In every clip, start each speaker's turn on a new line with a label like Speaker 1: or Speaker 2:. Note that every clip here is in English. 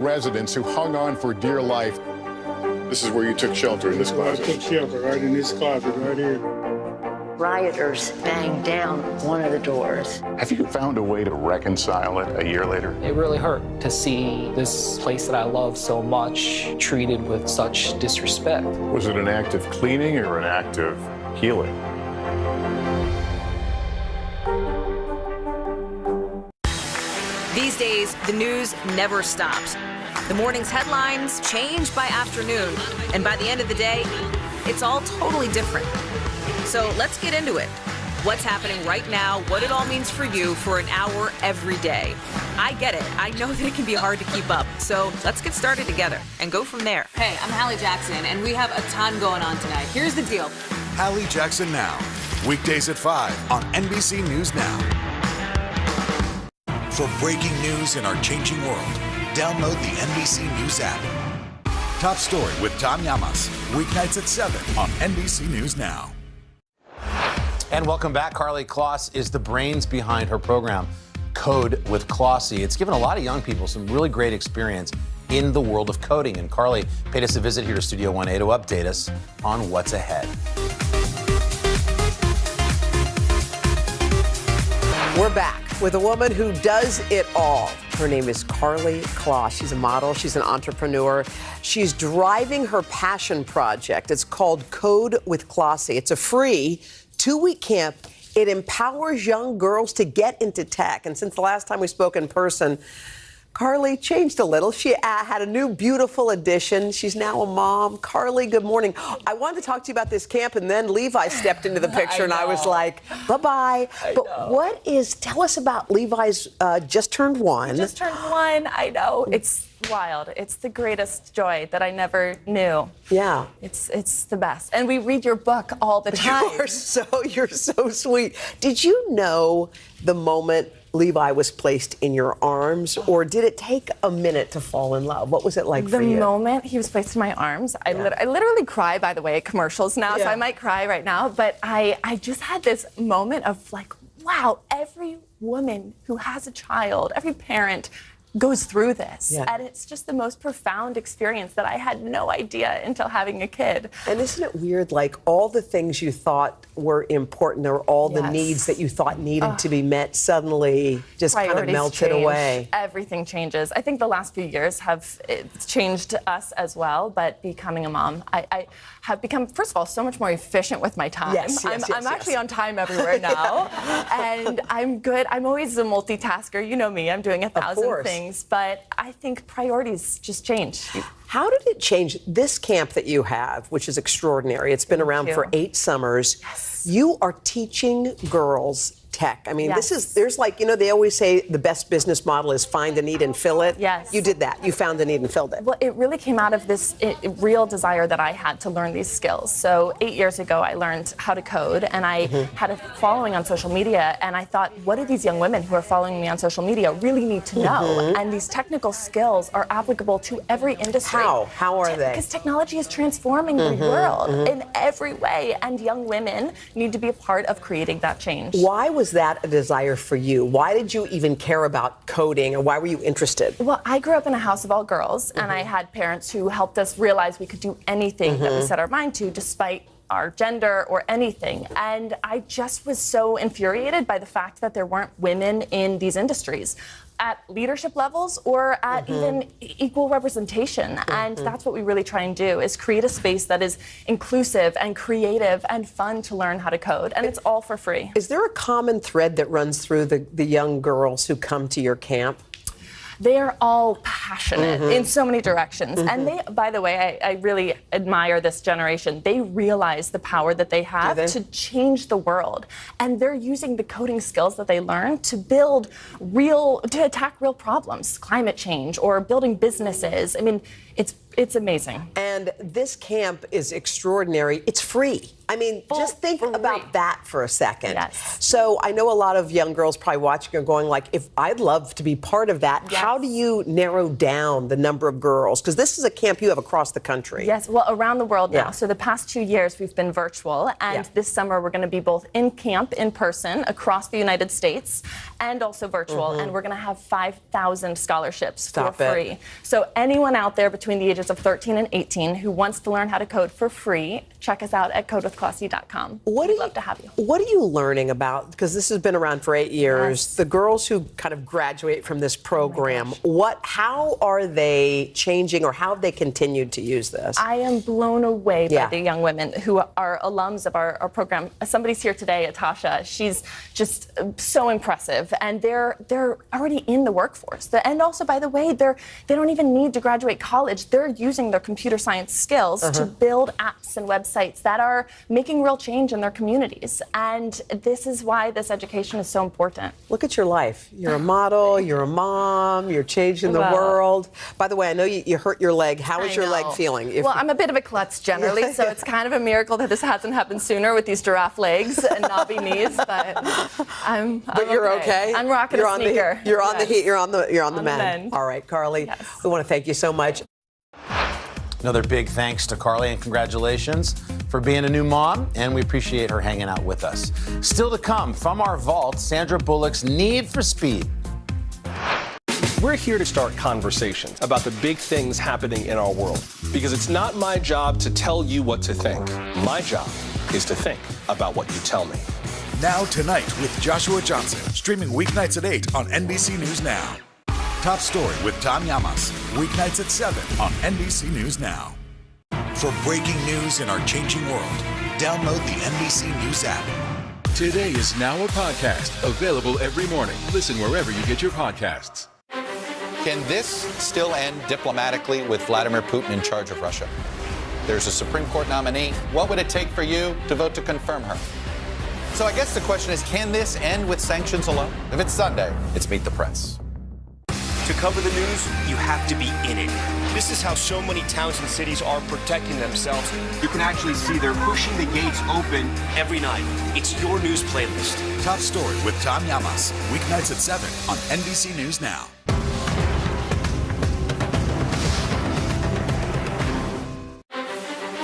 Speaker 1: Residents who hung on for dear life. This is where you took shelter, in this closet.
Speaker 2: I took shelter right in this closet right here.
Speaker 3: Rioters banged down one of the doors.
Speaker 1: Have you found a way to reconcile it a year later?
Speaker 4: It really hurt to see this place that I love so much treated with such disrespect.
Speaker 1: Was it an act of cleaning or an act of healing?
Speaker 5: These days, the news never stops. The morning's headlines change by afternoon, and by the end of the day, it's all totally different. So let's get into it. What's happening right now, what it all means for you for an hour every day. I get it. I know that it can be hard to keep up. So let's get started together and go from there.
Speaker 6: Hey, I'm Hallie Jackson, and we have a ton going on tonight. Here's the deal.
Speaker 7: Hallie Jackson Now, weekdays at 5 on NBC News Now. For breaking news in our changing world, download the NBC News app. Top Story with Tom Llamas, weeknights at 7 on NBC News Now.
Speaker 8: And welcome back. Carly Claus is the brains behind her program, Code with Clausy. It's given a lot of young people some really great experience in the world of coding. And Carly paid us a visit here to Studio 1A to update us on what's ahead.
Speaker 9: We're back with a woman who does it all. Her name is Carly Claus. She's a model. She's an entrepreneur. She's driving her passion project. It's called Code with Clausy. It's a free 2-week camp. It empowers young girls to get into tech. And since the last time we spoke in person, Carly changed a little. She had a new beautiful addition. She's now a mom. Carly, good morning. I wanted to talk to you about this camp, and then Levi stepped into the picture, and I was like, bye-bye. But tell us about Levi's just turned 1.
Speaker 10: Just turned 1, I know. It's wild. It's the greatest joy that I never knew.
Speaker 9: Yeah.
Speaker 10: It's the best. And we read your book all the time.
Speaker 9: You're so sweet. Did you know the moment Levi was placed in your arms, or did it take a minute to fall in love? What was it like for you?
Speaker 10: The moment he was placed in my arms, I literally cry, by the way, at commercials now, so I might cry right now, but I just had this moment of like, wow, every woman who has a child, every parent goes through this. Yeah. And it's just the most profound experience that I had no idea until having a kid.
Speaker 9: And isn't it weird, like all the things you thought were important, or all the needs that you thought needed to be met, suddenly just kind of melted away?
Speaker 10: Everything changes. I think the last few years have changed us as well, but becoming a mom, I have become, first of all, so much more efficient with my time. I'm actually on time everywhere now. And I'm good. I'm always a multitasker. You know me. I'm doing 1,000 things. But I think priorities just change.
Speaker 9: How did it change this camp that you have, which is extraordinary? It's been around for 8 summers.
Speaker 10: Yes.
Speaker 9: You are teaching girls tech. I mean, there's like, they always say the best business model is find a need and fill it.
Speaker 10: Yes.
Speaker 9: You did that. You found a need and filled it.
Speaker 10: Well, it really came out of this real desire that I had to learn these skills. So 8 years ago, I learned how to code, and I had a following on social media, and I thought, what do these young women who are following me on social media really need to know? And these technical skills are applicable to every industry.
Speaker 9: How are they?
Speaker 10: Because technology is transforming the world in every way, and young women need to be a part of creating that change.
Speaker 9: Why was that a desire for you? Why did you even care about coding, or why were you interested?
Speaker 10: Well, I grew up in a house of all girls, and I had parents who helped us realize we could do anything that we set our mind to, despite our gender or anything. And I just was so infuriated by the fact that there weren't women in these industries at leadership levels or at even equal representation. And that's what we really try and do, is create a space that is inclusive and creative and fun to learn how to code. And it's all for free.
Speaker 9: Is there a common thread that runs through the young girls who come to your camp?
Speaker 10: They are all passionate in so many directions. And they, by the way, I really admire this generation. They realize the power that they have to change the world. And they're using the coding skills that they learn to to attack real problems, climate change or building businesses. I mean, it's amazing.
Speaker 9: And this camp is extraordinary. It's free. I mean, just think about that for a second.
Speaker 10: Yes.
Speaker 9: So I know a lot of young girls probably watching are going like, if I'd love to be part of that, how do you narrow down the number of girls? Because this is a camp you have across the country.
Speaker 10: Yes, well, around the world now. So the past 2 years we've been virtual, and this summer we're going to be both in camp, in person, across the United States. and also virtual, and we're going to have 5,000 scholarships
Speaker 9: Stop
Speaker 10: for free.
Speaker 9: it.
Speaker 10: So anyone out there between the ages of 13 and 18 who wants to learn how to code for free, check us out at codewithclassy.com. We'd love to have you.
Speaker 9: What are you learning about, because this has been around for 8 years,
Speaker 10: Yes.
Speaker 9: the girls who kind of graduate from this program, how are they changing, or how have they continued to use this?
Speaker 10: I am blown away by the young women who are alums of our program. Somebody's here today, Atasha. She's just so impressive, and they're already in the workforce. And also, by the way, they don't even need to graduate college. They're using their computer science skills to build apps and websites that are making real change in their communities. And this is why this education is so important.
Speaker 9: Look at your life. You're a model, you're a mom, you're changing the world. By the way, I know you hurt your leg. How is your leg feeling?
Speaker 10: Well, I'm a bit of a klutz generally, so it's kind of a miracle that this hasn't happened sooner with these giraffe legs and knobby knees, but I'm
Speaker 9: you're okay.
Speaker 10: I'm rocking a sneaker.
Speaker 9: You're on the heat. You're on the mend.
Speaker 10: mend.
Speaker 9: All right, Carly, we want to thank you so much.
Speaker 8: Another big thanks to Carly, and congratulations for being a new mom, and we appreciate her hanging out with us. Still to come, from our vault, Sandra Bullock's Need for Speed.
Speaker 11: We're here to start conversations about the big things happening in our world, because it's not my job to tell you what to think. My job is to think about what you tell me.
Speaker 7: Now Tonight with Joshua Johnson, streaming weeknights at 8 on NBC News Now. Top Story with Tom Llamas, weeknights at 7 on NBC News Now. For breaking news in our changing world, download the NBC News app.
Speaker 12: Today is now a podcast, available every morning. Listen wherever you get your podcasts.
Speaker 13: Can this still end diplomatically with Vladimir Putin in charge of Russia? There's a Supreme Court nominee. What would it take for you to vote to confirm her? So I guess the question is, can this end with sanctions alone? If it's Sunday, it's Meet the Press.
Speaker 14: To cover the news, you have to be in it. This is how so many towns and cities are protecting themselves. You can actually see they're pushing the gates open every night. It's your news playlist.
Speaker 7: Top Story with Tom Llamas, weeknights at 7 on NBC News Now.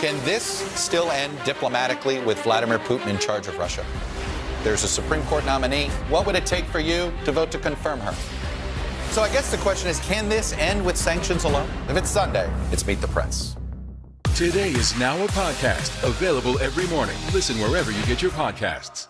Speaker 13: Can this still end diplomatically with Vladimir Putin in charge of Russia? There's a Supreme Court nominee. What would it take for you to vote to confirm her? So I guess the question is, can this end with sanctions alone? If it's Sunday, it's Meet the Press.
Speaker 12: Today is now a podcast, available every morning. Listen wherever you get your podcasts.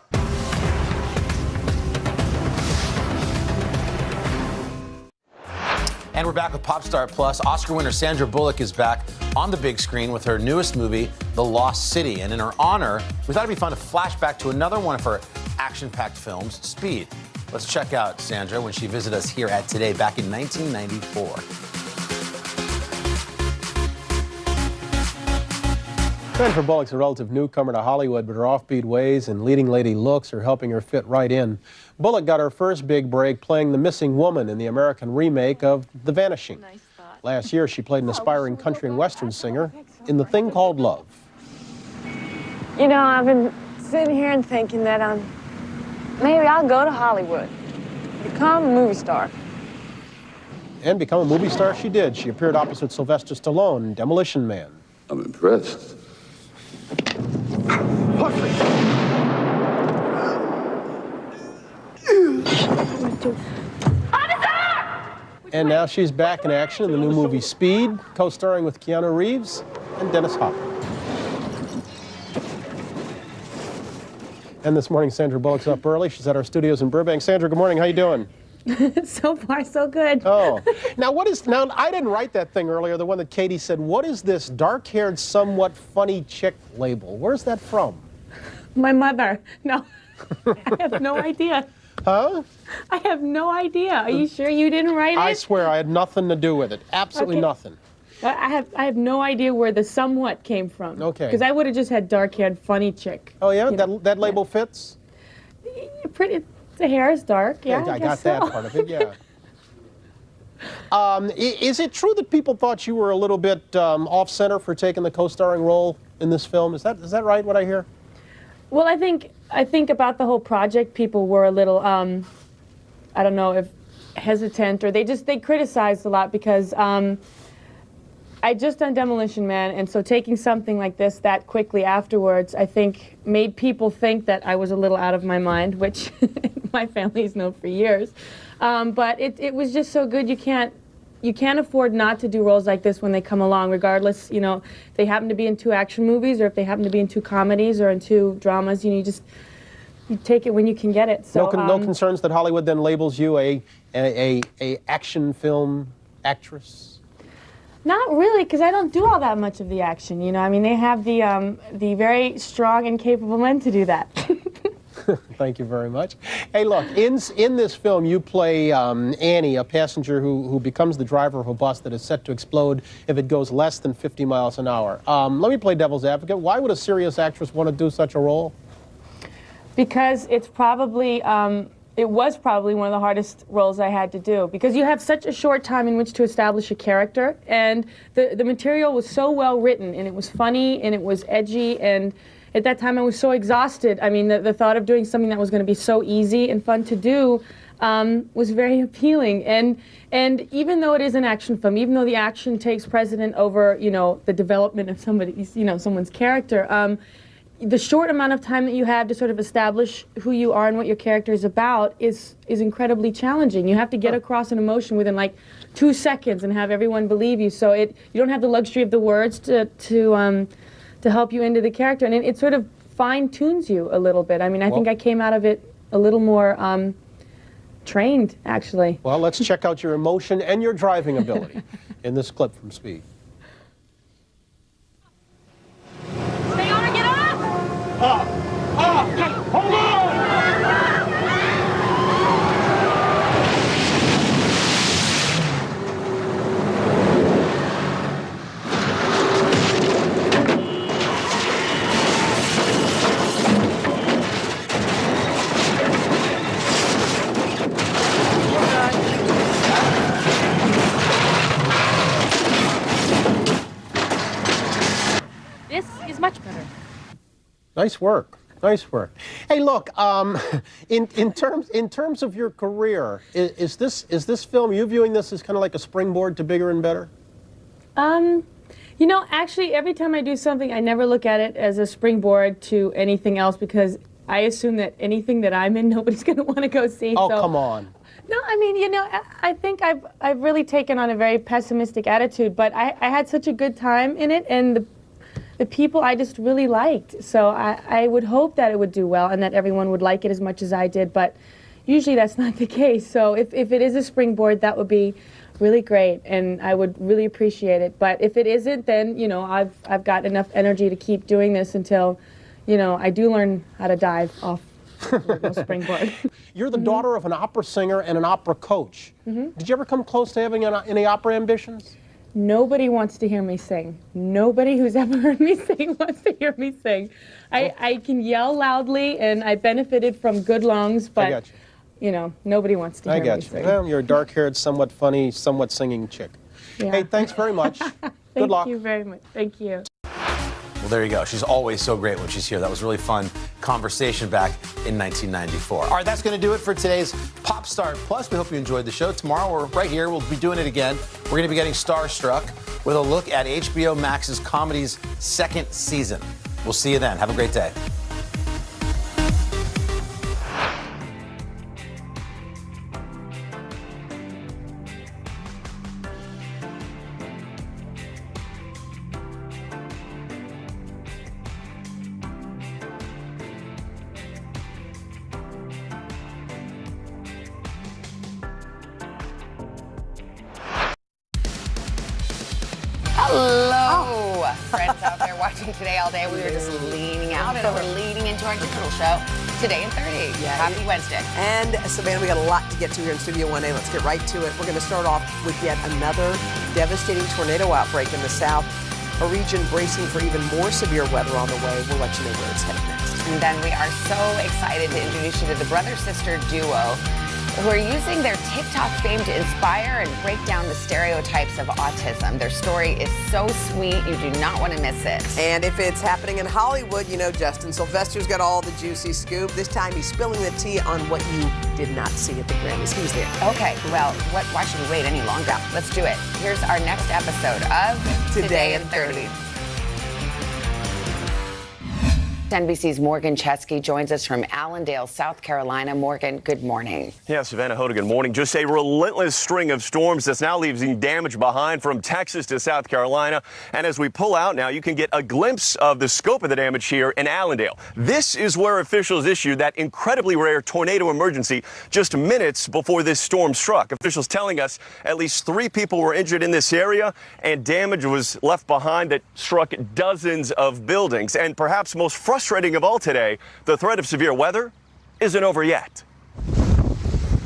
Speaker 8: And we're back with Popstar Plus. Oscar winner Sandra Bullock is back on the big screen with her newest movie, The Lost City. And in her honor, we thought it'd be fun to flash back to another one of her action-packed films, Speed. Let's check out Sandra when she visited us here at Today back in 1994.
Speaker 15: Jennifer Bullock's a relative newcomer to Hollywood, but her offbeat ways and leading lady looks are helping her fit right in. Bullock got her first big break playing the missing woman in the American remake of The Vanishing. Last year, she played an aspiring country and western singer in The Thing Called Love.
Speaker 16: You know, I've been sitting here and thinking that maybe I'll go to Hollywood, become a movie star.
Speaker 15: And become a movie star she did. She appeared opposite Sylvester Stallone in Demolition Man.
Speaker 17: I'm impressed.
Speaker 15: And now she's back in action in the new movie Speed, co-starring with Keanu Reeves and Dennis Hopper. And this morning, Sandra Bullock's up early. She's at our studios in Burbank. Sandra, good morning. How you doing?
Speaker 16: So far, so good.
Speaker 15: Oh, now I didn't write that thing earlier, the one that Katie said, what is this dark-haired, somewhat funny chick label? Where's that from?
Speaker 16: My mother. No, I have no idea.
Speaker 15: Huh?
Speaker 16: I have no idea. Are you sure you didn't write it?
Speaker 15: I swear I had nothing to do with it. Absolutely nothing.
Speaker 16: I have no idea where the somewhat came from.
Speaker 15: Okay.
Speaker 16: Because I would have just had dark-haired, funny chick.
Speaker 15: Oh, yeah? That label fits?
Speaker 16: Pretty. The hair is dark, yeah.
Speaker 15: I got that part of it, yeah. Is it true that people thought you were a little bit off-center for taking the co-starring role in this film? Is that right, what I hear?
Speaker 16: Well, I think about the whole project, people were a little, I don't know if hesitant, or they criticized a lot because I I just done Demolition Man, and so taking something like this that quickly afterwards, I think made people think that I was a little out of my mind, which my family's known for years. But it was just so good. You can't afford not to do roles like this when they come along, regardless, you know, if they happen to be in 2 action movies or if they happen to be in 2 comedies or in 2 dramas. You know, you take it when you can get it. So
Speaker 15: no concerns that Hollywood then labels you a action film actress?
Speaker 16: Not really, because I don't do all that much of the action. You know, I mean, they have the very strong and capable men to do that.
Speaker 15: Thank you very much. Hey, look, in this film, you play Annie, a passenger who becomes the driver of a bus that is set to explode if it goes less than 50 miles an hour. Let me play devil's advocate. Why would a serious actress want to do such a role?
Speaker 16: Because it's probably, it was probably one of the hardest roles I had to do, because you have such a short time in which to establish a character, and the material was so well written, and it was funny, and it was edgy, and at that time I was so exhausted. I mean, the thought of doing something that was going to be so easy and fun to do was very appealing. And even though it is an action film, even though the action takes precedent over, you know, the development of someone's character, the short amount of time that you have to sort of establish who you are and what your character is about is incredibly challenging. You have to get across an emotion within like 2 seconds and have everyone believe you. So you don't have the luxury of the words to help you into the character, and it sort of fine-tunes you a little bit. I mean, I think I came out of it a little more trained, actually.
Speaker 15: Well, let's check out your emotion and your driving ability in this clip from Speed.
Speaker 16: Stay on or get off!
Speaker 17: Hey, hold on!
Speaker 16: This is much better.
Speaker 15: Nice work. Nice work. Hey, look. In terms of your career, is this film, you viewing this as kind of like a springboard to bigger and better?
Speaker 16: You know, actually, every time I do something, I never look at it as a springboard to anything else, because I assume that anything that I'm in, nobody's going to want to go see.
Speaker 15: Oh,
Speaker 16: so.
Speaker 15: come on.
Speaker 16: No, I mean, you know, I think I've really taken on a very pessimistic attitude, but I had such a good time in it, and the people I just really liked. So I would hope that it would do well and that everyone would like it as much as I did, but usually that's not the case. So if it is a springboard, that would be really great, and I would really appreciate it. But if it isn't, then, you know, I've got enough energy to keep doing this until, you know, I do learn how to dive off the springboard.
Speaker 15: You're the daughter of an opera singer and an opera coach. Did you ever come close to having any opera ambitions?
Speaker 16: Nobody wants to hear me sing. Nobody who's ever heard me sing wants to hear me sing. I can yell loudly, and I benefited from good lungs, but, you know, nobody wants to hear me sing.
Speaker 15: Well, you're a dark-haired, somewhat funny, somewhat singing chick.
Speaker 16: Yeah.
Speaker 15: Hey, thanks very much. Good luck.
Speaker 16: Thank you very much. Thank you.
Speaker 8: Well, there you go. She's always so great when she's here. That was a really fun conversation back in 1994. All right, that's going to do it for today's Pop Start Plus. We hope you enjoyed the show. Tomorrow, we're right here. We'll be doing it again. We're going to be getting starstruck with a look at HBO Max's comedy's 2nd season. We'll see you then. Have a great day.
Speaker 18: Hello, friends out there watching Today All Day. We were just leaning out and we're leading into our digital show, Today in 30.
Speaker 9: Yeah.
Speaker 18: Happy Wednesday.
Speaker 9: And Savannah, we got a lot to get to here in Studio 1A. Let's get right to it. We're going to start off with yet another devastating tornado outbreak in the south, a region bracing for even more severe weather on the way. We'll let you know where it's headed next.
Speaker 18: And then we are so excited to introduce you to the brother-sister duo who are using their TikTok fame to inspire and break down the stereotypes of autism. Their story is so sweet, you do not want to miss it.
Speaker 9: And if it's happening in Hollywood, you know Justin Sylvester's got all the juicy scoop. This time he's spilling the tea on what you did not see at the Grammys. He was there.
Speaker 18: Okay, well, why should we wait any longer? Let's do it. Here's our next episode of
Speaker 9: Today in 30.
Speaker 18: NBC's Morgan Chesky joins us from Allendale, South Carolina. Morgan, good morning.
Speaker 19: Yeah, Savannah Hoda, good morning. Just a relentless string of storms that's now leaving damage behind from Texas to South Carolina. And as we pull out now, you can get a glimpse of the scope of the damage here in Allendale. This is where officials issued that incredibly rare tornado emergency just minutes before this storm struck. Officials telling us at least 3 people were injured in this area, and damage was left behind that struck dozens of buildings. And perhaps most frustrating of all today, the threat of severe weather isn't over yet.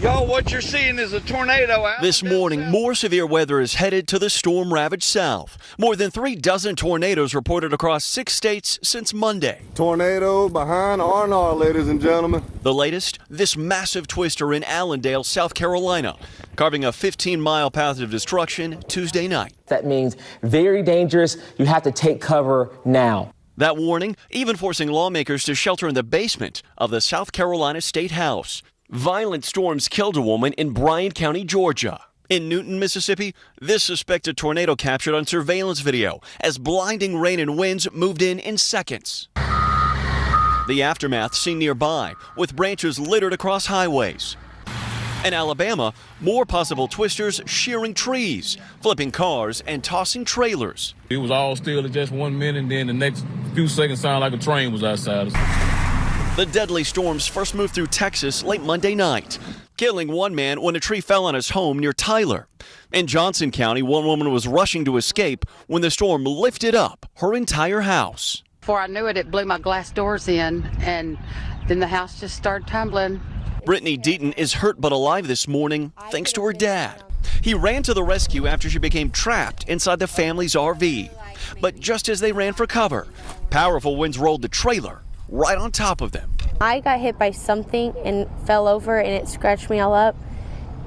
Speaker 20: Y'all, what you're seeing is a tornado out.
Speaker 21: This morning, more severe weather is headed to the storm-ravaged South. More than 3 dozen tornadoes reported across 6 states since Monday.
Speaker 20: Tornado behind R&R, ladies and gentlemen.
Speaker 21: The latest, this massive twister in Allendale, South Carolina, carving a 15-mile path of destruction Tuesday night.
Speaker 22: That means very dangerous. You have to take cover now.
Speaker 21: That warning even forcing lawmakers to shelter in the basement of the South Carolina State House. Violent storms killed a woman in Bryan County, Georgia. In Newton, Mississippi, this suspected tornado captured on surveillance video as blinding rain and winds moved in seconds. The aftermath seen nearby, with branches littered across highways. In Alabama, more possible twisters shearing trees, flipping cars, and tossing trailers.
Speaker 23: It was all still at just 1 minute, and then the next few seconds sounded like a train was outside us.
Speaker 21: The deadly storms first moved through Texas late Monday night, killing one man when a tree fell on his home near Tyler. In Johnson County, one woman was rushing to escape when the storm lifted up her entire house.
Speaker 24: Before I knew it, it blew my glass doors in, and then the house just started tumbling.
Speaker 21: Brittany Deaton is hurt but alive this morning thanks to her dad. He ran to the rescue after she became trapped inside the family's RV. But just as they ran for cover, powerful winds rolled the trailer right on top of them.
Speaker 25: I got hit by something and fell over, and it scratched me all up.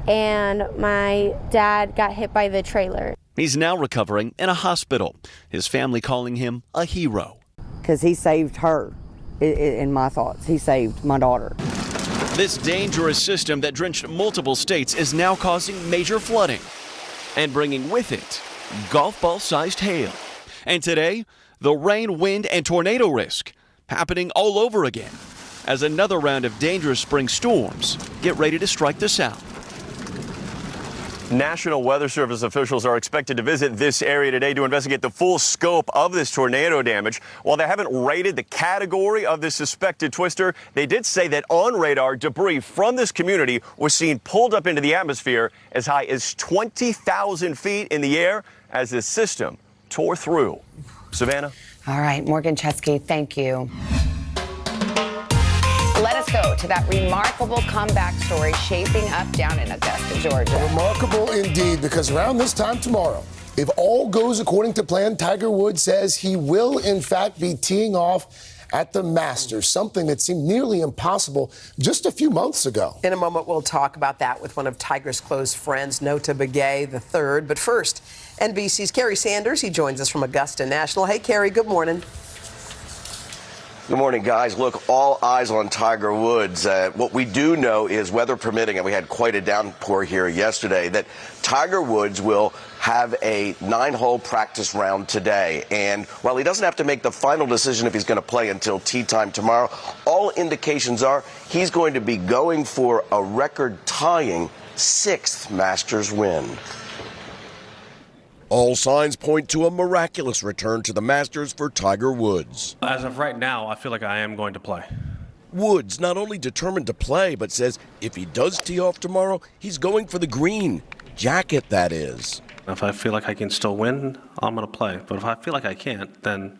Speaker 25: And my dad got hit by the trailer.
Speaker 21: He's now recovering in a hospital, his family calling him a hero.
Speaker 26: Because he saved her, in my thoughts. He saved my daughter.
Speaker 21: This dangerous system that drenched multiple states is now causing major flooding and bringing with it golf ball-sized hail. And today, the rain, wind, and tornado risk happening all over again as another round of dangerous spring storms get ready to strike the South.
Speaker 19: National Weather Service officials are expected to visit this area today to investigate the full scope of this tornado damage. While they haven't rated the category of this suspected twister, they did say that on radar, debris from this community was seen pulled up into the atmosphere as high as 20,000 feet in the air as this system tore through. Savannah?
Speaker 18: All right, Morgan Chesky, thank you. Let us go to that remarkable comeback story shaping up down in Augusta, Georgia.
Speaker 27: Remarkable indeed, because around this time tomorrow, if all goes according to plan, Tiger Woods says he will, in fact, be teeing off at the Masters, something that seemed nearly impossible just a few months ago.
Speaker 9: In a moment, we'll talk about that with one of Tiger's close friends, Nota Begay III. But first, NBC's Kerry Sanders. He joins us from Augusta National. Hey, Kerry, good morning.
Speaker 28: Good morning, guys. Look, all eyes on Tiger Woods. What we do know is, weather permitting, and we had quite a downpour here yesterday, that Tiger Woods will have a 9-hole practice round today. And while he doesn't have to make the final decision if he's going to play until tee time tomorrow, all indications are he's going to be going for a record-tying 6th Masters win.
Speaker 29: All signs point to a miraculous return to the Masters for Tiger Woods.
Speaker 30: As of right now, I feel like I am going to play.
Speaker 29: Woods not only determined to play, but says if he does tee off tomorrow, he's going for the green. Jacket, that is.
Speaker 30: If I feel like I can still win, I'm going to play. But if I feel like I can't, then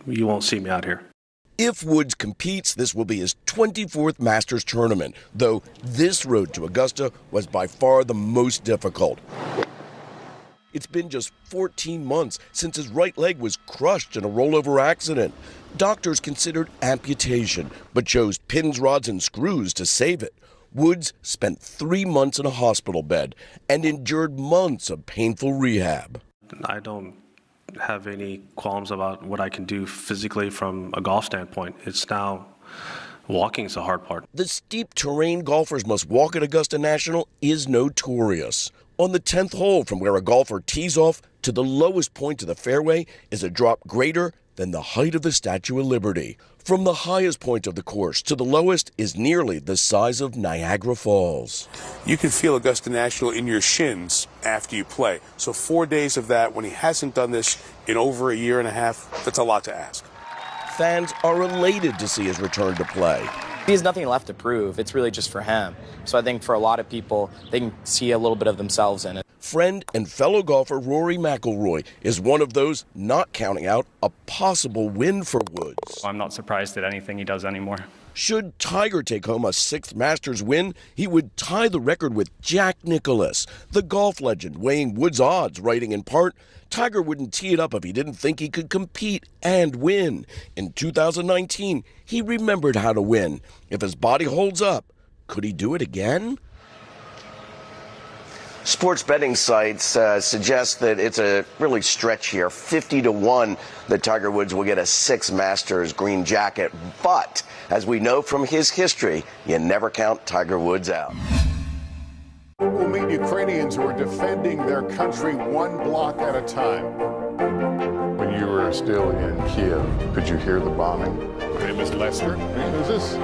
Speaker 30: you won't see me out here.
Speaker 29: If Woods competes, this will be his 24th Masters tournament, though this road to Augusta was by far the most difficult. It's been just 14 months since his right leg was crushed in a rollover accident. Doctors considered amputation, but chose pins, rods, and screws to save it. Woods spent 3 months in a hospital bed and endured months of painful rehab.
Speaker 30: I don't have any qualms about what I can do physically from a golf standpoint. It's now walking is the hard part.
Speaker 29: The steep terrain golfers must walk at Augusta National is notorious. On the 10th hole, from where a golfer tees off to the lowest point of the fairway is a drop greater than the height of the Statue of Liberty. From the highest point of the course to the lowest is nearly the size of Niagara Falls.
Speaker 1: You can feel Augusta National in your shins after you play. So 4 days of that, when he hasn't done this in over a year and a half, that's a lot to ask.
Speaker 29: Fans are elated to see his return to play.
Speaker 2: He has nothing left to prove. It's really just for him. So I think for a lot of people, they can see a little bit of themselves in it.
Speaker 29: Friend and fellow golfer Rory McIlroy is one of those not counting out a possible win for Woods.
Speaker 3: I'm not surprised at anything he does anymore.
Speaker 29: Should Tiger take home a 6th Masters win, he would tie the record with Jack Nicklaus, the golf legend, weighing Woods' odds, writing in part, Tiger wouldn't tee it up if he didn't think he could compete and win. In 2019, he remembered how to win. If his body holds up, could he do it again?
Speaker 28: Sports betting sites suggest that it's a really stretch here. 50-1 that Tiger Woods will get a 6th Masters green jacket. But as we know from his history, you never count Tiger Woods out.
Speaker 4: We'll meet Ukrainians who are defending their country one block at a time. When you were still in Kiev, could you hear the bombing? My name is Lester. Who's this?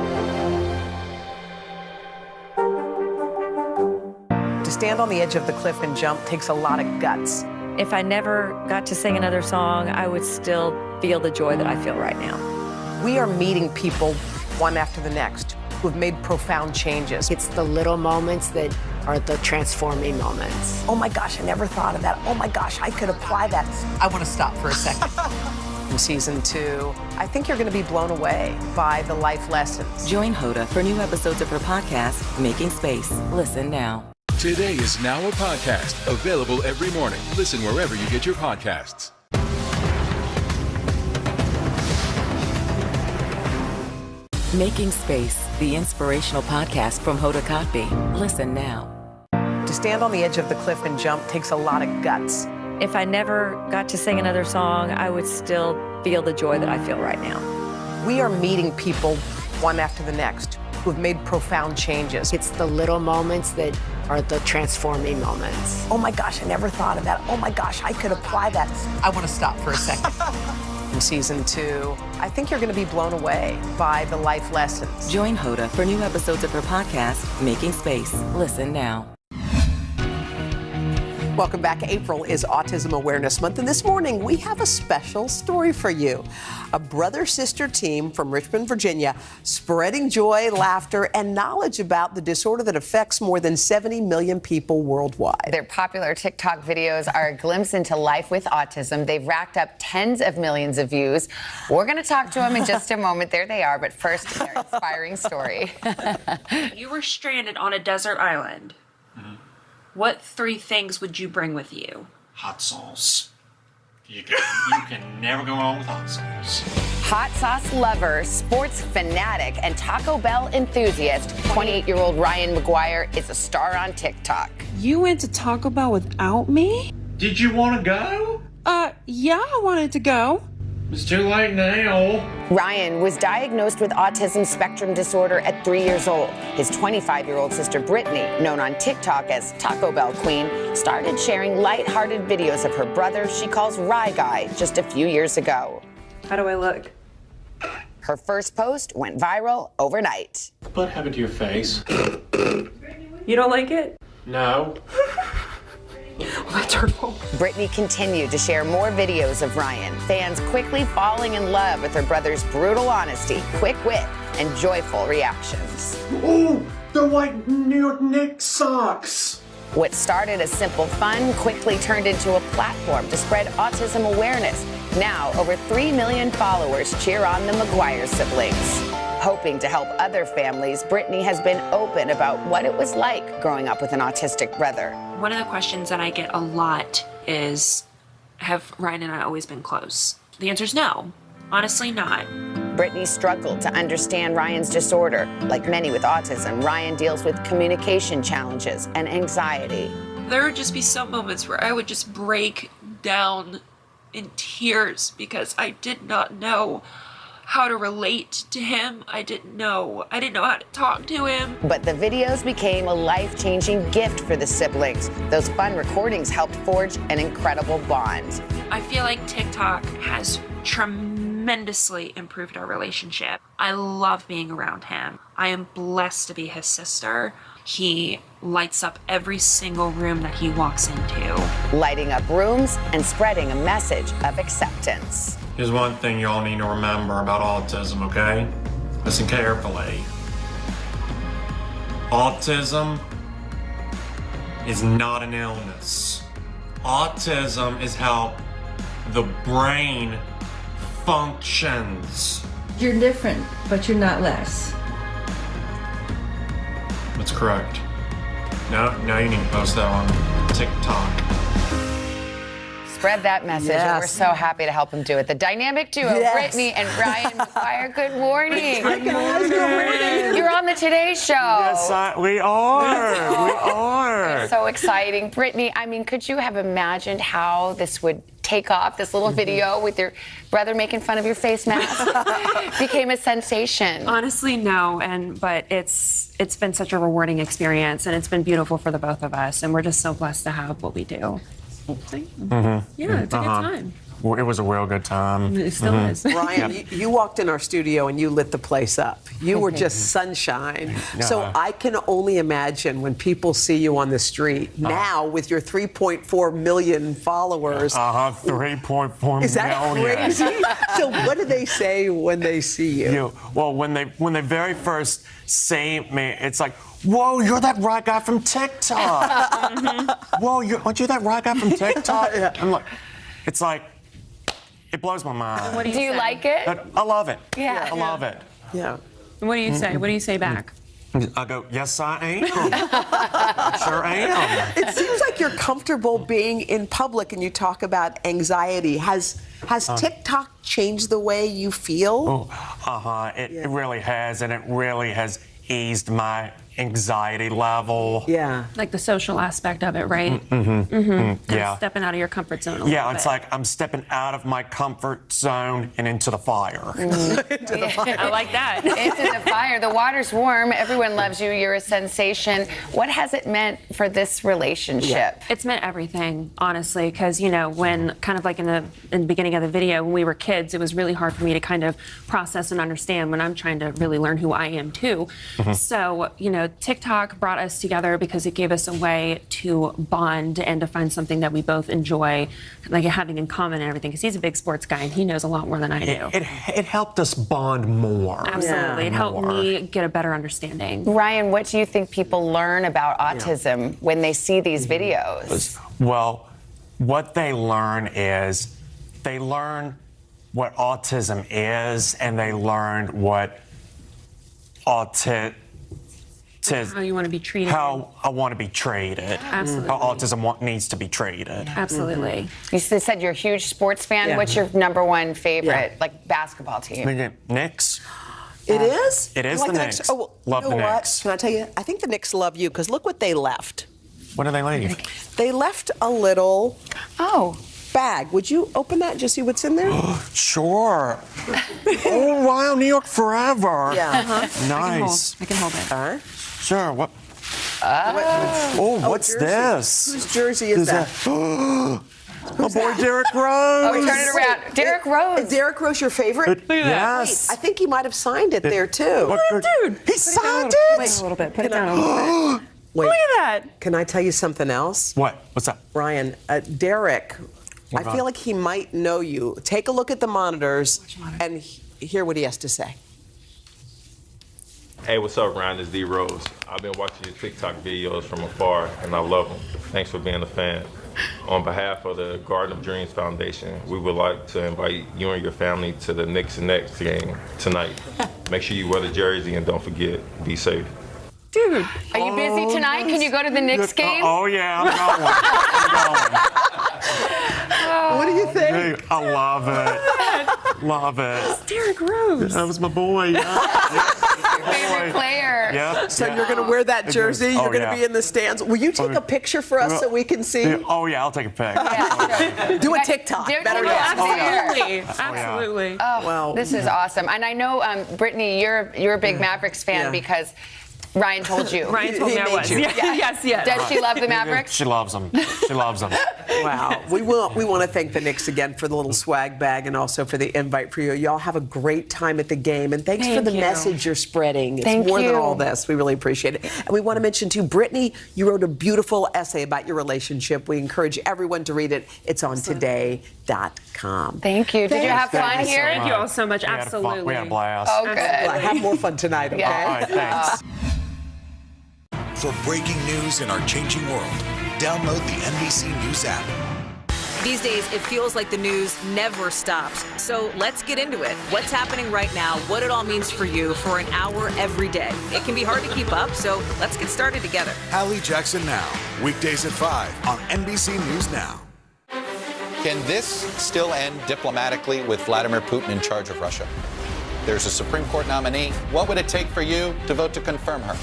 Speaker 9: To stand on the edge of the cliff and jump takes a lot of guts.
Speaker 5: If I never got to sing another song, I would still feel the joy that I feel right now.
Speaker 9: We are meeting people one after the next who have made profound changes.
Speaker 6: It's the little moments that are the transforming moments.
Speaker 9: Oh my gosh, I never thought of that. Oh my gosh, I could apply that. I want to stop for a second. In season 2, I think you're going to be blown away by the life lessons.
Speaker 7: Join Hoda for new episodes of her podcast, Making Space. Listen now.
Speaker 12: Today is now a podcast, available every morning. Listen wherever you get your podcasts.
Speaker 7: Making Space, the inspirational podcast from Hoda Kotb. Listen now.
Speaker 9: To stand on the edge of the cliff and jump takes a lot of guts.
Speaker 5: If I never got to sing another song, I would still feel the joy that I feel right now.
Speaker 9: We are meeting people one after the next who have made profound changes.
Speaker 6: It's the little moments that are the transforming moments.
Speaker 9: Oh my gosh, I never thought of that. Oh my gosh, I could apply that. I want to stop for a second. In season 2, I think you're going to be blown away by the life lessons.
Speaker 7: Join Hoda for new episodes of her podcast, Making Space. Listen now.
Speaker 9: Welcome back. April is Autism Awareness Month, and this morning we have a special story for you. A brother-sister team from Richmond, Virginia, spreading joy, laughter, and knowledge about the disorder that affects more than 70 million people worldwide.
Speaker 18: Their popular TikTok videos are a glimpse into life with autism. They've racked up tens of millions of views. We're going to talk to them in just a moment. There they are, but first, their inspiring story.
Speaker 10: You were stranded on a desert island. What 3 things would you bring with you?
Speaker 11: Hot sauce. You can never go wrong with hot sauce.
Speaker 18: Hot sauce lover, sports fanatic, and Taco Bell enthusiast, 28-year-old Ryan Mcguire is a star on TikTok.
Speaker 14: You went to Taco Bell without me?
Speaker 11: Did you want to go?
Speaker 14: Yeah, I wanted to go.
Speaker 11: It's too late now.
Speaker 18: Ryan was diagnosed with autism spectrum disorder at 3 years old. His 25-year-old sister Brittany, known on TikTok as Taco Bell Queen, started sharing lighthearted videos of her brother she calls Rye Guy just a few years ago.
Speaker 14: How do I look?
Speaker 18: Her first post went viral overnight.
Speaker 11: What happened to your face?
Speaker 14: You don't like it?
Speaker 11: No.
Speaker 14: Well, that's hurtful.
Speaker 18: Brittany continued to share more videos of Ryan, fans quickly falling in love with her brother's brutal honesty, quick wit, and joyful reactions.
Speaker 11: Ooh, the white New York Knicks socks.
Speaker 18: What started as simple fun quickly turned into a platform to spread autism awareness. Now, over 3 million followers cheer on the Mcguire siblings. Hoping to help other families, Brittany has been open about what it was like growing up with an autistic brother.
Speaker 10: One of the questions that I get a lot is, have Ryan and I always been close? The answer is no. Honestly, not.
Speaker 18: Brittany struggled to understand Ryan's disorder. Like many with autism, Ryan deals with communication challenges and anxiety.
Speaker 10: There would just be some moments where I would just break down in tears because I did not know how to relate to him. I didn't know how to talk to him.
Speaker 18: But the videos became a life-changing gift for the siblings. Those fun recordings helped forge an incredible bond.
Speaker 10: I feel like TikTok has tremendously improved our relationship. I love being around him. I am blessed to be his sister. He lights up every single room that he walks into.
Speaker 18: Lighting up rooms and spreading a message of acceptance.
Speaker 11: Here's one thing y'all need to remember about autism, okay? Listen carefully. Autism is not an illness. Autism is how the brain functions.
Speaker 8: You're different, but you're not less.
Speaker 11: That's correct. Now you need to post that on TikTok.
Speaker 18: Spread that message, and we're so happy to help him do it. The dynamic duo, Brittany and Ryan Mcguire. Good morning.
Speaker 13: Hi, guys. Good morning.
Speaker 18: You're on the Today Show.
Speaker 13: Yes, we are. We are.
Speaker 18: It's so exciting. Brittany, I mean, could you have imagined how this would take off? This little video with your brother making fun of your face mask became a sensation.
Speaker 14: Honestly, no, but it's been such a rewarding experience, and it's been beautiful for the both of us, and we're just so blessed to have what we do.
Speaker 9: Mm-hmm.
Speaker 14: Yeah, it's a good time.
Speaker 13: It was a real good time.
Speaker 14: It still is.
Speaker 9: Ryan, you walked in our studio and you lit the place up. You were just sunshine. So I can only imagine when people see you on the street now with your 3.4 million followers.
Speaker 13: 3.4 million.
Speaker 9: Is that crazy? So what do they say when they see you?
Speaker 13: Well, when they very first see me, it's like, whoa, you're that right guy from TikTok. Whoa, aren't you that right guy from TikTok? I'm like, it's like, it blows my mind.
Speaker 14: What do
Speaker 18: you like it?
Speaker 13: I love it.
Speaker 18: Yeah.
Speaker 13: I love it.
Speaker 9: Yeah.
Speaker 14: What do you say? What do you say back?
Speaker 13: I go, yes, I am. I sure am.
Speaker 9: It seems like you're comfortable being in public and you talk about anxiety. Has TikTok changed the way you feel?
Speaker 13: It really has, and it really has eased my anxiety level.
Speaker 9: Yeah.
Speaker 14: Like the social aspect of it, right?
Speaker 13: Yeah.
Speaker 14: Stepping out of your comfort zone a little bit.
Speaker 13: It's like I'm stepping out of my comfort zone and into the fire.
Speaker 14: I like that.
Speaker 18: Into the fire. The water's warm. Everyone loves you. You're a sensation. What has it meant for this relationship?
Speaker 14: It's meant everything, honestly, because, when kind of like in the beginning of the video, when we were kids, it was really hard for me to kind of process and understand when I'm trying to really learn who I am, too. So, TikTok brought us together because it gave us a way to bond and to find something that we both enjoy, like having in common and everything, because he's a big sports guy and he knows a lot more than I do.
Speaker 13: It helped us bond more.
Speaker 14: Absolutely. It helped me get a better understanding.
Speaker 18: Ryan, what do you think people learn about autism when they see these videos?
Speaker 13: Well, what they learn is they learn what autism is, and they learn what
Speaker 14: how you want to be treated.
Speaker 13: How I want to be treated.
Speaker 14: Absolutely.
Speaker 13: How autism needs to be treated.
Speaker 14: Absolutely.
Speaker 18: You said you're a huge sports fan. What's your number one favorite, like basketball team?
Speaker 13: Knicks.
Speaker 9: It is?
Speaker 13: It is
Speaker 9: like
Speaker 13: the Knicks.
Speaker 9: Oh,
Speaker 13: love
Speaker 9: you know
Speaker 13: the
Speaker 9: what?
Speaker 13: Knicks.
Speaker 9: Can I tell you? I think the Knicks love you because look what they left.
Speaker 13: What did they leave?
Speaker 9: They left a little bag. Would you open that and just see what's in there?
Speaker 13: Sure. Oh, wow, New York forever.
Speaker 9: Yeah.
Speaker 13: Nice.
Speaker 14: I can hold it.
Speaker 13: Sure. What? What's
Speaker 9: jersey.
Speaker 13: this?
Speaker 9: Whose jersey is that?
Speaker 13: My boy Derrick Rose.
Speaker 18: Oh, turn it around. Derrick Rose.
Speaker 9: Is Derrick Rose your favorite?
Speaker 13: Look at that. Yes.
Speaker 9: Wait, I think he might have signed it there, too.
Speaker 14: Dude,
Speaker 13: he signed it?
Speaker 14: Wait a little bit. Put it down a little bit.
Speaker 9: Wait,
Speaker 14: Look at that.
Speaker 9: Can I tell you something else?
Speaker 13: What? What's up?
Speaker 9: Ryan, Derrick, I feel like he might know you. Take a look at the monitors and hear what he has to say.
Speaker 15: Hey, what's up, Ryan? It's D Rose. I've been watching your TikTok videos from afar, and I love them. Thanks for being a fan. On behalf of the Garden of Dreams Foundation, we would like to invite you and your family to the Knicks and Nets game tonight. Make sure you wear the jersey and don't forget, be safe.
Speaker 14: Dude.
Speaker 18: Are you busy tonight? Can you go to the Knicks game?
Speaker 13: Oh, yeah, I'm going.
Speaker 9: What do you think?
Speaker 13: I love it. Love it.
Speaker 14: Derek Rose.
Speaker 13: That was my boy.
Speaker 18: Favorite player.
Speaker 13: Yeah.
Speaker 9: So you're going to wear that jersey. You're going to be in the stands. Will you take a picture for us so we can see?
Speaker 13: Oh yeah, I'll take a pic.
Speaker 9: Do a TikTok. Better yet.
Speaker 14: Absolutely. Absolutely.
Speaker 18: Oh,
Speaker 9: Wow.
Speaker 18: this is awesome. And I know, Brittany, you're a big Mavericks fan because Ryan told you.
Speaker 14: Ryan told me I was. Yes.
Speaker 18: Does she love the Mavericks?
Speaker 13: She loves them. She loves them.
Speaker 9: Wow. We want to thank the Knicks again for the little swag bag and also for the invite for you. Y'all have a great time at the game. And thanks for the message you're spreading. It's more than all this. We really appreciate it. And we want to mention, too, Brittany, you wrote a beautiful essay about your relationship. We encourage everyone to read it. It's on today.com.
Speaker 18: Thank you. Did you have fun here?
Speaker 14: Thank you all so much. Absolutely.
Speaker 13: We had a blast.
Speaker 18: Oh, good.
Speaker 9: Have more fun tonight, okay?
Speaker 18: Yeah.
Speaker 13: All right, thanks.
Speaker 16: For breaking news in our changing world, download the NBC News app.
Speaker 17: These days, it feels like the news never stops. So let's get into it. What's happening right now, what it all means for you for an hour every day. It can be hard to keep up, so let's get started together.
Speaker 16: Hallie Jackson Now, weekdays at 5 on NBC News Now.
Speaker 19: Can this still end diplomatically with Vladimir Putin in charge of Russia? There's a Supreme Court nominee. What would it take for you to vote to confirm her?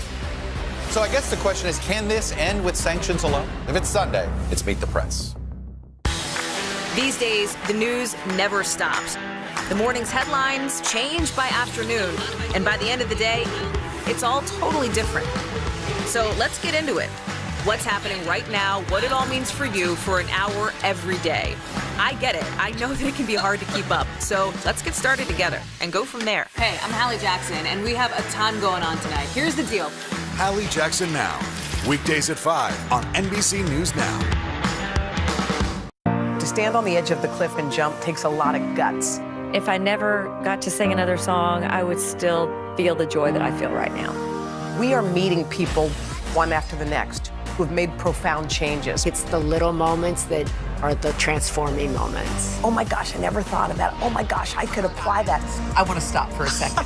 Speaker 19: So I guess the question is, can this end with sanctions alone? If it's Sunday, it's Meet the Press.
Speaker 17: These days, the news never stops. The morning's headlines change by afternoon, and by the end of the day, it's all totally different. So let's get into it. What's happening right now, what it all means for you for an hour every day. I get it. I know that it can be hard to keep up. So let's get started together and go from there.
Speaker 20: Hey, I'm Hallie Jackson, and we have a ton going on tonight. Here's the deal.
Speaker 16: Hallie Jackson Now, weekdays at 5 on NBC News Now.
Speaker 9: To stand on the edge of the cliff and jump takes a lot of guts.
Speaker 5: If I never got to sing another song, I would still feel the joy that I feel right now.
Speaker 9: We are meeting people one after the next who've made profound changes.
Speaker 6: It's the little moments that are the transforming moments.
Speaker 9: Oh my gosh, I never thought of that. Oh my gosh, I could apply that. I want to stop for a second.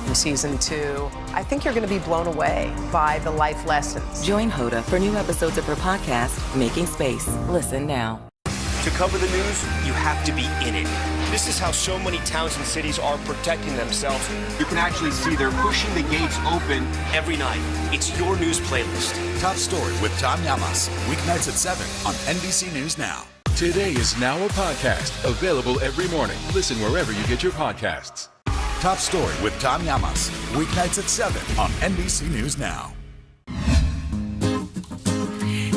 Speaker 9: In season 2, I think you're going to be blown away by the life lessons.
Speaker 7: Join Hoda for new episodes of her podcast, Making Space. Listen now.
Speaker 21: To cover the news, you have to be in it. This is how so many towns and cities are protecting themselves. You can actually see they're pushing the gates open every night. It's your news playlist.
Speaker 16: Top Story with Tom Llamas, weeknights at 7 on NBC News Now.
Speaker 12: Today is now a podcast, available every morning. Listen wherever you get your podcasts.
Speaker 16: Top Story with Tom Llamas, weeknights at 7 on NBC News Now.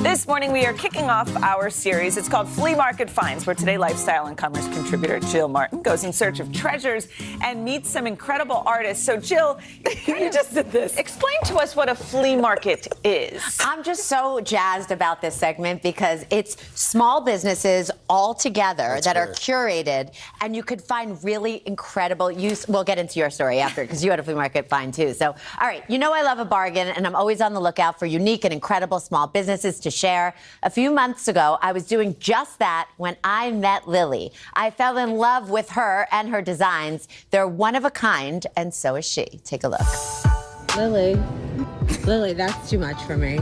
Speaker 22: This morning, we are kicking off our series. It's called Flea Market Finds, where today lifestyle and commerce contributor Jill Martin goes in search of treasures and meets some incredible artists. So, Jill, you just did this. Explain to us what a flea market is.
Speaker 16: I'm just so jazzed about this segment because it's small businesses all together that are curated, and you could find really incredible use. We'll get into your story after because you had a flea market find too. So, all right, you know I love a bargain, and I'm always on the lookout for unique and incredible small businesses to share. A few months ago, I was doing just that when I met Lily. I fell in love with her and her designs. They're one of a kind, and so is she. Take a look.
Speaker 17: Lily, that's too much for me.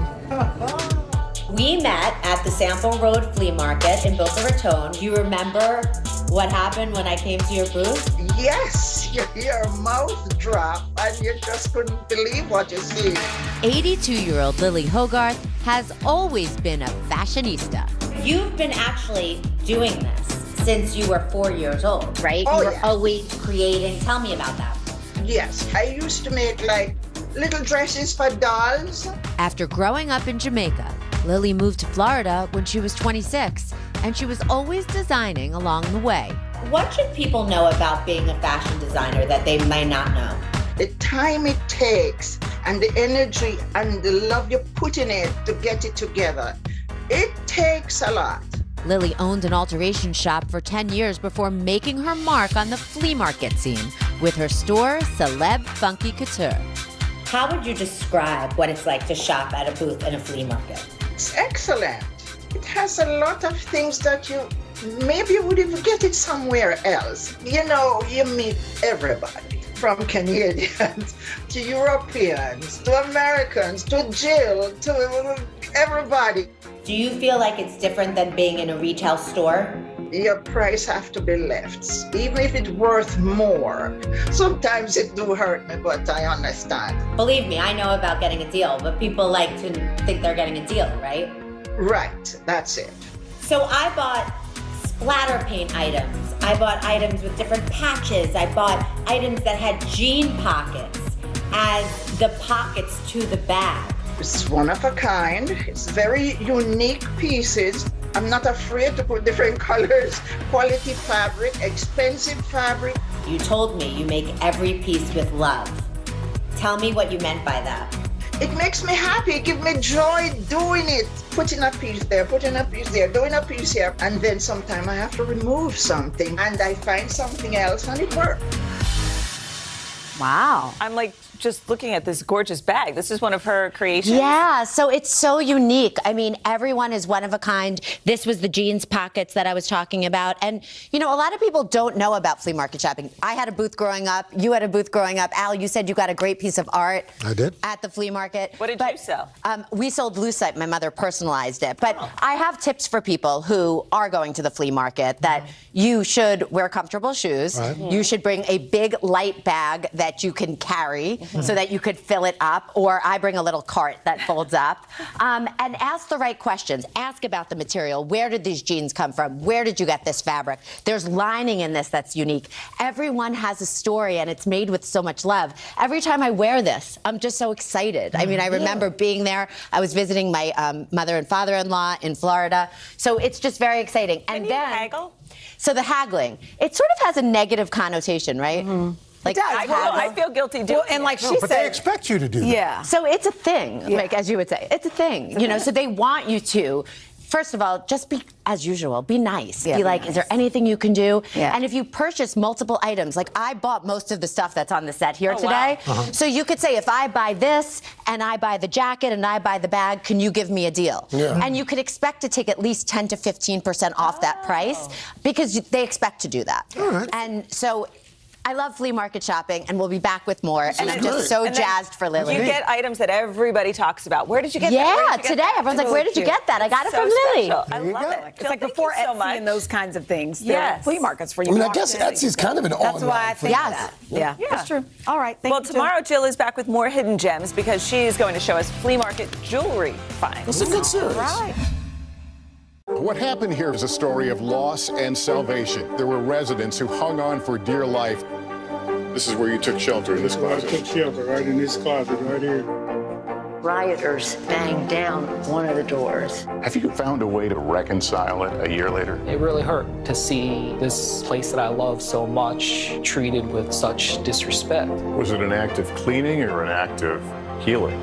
Speaker 16: We met at the Sample Road Flea Market in Boca Raton. Do you remember what happened when I came to your booth?
Speaker 19: Yes, your mouth dropped and you just couldn't believe what you see.
Speaker 17: 82-year-old Lily Hogarth has always been a fashionista.
Speaker 16: You've been actually doing this since you were 4 years old, right?
Speaker 19: Oh,
Speaker 16: you were
Speaker 19: yeah.
Speaker 16: always creating. Tell me about that.
Speaker 19: Yes, I used to make like little dresses for dolls.
Speaker 17: After growing up in Jamaica, Lily moved to Florida when she was 26, and she was always designing along the way.
Speaker 16: What should people know about being a fashion designer that they may not know?
Speaker 19: The time it takes and the energy and the love you put in it to get it together, it takes a lot.
Speaker 17: Lily owned an alteration shop for 10 years before making her mark on the flea market scene with her store, Celeb Funky Couture.
Speaker 16: How would you describe what it's like to shop at a booth in a flea market?
Speaker 19: It's excellent. It has a lot of things that you maybe would even get it somewhere else. You know, you meet everybody, from Canadians to Europeans to Americans to Jill to everybody.
Speaker 16: Do you feel like it's different than being in a retail store?
Speaker 1: your price have to be left, even if it's worth more. Sometimes it do hurt me, but I understand.
Speaker 16: Believe me, I know about getting a deal, but people like to think they're getting a deal, right?
Speaker 1: Right, that's it.
Speaker 16: So I bought splatter paint items. I bought items with different patches. I bought items that had jean pockets as the pockets to the bag.
Speaker 1: It's one of a kind. It's very unique pieces. I'm not afraid to put different colors, quality fabric, expensive fabric.
Speaker 16: You told me you make every piece with love. Tell me what you meant by that.
Speaker 1: It makes me happy, it gives me joy doing it. Putting a piece there, putting a piece there, doing a piece here, and then sometime I have to remove something and I find something else and it works.
Speaker 16: Wow.
Speaker 22: I'm like just looking at this gorgeous bag. This is one of her creations.
Speaker 16: Yeah, so it's so unique. I mean, everyone is one of a kind. This was the jeans pockets that I was talking about. And, you know, a lot of people don't know about flea market shopping. I had a booth growing up. You had a booth growing up. Al, you said you got a great piece of art.
Speaker 2: I did.
Speaker 16: At the flea market.
Speaker 22: What did you sell?
Speaker 16: We sold lucite. My mother personalized it. But I have tips for people who are going to the flea market that you should wear comfortable shoes.
Speaker 2: Right.
Speaker 16: You should bring a big light bag that you can carry so that you could fill it up, or I bring a little cart that folds up, and ask the right questions. Ask about the material. Where did these jeans come from? Where did you get this fabric? There's lining in this that's unique. Everyone has a story, and it's made with so much love. Every time I wear this, I'm just so excited. I mean, I remember being there. I was visiting my mother and father-in-law in Florida, so it's just very exciting. And
Speaker 22: Can you haggle?
Speaker 16: So the haggling, it sort of has a negative connotation, right? Like,
Speaker 22: I feel guilty doing
Speaker 16: and like
Speaker 2: No,
Speaker 16: she
Speaker 2: but
Speaker 16: said,
Speaker 2: they expect you to do that.
Speaker 16: yeah. So it's a thing, like as you would say, it's a thing. You know, so they want you to. First of all, just be as usual. Be nice.
Speaker 6: Yeah,
Speaker 16: be
Speaker 6: be
Speaker 16: like,
Speaker 6: nice.
Speaker 16: is there anything you can do?
Speaker 6: Yeah.
Speaker 16: And if you purchase multiple items, like I bought most of the stuff that's on the set here today.
Speaker 6: Uh-huh.
Speaker 16: So you could say, if I buy this and I buy the jacket and I buy the bag, can you give me a deal?
Speaker 2: Yeah.
Speaker 16: And you could expect to take at least 10 to 15% off that price because they expect to do that.
Speaker 2: All right.
Speaker 16: And so I love flea market shopping, and we'll be back with more. And I'm just
Speaker 2: great.
Speaker 16: so
Speaker 22: And then
Speaker 16: jazzed for Lily.
Speaker 22: You get items that everybody talks about. Where did you get that?
Speaker 16: Yeah,
Speaker 22: Where did you get
Speaker 16: today
Speaker 22: that?
Speaker 16: everyone's like, where did you get that? I got it from Lily.
Speaker 22: Special. I
Speaker 2: There you
Speaker 22: love
Speaker 2: go.
Speaker 22: it.
Speaker 6: It's like
Speaker 22: Jill,
Speaker 6: before
Speaker 22: thank you so
Speaker 6: Etsy
Speaker 22: much.
Speaker 6: and those kinds of things.
Speaker 22: Yes.
Speaker 6: There are flea markets where you
Speaker 2: I mean, I
Speaker 6: walk
Speaker 2: guess
Speaker 6: in.
Speaker 2: Etsy's kind of an
Speaker 6: That's why I
Speaker 2: online
Speaker 6: think
Speaker 2: flea
Speaker 6: that. Yeah,
Speaker 22: Yeah.
Speaker 6: that's true. All right, thank
Speaker 22: Well,
Speaker 6: you. Jill.
Speaker 22: tomorrow Jill is back with more hidden gems because she's going to show us flea market jewelry finds.
Speaker 2: It's a good series.
Speaker 22: Right.
Speaker 4: What happened here is a story of loss and salvation. There were residents who hung on for dear life. This is where you took shelter, in this closet.
Speaker 3: I took shelter right in this closet right here.
Speaker 23: Rioters banged down one of the doors.
Speaker 4: Have you found a way to reconcile it a year later?
Speaker 24: It really hurt to see this place that I love so much treated with such disrespect.
Speaker 4: Was it an act of cleaning or an act of healing?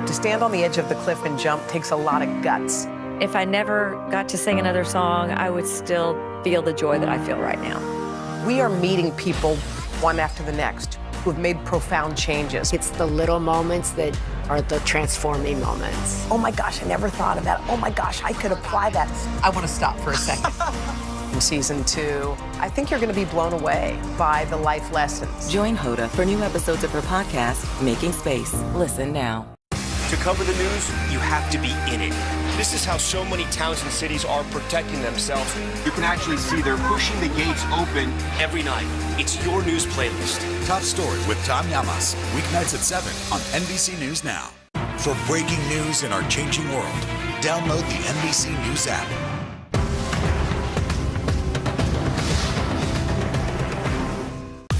Speaker 9: To stand on the edge of the cliff and jump takes a lot of guts.
Speaker 5: If I never got to sing another song, I would still feel the joy that I feel right now.
Speaker 9: We are meeting people one after the next who have made profound changes.
Speaker 6: It's the little moments that are the transforming moments.
Speaker 9: Oh my gosh, I never thought of that. Oh my gosh, I could apply that. I want to stop for a second. In season 2, I think you're going to be blown away by the life lessons.
Speaker 7: Join Hoda for new episodes of her podcast, Making Space. Listen now.
Speaker 21: To cover the news, you have to be in it. This is how so many towns and cities are protecting themselves. You can actually see they're pushing the gates open every night. It's your news playlist.
Speaker 25: Top Story with Tom Llamas, weeknights at 7 on NBC News Now. For breaking news in our changing world, download the NBC News app.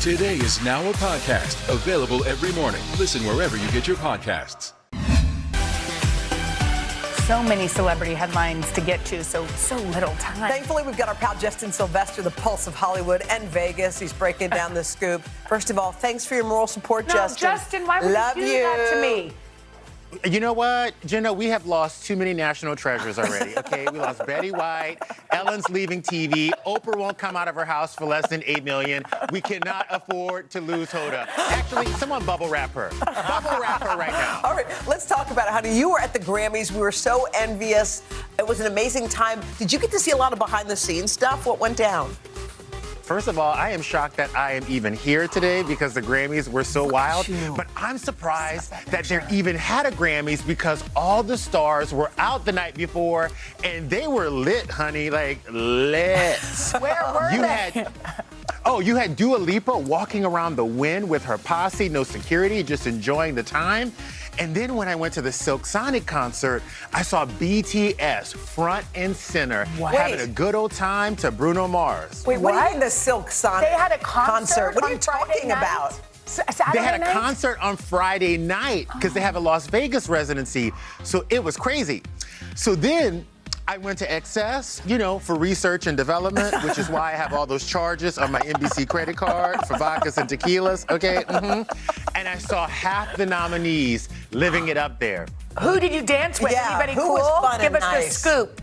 Speaker 12: Today is now a podcast available every morning. Listen wherever you get your podcasts.
Speaker 6: So many celebrity headlines to get to, so little time.
Speaker 9: Thankfully, we've got our pal Justin Sylvester, the pulse of Hollywood and Vegas. He's breaking down the scoop. First of all, thanks for your moral support, Justin.
Speaker 6: Justin, why would
Speaker 9: Love
Speaker 6: you do that to me?
Speaker 13: You know what, Jenna? We have lost too many national treasures already, okay? We lost Betty White, Ellen's leaving TV, Oprah won't come out of her house for less than $8 million. We cannot afford to lose Hoda. Actually, someone bubble wrap her. Bubble wrap her right now.
Speaker 9: All right, let's talk about it, honey. You were at the Grammys. We were so envious. It was an amazing time. Did you get to see a lot of behind-the-scenes stuff? What went down?
Speaker 2: First of all, I am shocked that I am even here today because the Grammys were so wild. But I'm surprised that they even had a Grammys because all the stars were out the night before and they were lit, honey, like lit.
Speaker 8: Where were they?
Speaker 2: You had Dua Lipa walking around the Wynn with her posse, no security, just enjoying the time. And then when I went to the Silk Sonic concert, I saw BTS front and center having a good old time to Bruno Mars.
Speaker 9: Wait, what do you mean the Silk Sonic
Speaker 8: They had a concert
Speaker 9: What are you
Speaker 8: on Friday
Speaker 9: talking
Speaker 8: night?
Speaker 9: about?
Speaker 8: Saturday
Speaker 2: They had a
Speaker 8: night?
Speaker 2: concert on Friday night because they have a Las Vegas residency. So it was crazy. So then I went to XS, for research and development, which is why I have all those charges on my NBC credit card for vodkas and tequilas, okay? And I saw half the nominees living it up there.
Speaker 8: Who did you dance with?
Speaker 9: Yeah,
Speaker 8: Anybody
Speaker 9: who
Speaker 8: cool?
Speaker 9: was fun
Speaker 8: Give
Speaker 9: and
Speaker 8: us the
Speaker 9: nice?
Speaker 8: scoop.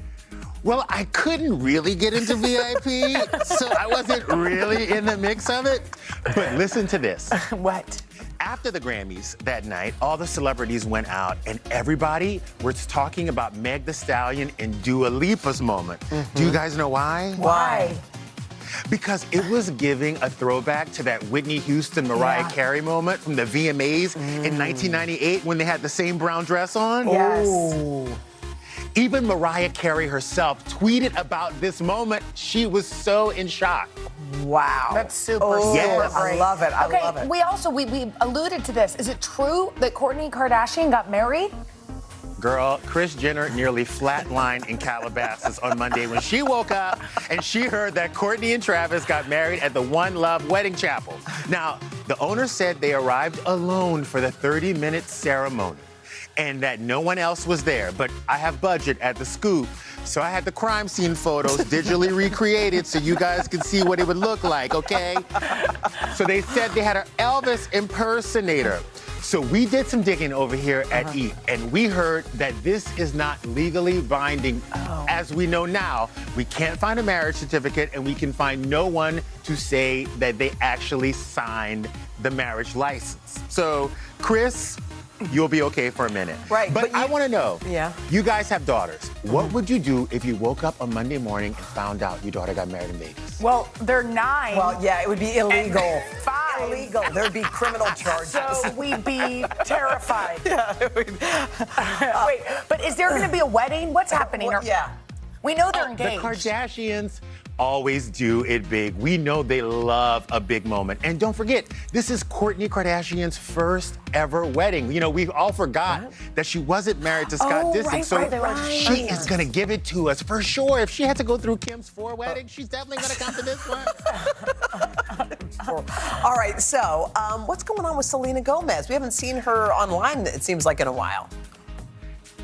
Speaker 2: Well, I couldn't really get into VIP, so I wasn't really in the mix of it. But listen to this.
Speaker 8: What?
Speaker 2: After the Grammys that night, all the celebrities went out and everybody was talking about Meg Thee Stallion and Dua Lipa's moment. Do you guys know why?
Speaker 8: Why?
Speaker 2: Because it was giving a throwback to that Whitney Houston, Mariah Carey moment from the VMAs in 1998 when they had the same brown dress on.
Speaker 8: Yes.
Speaker 2: Even Mariah Carey herself tweeted about this moment. She was so in shock.
Speaker 9: Wow.
Speaker 8: That's super
Speaker 2: Yes.
Speaker 8: great.
Speaker 9: I love it. I
Speaker 8: Okay,
Speaker 9: love it.
Speaker 8: we also, we alluded to this. Is it true that Kourtney Kardashian got married?
Speaker 2: Girl, Kris Jenner nearly flatlined in Calabasas on Monday when she woke up and she heard that Kourtney and Travis got married at the One Love Wedding Chapel. Now, the owner said they arrived alone for the 30-minute ceremony and that no one else was there. But I have budget at the Scoop, so I had the crime scene photos digitally recreated so you guys could see what it would look like, okay? So they said they had an Elvis impersonator. So we did some digging over here at E, and we heard that this is not legally binding. As we know now, we can't find a marriage certificate, and we can find no one to say that they actually signed the marriage license. So, Chris, you'll be okay for a minute.
Speaker 9: Right,
Speaker 2: But I want to know,
Speaker 9: Yeah.
Speaker 2: you guys have daughters. What would you do if you woke up on Monday morning and found out your daughter got married in Vegas?
Speaker 8: Well, they're 9.
Speaker 9: Well, yeah, it would be illegal.
Speaker 8: and 5.
Speaker 9: Illegal. There'd be criminal charges.
Speaker 8: So we'd be terrified.
Speaker 9: Yeah,
Speaker 8: Wait, but is there going to be a wedding? What's happening?
Speaker 9: Yeah.
Speaker 8: We know they're engaged.
Speaker 2: The Kardashians always do it big. We know they love a big moment. And don't forget, this is Kourtney Kardashian's first ever wedding. We all forgot that she wasn't married to Scott Disick. So she is going to give it to us for sure. If she had to go through Kim's 4 weddings, she's definitely going to come to this one.
Speaker 9: All right, so what's going on with Selena Gomez? We haven't seen her online, it seems like, in a while.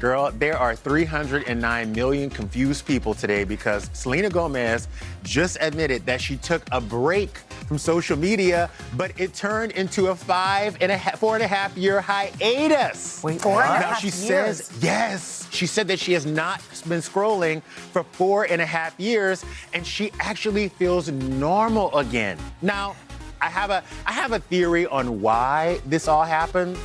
Speaker 2: Girl, there are 309 million confused people today because Selena Gomez just admitted that she took a break from social media, but it turned into a 4.5 year hiatus.
Speaker 8: Wait, 4.5
Speaker 2: Now she
Speaker 8: years?
Speaker 2: says, yes, she said that she has not been scrolling for 4.5 years, and she actually feels normal again. Now, I have a theory on why this all happened.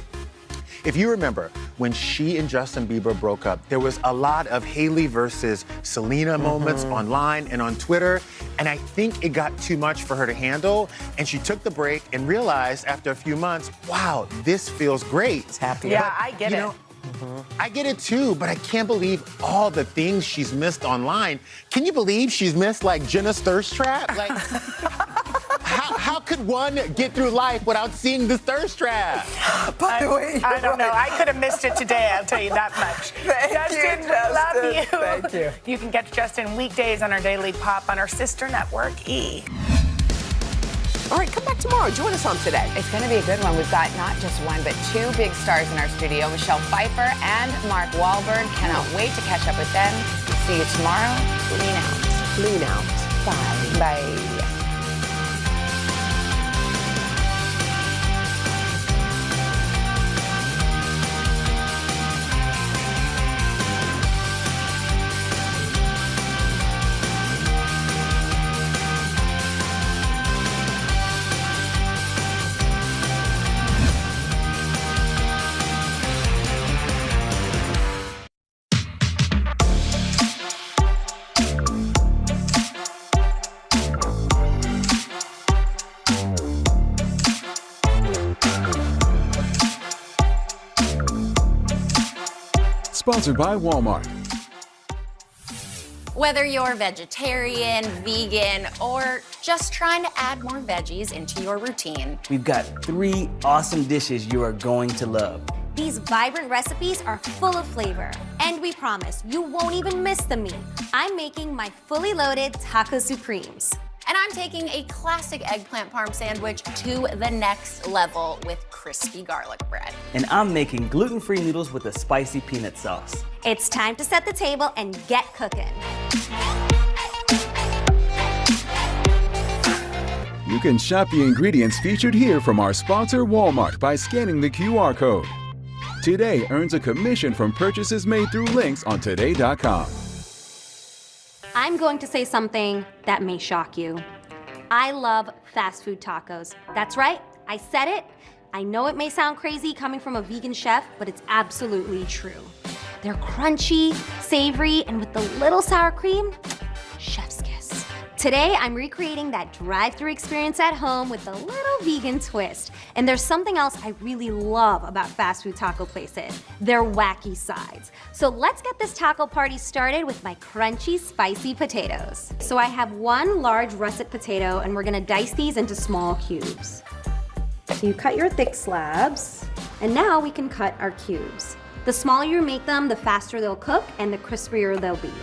Speaker 2: If you remember, when she and Justin Bieber broke up, there was a lot of Hailey versus Selena moments online and on Twitter, and I think it got too much for her to handle, and she took the break and realized after a few months, wow, this feels great. It's
Speaker 9: happy.
Speaker 8: Yeah, I get it.
Speaker 2: I get it too, but I can't believe all the things she's missed online. Can you believe she's missed like Jenna's thirst trap? Like, how could one get through life without seeing this thirst trap?
Speaker 9: By the way,
Speaker 8: I don't know. I could have missed it today, I'll tell you that much. Justin, we love you.
Speaker 9: Thank you.
Speaker 8: You can catch Justin weekdays on our Daily Pop on our sister network, E.
Speaker 9: All right, come back tomorrow. Join us on Today.
Speaker 18: It's going to be a good one. We've got not just one, but 2 big stars in our studio, Michelle Pfeiffer and Mark Wahlberg. Cannot wait to catch up with them. See you tomorrow. Lean out.
Speaker 9: Lean out.
Speaker 18: Bye. Bye.
Speaker 12: Sponsored by Walmart.
Speaker 10: Whether you're vegetarian, vegan, or just trying to add more veggies into your routine,
Speaker 11: we've got 3 awesome dishes you are going to love.
Speaker 14: These vibrant recipes are full of flavor, and we promise you won't even miss the meat. I'm making my fully loaded Taco Supremes.
Speaker 10: And I'm taking a classic eggplant parm sandwich to the next level with crispy garlic bread.
Speaker 11: And I'm making gluten-free noodles with a spicy peanut sauce.
Speaker 14: It's time to set the table and get cooking.
Speaker 12: You can shop the ingredients featured here from our sponsor, Walmart, by scanning the QR code. Today earns a commission from purchases made through links on today.com.
Speaker 14: I'm going to say something that may shock you. I love fast food tacos. That's right, I said it. I know it may sound crazy coming from a vegan chef, but it's absolutely true. They're crunchy, savory, and with the little sour cream, chef's kiss. Today, I'm recreating that drive-thru experience at home with a little vegan twist. And there's something else I really love about fast food taco places, their wacky sides. So let's get this taco party started with my crunchy, spicy potatoes. So I have 1 large russet potato, and we're gonna dice these into small cubes. So you cut your thick slabs, and now we can cut our cubes. The smaller you make them, the faster they'll cook and the crispier they'll be.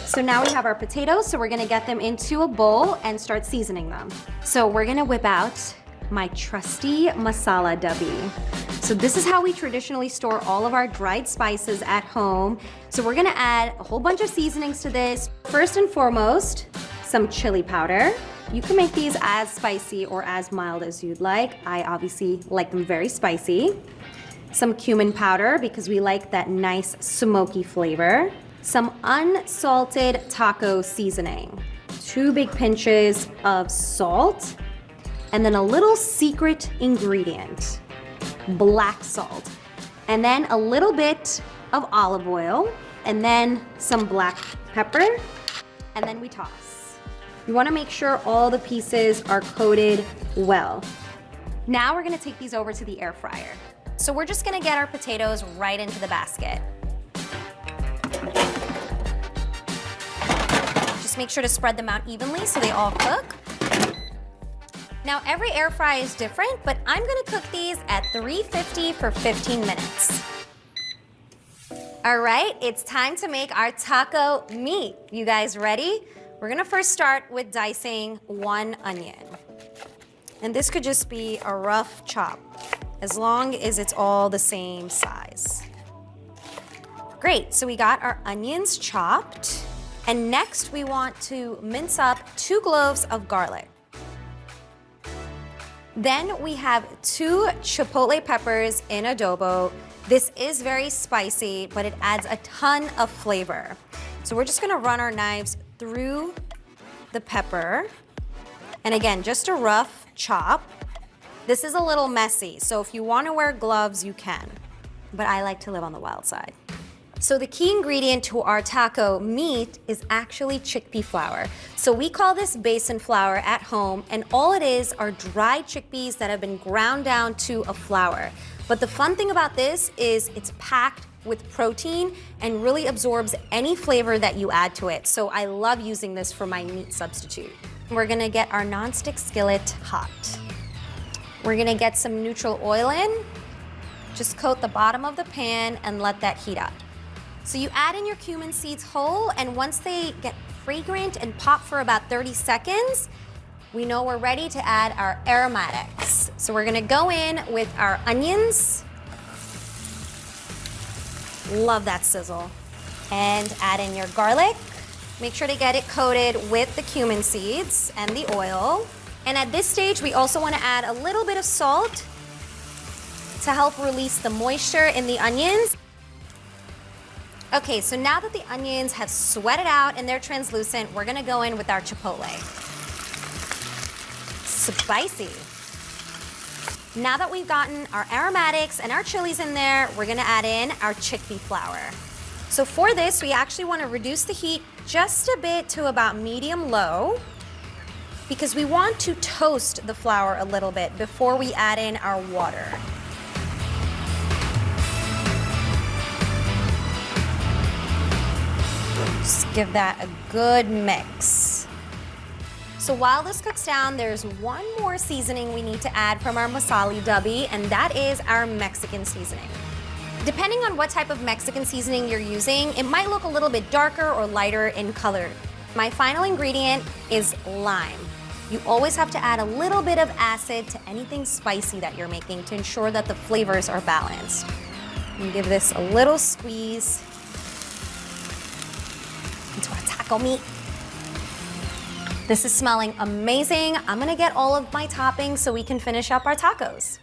Speaker 14: So now we have our potatoes, so we're gonna get them into a bowl and start seasoning them. So we're gonna whip out my trusty masala dubby. So this is how we traditionally store all of our dried spices at home. So we're gonna add a whole bunch of seasonings to this. First and foremost, some chili powder. You can make these as spicy or as mild as you'd like. I obviously like them very spicy. Some cumin powder because we like that nice smoky flavor. Some unsalted taco seasoning. 2 big pinches of salt. And then a little secret ingredient, black salt. And then a little bit of olive oil. And then some black pepper. And then we toss. You wanna make sure all the pieces are coated well. Now we're gonna take these over to the air fryer. So we're just gonna get our potatoes right into the basket. Just make sure to spread them out evenly so they all cook. Now every air fry is different, but I'm gonna cook these at 350 for 15 minutes. All right, it's time to make our taco meat. You guys ready? We're gonna first start with dicing 1 onion. And this could just be a rough chop, as long as it's all the same size. Great, so we got our onions chopped. And next we want to mince up 2 cloves of garlic. Then we have 2 chipotle peppers in adobo. This is very spicy, but it adds a ton of flavor. So we're just gonna run our knives through the pepper. And again, just a rough chop. This is a little messy, so if you wanna wear gloves, you can. But I like to live on the wild side. So the key ingredient to our taco meat is actually chickpea flour. So we call this basin flour at home, and all it is are dried chickpeas that have been ground down to a flour. But the fun thing about this is it's packed with protein and really absorbs any flavor that you add to it. So I love using this for my meat substitute. We're gonna get our nonstick skillet hot. We're gonna get some neutral oil in. Just coat the bottom of the pan and let that heat up. So you add in your cumin seeds whole, and once they get fragrant and pop for about 30 seconds, we know we're ready to add our aromatics. So we're gonna go in with our onions. Love that sizzle. And add in your garlic. Make sure to get it coated with the cumin seeds and the oil. And at this stage, we also wanna add a little bit of salt to help release the moisture in the onions. Okay, so now that the onions have sweated out and they're translucent, we're gonna go in with our chipotle. Spicy. Now that we've gotten our aromatics and our chilies in there, we're gonna add in our chickpea flour. So for this, we actually wanna reduce the heat just a bit to about medium-low, because we want to toast the flour a little bit before we add in our water. Give that a good mix. So while this cooks down, there's one more seasoning we need to add from our masala dubby, and that is our Mexican seasoning. Depending on what type of Mexican seasoning you're using, it might look a little bit darker or lighter in color. My final ingredient is lime. You always have to add a little bit of acid to anything spicy that you're making to ensure that the flavors are balanced. And give this a little squeeze into our taco meat. This is smelling amazing. I'm gonna get all of my toppings so we can finish up our tacos.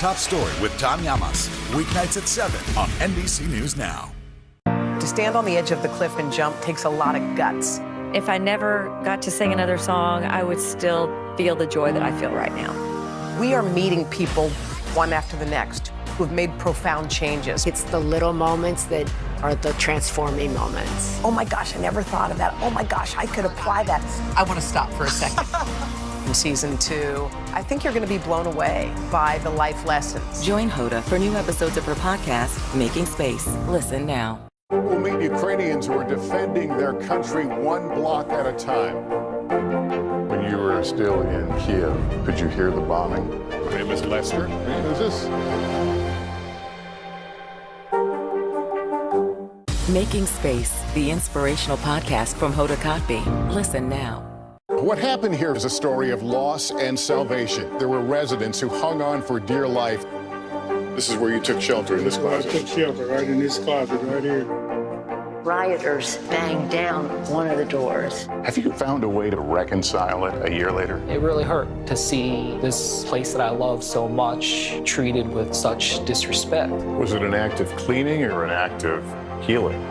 Speaker 25: Top Story with Tom Llamas, weeknights at 7 on NBC News Now.
Speaker 9: To stand on the edge of the cliff and jump takes a lot of guts.
Speaker 5: If I never got to sing another song, I would still feel the joy that I feel right now.
Speaker 9: We are meeting people one after the next who've made profound changes.
Speaker 6: It's the little moments that are the transforming moments.
Speaker 9: Oh my gosh, I never thought of that. Oh my gosh, I could apply that. I want to stop for a second. In season 2, I think you're going to be blown away by the life lessons.
Speaker 7: Join Hoda for new episodes of her podcast, Making Space. Listen now.
Speaker 4: We'll meet Ukrainians who are defending their country one block at a time. When you were still in Kiev, could you hear the bombing? My name is Lester. Who's this?
Speaker 7: Making Space, the inspirational podcast from Hoda Kotb. Listen now.
Speaker 4: What happened here is a story of loss and salvation. There were residents who hung on for dear life. This is where you took shelter, in this closet.
Speaker 3: I took shelter right in this closet right here.
Speaker 23: Rioters banged down one of the doors.
Speaker 4: Have you found a way to reconcile it a year later?
Speaker 24: It really hurt to see this place that I love so much treated with such disrespect.
Speaker 4: Was it an act of cleaning or an act of healing?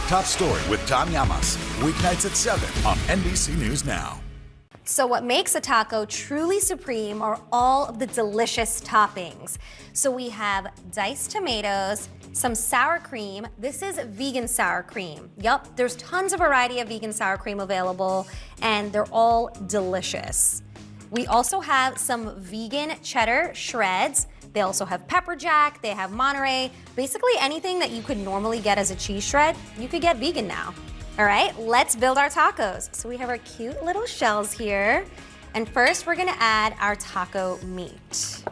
Speaker 25: Top Story with Tom Llamas, weeknights at 7 on NBC News Now.
Speaker 14: So what makes a taco truly supreme are all of the delicious toppings. So we have diced tomatoes, some sour cream. This is vegan sour cream. Yup, there's tons of variety of vegan sour cream available, and they're all delicious. We also have some vegan cheddar shreds. They also have pepper jack, they have Monterey. Basically anything that you could normally get as a cheese shred, you could get vegan now. All right, let's build our tacos. So we have our cute little shells here. And first we're gonna add our taco meat.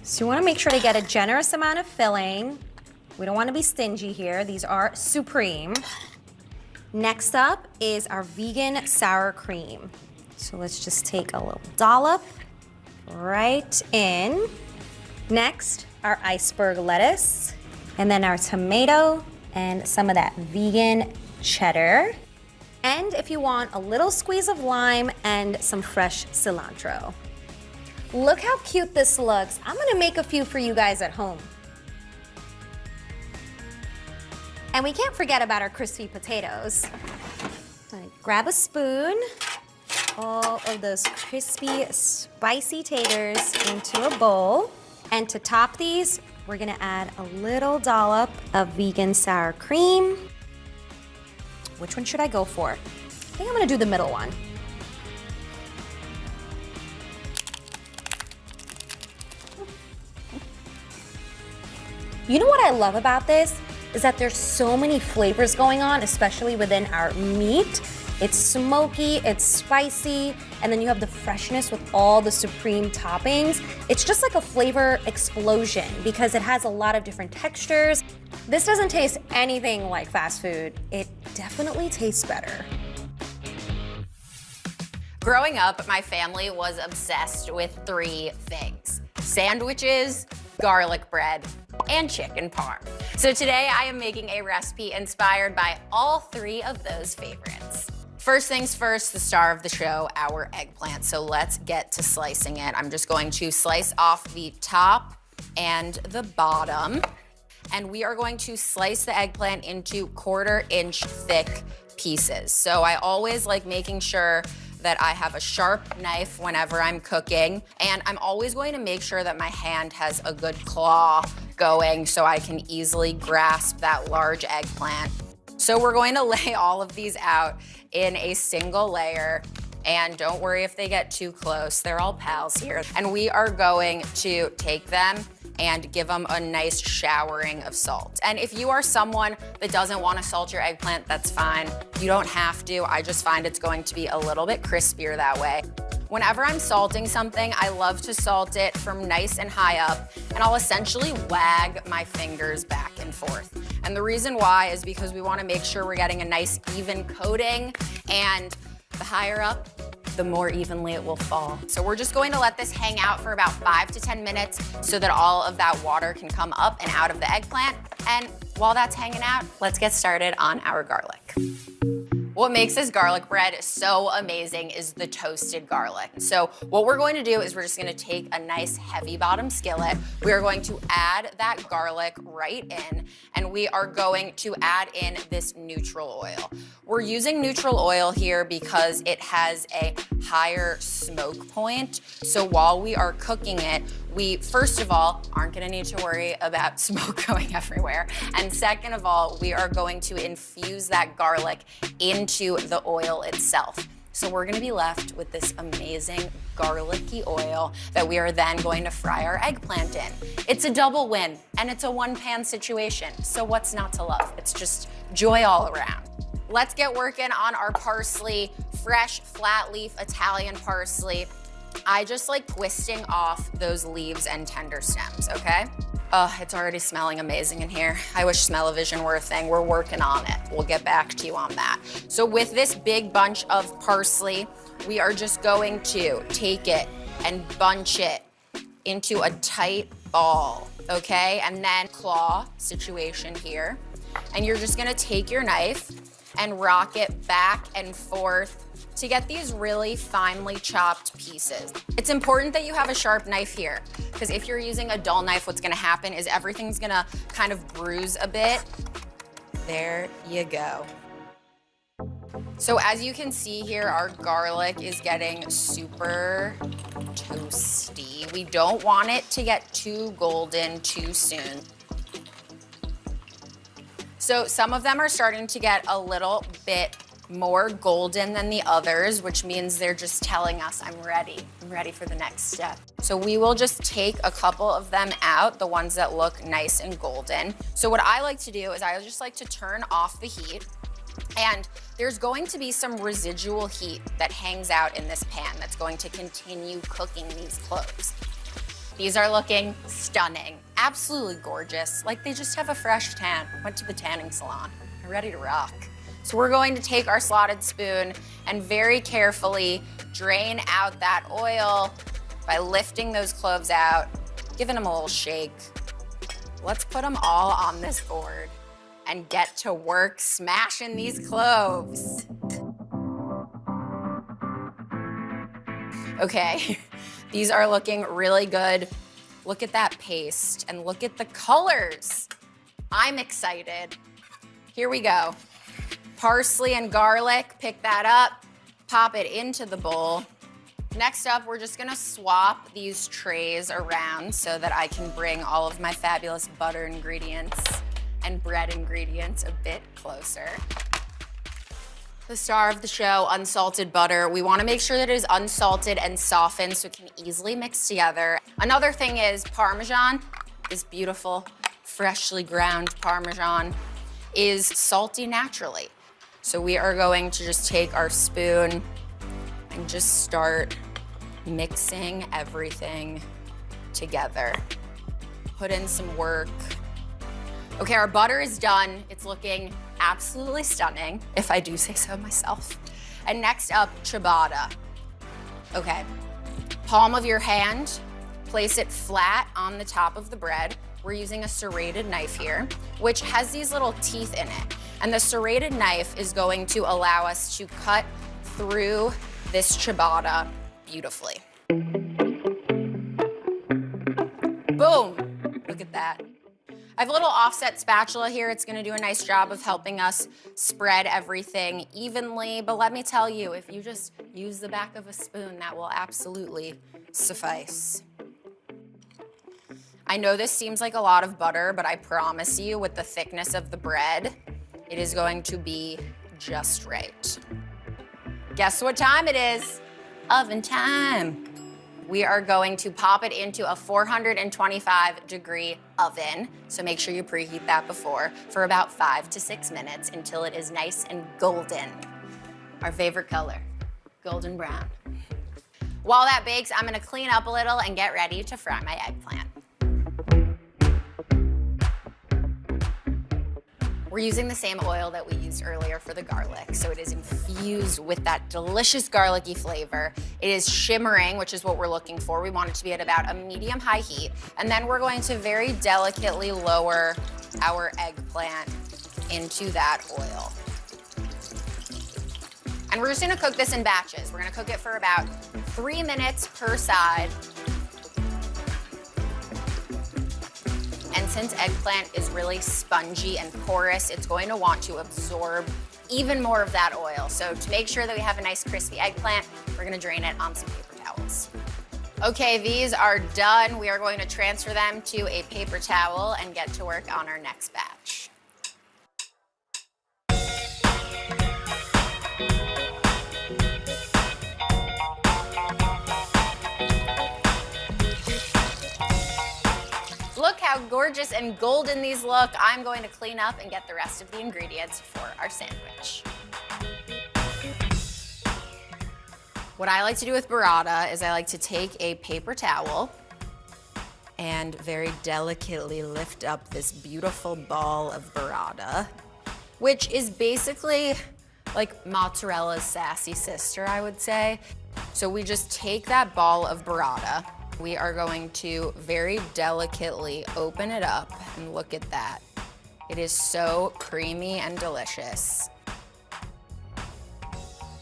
Speaker 14: So you wanna make sure to get a generous amount of filling. We don't wanna be stingy here. These are supreme. Next up is our vegan sour cream. So let's just take a little dollop right in. Next, our iceberg lettuce, and then our tomato, and some of that vegan cheddar. And if you want, a little squeeze of lime and some fresh cilantro. Look how cute this looks. I'm gonna make a few for you guys at home. And we can't forget about our crispy potatoes. So grab a spoon, all of those crispy, spicy taters into a bowl. And to top these, we're gonna add a little dollop of vegan sour cream. Which one should I go for? I think I'm gonna do the middle one. You know what I love about this? Is that there's so many flavors going on, especially within our meat. It's smoky, it's spicy, and then you have the freshness with all the supreme toppings. It's just like a flavor explosion because it has a lot of different textures. This doesn't taste anything like fast food. It definitely tastes better.
Speaker 10: Growing up, my family was obsessed with 3 things: sandwiches, garlic bread, and chicken parm. So today I am making a recipe inspired by all 3 of those favorites. First things first, the star of the show, our eggplant. So let's get to slicing it. I'm just going to slice off the top and the bottom. And we are going to slice the eggplant into 1/4-inch thick pieces. So I always like making sure that I have a sharp knife whenever I'm cooking. And I'm always going to make sure that my hand has a good claw going so I can easily grasp that large eggplant. So we're going to lay all of these out in a single layer. And don't worry if they get too close, they're all pals here. And we are going to take them and give them a nice showering of salt. And if you are someone that doesn't want to salt your eggplant, that's fine. You don't have to. I just find it's going to be a little bit crispier that way. Whenever I'm salting something, I love to salt it from nice and high up, and I'll essentially wag my fingers back and forth. And the reason why is because we want to make sure we're getting a nice even coating, and the higher up, the more evenly it will fall. So we're just going to let this hang out for about 5 to 10 minutes so that all of that water can come up and out of the eggplant. And while that's hanging out, let's get started on our garlic. What makes this garlic bread so amazing is the toasted garlic. So what we're going to do is we're just gonna take a nice heavy bottom skillet. We are going to add that garlic right in, and we are going to add in this neutral oil. We're using neutral oil here because it has a higher smoke point. So while we are cooking it, we, first of all, aren't gonna need to worry about smoke going everywhere. And second of all, we are going to infuse that garlic into the oil itself. So we're gonna be left with this amazing garlicky oil that we are then going to fry our eggplant in. It's a double win, and it's a one-pan situation. So what's not to love? It's just joy all around. Let's get working on our parsley, fresh flat leaf Italian parsley. I just like twisting off those leaves and tender stems, okay? Oh, it's already smelling amazing in here. I wish smell-o-vision were a thing. We're working on it. We'll get back to you on that. So with this big bunch of parsley, we are just going to take it and bunch it into a tight ball, okay? And then claw situation here. And you're just gonna take your knife and rock it back and forth to get these really finely chopped pieces. It's important that you have a sharp knife here, because if you're using a dull knife, what's gonna happen is everything's gonna kind of bruise a bit. There you go. So as you can see here, our garlic is getting super toasty. We don't want it to get too golden too soon. So some of them are starting to get a little bit more golden than the others, which means they're just telling us, I'm ready for the next step. So we will just take a couple of them out, the ones that look nice and golden. So what I like to do is I just like to turn off the heat, and there's going to be some residual heat that hangs out in this pan that's going to continue cooking these cloves. These are looking stunning, absolutely gorgeous, like they just have a fresh tan, went to the tanning salon, they're ready to rock. So we're going to take our slotted spoon and very carefully drain out that oil by lifting those cloves out, giving them a little shake. Let's put them all on this board and get to work smashing these cloves. Okay, these are looking really good. Look at that paste and look at the colors. I'm excited. Here we go. Parsley and garlic, pick that up, pop it into the bowl. Next up, we're just gonna swap these trays around so that I can bring all of my fabulous butter ingredients and bread ingredients a bit closer. The star of the show, unsalted butter. We wanna make sure that it is unsalted and softened so it can easily mix together. Another thing is Parmesan, this beautiful, freshly ground Parmesan, is salty naturally. So we are going to just take our spoon and just start mixing everything together. Put in some work. Okay, our butter is done. It's looking absolutely stunning, if I do say so myself. And next up, ciabatta. Okay, palm of your hand, place it flat on the top of the bread. We're using a serrated knife here, which has these little teeth in it. And the serrated knife is going to allow us to cut through this ciabatta beautifully. Boom, look at that. I have a little offset spatula here. It's gonna do a nice job of helping us spread everything evenly. But let me tell you, if you just use the back of a spoon, that will absolutely suffice. I know this seems like a lot of butter, but I promise you, with the thickness of the bread, it is going to be just right. Guess what time it is? Oven time. We are going to pop it into a 425-degree oven. So make sure you preheat that before for about 5 to 6 minutes until it is nice and golden. Our favorite color, golden brown. While that bakes, I'm gonna clean up a little and get ready to fry my eggplant. We're using the same oil that we used earlier for the garlic, so it is infused with that delicious garlicky flavor. It is shimmering, which is what we're looking for. We want it to be at about a medium-high heat, and then we're going to very delicately lower our eggplant into that oil. And we're just gonna cook this in batches. We're gonna cook it for about 3 minutes per side. And since eggplant is really spongy and porous, it's going to want to absorb even more of that oil. So to make sure that we have a nice crispy eggplant, we're gonna drain it on some paper towels. Okay, these are done. We are going to transfer them to a paper towel and get to work on our next batch. Look how gorgeous and golden these look. I'm going to clean up and get the rest of the ingredients for our sandwich. What I like to do with burrata is I like to take a paper towel and very delicately lift up this beautiful ball of burrata, which is basically like mozzarella's sassy sister, I would say. So we just take that ball of burrata. We are going to very delicately open it up and look at that. It is so creamy and delicious.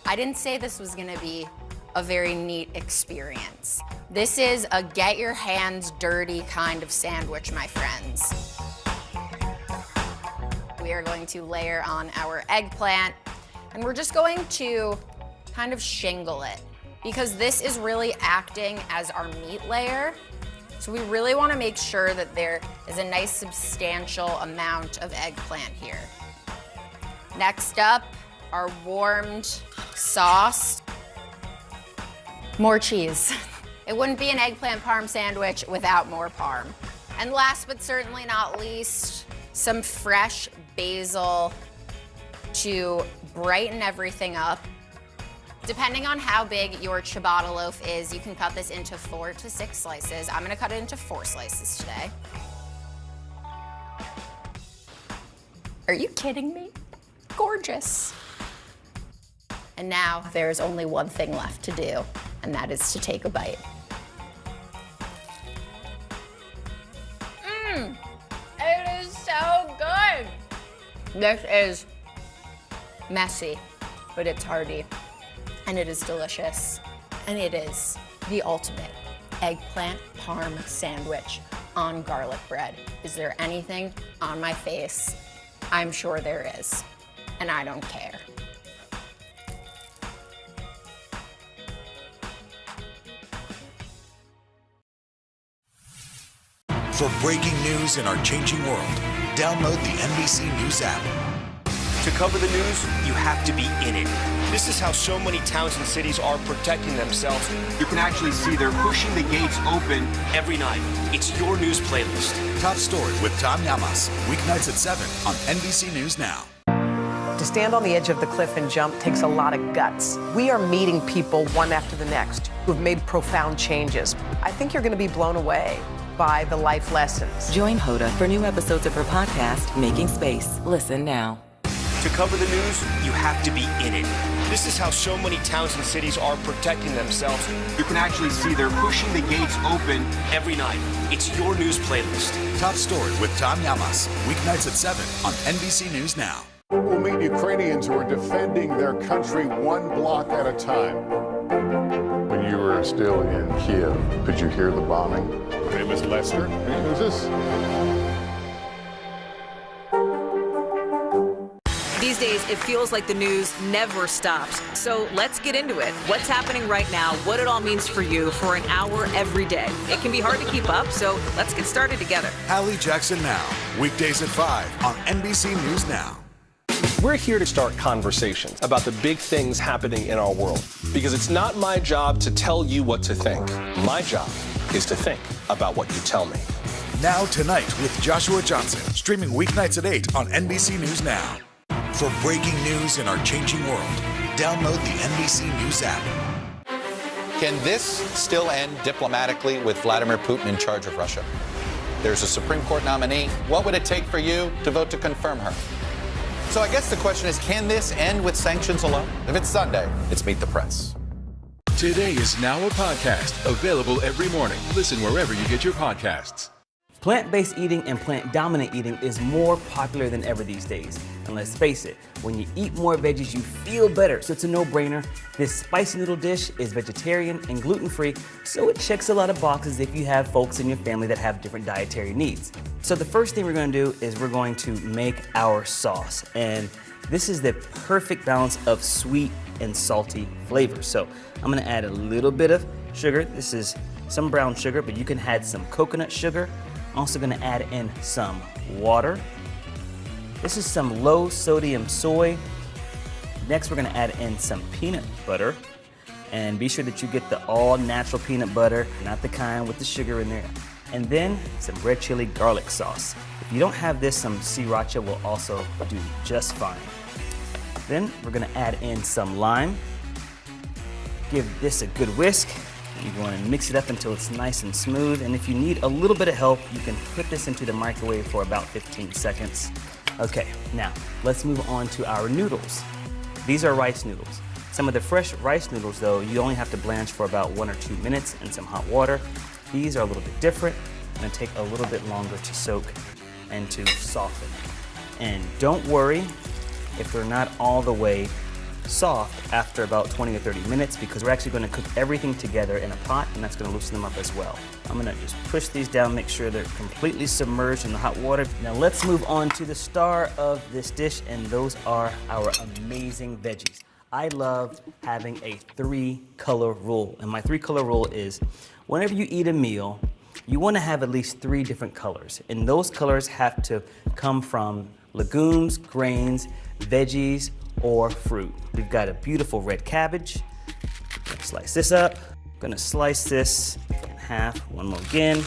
Speaker 10: I didn't say this was gonna be a very neat experience. This is a get your hands dirty kind of sandwich, my friends. We are going to layer on our eggplant, and we're just going to kind of shingle it, because this is really acting as our meat layer. So we really wanna make sure that there is a nice substantial amount of eggplant here. Next up, our warmed sauce. More cheese. It wouldn't be an eggplant parm sandwich without more parm. And last but certainly not least, some fresh basil to brighten everything up. Depending on how big your ciabatta loaf is, you can cut this into 4 to 6 slices. I'm gonna cut it into 4 slices today. Are you kidding me? Gorgeous. And now there's only one thing left to do, and that is to take a bite. It is so good. This is messy, but it's hearty. And it is delicious. And it is the ultimate eggplant parm sandwich on garlic bread. Is there anything on my face? I'm sure there is. And I don't care.
Speaker 25: For breaking news in our changing world, download the NBC News app.
Speaker 21: To cover the news, you have to be in it. This is how so many towns and cities are protecting themselves. You can actually see they're pushing the gates open every night. It's your news playlist.
Speaker 25: Top Story with Tom Llamas, weeknights at 7 on NBC News Now.
Speaker 9: To stand on the edge of the cliff and jump takes a lot of guts. We are meeting people one after the next who've made profound changes. I think you're going to be blown away by the life lessons.
Speaker 7: Join Hoda for new episodes of her podcast, Making Space. Listen now.
Speaker 21: To cover the news, you have to be in it. This is how so many towns and cities are protecting themselves. You can actually see they're pushing the gates open every night. It's your news playlist.
Speaker 25: Top Story with Tom Llamas, weeknights at 7 on NBC News Now.
Speaker 4: We'll meet Ukrainians who are defending their country one block at a time. When you were still in Kiev, could you hear the bombing? My name is Lester. Who's this?
Speaker 1: These days, it feels like the news never stops. So let's get into it. What's happening right now, what it all means for you for an hour every day. It can be hard to keep up, so let's get started together.
Speaker 25: Hallie Jackson Now, weekdays at 5 on NBC News Now.
Speaker 15: We're here to start conversations about the big things happening in our world. Because it's not my job to tell you what to think. My job is to think about what you tell me.
Speaker 25: Now Tonight with Joshua Johnson, streaming weeknights at 8 on NBC News Now. For breaking news in our changing world, download the NBC News app.
Speaker 16: Can this still end diplomatically with Vladimir Putin in charge of Russia? There's a Supreme Court nominee. What would it take for you to vote to confirm her? So I guess the question is, can this end with sanctions alone? If it's Sunday, it's Meet the Press.
Speaker 12: Today is now a podcast, available every morning. Listen wherever you get your podcasts.
Speaker 11: Plant-based eating and plant-dominant eating is more popular than ever these days. And let's face it, when you eat more veggies, you feel better. So it's a no-brainer. This spicy noodle dish is vegetarian and gluten-free, so it checks a lot of boxes if you have folks in your family that have different dietary needs. So the first thing we're gonna do is we're going to make our sauce. And this is the perfect balance of sweet and salty flavors. So I'm gonna add a little bit of sugar. This is some brown sugar, but you can add some coconut sugar. Also gonna add in some water. This is some low sodium soy. Next, we're gonna add in some peanut butter. And be sure that you get the all natural peanut butter, not the kind with the sugar in there. And then some red chili garlic sauce. If you don't have this, some sriracha will also do just fine. Then we're gonna add in some lime. Give this a good whisk. You want to mix it up until it's nice and smooth. And if you need a little bit of help, you can put this into the microwave for about 15 seconds. Okay, now let's move on to our noodles. These are rice noodles. Some of the fresh rice noodles, though, you only have to blanch for about 1 or 2 minutes in some hot water. These are a little bit different and take a little bit longer to soak and to soften. And don't worry if they're not all the way soft after about 20 or 30 minutes, because we're actually going to cook everything together in a pot, and that's going to loosen them up as well. I'm going to just push these down, make sure they're completely submerged in the hot water. Now let's move on to the star of this dish, and those are our amazing veggies. I love having a 3-color rule, and my 3-color rule is whenever you eat a meal, you want to have at least 3 different colors, and those colors have to come from legumes, grains, veggies, or fruit. We've got a beautiful red cabbage. Slice this up. I'm gonna slice this in half. One more again.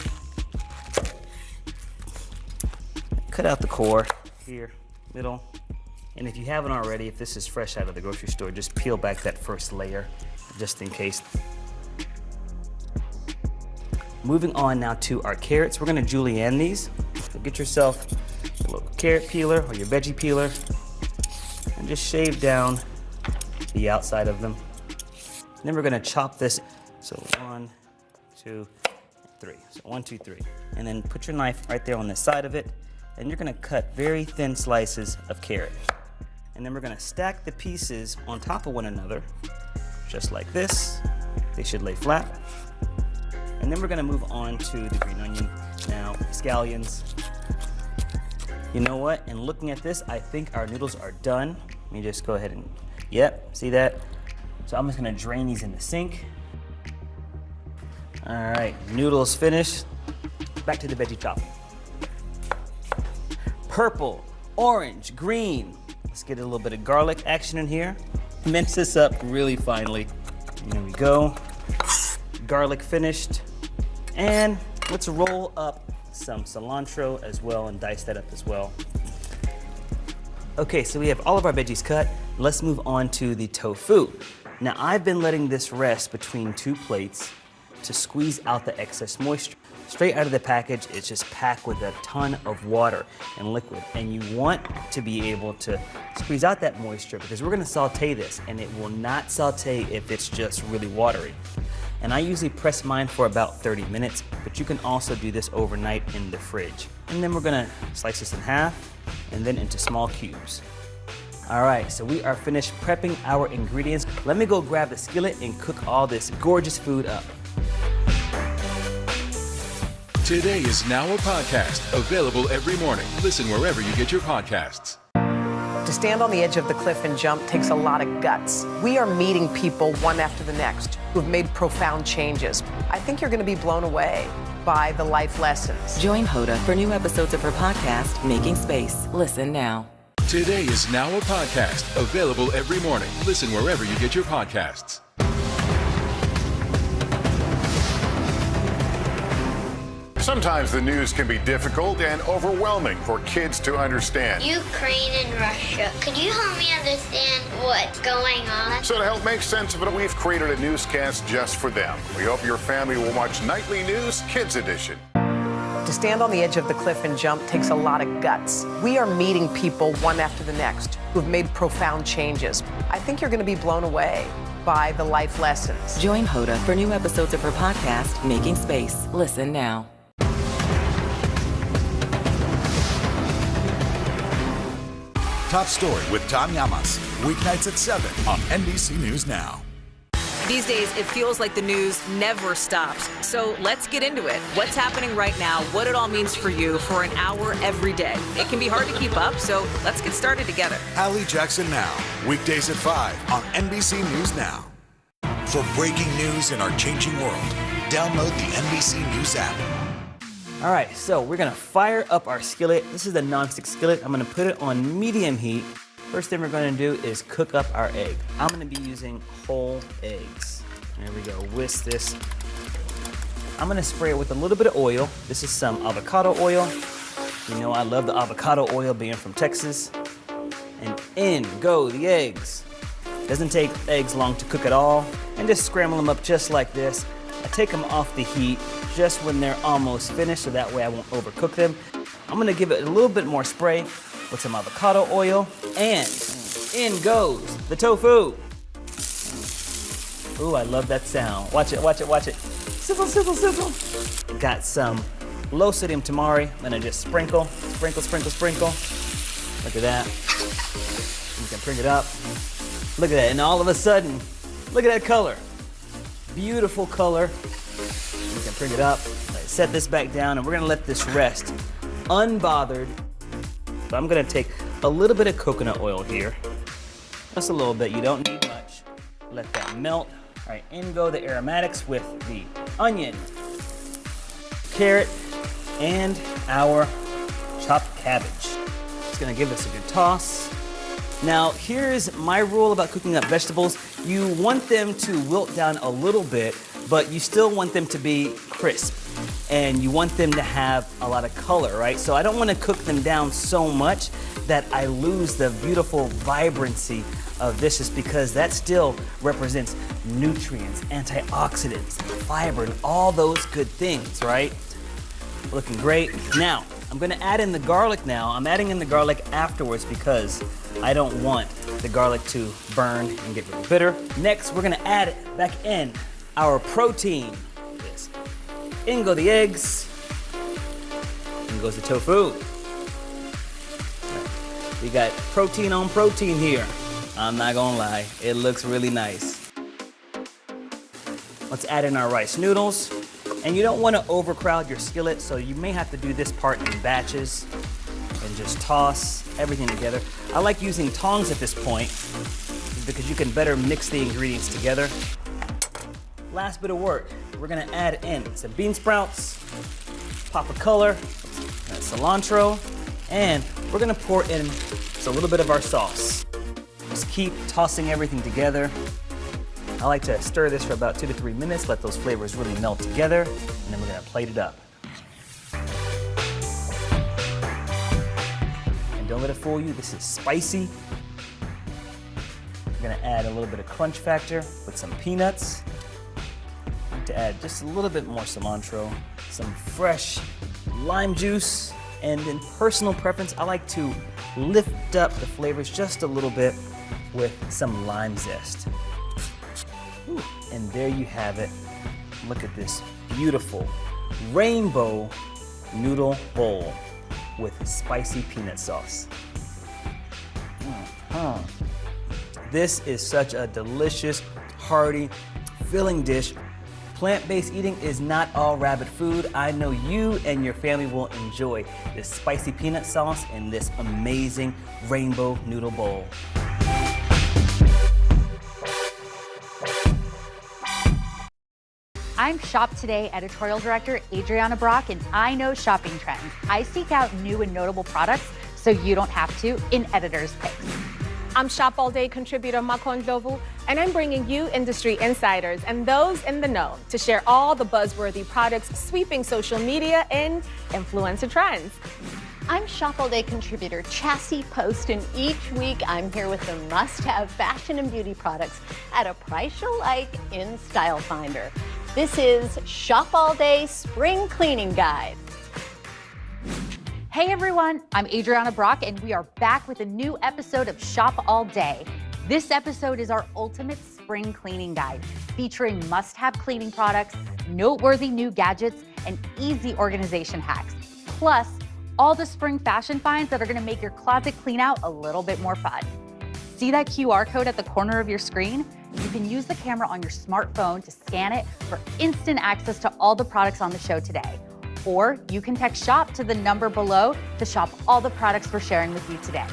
Speaker 11: Cut out the core here, middle. And if you haven't already, if this is fresh out of the grocery store, just peel back that first layer, just in case. Moving on now to our carrots. We're gonna julienne these. So get yourself a little carrot peeler or your veggie peeler, and just shave down the outside of them. And then we're gonna chop this. So 1, 2, 3. So 1, 2, 3. And then put your knife right there on the side of it, and you're gonna cut very thin slices of carrot. And then we're gonna stack the pieces on top of one another, just like this. They should lay flat. And then we're gonna move on to the green onion. Now, scallions. You know what? And looking at this, I think our noodles are done. Let me just go ahead and, yep, see that? So I'm just gonna drain these in the sink. All right, noodles finished. Back to the veggie chop. Purple, orange, green. Let's get a little bit of garlic action in here. Mince this up really finely. There we go. Garlic finished. And let's roll up some cilantro as well and dice that up as well. Okay, so we have all of our veggies cut. Let's move on to the tofu. Now I've been letting this rest between 2 plates to squeeze out the excess moisture. Straight out of the package, it's just packed with a ton of water and liquid. And you want to be able to squeeze out that moisture because we're gonna saute this, and it will not saute if it's just really watery. And I usually press mine for about 30 minutes, but you can also do this overnight in the fridge. And then we're gonna slice this in half and then into small cubes. All right, so we are finished prepping our ingredients. Let me go grab the skillet and cook all this gorgeous food up.
Speaker 12: Today is now a podcast, available every morning. Listen wherever you get your podcasts.
Speaker 9: To stand on the edge of the cliff and jump takes a lot of guts. We are meeting people one after the next who've made profound changes. I think you're going to be blown away by the life lessons.
Speaker 7: Join Hoda for new episodes of her podcast, Making Space. Listen now.
Speaker 12: Today is now a podcast, available every morning. Listen wherever you get your podcasts.
Speaker 4: Sometimes the news can be difficult and overwhelming for kids to understand.
Speaker 13: Ukraine and Russia. Could you help me understand what's going on?
Speaker 4: So to help make sense of it, we've created a newscast just for them. We hope your family will watch Nightly News Kids Edition.
Speaker 9: To stand on the edge of the cliff and jump takes a lot of guts. We are meeting people one after the next who've made profound changes. I think you're going to be blown away by the life lessons.
Speaker 7: Join Hoda for new episodes of her podcast, Making Space. Listen now.
Speaker 25: Top Story with Tom Llamas. Weeknights at 7 on NBC News Now.
Speaker 1: These days, it feels like the news never stops. So let's get into it. What's happening right now, what it all means for you for an hour every day. It can be hard to keep up, so let's get started together.
Speaker 25: Allie Jackson Now. Weekdays at 5 on NBC News Now. For breaking news in our changing world, download the NBC News app.
Speaker 11: All right, so we're gonna fire up our skillet. This is a nonstick skillet. I'm gonna put it on medium heat. First thing we're gonna do is cook up our egg. I'm gonna be using whole eggs. There we go, whisk this. I'm gonna spray it with a little bit of oil. This is some avocado oil. You know I love the avocado oil being from Texas. And in go the eggs. Doesn't take eggs long to cook at all. And just scramble them up just like this. I take them off the heat just when they're almost finished, so that way I won't overcook them. I'm gonna give it a little bit more spray with some avocado oil, and in goes the tofu. Ooh, I love that sound. Watch it, watch it, watch it. Sizzle, sizzle, sizzle. Got some low sodium tamari. I'm gonna just sprinkle, sprinkle, sprinkle, sprinkle. Look at that. You can bring it up. Look at that, and all of a sudden, look at that color. Beautiful color. You can bring it up. Right, set this back down, and we're gonna let this rest unbothered. So I'm gonna take a little bit of coconut oil here. Just a little bit, you don't need much. Let that melt. All right, in go the aromatics with the onion, carrot, and our chopped cabbage. It's gonna give this a good toss. Now, here's my rule about cooking up vegetables. You want them to wilt down a little bit, but you still want them to be crisp. And you want them to have a lot of color, right? So I don't want to cook them down so much that I lose the beautiful vibrancy of this, just because that still represents nutrients, antioxidants, fiber, and all those good things, right? Looking great. Now, I'm gonna add in the garlic now. I'm adding in the garlic afterwards because I don't want the garlic to burn and get really bitter. Next, we're gonna add back in our protein. This. In go the eggs. In goes the tofu. We got protein on protein here. I'm not gonna lie, it looks really nice. Let's add in our rice noodles. And you don't want to overcrowd your skillet, so you may have to do this part in batches and just toss everything together. I like using tongs at this point because you can better mix the ingredients together. Last bit of work, we're gonna add in some bean sprouts, pop of color, cilantro, and we're gonna pour in just a little bit of our sauce. Just keep tossing everything together. I like to stir this for about 2 to 3 minutes, let those flavors really melt together, and then we're gonna plate it up. And don't let it fool you, this is spicy. We're gonna add a little bit of crunch factor with some peanuts. I like to add just a little bit more cilantro, some fresh lime juice, and in personal preference, I like to lift up the flavors just a little bit with some lime zest. Ooh, and there you have it. Look at this beautiful rainbow noodle bowl with spicy peanut sauce. This is such a delicious, hearty, filling dish. Plant-based eating is not all rabbit food. I know you and your family will enjoy this spicy peanut sauce and this amazing rainbow noodle bowl.
Speaker 17: I'm Shop Today editorial director Adriana Brock, and I know shopping trends. I seek out new and notable products
Speaker 2: so you don't have to in Editor's Picks.
Speaker 17: I'm Shop All Day contributor Makon Dovu, and I'm bringing you industry insiders and those in the know to share all the buzzworthy products sweeping social media and influencer trends.
Speaker 19: I'm Shop All Day contributor Chassie Post, and each week I'm here with the must-have fashion and beauty products at a price you'll like in Style Finder. This is Shop All Day Spring Cleaning Guide.
Speaker 2: Hey everyone, I'm Adriana Brock, and we are back with a new episode of Shop All Day. This episode is our ultimate spring cleaning guide, featuring must-have cleaning products, noteworthy new gadgets, and easy organization hacks. Plus, all the spring fashion finds that are gonna make your closet clean out a little bit more fun. See that QR code at the corner of your screen? You can use the camera on your smartphone to scan it for instant access to all the products on the show today. Or you can text SHOP to the number below to shop all the products we're sharing with you today.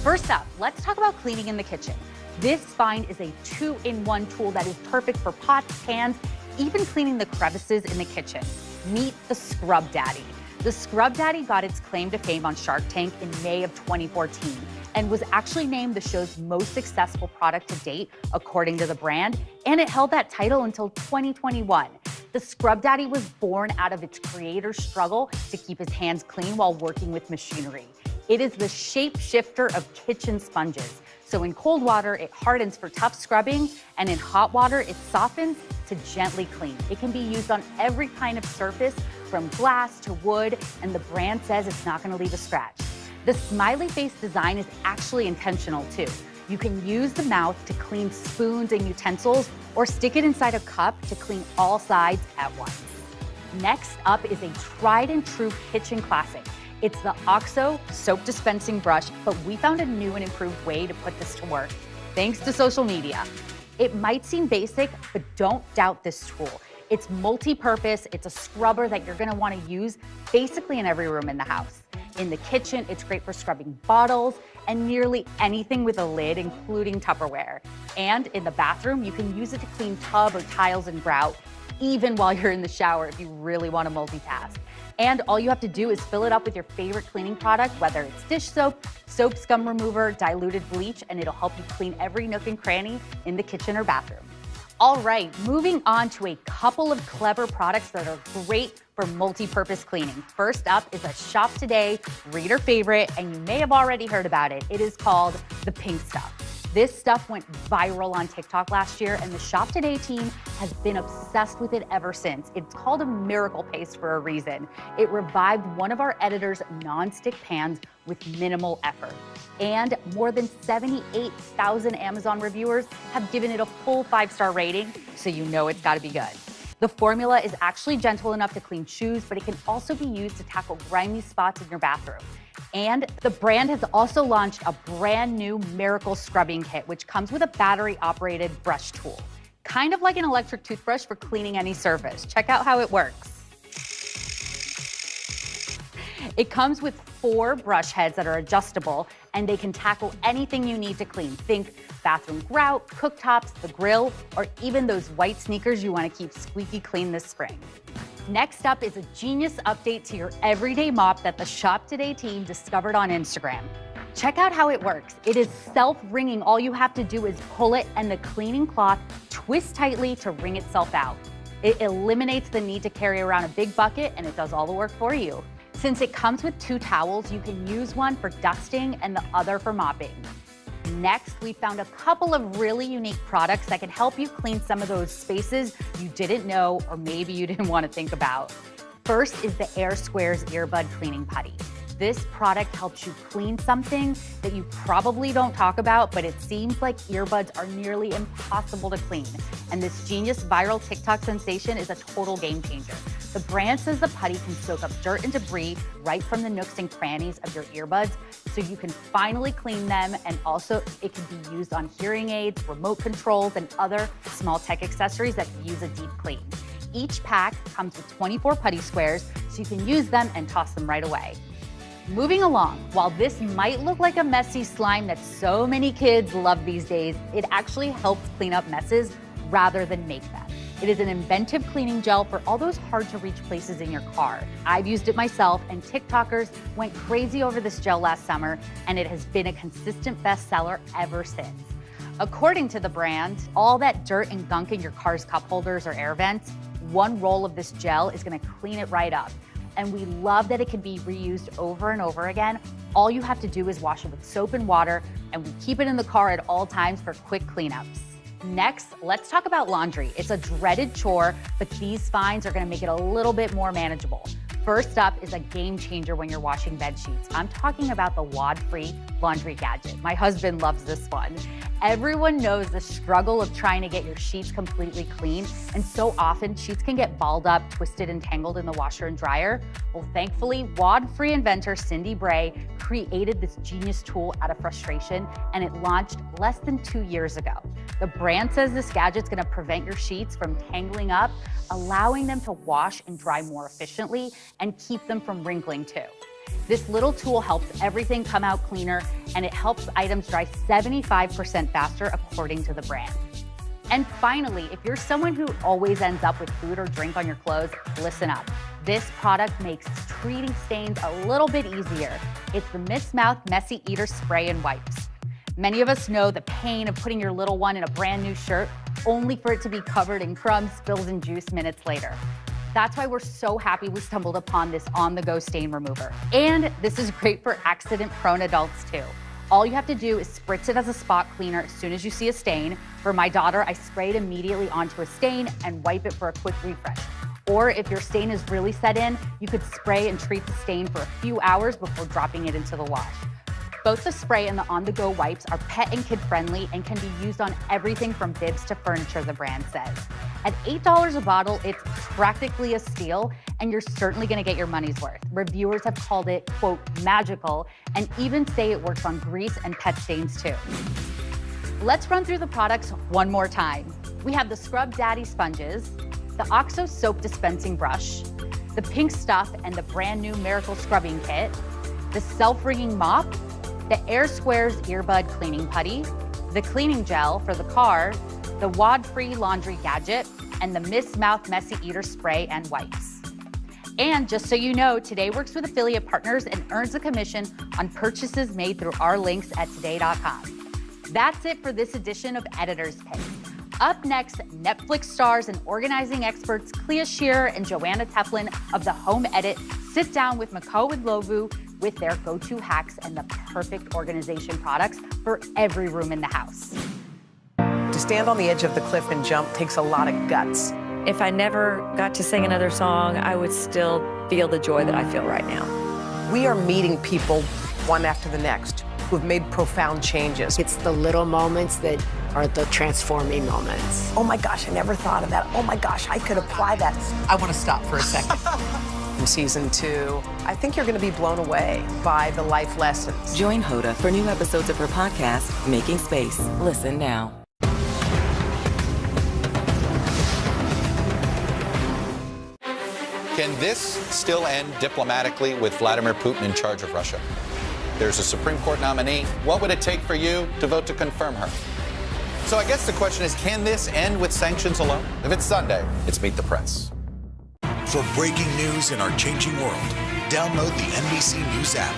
Speaker 2: First up, let's talk about cleaning in the kitchen. This find is a 2-in-1 tool that is perfect for pots, pans, even cleaning the crevices in the kitchen. Meet the Scrub Daddy. The Scrub Daddy got its claim to fame on Shark Tank in May of 2014 and was actually named the show's most successful product to date, according to the brand, and it held that title until 2021. The Scrub Daddy was born out of its creator's struggle to keep his hands clean while working with machinery. It is the shapeshifter of kitchen sponges. So in cold water, it hardens for tough scrubbing, and in hot water, it softens to gently clean. It can be used on every kind of surface, from glass to wood, and the brand says it's not gonna leave a scratch. The smiley face design is actually intentional too. You can use the mouth to clean spoons and utensils, or stick it inside a cup to clean all sides at once. Next up is a tried and true kitchen classic. It's the OXO soap dispensing brush, but we found a new and improved way to put this to work, thanks to social media. It might seem basic, but don't doubt this tool. It's multi-purpose, it's a scrubber that you're gonna wanna use basically in every room in the house. In the kitchen, it's great for scrubbing bottles and nearly anything with a lid, including Tupperware. And in the bathroom, you can use it to clean tub or tiles and grout, even while you're in the shower if you really want to multitask. And all you have to do is fill it up with your favorite cleaning product, whether it's dish soap, soap scum remover, diluted bleach, and it'll help you clean every nook and cranny in the kitchen or bathroom. All right, moving on to a couple of clever products that are great for multi-purpose cleaning. First up is a Shop Today reader favorite, and you may have already heard about it. It is called the Pink Stuff. This stuff went viral on TikTok last year, and the Shop Today team has been obsessed with it ever since. It's called a miracle paste for a reason. It revived one of our editor's non-stick pans with minimal effort. And more than 78,000 Amazon reviewers have given it a full 5-star rating, so you know it's gotta be good. The formula is actually gentle enough to clean shoes, but it can also be used to tackle grimy spots in your bathroom. And the brand has also launched a brand new Miracle Scrubbing Kit, which comes with a battery-operated brush tool. Kind of like an electric toothbrush for cleaning any surface. Check out how it works. It comes with 4 brush heads that are adjustable, and they can tackle anything you need to clean. Think bathroom grout, cooktops, the grill, or even those white sneakers you want to keep squeaky clean this spring. Next up is a genius update to your everyday mop that the Shop Today team discovered on Instagram. Check out how it works. It is self-wringing. All you have to do is pull it, and the cleaning cloth twists tightly to wring itself out. It eliminates the need to carry around a big bucket, and it does all the work for you. Since it comes with 2 towels, you can use one for dusting and the other for mopping. Next, we found a couple of really unique products that can help you clean some of those spaces you didn't know or maybe you didn't want to think about. First is the Air Squares Earbud Cleaning Putty. This product helps you clean something that you probably don't talk about, but it seems like earbuds are nearly impossible to clean. And this genius viral TikTok sensation is a total game changer. The brand says the putty can soak up dirt and debris right from the nooks and crannies of your earbuds, so you can finally clean them, and also it can be used on hearing aids, remote controls, and other small tech accessories that use a deep clean. Each pack comes with 24 putty squares, so you can use them and toss them right away. Moving along, while this might look like a messy slime that so many kids love these days, it actually helps clean up messes rather than make them. It is an inventive cleaning gel for all those hard-to-reach places in your car. I've used it myself, and TikTokers went crazy over this gel last summer, and it has been a consistent bestseller ever since. According to the brand, all that dirt and gunk in your car's cup holders or air vents, one roll of this gel is gonna clean it right up. And we love that it can be reused over and over again. All you have to do is wash it with soap and water, and we keep it in the car at all times for quick cleanups. Next, let's talk about laundry. It's a dreaded chore, but these finds are gonna make it a little bit more manageable. First up is a game changer when you're washing bed sheets. I'm talking about the wad-free laundry gadget. My husband loves this one. Everyone knows the struggle of trying to get your sheets completely clean, and so often sheets can get balled up, twisted, and tangled in the washer and dryer. Well, thankfully, wad-free inventor Cindy Bray created this genius tool out of frustration, and it launched less than 2 years ago. The brand says this gadget's gonna prevent your sheets from tangling up, allowing them to wash and dry more efficiently and keep them from wrinkling too. This little tool helps everything come out cleaner, and it helps items dry 75% faster according to the brand. And finally, if you're someone who always ends up with food or drink on your clothes, listen up. This product makes treating stains a little bit easier. It's the Miss Mouth Messy Eater Spray and Wipes. Many of us know the pain of putting your little one in a brand new shirt only for it to be covered in crumbs, spills, and juice minutes later. That's why we're so happy we stumbled upon this on-the-go stain remover. And this is great for accident-prone adults too. All you have to do is spritz it as a spot cleaner as soon as you see a stain. For my daughter, I spray it immediately onto a stain and wipe it for a quick refresh. Or if your stain is really set in, you could spray and treat the stain for a few hours before dropping it into the wash. Both the spray and the on-the-go wipes are pet and kid-friendly and can be used on everything from bibs to furniture, the brand says. At $8 a bottle, it's practically a steal, and you're certainly gonna get your money's worth. Reviewers have called it, quote, magical, and even say it works on grease and pet stains too. Let's run through the products one more time. We have the Scrub Daddy sponges, the OXO soap dispensing brush, the pink stuff and the brand new Miracle Scrubbing Kit, the self-wringing mop, the Air Squares Earbud Cleaning Putty, the cleaning gel for the car, the wad-free laundry gadget, and the Miss Mouth Messy Eater Spray and Wipes. And just so you know, Today works with affiliate partners and earns a commission on purchases made through our links at today.com. That's it for this edition of Editor's Pick. Up next, Netflix stars and organizing experts Clea Shearer and Joanna Teflin of The Home Edit sit down with Mako and Lovu with their go-to hacks and the perfect organization products for every room in the house.
Speaker 9: To stand on the edge of the cliff and jump takes a lot of guts.
Speaker 5: If I never got to sing another song, I would still feel the joy that I feel right now.
Speaker 9: We are meeting people one after the next who've made profound changes.
Speaker 6: It's the little moments that are the transforming moments.
Speaker 9: Oh my gosh, I never thought of that. Oh my gosh, I could apply that. I want to stop for a second. In season 2, I think you're going to be blown away by the life lessons.
Speaker 7: Join Hoda for new episodes of her podcast, Making Space. Listen now.
Speaker 16: Can this still end diplomatically with Vladimir Putin in charge of Russia? There's a Supreme Court nominee. What would it take for you to vote to confirm her? So I guess the question is, can this end with sanctions alone? If it's Sunday, it's Meet the Press.
Speaker 25: For breaking news in our changing world, download the NBC News app.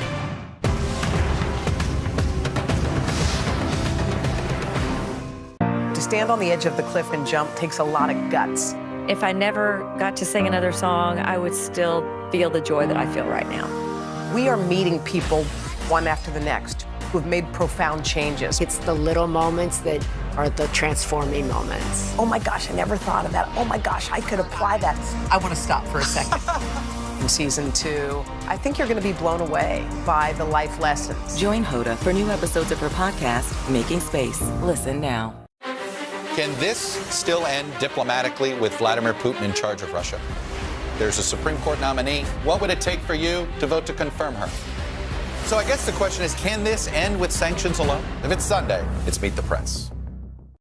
Speaker 9: To stand on the edge of the cliff and jump takes a lot of guts.
Speaker 5: If I never got to sing another song, I would still feel the joy that I feel right now.
Speaker 9: We are meeting people one after the next who've made profound changes.
Speaker 6: It's the little moments that are the transforming moments.
Speaker 9: Oh my gosh, I never thought of that. Oh my gosh, I could apply that. I want to stop for a second. In season 2, I think you're going to be blown away by the life lessons.
Speaker 7: Join Hoda for new episodes of her podcast, Making Space. Listen now.
Speaker 16: Can this still end diplomatically with Vladimir Putin in charge of Russia? There's a Supreme Court nominee. What would it take for you to vote to confirm her? So I guess the question is, can this end with sanctions alone? If it's Sunday, it's Meet the Press.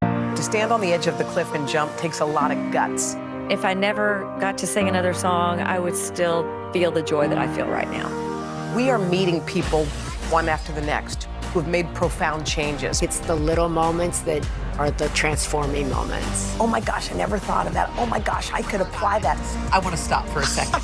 Speaker 9: To stand on the edge of the cliff and jump takes a lot of guts.
Speaker 5: If I never got to sing another song, I would still feel the joy that I feel right now.
Speaker 9: We are meeting people one after the next who've made profound changes.
Speaker 6: It's the little moments that are the transforming moments.
Speaker 9: Oh my gosh, I never thought of that. Oh my gosh, I could apply that. I want to stop for a second.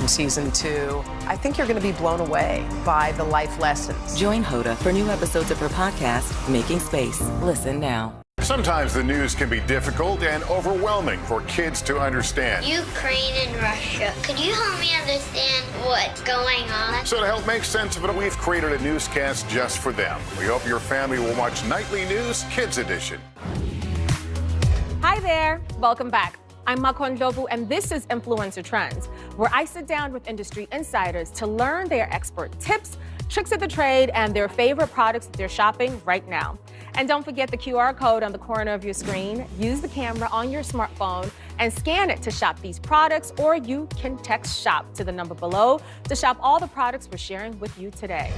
Speaker 9: In season 2, I think you're going to be blown away by the life lessons.
Speaker 7: Join Hoda for new episodes of her podcast, Making Space. Listen now.
Speaker 4: Sometimes the news can be difficult and overwhelming for kids to understand.
Speaker 13: Ukraine and Russia. Could you help me understand what's going on?
Speaker 4: So to help make sense of it, we've created a newscast just for them. We hope your family will watch Nightly News Kids Edition.
Speaker 17: Hi there, welcome back. I'm Mcguire, and this is Influencer Trends, where I sit down with industry insiders to learn their expert tips, tricks of the trade, and their favorite products that they're shopping right now. And don't forget the QR code on the corner of your screen. Use the camera on your smartphone and scan it to shop these products, or you can text SHOP to the number below to shop all the products we're sharing with you today.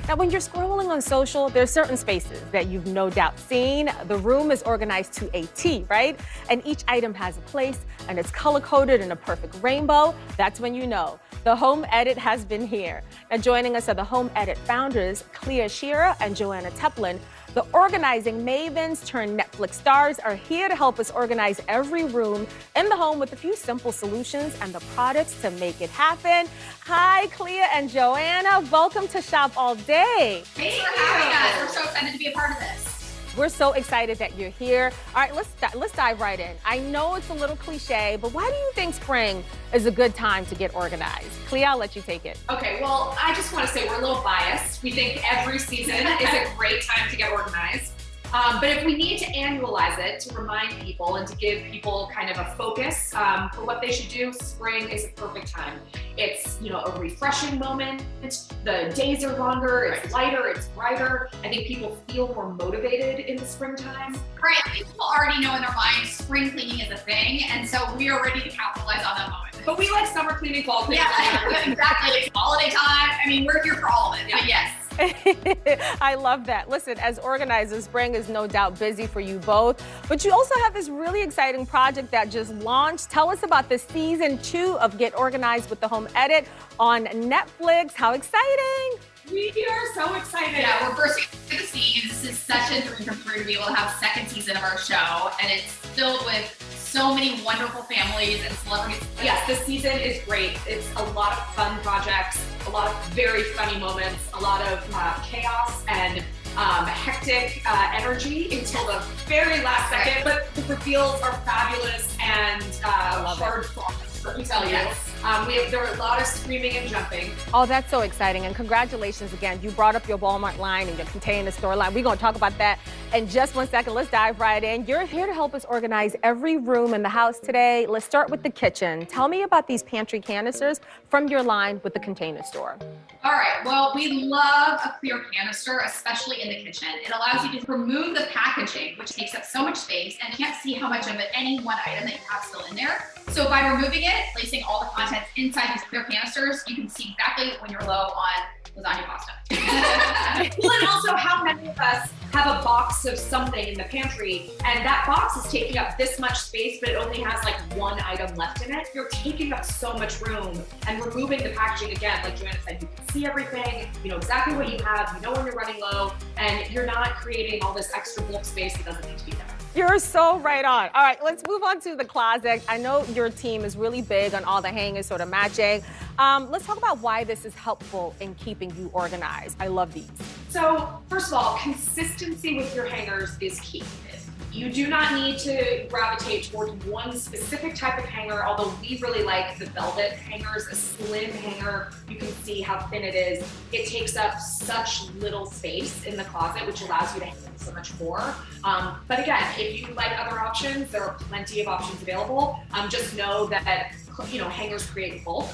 Speaker 17: Now, when you're scrolling on social, there's certain spaces that you've no doubt seen. The room is organized to a T, right? And each item has a place, and it's color-coded in a perfect rainbow. That's when you know the Home Edit has been here. Now, joining us are the Home Edit founders, Clea Shearer and Joanna Teplin. The organizing mavens turned Netflix stars are here to help us organize every room in the home with a few simple solutions and the products to make it happen. Hi, Clea and Joanna. Welcome to Shop All Day.
Speaker 3: Thanks for having us. We're so excited to be a part of this.
Speaker 17: We're so excited that you're here. All right, let's dive right in. I know it's a little cliche, but why do you think spring is a good time to get organized? Clea, I'll let you take it.
Speaker 3: Okay, well, I just want to say we're a little biased. We think every season is a great time to get organized. But if we need to annualize it to remind people and to give people kind of a focus for what they should do, spring is a perfect time. It's, a refreshing moment. The days are longer, it's lighter, it's brighter. I think people feel more motivated in the springtime.
Speaker 8: Right, people already know in their minds spring cleaning is a thing, and so we are ready to capitalize on that moment.
Speaker 3: But we like summer cleaning, fall cleaning.
Speaker 8: Yeah, exactly. It's holiday time. I mean, we're here for all of it, but yes.
Speaker 17: I love that. Listen, as organizers, spring is no doubt busy for you both, but you also have this really exciting project that just launched. Tell us about the season 2 of Get Organized with the Home Edit on Netflix. How exciting!
Speaker 3: We are so excited.
Speaker 8: Yeah, we're bursting at the seams. This is such a dream come true to be able to have a second season of our show, and it's filled with so many wonderful families and celebrities.
Speaker 3: Yes, this season is great. It's a lot of fun projects, a lot of very funny moments, a lot of chaos and hectic energy until the very last second. But the reveals are fabulous and hard-fought, let me tell you.
Speaker 8: Yes.
Speaker 3: There are a lot of screaming and jumping.
Speaker 17: Oh, that's so exciting. And congratulations again. You brought up your Walmart line and your container store line. We're going to talk about that in just 1 second. Let's dive right in. You're here to help us organize every room in the house today. Let's start with the kitchen. Tell me about these pantry canisters from your line with the container store.
Speaker 8: All right, well, we love a clear canister, especially in the kitchen. It allows you to remove the packaging, which takes up so much space, and you can't see how much of it, any one item that you have still in there. So by removing it, placing all the contents inside these clear canisters, you can see exactly when you're low on lasagna pasta.
Speaker 3: Well, and also how many of us have a box of something in the pantry and that box is taking up this much space, but it only has like one item left in it. You're taking up so much room, and removing the packaging again, like Joanna said, you can see everything, you know exactly what you have, you know when you're running low, and you're not creating all this extra bulk space that doesn't need to be there.
Speaker 17: You're so right on. All right, let's move on to the closet. I know your team is really big on all the hangers sort of matching. Let's talk about why this is helpful in keeping you organized. I love these.
Speaker 3: So first of all, consistency with your hangers is key. You do not need to gravitate towards one specific type of hanger, although we really like the velvet hangers, a slim hanger. You can see how thin it is. It takes up such little space in the closet, which allows you to hang so much more. But again, if you like other options, there are plenty of options available. Just know that hangers create bulk.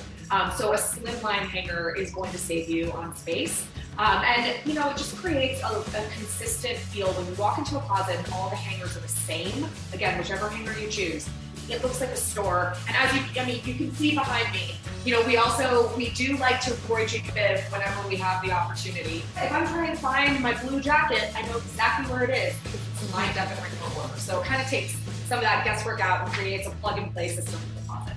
Speaker 3: So a slimline hanger is going to save you on space. And it just creates a consistent feel when you walk into a closet and all the hangers are the same. Again, whichever hanger you choose, it looks like a store. And as you can see behind me, we do like to avoid bib whenever we have the opportunity. If I'm trying to find my blue jacket, I know exactly where it is because it's lined up in my order. So it kind of takes some of that guesswork out and creates a plug-and-play system for the closet.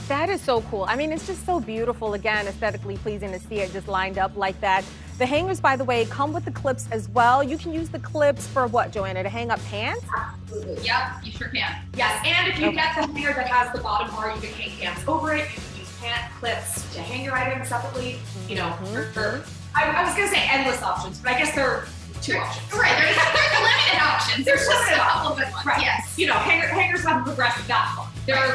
Speaker 17: That is so cool. I mean, it's just so beautiful. Again, aesthetically pleasing to see it just lined up like that. The hangers, by the way, come with the clips as well. You can use the clips for what, Joanna, to hang up pants?
Speaker 8: Absolutely. Yep, you sure can.
Speaker 3: Yes, and if you get the hanger that has the bottom bar, you can hang pants over it. You can use pant clips to hang your items separately. You know, I was gonna say endless options, but I guess there are 2 options.
Speaker 8: Right, there's limited options.
Speaker 3: There's limited
Speaker 8: a couple
Speaker 3: options.
Speaker 8: of good ones.
Speaker 3: Right.
Speaker 8: Yes.
Speaker 3: You know, hangers haven't progressed that far.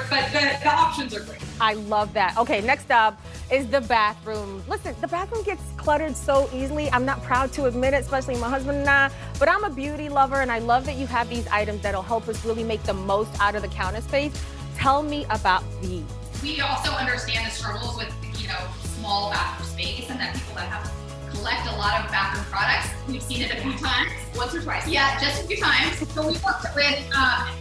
Speaker 3: But the options are great.
Speaker 17: I love that. Okay, next up is the bathroom. Listen, the bathroom gets cluttered so easily. I'm not proud to admit it, especially my husband and I, but I'm a beauty lover, and I love that you have these items that'll help us really make the most out of the counter space. Tell me about these.
Speaker 8: We also understand the struggles with, small bathroom space, and that people that collect a lot of bathroom products. We've seen it a few times.
Speaker 3: Once or twice.
Speaker 8: Yeah, just a few times. So we worked with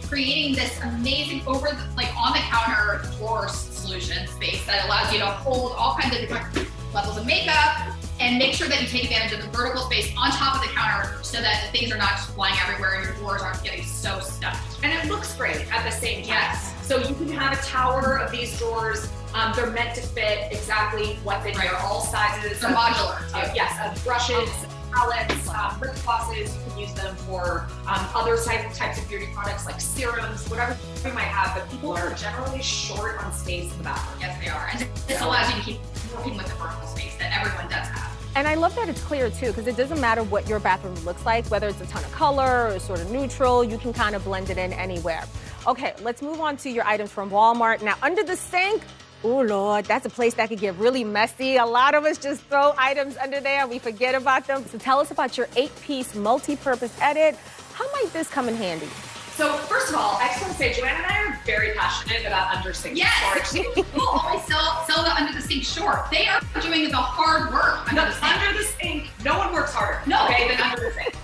Speaker 8: creating this amazing on the counter drawer solution space that allows you to hold all kinds of different levels of makeup and make sure that you take advantage of the vertical space on top of the counter so that the things are not just flying everywhere and your drawers aren't getting so stuffed.
Speaker 3: And it looks great at the same time.
Speaker 8: Yes.
Speaker 3: So you can have a tower of these drawers. They're meant to fit exactly what's in here, all sizes.
Speaker 8: They're modular, too.
Speaker 3: Yes, brushes, palettes, lip glosses. You can use them for other types of beauty products like serums, whatever you might have. But people are generally short on space in the bathroom.
Speaker 8: Yes, they are. And this allows you to keep working with the vertical space that everyone does have.
Speaker 17: And I love that it's clear too, because it doesn't matter what your bathroom looks like, whether it's a ton of color or sort of neutral, you can kind of blend it in anywhere. Okay, let's move on to your items from Walmart. Now, under the sink, oh Lord, that's a place that could get really messy. A lot of us just throw items under there and we forget about them. So tell us about your 8-piece multi-purpose edit. How might this come in handy?
Speaker 3: So first of all, I just want to say, Joanna and I are very passionate about under sink
Speaker 8: storage. People always sell the under the sink short. They are doing the hard work under the sink.
Speaker 3: Under the sink, no one works harder, than under the sink.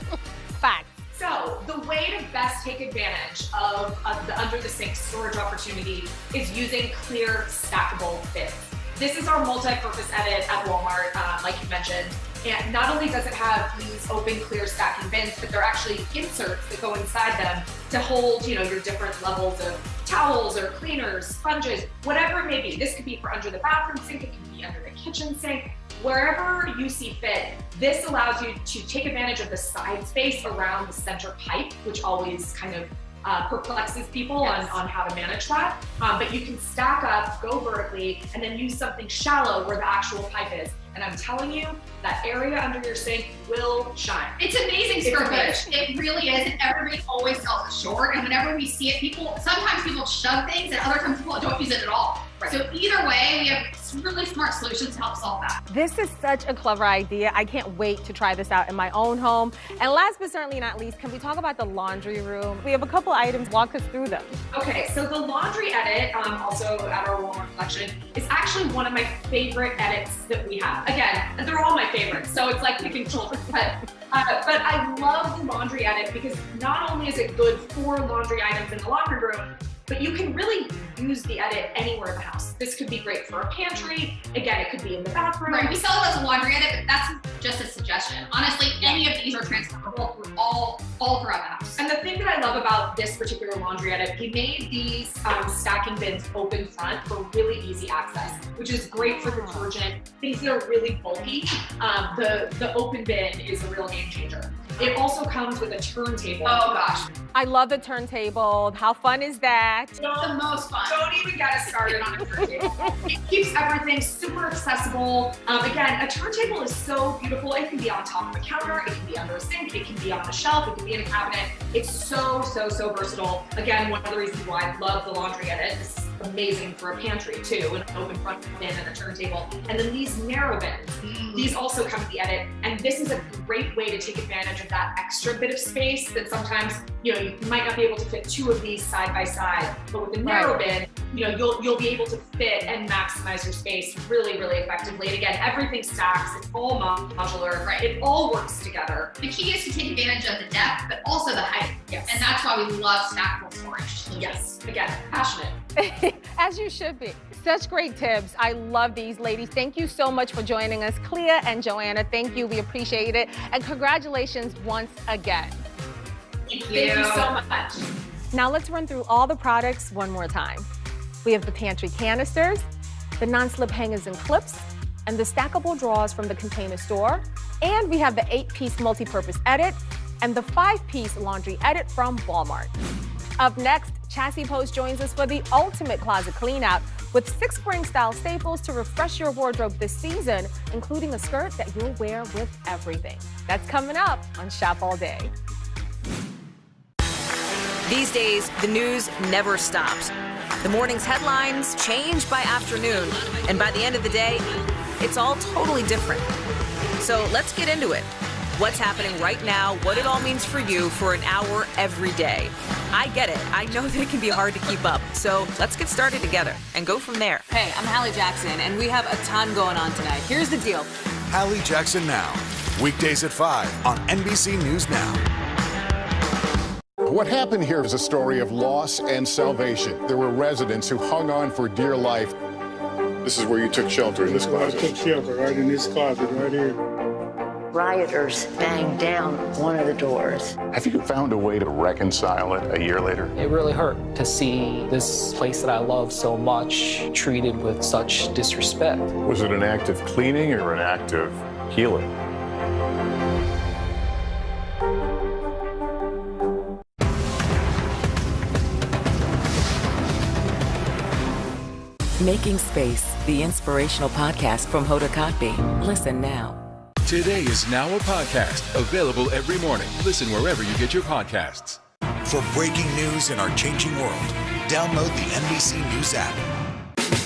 Speaker 17: Fact.
Speaker 3: So the way to best take advantage of the under the sink storage opportunity is using clear stackable bins. This is our multi-purpose edit at Walmart, like you mentioned. And not only does it have these open, clear stacking bins, but they're actually inserts that go inside them to hold, your different levels of towels or cleaners, sponges, whatever it may be. This could be for under the bathroom sink, it could be under the kitchen sink, wherever you see fit. This allows you to take advantage of the side space around the center pipe, which always kind of perplexes people on how to manage that. But you can stack up, go vertically, and then use something shallow where the actual pipe is. And I'm telling you, that area under your sink will shine.
Speaker 8: It's amazing square footage. It really is, and everybody always sells it short. And whenever we see it, sometimes people shove things, and other times people don't use it at all. Right. So either way, we have really smart solutions to help solve that.
Speaker 17: This is such a clever idea. I can't wait to try this out in my own home. And last but certainly not least, can we talk about the laundry room? We have a couple items. Walk us through them.
Speaker 3: Okay, so the laundry edit, also at our Walmart collection, is actually one of my favorite edits that we have. Again, they're all my favorites, so it's like picking children. But I love the laundry edit because not only is it good for laundry items in the laundry room, but you can really use the edit anywhere in the house. This could be great for a pantry. Again, it could be in the bathroom.
Speaker 8: Right, we sell it as a laundry edit, but that's just a suggestion. Honestly, any of these are transferable through all throughout the house.
Speaker 3: And the thing that I love about this particular laundry edit, we made these stacking bins open front for really easy access, which is great for detergent, things that are really bulky. The open bin is a real game changer. It also comes with a turntable.
Speaker 8: Oh gosh.
Speaker 17: I love the turntable. How fun is that?
Speaker 8: It's the most fun.
Speaker 3: Don't even get us started on a turntable. It keeps everything super accessible. Again, a turntable is so beautiful. It can be on top of a counter, it can be under a sink, it can be on a shelf, it can be in a cabinet. It's so versatile. Again, one of the reasons why I love the laundry edit. This is amazing for a pantry too, an open front bin and a turntable. And then these narrow bins, these also come with the edit. And this is a great way to take advantage of that extra bit of space that sometimes, you might not be able to fit 2 of these side by side, but with the narrow bin, you'll be able to fit and maximize your space really effectively. And again, everything stacks, it's all modular, right? It all works together.
Speaker 8: The key is to take advantage of the depth, but also the height.
Speaker 3: Yes.
Speaker 8: And that's why we love stackable storage.
Speaker 3: Yes, again, passionate.
Speaker 17: As you should be. Such great tips. I love these, ladies. Thank you so much for joining us. Clea and Joanna, thank you. We appreciate it. And congratulations once again.
Speaker 3: Thank you so much.
Speaker 17: Now let's run through all the products one more time. We have the pantry canisters, the non-slip hangers and clips, and the stackable drawers from the Container Store. And we have the 8-piece multi-purpose edit and the 5-piece laundry edit from Walmart. Up next, Chassis Post joins us for the ultimate closet clean-out with 6 spring-style staples to refresh your wardrobe this season, including a skirt that you'll wear with everything. That's coming up on Shop All Day.
Speaker 1: These days, the news never stops. The morning's headlines change by afternoon, and by the end of the day, it's all totally different. So let's get into it. What's happening right now, what it all means for you for an hour every day. I get it. I know that it can be hard to keep up. So let's get started together and go from there. Hey, I'm Hallie Jackson, and we have a ton going on tonight. Here's the deal.
Speaker 25: Hallie Jackson Now. Weekdays at 5 on NBC News Now.
Speaker 4: What happened here is a story of loss and salvation. There were residents who hung on for dear life. This is where you took shelter, in this closet.
Speaker 18: I took shelter right in this closet right here.
Speaker 20: Rioters banged down one of the doors.
Speaker 4: Have you found a way to reconcile it a year later?
Speaker 22: It really hurt to see this place that I love so much treated with such disrespect.
Speaker 4: Was it an act of cleaning or an act of healing?
Speaker 7: Making Space, the inspirational podcast from Hoda Kotb. Listen now.
Speaker 12: Today is now a podcast, available every morning. Listen wherever you get your podcasts.
Speaker 25: For breaking news in our changing world, download the NBC News app.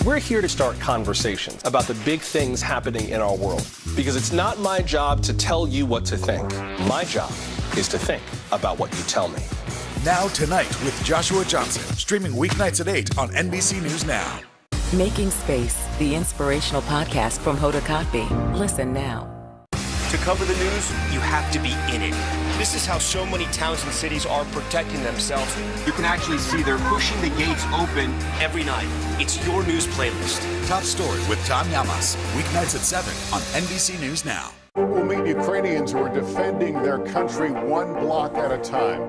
Speaker 15: We're here to start conversations about the big things happening in our world, because it's not my job to tell you what to think. My job is to think about what you tell me.
Speaker 25: Now Tonight with Joshua Johnson, streaming weeknights at 8 on NBC News Now.
Speaker 7: Making Space, the inspirational podcast from Hoda Kotb. Listen now.
Speaker 21: To cover the news, you have to be in it. This is how so many towns and cities are protecting themselves. You can actually see they're pushing the gates open every night. It's your news playlist.
Speaker 25: Top Story with Tom Yamas, weeknights at 7 on NBC News Now.
Speaker 4: We'll meet Ukrainians who are defending their country one block at a time.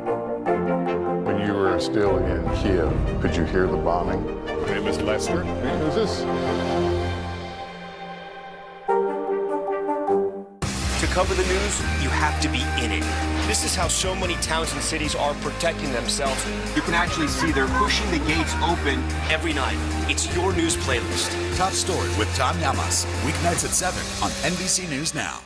Speaker 4: When you were still in Kiev, could you hear the bombing? My name is Lester. Who's this?
Speaker 21: To cover the news, you have to be in it. This is how so many towns and cities are protecting themselves. You can actually see they're pushing the gates open every night. It's your news playlist.
Speaker 25: Top Story with Tom Yamas, weeknights at 7 on NBC News Now.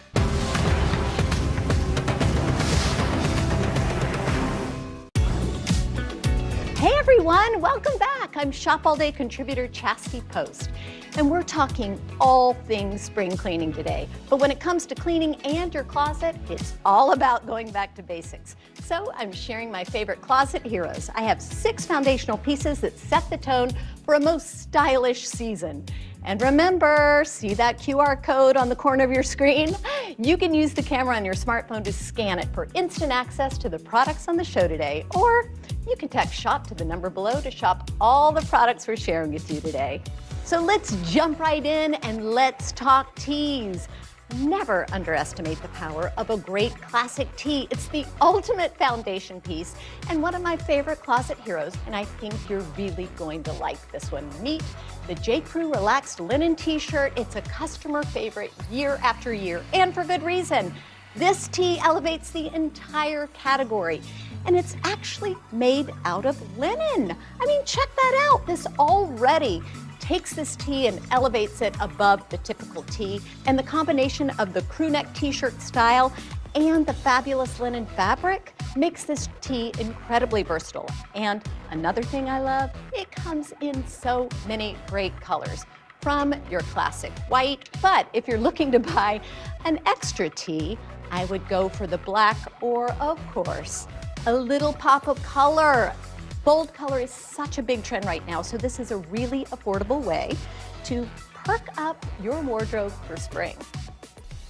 Speaker 19: Hey everyone, welcome back. I'm Shop All Day contributor Chastity Post, and we're talking all things spring cleaning today. But when it comes to cleaning and your closet, it's all about going back to basics. So I'm sharing my favorite closet heroes. I have 6 foundational pieces that set the tone for a most stylish season. And remember, see that QR code on the corner of your screen? You can use the camera on your smartphone to scan it for instant access to the products on the show today, or you can text SHOP to the number below to shop all the products we're sharing with you today. So let's jump right in and let's talk teas. Never underestimate the power of a great classic tee. It's the ultimate foundation piece and one of my favorite closet heroes, and I think you're really going to like this one. Meet the J. Crew Relaxed Linen T-shirt. It's a customer favorite year after year, and for good reason. This tee elevates the entire category, and it's actually made out of linen. I mean, check that out. This already takes this tee and elevates it above the typical tee, and the combination of the crew neck t-shirt style and the fabulous linen fabric makes this tee incredibly versatile. And another thing I love, it comes in so many great colors, from your classic white, but if you're looking to buy an extra tee, I would go for the black or, of course, a little pop of color. Bold color is such a big trend right now, so this is a really affordable way to perk up your wardrobe for spring.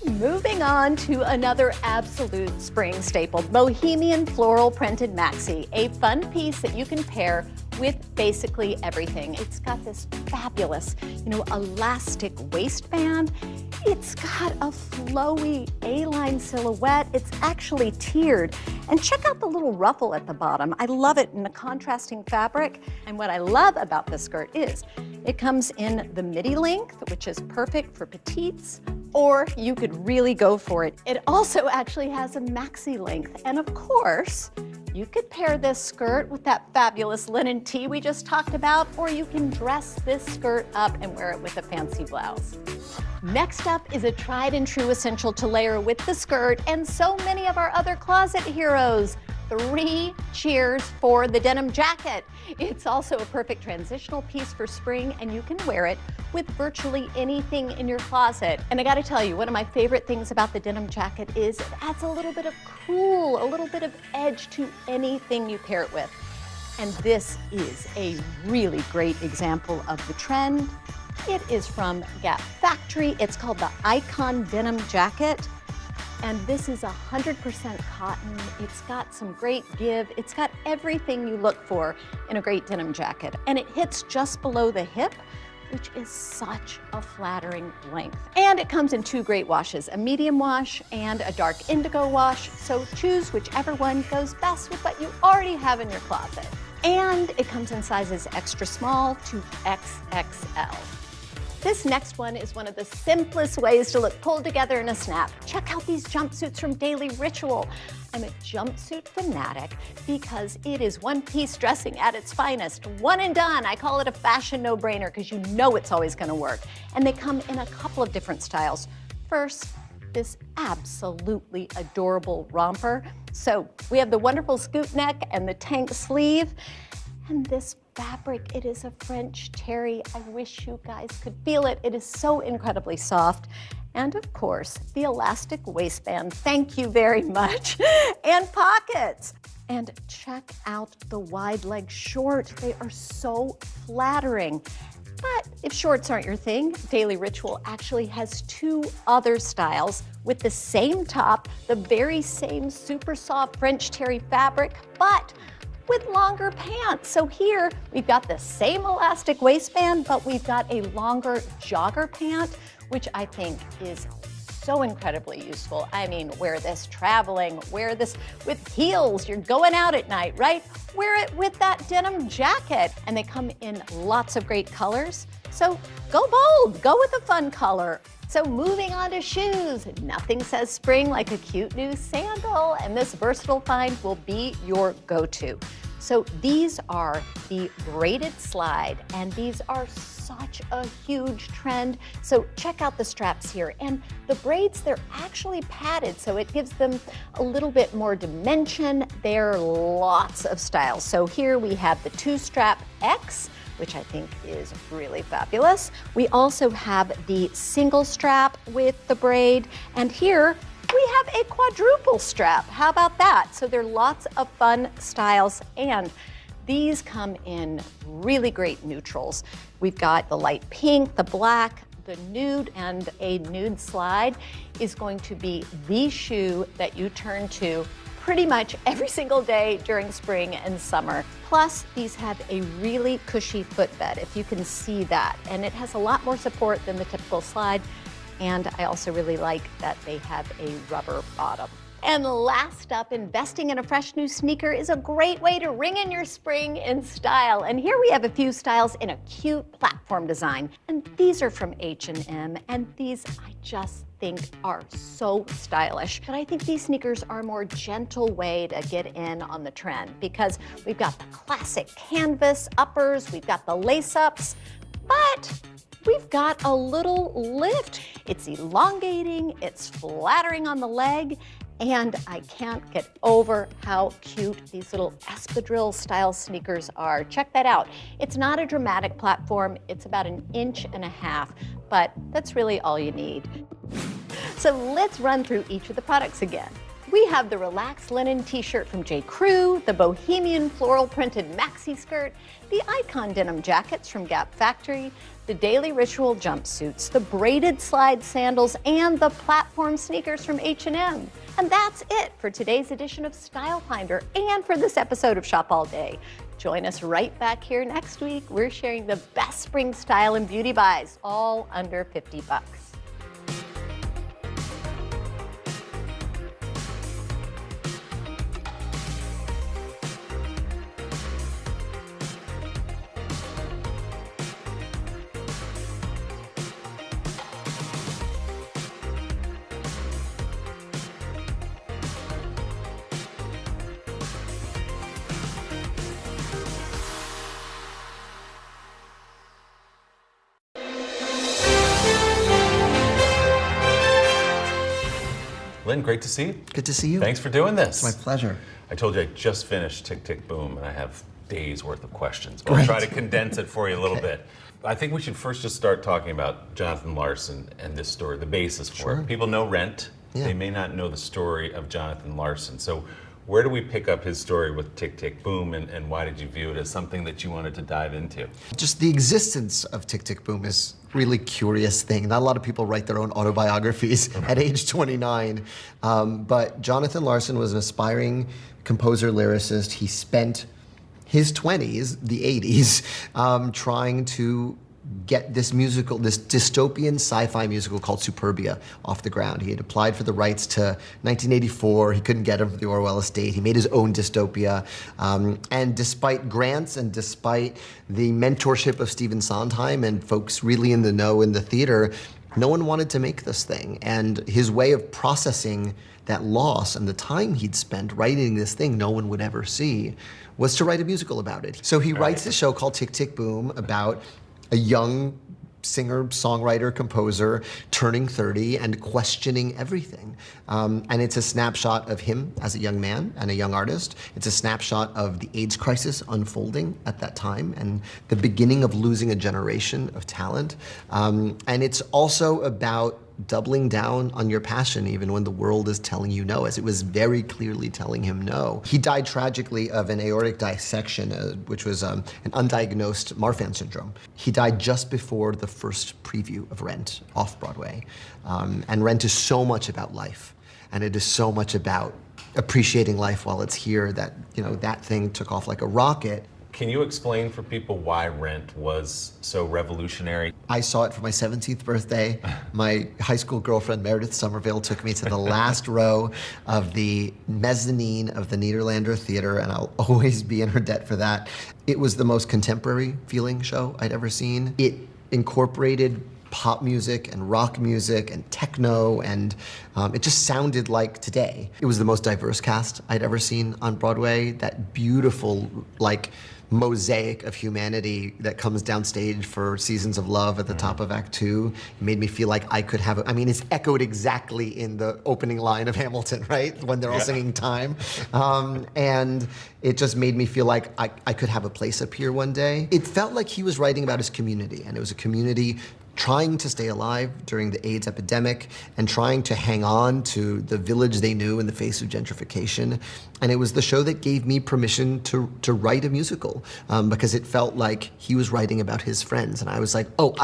Speaker 19: Moving on to another absolute spring staple, Bohemian Floral Printed Maxi, a fun piece that you can pair with basically everything. It's got this fabulous, elastic waistband. It's got a flowy A-line silhouette. It's actually tiered. And check out the little ruffle at the bottom. I love it in the contrasting fabric. And what I love about this skirt is it comes in the midi length, which is perfect for petites Or you could really go for it. It also actually has a maxi length. And of course, you could pair this skirt with that fabulous linen tee we just talked about, or you can dress this skirt up and wear it with a fancy blouse. Next up is a tried and true essential to layer with the skirt and so many of our other closet heroes. 3 cheers for the denim jacket. It's also a perfect transitional piece for spring, and you can wear it with virtually anything in your closet. And I gotta tell you, one of my favorite things about the denim jacket is it adds a little bit of cool, a little bit of edge to anything you pair it with. And this is a really great example of the trend. It is from Gap Factory. It's called the Icon Denim Jacket. And this is 100% cotton. It's got some great give. It's got everything you look for in a great denim jacket. And it hits just below the hip, which is such a flattering length. And it comes in 2 great washes, a medium wash and a dark indigo wash. So choose whichever one goes best with what you already have in your closet. And it comes in sizes extra small to XXL. This next one is one of the simplest ways to look pulled together in a snap. Check out these jumpsuits from Daily Ritual. I'm a jumpsuit fanatic because it is one-piece dressing at its finest. One and done. I call it a fashion no-brainer because you know it's always going to work. And they come in a couple of different styles. First, this absolutely adorable romper. So we have the wonderful scoop neck and the tank sleeve. And this fabric, it is a French terry. I wish you guys could feel it. It is so incredibly soft. And of course, the elastic waistband. Thank you very much. And pockets. And check out the wide leg short. They are so flattering. But if shorts aren't your thing, Daily Ritual actually has 2 other styles with the same top, the very same super soft French terry fabric, but with longer pants. So here we've got the same elastic waistband, but we've got a longer jogger pant, which I think is so incredibly useful. I mean, wear this traveling, wear this with heels. You're going out at night, right? Wear it with that denim jacket. And they come in lots of great colors. So go bold, go with a fun color. So moving on to shoes, nothing says spring like a cute new sandal, and this versatile find will be your go-to. So these are the Braided Slide, and these are such a huge trend. So check out the straps here, and the braids, they're actually padded, so it gives them a little bit more dimension. There are lots of styles. So here we have the 2-strap X, which I think is really fabulous. We also have the single strap with the braid, and here we have a quadruple strap. How about that? So there are lots of fun styles, and these come in really great neutrals. We've got the light pink, the black, the nude, and a nude slide is going to be the shoe that you turn to pretty much every single day during spring and summer. Plus, these have a really cushy footbed, if you can see that. And it has a lot more support than the typical slide. And I also really like that they have a rubber bottom. And last up, investing in a fresh new sneaker is a great way to ring in your spring in style. And here we have a few styles in a cute platform design. And these are from H&M, and these I just think are so stylish. But I think these sneakers are a more gentle way to get in on the trend because we've got the classic canvas uppers, we've got the lace-ups, but we've got a little lift. It's elongating, it's flattering on the leg, and I can't get over how cute these little espadrille style sneakers are. Check that out. It's not a dramatic platform, it's about 1.5 inches, but that's really all you need. So let's run through each of the products again. We have the relaxed linen t-shirt from J. Crew, the Bohemian floral printed maxi skirt, the Icon denim jackets from Gap Factory, the Daily Ritual jumpsuits, the Braided Slide sandals, and the platform sneakers from H&M. And that's it for today's edition of Style Finder and for this episode of Shop All Day. Join us right back here next week. We're sharing the best spring style and beauty buys, all under $50.
Speaker 10: Lynn, great to see you.
Speaker 11: Good to see you.
Speaker 10: Thanks for doing this.
Speaker 11: It's my pleasure.
Speaker 10: I told you I just finished Tick, Tick, Boom, and I have days worth of questions. But I'll try to condense it for you a little bit. I think we should first just start talking about Jonathan Larson and this story, the basis for it. People know Rent.
Speaker 11: Yeah.
Speaker 10: They may not know the story of Jonathan Larson. So where do we pick up his story with Tick, Tick, Boom, and why did you view it as something that you wanted to dive into?
Speaker 11: Just the existence of Tick, Tick, Boom is a really curious thing. Not a lot of people write their own autobiographies at age 29. But Jonathan Larson was an aspiring composer, lyricist. He spent his 20s, the 80s, trying to get this musical, this dystopian sci-fi musical called Superbia off the ground. He had applied for the rights to 1984. He couldn't get them for the Orwell estate. He made his own dystopia. And despite grants and despite the mentorship of Stephen Sondheim and folks really in the know in the theater, no one wanted to make this thing. And his way of processing that loss and the time he'd spent writing this thing no one would ever see was to write a musical about it. So he writes this show called Tick, Tick, Boom about a young singer, songwriter, composer turning 30 and questioning everything. And it's a snapshot of him as a young man and a young artist. It's a snapshot of the AIDS crisis unfolding at that time and the beginning of losing a generation of talent. And it's also about doubling down on your passion even when the world is telling you no, as it was very clearly telling him no. He died tragically of an aortic dissection, which was an undiagnosed Marfan syndrome. He died just before the first preview of Rent off Broadway. And Rent is so much about life, and it is so much about appreciating life while it's here that, you know, that thing took off like a rocket.
Speaker 10: Can you explain for people why Rent was so revolutionary?
Speaker 11: I saw it for my 17th birthday. My high school girlfriend, Meredith Somerville, took me to the last row of the mezzanine of the Nederlander Theater, and I'll always be in her debt for that. It was the most contemporary feeling show I'd ever seen. It incorporated pop music and rock music and techno, and it just sounded like today. It was the most diverse cast I'd ever seen on Broadway. That beautiful, like, mosaic of humanity that comes downstage for Seasons of Love at the top of Act 2. It made me feel like I could have, I mean, it's echoed exactly in the opening line of Hamilton, right? When they're all singing Time. And it just made me feel like I could have a place up here one day. It felt like he was writing about his community, and it was a community trying to stay alive during the AIDS epidemic and trying to hang on to the village they knew in the face of gentrification. And it was the show that gave me permission to write a musical because it felt like he was writing about his friends. And I was like, oh,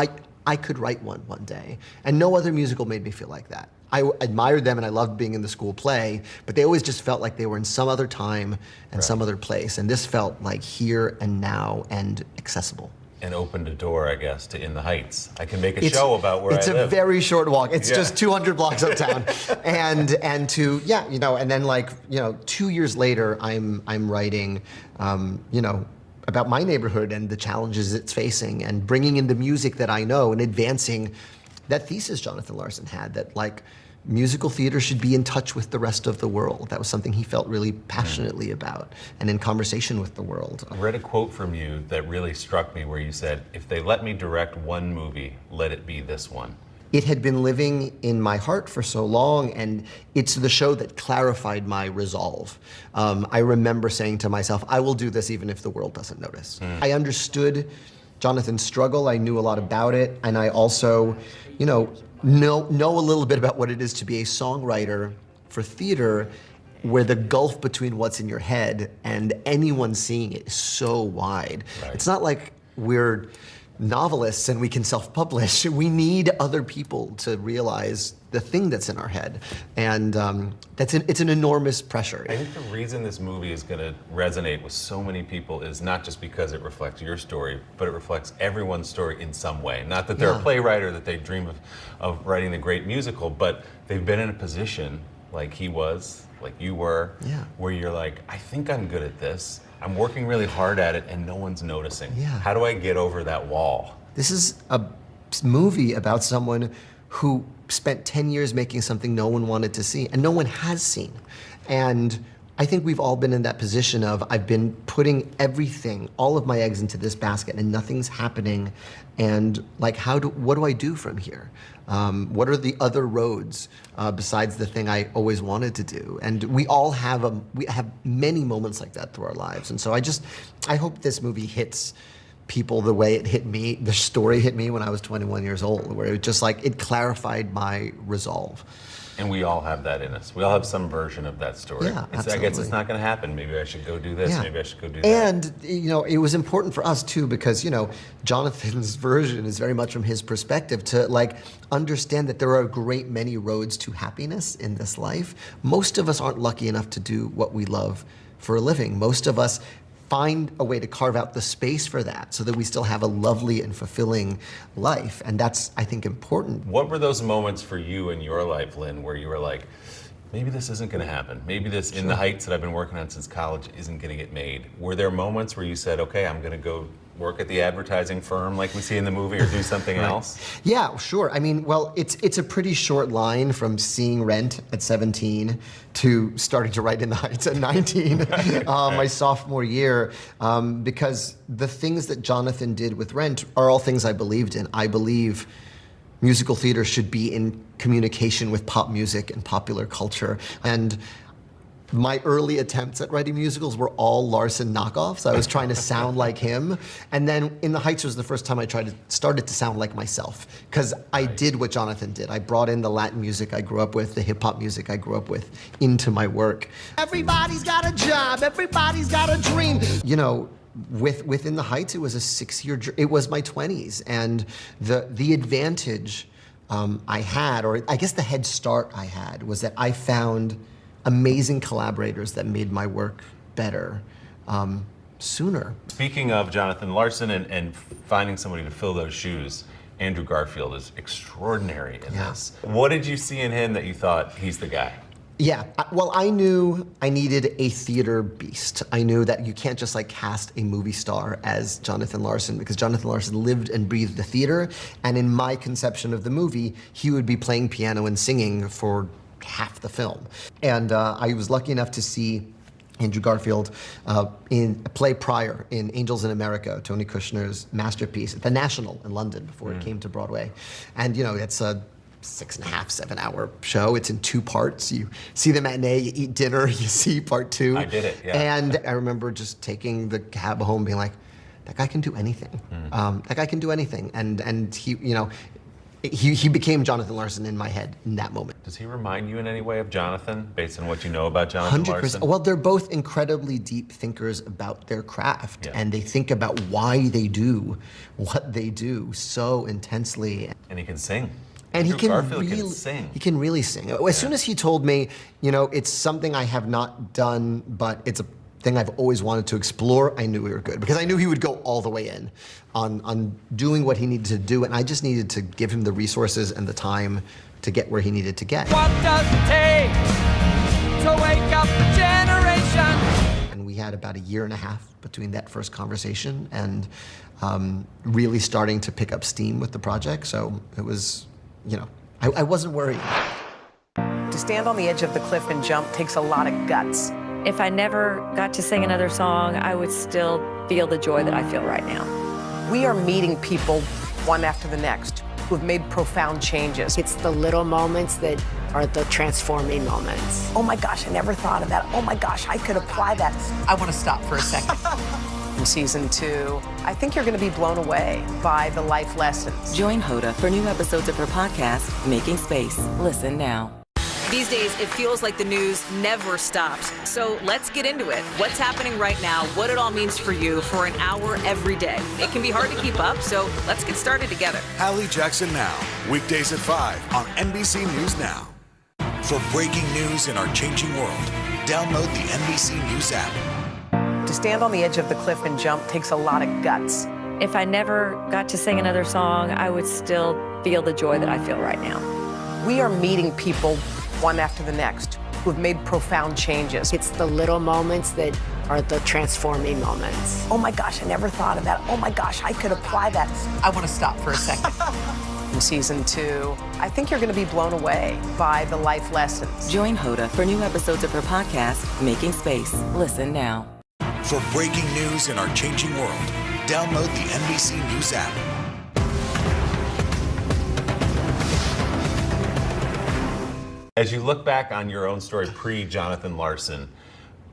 Speaker 11: I could write one day. And no other musical made me feel like that. I admired them and I loved being in the school play, but they always just felt like they were in some other time and some other place. And this felt like here and now and accessible.
Speaker 10: And opened a door, I guess, to In the Heights. I can make a show about where I live.
Speaker 11: It's a very short walk. It's just 200 blocks uptown. and to, yeah, you know, and then like, you know, 2 years later, I'm writing, you know, about my neighborhood and the challenges it's facing and bringing in the music that I know and advancing that thesis Jonathan Larson had, that like, musical theater should be in touch with the rest of the world. That was something he felt really passionately about and in conversation with the world.
Speaker 10: I read a quote from you that really struck me where you said, if they let me direct one movie, let it be this one.
Speaker 11: It had been living in my heart for so long, and it's the show that clarified my resolve. I remember saying to myself, I will do this even if the world doesn't notice. I understood Jonathan's struggle, I knew a lot about it, and I also, you know a little bit about what it is to be a songwriter for theater, where the gulf between what's in your head and anyone seeing it is so wide. Right. It's not like we're novelists and we can self-publish. We need other people to realize the thing that's in our head. And it's an enormous pressure.
Speaker 10: I think the reason this movie is going to resonate with so many people is not just because it reflects your story, but it reflects everyone's story in some way. Not that they're a playwright or that they dream of writing a great musical, but they've been in a position like he was, like you were, where you're like, I think I'm good at this. I'm working really hard at it and no one's noticing. How do I get over that wall?
Speaker 11: This is a movie about someone who spent 10 years making something no one wanted to see and no one has seen. And I think we've all been in that position of I've been putting everything, all of my eggs into this basket and nothing's happening. And like, what do I do from here? What are the other roads besides the thing I always wanted to do? And we all have we have many moments like that through our lives. And so I hope this movie hits people the way it hit me, the story hit me when I was 21 years old, where it just like, it clarified my resolve.
Speaker 10: And we all have that in us. We all have some version of that story.
Speaker 11: Yeah,
Speaker 10: I guess it's not going to happen. Maybe I should go do this.
Speaker 11: Yeah.
Speaker 10: Maybe I should go do that.
Speaker 11: And, it was important for us too, because, Jonathan's version is very much from his perspective to like understand that there are a great many roads to happiness in this life. Most of us aren't lucky enough to do what we love for a living. Most of us find a way to carve out the space for that so that we still have a lovely and fulfilling life. And that's, I think, important.
Speaker 10: What were those moments for you in your life, Lynn, where you were like, maybe this isn't going to happen. Maybe this, In the Heights that I've been working on since college, isn't going to get made. Were there moments where you said, okay, I'm going to go work at the advertising firm like we see in the movie or do something else?
Speaker 11: Yeah, sure. I mean, well, it's a pretty short line from seeing Rent at 17 to starting to write In the Heights at 19, my sophomore year, because the things that Jonathan did with Rent are all things I believed in. I believe musical theater should be in communication with pop music and popular culture. And my early attempts at writing musicals were all Larson knockoffs. I was trying to sound like him. And then In the Heights was the first time I started to sound like myself, because I did what Jonathan did. I brought in the Latin music I grew up with, the hip hop music I grew up with into my work. Everybody's got a job, everybody's got a dream. With In the Heights, it was a 6-year journey. It was my 20s. And the advantage I had, or I guess the head start I had, was that I found amazing collaborators that made my work better sooner.
Speaker 10: Speaking of Jonathan Larson and finding somebody to fill those shoes, Andrew Garfield is extraordinary in this. What did you see in him that you thought, he's the guy?
Speaker 11: Yeah, well, I knew I needed a theater beast. I knew that you can't just like cast a movie star as Jonathan Larson, because Jonathan Larson lived and breathed the theater, and in my conception of the movie, he would be playing piano and singing for half the film. And I was lucky enough to see Andrew Garfield in a play prior in Angels in America, Tony Kushner's masterpiece at the National in London before it came to Broadway. And it's a 6.5, 7-hour show. It's in 2 parts. You see the matinee, you eat dinner, you see part 2.
Speaker 10: I did it, yeah.
Speaker 11: And I remember just taking the cab home being like, that guy can do anything. That guy can do anything. And he, he became Jonathan Larson in my head in that moment.
Speaker 10: Does he remind you in any way of Jonathan, based on what you know about Jonathan
Speaker 11: 100%.
Speaker 10: Larson?
Speaker 11: Well, they're both incredibly deep thinkers about their craft, and they think about why they do what they do so intensely.
Speaker 10: And he can sing.
Speaker 11: And
Speaker 10: Andrew Garfield can sing.
Speaker 11: He can really sing. As soon as he told me, it's something I have not done, but it's a thing I've always wanted to explore, I knew we were good, because I knew he would go all the way in on doing what he needed to do, and I just needed to give him the resources and the time to get where he needed to get.
Speaker 2: What does it take to wake up the generation?
Speaker 11: And we had about 1.5 years between that first conversation and really starting to pick up steam with the project, so it was, I wasn't worried.
Speaker 9: To stand on the edge of the cliff and jump takes a lot of guts.
Speaker 5: If I never got to sing another song, I would still feel the joy that I feel right now.
Speaker 9: We are meeting people one after the next who've made profound changes.
Speaker 6: It's the little moments that are the transforming moments.
Speaker 9: Oh my gosh, I never thought of that. Oh my gosh, I could apply that. I want to stop for a second. In season 2, I think you're going to be blown away by the life lessons.
Speaker 7: Join Hoda for new episodes of her podcast, Making Space. Listen now.
Speaker 1: These days, it feels like the news never stops. So let's get into it. What's happening right now, what it all means for you for an hour every day. It can be hard to keep up, so let's get started together.
Speaker 25: Hallie Jackson Now, weekdays at 5 on NBC News Now. For breaking news in our changing world, download the NBC News app.
Speaker 9: To stand on the edge of the cliff and jump takes a lot of guts.
Speaker 5: If I never got to sing another song, I would still feel the joy that I feel right now.
Speaker 9: We are meeting people one after the next who've made profound changes.
Speaker 6: It's the little moments that are the transforming moments.
Speaker 9: Oh my gosh, I never thought of that. Oh my gosh, I could apply that. I want to stop for a second. in season 2. I think you're going to be blown away by the life lessons.
Speaker 7: Join Hoda for new episodes of her podcast, Making Space. Listen now.
Speaker 25: For breaking news in our changing world, download the NBC News app.
Speaker 10: As you look back on your own story pre-Jonathan Larson,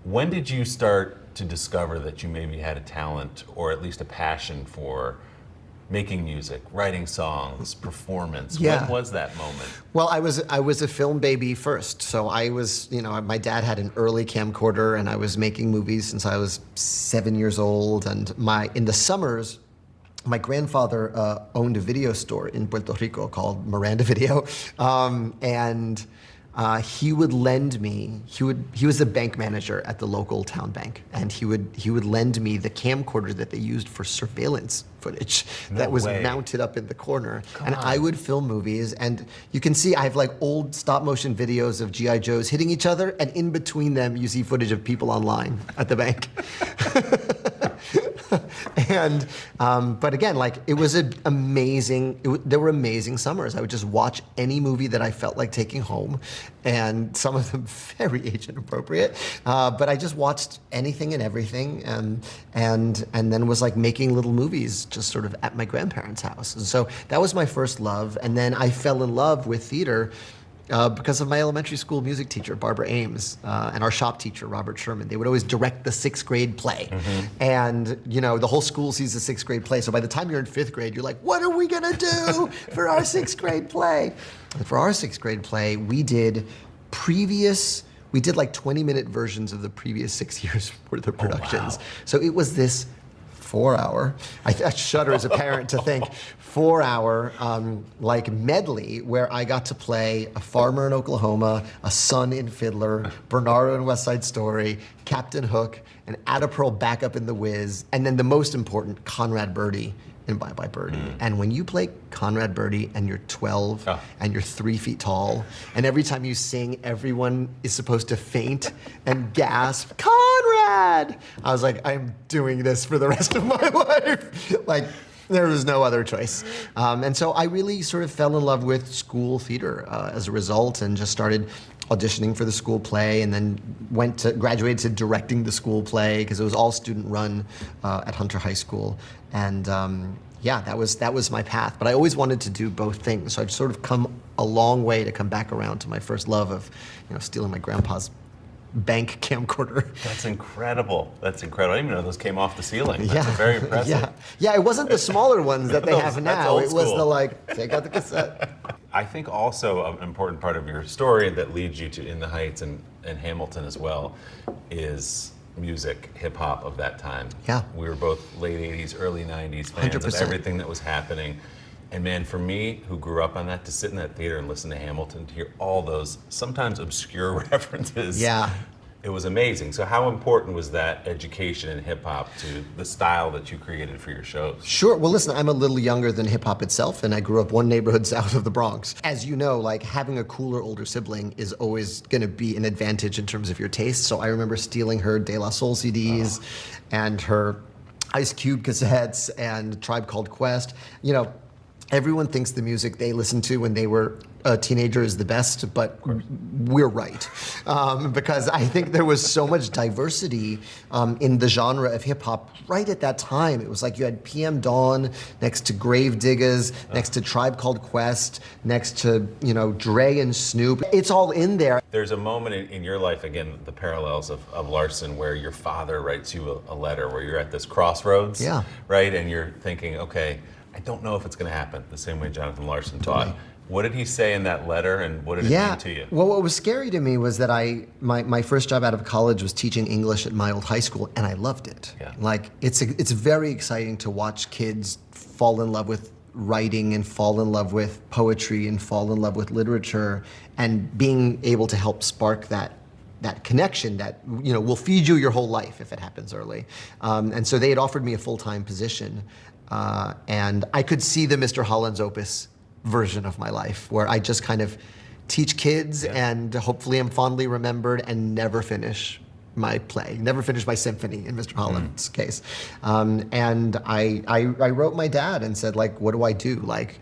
Speaker 10: when did you start to discover that you maybe had a talent or at least a passion for making music, writing songs, performance?
Speaker 11: Yeah.
Speaker 10: When was that moment?
Speaker 11: Well, I was a film baby first. So I was, my dad had an early camcorder and I was making movies since I was 7 years old. And in the summers, my grandfather owned a video store in Puerto Rico called Miranda Video. He would lend me, he was a bank manager at the local town bank, and he would lend me the camcorder that they used for surveillance footage that was mounted up in the corner. And I would film movies, and you can see I have like old stop motion videos of G.I. Joes hitting each other, and in between them you see footage of people online at the bank. But again, like it was there were amazing summers. I would just watch any movie that I felt like taking home, and some of them very age inappropriate. But I just watched anything and everything, and then was like making little movies just sort of at my grandparents' house. And so that was my first love. And then I fell in love with theater because of my elementary school music teacher, Barbara Ames, and our shop teacher, Robert Sherman. They would always direct the 6th grade play. Mm-hmm. And, the whole school sees the 6th grade play. So by the time you're in 5th grade, you're like, what are we going to do for our 6th grade play? And for our 6th grade play, we did like 20-minute versions of the previous 6 years worth of productions. Wow. So it was this 4-hour, I shudder as a parent to think, 4-hour like medley where I got to play a farmer in Oklahoma, a son in Fiddler, Bernardo in West Side Story, Captain Hook, and Ada Pearl back up in The Wiz, and then the most important, Conrad Birdie in Bye Bye Birdie. And when you play Conrad Birdie and you're 12 and you're 3 feet tall, and every time you sing, everyone is supposed to faint and gasp, Conrad! I was like, I'm doing this for the rest of my life. Like, there was no other choice. And so I really sort of fell in love with school theater as a result, and just started auditioning for the school play, and then graduated to directing the school play because it was all student run at Hunter High School. And that was my path. But I always wanted to do both things. So I've sort of come a long way to come back around to my first love of, stealing my grandpa's bank camcorder.
Speaker 10: That's incredible. That's incredible. I didn't even know those came off the ceiling. That's very impressive.
Speaker 11: Yeah, it wasn't the smaller ones that they have now. It was the take out the cassette.
Speaker 10: I think also an important part of your story that leads you to In the Heights and Hamilton as well is music, hip hop of that time.
Speaker 11: Yeah.
Speaker 10: We were both late 80s, early 90s fans
Speaker 11: 100%.
Speaker 10: of everything that was happening. And man, for me, who grew up on that, to sit in that theater and listen to Hamilton, to hear all those sometimes obscure references, it was amazing. So how important was that education in hip hop to the style that you created for your shows?
Speaker 11: Sure. Well, listen, I'm a little younger than hip hop itself, and I grew up one neighborhood south of the Bronx. As you know, like having a cooler older sibling is always going to be an advantage in terms of your taste. So I remember stealing her De La Soul CDs and her Ice Cube cassettes and Tribe Called Quest. Everyone thinks the music they listened to when they were a teenager is the best, but we're right. Because I think there was so much diversity in the genre of hip hop right at that time. It was like you had PM Dawn next to Grave Diggers, next to Tribe Called Quest, next to, Dre and Snoop. It's all in there.
Speaker 10: There's a moment in your life, again, the parallels of Larson, where your father writes you a letter where you're at this crossroads, right? And you're thinking, okay, I don't know if it's going to happen, the same way Jonathan Larson taught. What did he say in that letter, and what did it mean to you?
Speaker 11: Well, what was scary to me was that my first job out of college was teaching English at my old high school, and I loved it.
Speaker 10: Yeah.
Speaker 11: Like, it's very exciting to watch kids fall in love with writing and fall in love with poetry and fall in love with literature, and being able to help spark that connection that will feed you your whole life if it happens early. And so they had offered me a full-time position. And I could see the Mr. Holland's Opus version of my life, where I just kind of teach kids and hopefully am fondly remembered and never finish my play, never finish my symphony in Mr. Holland's case. And I wrote my dad and said, like, what do I do? Like,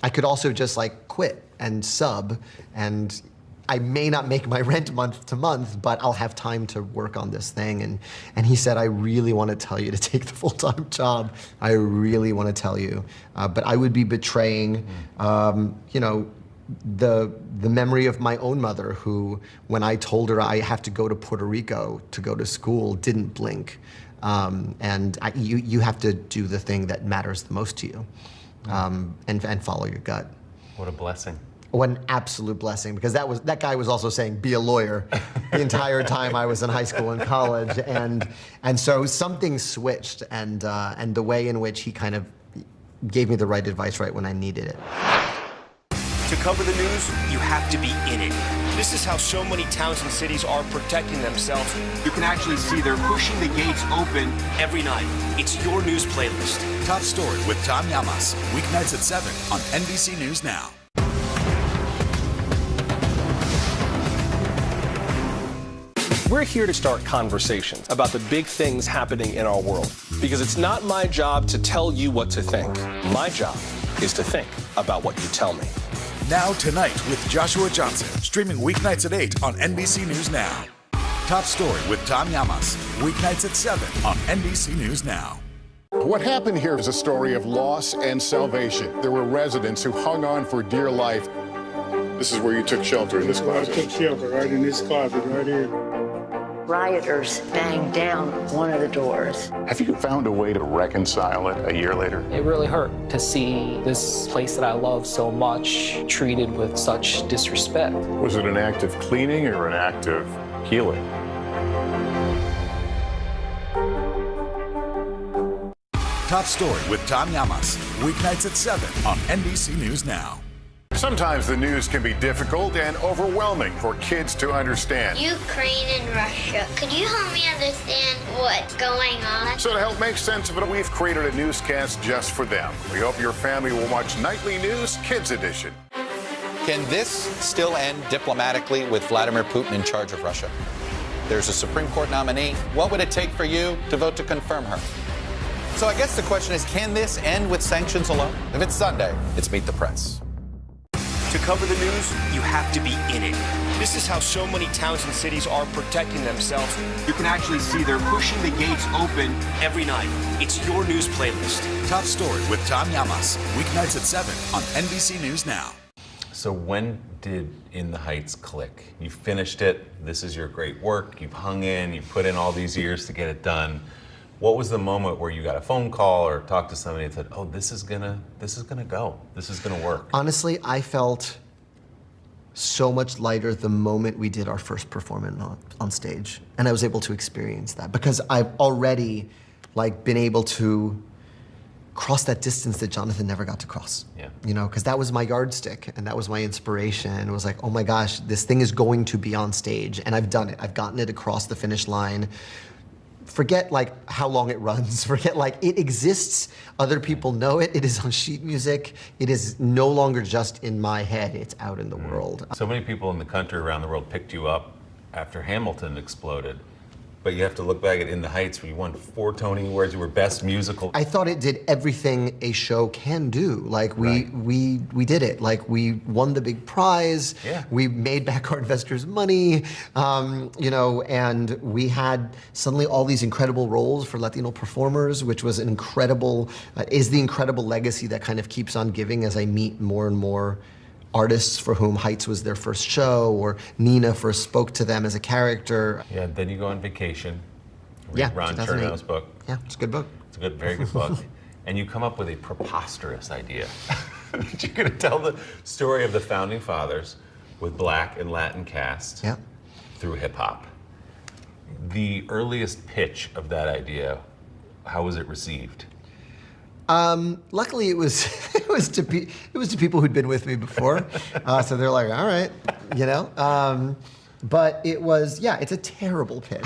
Speaker 11: I could also just like quit and sub, and I may not make my rent month to month, but I'll have time to work on this thing. And he said, I really want to tell you to take the full-time job. I really want to tell you. But I would be betraying, you know, the memory of my own mother, who, when I told her I have to go to Puerto Rico to go to school, didn't blink. You have to do the thing that matters the most to you, and follow your gut.
Speaker 10: What a blessing.
Speaker 11: One absolute blessing, because that guy was also saying be a lawyer the entire time I was in high school and college, and so something switched, and the way in which he kind of gave me the right advice right when I needed it.
Speaker 21: To cover the news, you have to be in it. This is how so many towns and cities are protecting themselves. You can actually see they're pushing the gates open every night. It's your news playlist.
Speaker 25: Top Story with Tom Llamas, weeknights at 7 on NBC News Now.
Speaker 15: We're here to start conversations about the big things happening in our world, because it's not my job to tell you what to think. My job is to think about what you tell me.
Speaker 25: Now Tonight with Joshua Johnson, streaming weeknights at 8 on NBC News Now. Top Story with Tom Llamas, weeknights at 7 on NBC News Now.
Speaker 4: What happened here is a story of loss and salvation. There were residents who hung on for dear life. This is where you took shelter, in this closet.
Speaker 18: I took shelter right in this closet right here.
Speaker 20: Rioters banged down one of the doors.
Speaker 4: Have you found a way to reconcile it a year later?
Speaker 22: It really hurt to see this place that I love so much treated with such disrespect.
Speaker 4: Was it an act of cleaning or an act of healing?
Speaker 25: Top Story with Tom Llamas, weeknights at 7 on NBC News Now.
Speaker 4: Sometimes the news can be difficult and overwhelming for kids to understand.
Speaker 13: Ukraine and Russia. Could you help me understand what's going on?
Speaker 4: So to help make sense of it, we've created a newscast just for them. We hope your family will watch Nightly News Kids Edition.
Speaker 14: Can this still end diplomatically with Vladimir Putin in charge of Russia? There's a Supreme Court nominee. What would it take for you to vote to confirm her? So I guess the question is, can this end with sanctions alone? If it's Sunday, it's Meet the Press.
Speaker 21: To cover the news, you have to be in it. This is how so many towns and cities are protecting themselves. You can actually see they're pushing the gates open every night. It's your news playlist.
Speaker 25: Top Story with Tom Llamas, weeknights at 7 on NBC News Now.
Speaker 10: So when did In the Heights click? You finished it. This is your great work. You've hung in. You put in all these years to get it done. What was the moment where you got a phone call or talked to somebody and said, "Oh, this is gonna go. This is gonna work"?
Speaker 11: Honestly, I felt so much lighter the moment we did our first performance on stage, and I was able to experience that because I've already been able to cross that distance that Jonathan never got to cross.
Speaker 10: Yeah.
Speaker 11: You know, because that was my yardstick and that was my inspiration. It was like, oh my gosh, this thing is going to be on stage, and I've done it. I've gotten it across the finish line. Forget how long it runs. Forget it exists. Other people know it. It is on sheet music. It is no longer just in my head. It's out in the world.
Speaker 10: So many people in the country around the world picked you up after Hamilton exploded. But you have to look back at In the Heights, where you won 4 Tony Awards. You were Best Musical.
Speaker 11: I thought it did everything a show can do. We did it. We won the big prize.
Speaker 10: Yeah.
Speaker 11: We made back our investors' money. And we had suddenly all these incredible roles for Latino performers, which was is the incredible legacy that kind of keeps on giving as I meet more and more artists for whom Heights was their first show, or Nina first spoke to them as a character.
Speaker 10: Yeah, then you go on vacation, read Ron Chernow's book.
Speaker 11: Yeah, it's a good book.
Speaker 10: It's a very good book. And you come up with a preposterous idea. You're going to tell the story of the Founding Fathers with Black and Latin cast through hip hop. The earliest pitch of that idea, how was it received?
Speaker 11: Luckily, it was to people who'd been with me before, so they're like, all right, But it was, it's a terrible pitch.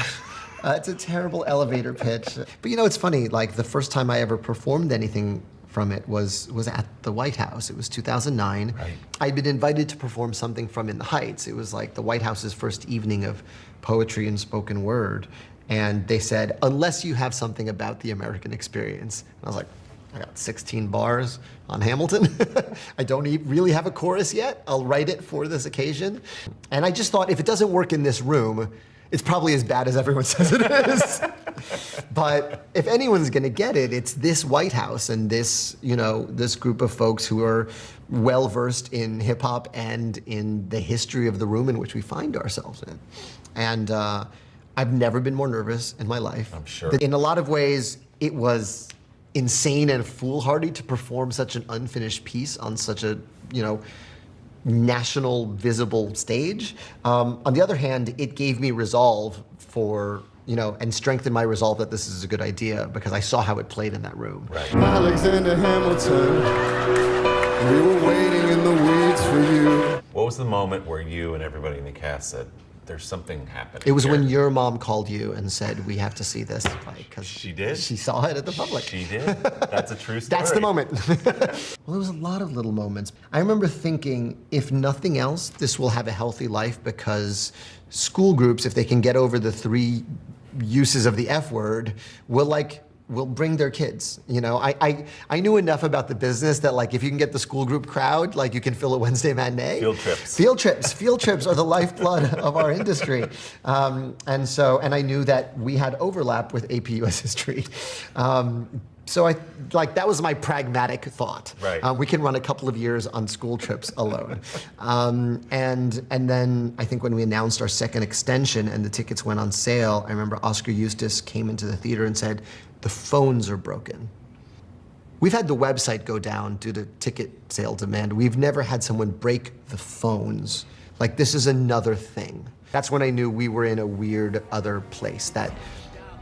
Speaker 11: It's a terrible elevator pitch. But it's funny. The first time I ever performed anything from it was at the White House. It was 2009.
Speaker 10: Right.
Speaker 11: I'd been invited to perform something from In the Heights. It was the White House's first evening of poetry and spoken word. And they said, unless you have something about the American experience. And I was like, I got 16 bars on Hamilton. I don't really have a chorus yet. I'll write it for this occasion. And I just thought, if it doesn't work in this room, it's probably as bad as everyone says it is. But if anyone's gonna get it, it's this White House and this, this group of folks who are well-versed in hip hop and in the history of the room in which we find ourselves in. And I've never been more nervous in my life.
Speaker 10: I'm sure.
Speaker 11: In a lot of ways, it was insane and foolhardy to perform such an unfinished piece on such a, national visible stage. On the other hand, it gave me resolve for, and strengthened my resolve that this is a good idea because I saw how it played in that room.
Speaker 10: Right.
Speaker 3: Alexander Hamilton, we were waiting in the weeds for you.
Speaker 10: What was the moment where you and everybody in the cast said, there's something happening?
Speaker 11: It was
Speaker 10: here?
Speaker 11: when your mom called you and said, we have to see this play. Because
Speaker 10: she did?
Speaker 11: She saw it at the public.
Speaker 10: She did? That's a true story.
Speaker 11: That's the moment. Well, there was a lot of little moments. I remember thinking, if nothing else, this will have a healthy life because school groups, if they can get over the 3 uses of the F word, will bring their kids. I knew enough about the business that if you can get the school group crowd, you can fill a Wednesday matinee.
Speaker 10: Field trips.
Speaker 11: Field trips are the lifeblood of our industry. And I knew that we had overlap with AP US History. So that was my pragmatic thought.
Speaker 10: Right.
Speaker 11: We can run a couple of years on school trips alone. And then I think when we announced our second extension and the tickets went on sale, I remember Oscar Eustis came into the theater and said, the phones are broken. We've had the website go down due to ticket sale demand. We've never had someone break the phones. This is another thing. That's when I knew we were in a weird other place, that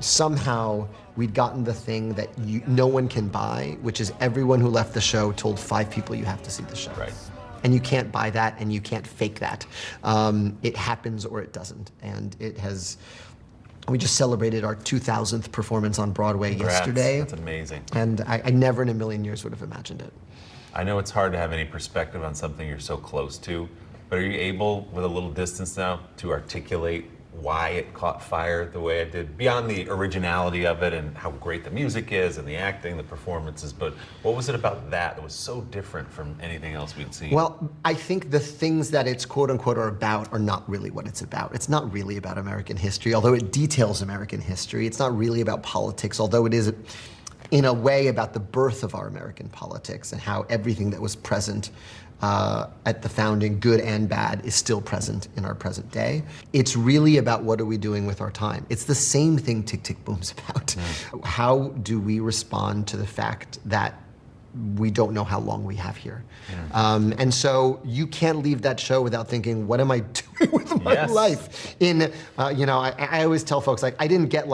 Speaker 11: somehow we'd gotten the thing that no one can buy, which is everyone who left the show told 5 people you have to see the show.
Speaker 10: Right.
Speaker 11: And you can't buy that and you can't fake that. It happens or it doesn't. And it has. We just celebrated our 2000th performance on Broadway yesterday.
Speaker 10: That's amazing.
Speaker 11: And I never in a million years would have imagined it.
Speaker 10: I know it's hard to have any perspective on something you're so close to, but are you able, with a little distance now, to articulate why it caught fire the way it did, beyond the originality of it and how great the music is and the acting, the performances, but what was it about that was so different from anything else we'd seen?
Speaker 11: Well, I think the things that it's quote unquote are about are not really what it's about. It's not really about American history, although it details American history. It's not really about politics, although it is in a way about the birth of our American politics and how everything that was present at the founding, good and bad, is still present in our present day. It's really about what are we doing with our time. It's the same thing Tick, Tick, Boom's about. How do we respond to the fact that we don't know how long we have here? And so you can't leave that show without thinking, what am I doing with my life? I always tell folks, I didn't get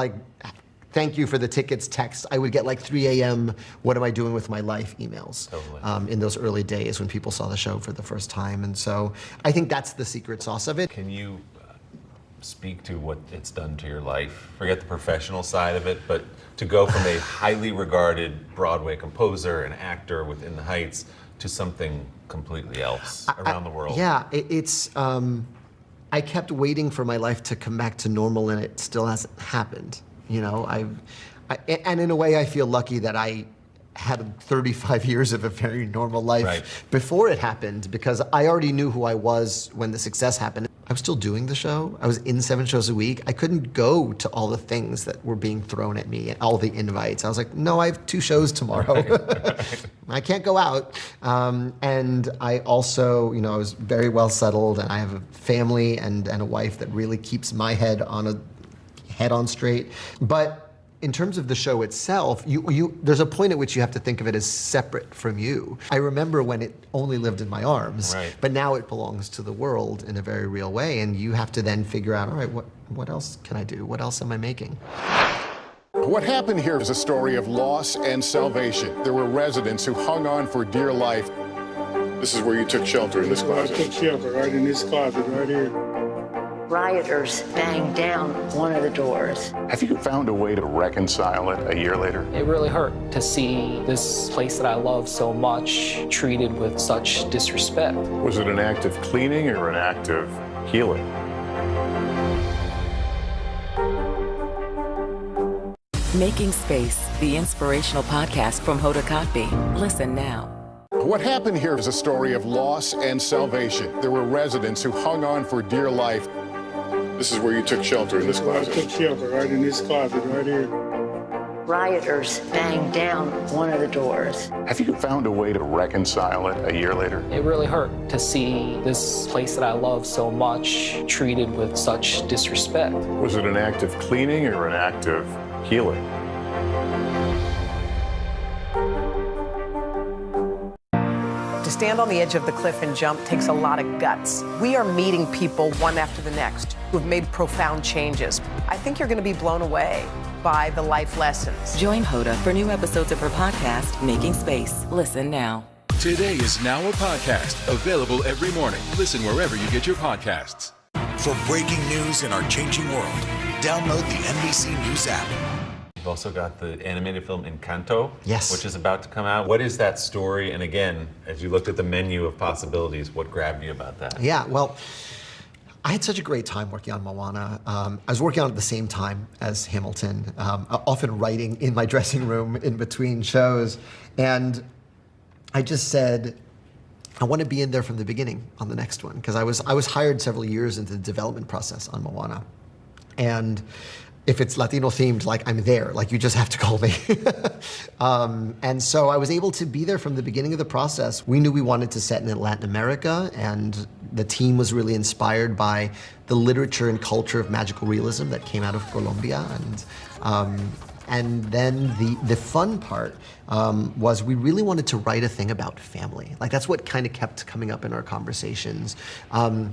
Speaker 11: thank you for the tickets text. I would get 3 a.m. what am I doing with my life emails. Totally. In those early days when people saw the show for the first time. And so I think that's the secret sauce of it.
Speaker 10: Can you speak to what it's done to your life? Forget the professional side of it, but to go from a highly regarded Broadway composer and actor within the Heights to something completely else around the world.
Speaker 11: Yeah, it's, I kept waiting for my life to come back to normal and it still hasn't happened. And in a way, I feel lucky that I had 35 years of a very normal life before it happened, because I already knew who I was when the success happened. I was still doing the show. I was in 7 shows a week. I couldn't go to all the things that were being thrown at me, all the invites. I was like, no, I have 2 shows tomorrow. I can't go out. And I also, I was very well settled, and I have a family and a wife that really keeps my head on straight. But in terms of the show itself, there's a point at which you have to think of it as separate from you. I remember when it only lived in my arms, but now it belongs to the world in a very real way, and you have to then figure out, all right, what else can I do? What else am I making?
Speaker 4: What happened here is a story of loss and salvation. There were residents who hung on for dear life. This is where you took shelter, in this closet.
Speaker 18: I took shelter right in this closet right here.
Speaker 20: Rioters banged down one of the doors.
Speaker 4: Have you found a way to reconcile it a year later?
Speaker 22: It really hurt to see this place that I love so much treated with such disrespect.
Speaker 4: Was it an act of cleaning or an act of healing?
Speaker 7: Making Space, the inspirational podcast from Hoda Kotb. Listen now.
Speaker 4: What happened here is a story of loss and salvation. There were residents who hung on for dear life. This is where you took shelter, in this closet.
Speaker 18: I took shelter right in this closet right here.
Speaker 20: Rioters banged down one of the doors.
Speaker 4: Have you found a way to reconcile it a year later?
Speaker 22: It really hurt to see this place that I love so much treated with such disrespect.
Speaker 4: Was it an act of cleaning or an act of healing?
Speaker 9: To stand on the edge of the cliff and jump takes a lot of guts. We are meeting people one after the next who've made profound changes. I think you're going to be blown away by the life lessons.
Speaker 7: Join Hoda for new episodes of her podcast, Making Space. Listen now.
Speaker 12: Today is now a podcast available every morning. Listen wherever you get your podcasts.
Speaker 25: For breaking news in our changing world, download the NBC News app.
Speaker 10: You've also got the animated film Encanto,
Speaker 11: Yes.
Speaker 10: which is about to come out. What is that story? And again, as you looked at the menu of possibilities, what grabbed you about that?
Speaker 11: Yeah, well, I had such a great time working on Moana. I was working on it at the same time as Hamilton, often writing in my dressing room in between shows. And I just said, I want to be in there from the beginning on the next one, because I was hired several years into the development process on Moana. And if it's Latino themed, like, I'm there, like, you just have to call me. And so I was able to be there from the beginning of the process. We knew we wanted to set in Latin America, and the team was really inspired by the literature and culture of magical realism that came out of Colombia. And then the fun part was we really wanted to write a thing about family. Like, that's what kind of kept coming up in our conversations.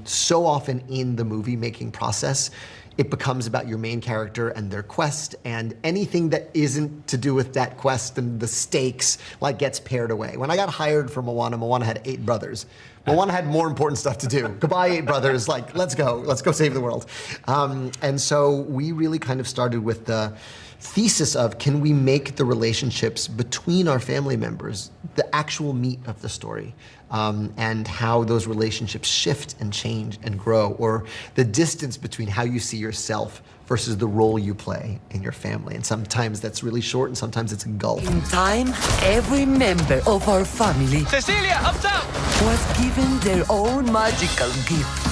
Speaker 11: So often in the movie making process, it becomes about your main character and their quest, and anything that isn't to do with that quest and the stakes, like, gets pared away. When I got hired for Moana, Moana had 8 brothers. Moana had more important stuff to do. Goodbye, 8 brothers, like, let's go save the world. And so we really kind of started with the thesis of, can we make the relationships between our family members the actual meat of the story, and how those relationships shift and change and grow, or the distance between how you see yourself versus the role you play in your family. And sometimes that's really short, and sometimes it's a gulf.
Speaker 8: In time, every member of our family
Speaker 2: Cecilia, up top!
Speaker 8: was given their own magical gift.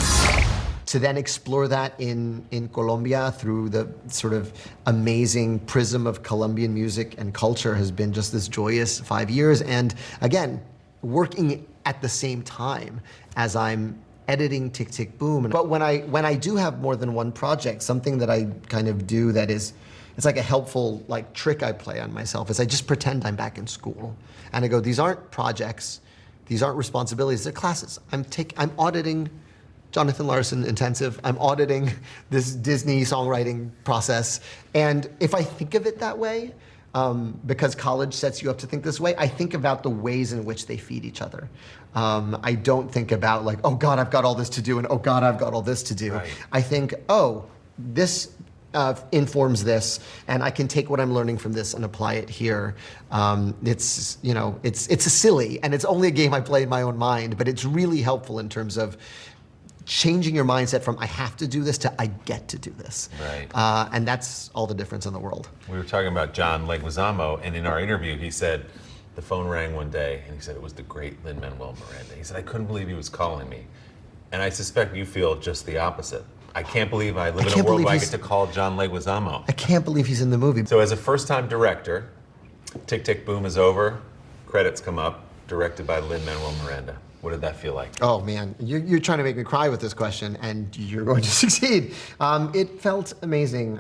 Speaker 11: To then explore that in Colombia through the sort of amazing prism of Colombian music and culture has been just this joyous 5 years. And again, working at the same time as I'm editing Tick Tick Boom. But when I do have more than one project, something that I kind of do that is, it's like a helpful, like, trick I play on myself, is I just pretend I'm back in school. And I go, these aren't projects, these aren't responsibilities, they're classes. I'm auditing Jonathan Larson Intensive. I'm auditing this Disney songwriting process. And if I think of it that way, because college sets you up to think this way, I think about the ways in which they feed each other. I don't think about, like, oh God, I've got all this to do, and oh God, I've got all this to do. Right. I think, oh, this informs this, and I can take what I'm learning from this and apply it here. It's a silly, and it's only a game I play in my own mind, but it's really helpful in terms of changing your mindset from I have to do this to I get to do this.
Speaker 10: Right.
Speaker 11: And that's all the difference in the world.
Speaker 10: We were talking about John Leguizamo, and in our interview, he said the phone rang one day, and he said it was the great Lin-Manuel Miranda. He said, I couldn't believe he was calling me. And I suspect you feel just the opposite. I can't believe I live in a world where I get to call John Leguizamo.
Speaker 11: I can't believe he's in the movie.
Speaker 10: So as a first-time director, Tick Tick Boom is over, credits come up, directed by Lin-Manuel Miranda. What did that feel like?
Speaker 11: Oh man, you're trying to make me cry with this question, and you're going to succeed. It felt amazing.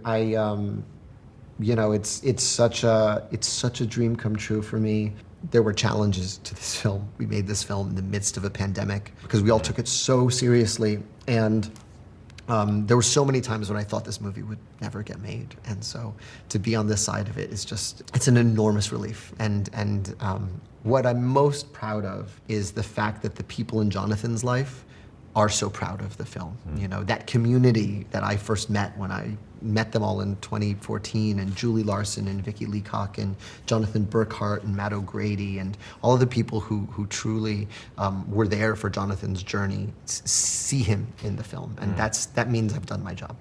Speaker 11: It's such a dream come true for me. There were challenges to this film. We made this film in the midst of a pandemic because we all took it so seriously, and there were so many times when I thought this movie would never get made. And so to be on this side of it is it's an enormous relief. And what I'm most proud of is the fact that the people in Jonathan's life are so proud of the film. You know, that community that I first met when I met them all in 2014, and Julie Larson and Vicky Leacock and Jonathan Burkhart and Matt O'Grady and all of the people who truly were there for Jonathan's journey see him in the film. And that means I've done my job.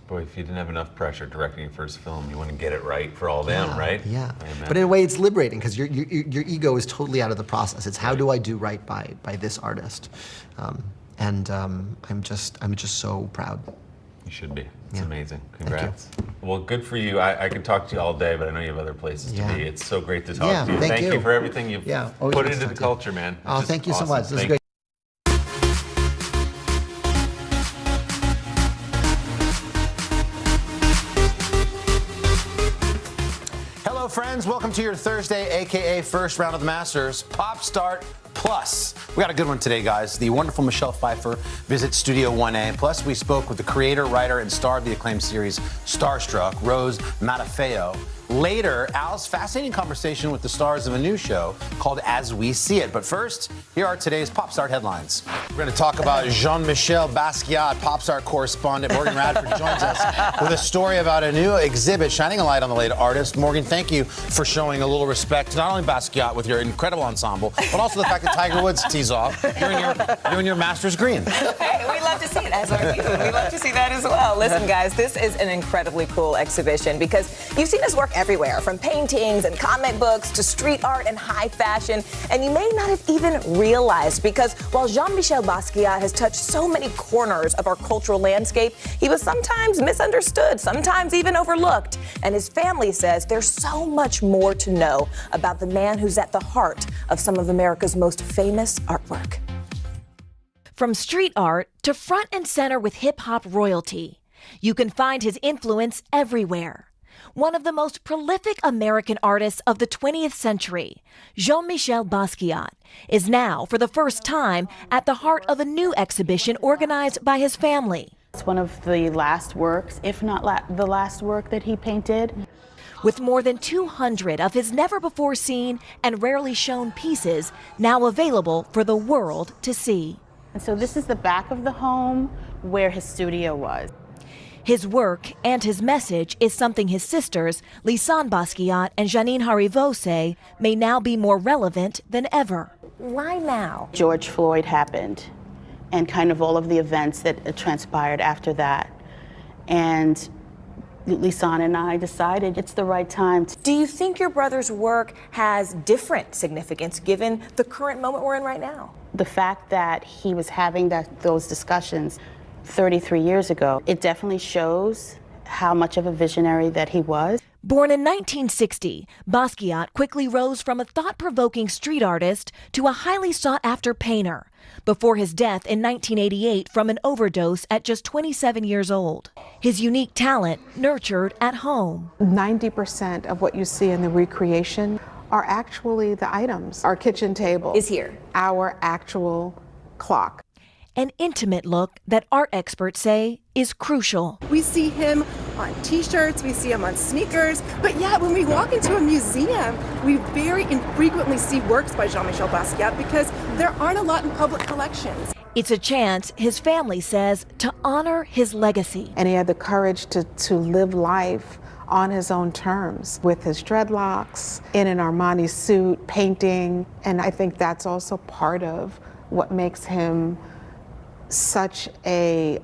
Speaker 10: Boy, if you didn't have enough pressure directing your first film, you want to get it right for all them, right?
Speaker 11: Yeah. But in a way, it's liberating because your ego is totally out of the process. It's how do I do right by this artist, and I'm just so proud.
Speaker 10: You should be. It's amazing. Congrats. Well, good for you. I could talk to you all day, but I know you have other places to be. It's so great to talk to you. Thank you for everything you've put into the culture, man.
Speaker 11: Oh, thank you so much. This is great.
Speaker 16: Hello, friends. Welcome to your Thursday, aka first round of the Masters, Pop Start Plus. We got a good one today, guys. The wonderful Michelle Pfeiffer visits Studio 1A. Plus, we spoke with the creator, writer, and star of the acclaimed series Starstruck, Rose Matafeo. Later, Al's fascinating conversation with the stars of a new show called As We See It. But first, here are today's Pop Start headlines. We're going to talk about Jean-Michel Basquiat. Pop Start correspondent Morgan Radford joins us with a story about a new exhibit shining a light on the late artist. Morgan, thank you for showing a little respect to not only Basquiat with your incredible ensemble, but also the fact that Tiger Woods tees off. You're in your Masters green.
Speaker 17: Hey, we love to see it, as are you. We love to see that as well. Listen, guys, this is an incredibly cool exhibition because you've seen us work everywhere, from paintings and comic books to street art and high fashion. And you may not have even realized, because while Jean-Michel Basquiat has touched so many corners of our cultural landscape, he was sometimes misunderstood, sometimes even overlooked. And his family says there's so much more to know about the man who's at the heart of some of America's most famous artwork.
Speaker 19: From street art to front and center with hip-hop royalty, you can find his influence everywhere. One of the most prolific American artists of the 20th century, Jean-Michel Basquiat, is now, for the first time, at the heart of a new exhibition organized by his family.
Speaker 23: It's one of the last works, if not the last work that he painted.
Speaker 19: With more than 200 of his never-before-seen and rarely shown pieces now available for the world to see.
Speaker 23: And so this is the back of the home where his studio was.
Speaker 19: His work and his message is something his sisters, Lisanne Basquiat and Janine Hariveau, say may now be more relevant than ever.
Speaker 23: Why now? George Floyd happened, and kind of all of the events that transpired after that. And Lisanne and I decided it's the right time.
Speaker 17: Do you think your brother's work has different significance given the current moment we're in right now?
Speaker 23: The fact that he was having those discussions 33 years ago, it definitely shows how much of a visionary that he was.
Speaker 19: Born in 1960, Basquiat quickly rose from a thought-provoking street artist to a highly sought-after painter, before his death in 1988 from an overdose at just 27 years old. His unique talent nurtured at home.
Speaker 24: 90% of what you see in the recreation are actually the items. Our kitchen table
Speaker 17: is here.
Speaker 24: Our actual clock.
Speaker 19: An intimate look that art experts say is crucial.
Speaker 26: We see him on t-shirts, we see him on sneakers, but yet when we walk into a museum, we very infrequently see works by Jean-Michel Basquiat because there aren't a lot in public collections.
Speaker 19: It's a chance, his family says, to honor his legacy.
Speaker 24: And he had the courage to live life on his own terms, with his dreadlocks, in an Armani suit, painting, and I think that's also part of what makes him such a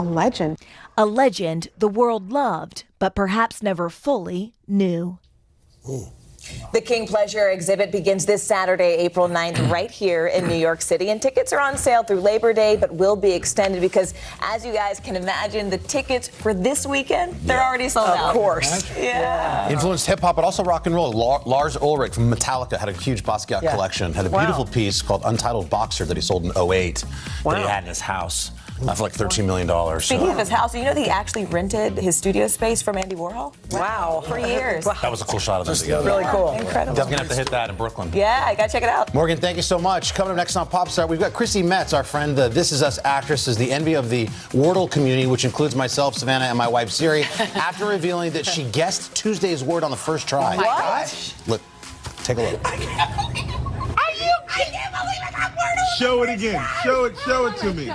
Speaker 24: legend.
Speaker 19: A legend the world loved, but perhaps never fully knew.
Speaker 17: The King Pleasure exhibit begins this Saturday, April 9th, right here in New York City. And tickets are on sale through Labor Day, but will be extended because, as you guys can imagine, the tickets for this weekend, they're already sold out.
Speaker 24: Of course.
Speaker 17: Yeah.
Speaker 16: Influenced hip hop, but also rock and roll. Lars Ulrich from Metallica had a huge Basquiat collection. Had a beautiful piece called Untitled Boxer that he sold in 2008 that he had in his house for like $13 million.
Speaker 17: Speaking of his house, you know that he actually rented his studio space from Andy Warhol?
Speaker 24: Wow.
Speaker 17: For years.
Speaker 16: That was a cool shot of them together.
Speaker 24: Really cool.
Speaker 17: Incredible.
Speaker 16: Definitely gonna have to hit that in Brooklyn.
Speaker 17: Yeah, I gotta check it out.
Speaker 16: Morgan, thank you so much. Coming up next on Pop Star, we've got Chrissy Metz, our friend, the This Is Us actress, is the envy of the Wordle community, which includes myself, Savannah, and my wife, Siri, after revealing that she guessed Tuesday's word on the first try.
Speaker 24: Oh my gosh.
Speaker 16: Look, take a look.
Speaker 24: I can't believe I got Wordle.
Speaker 3: Show it again. Show it to me.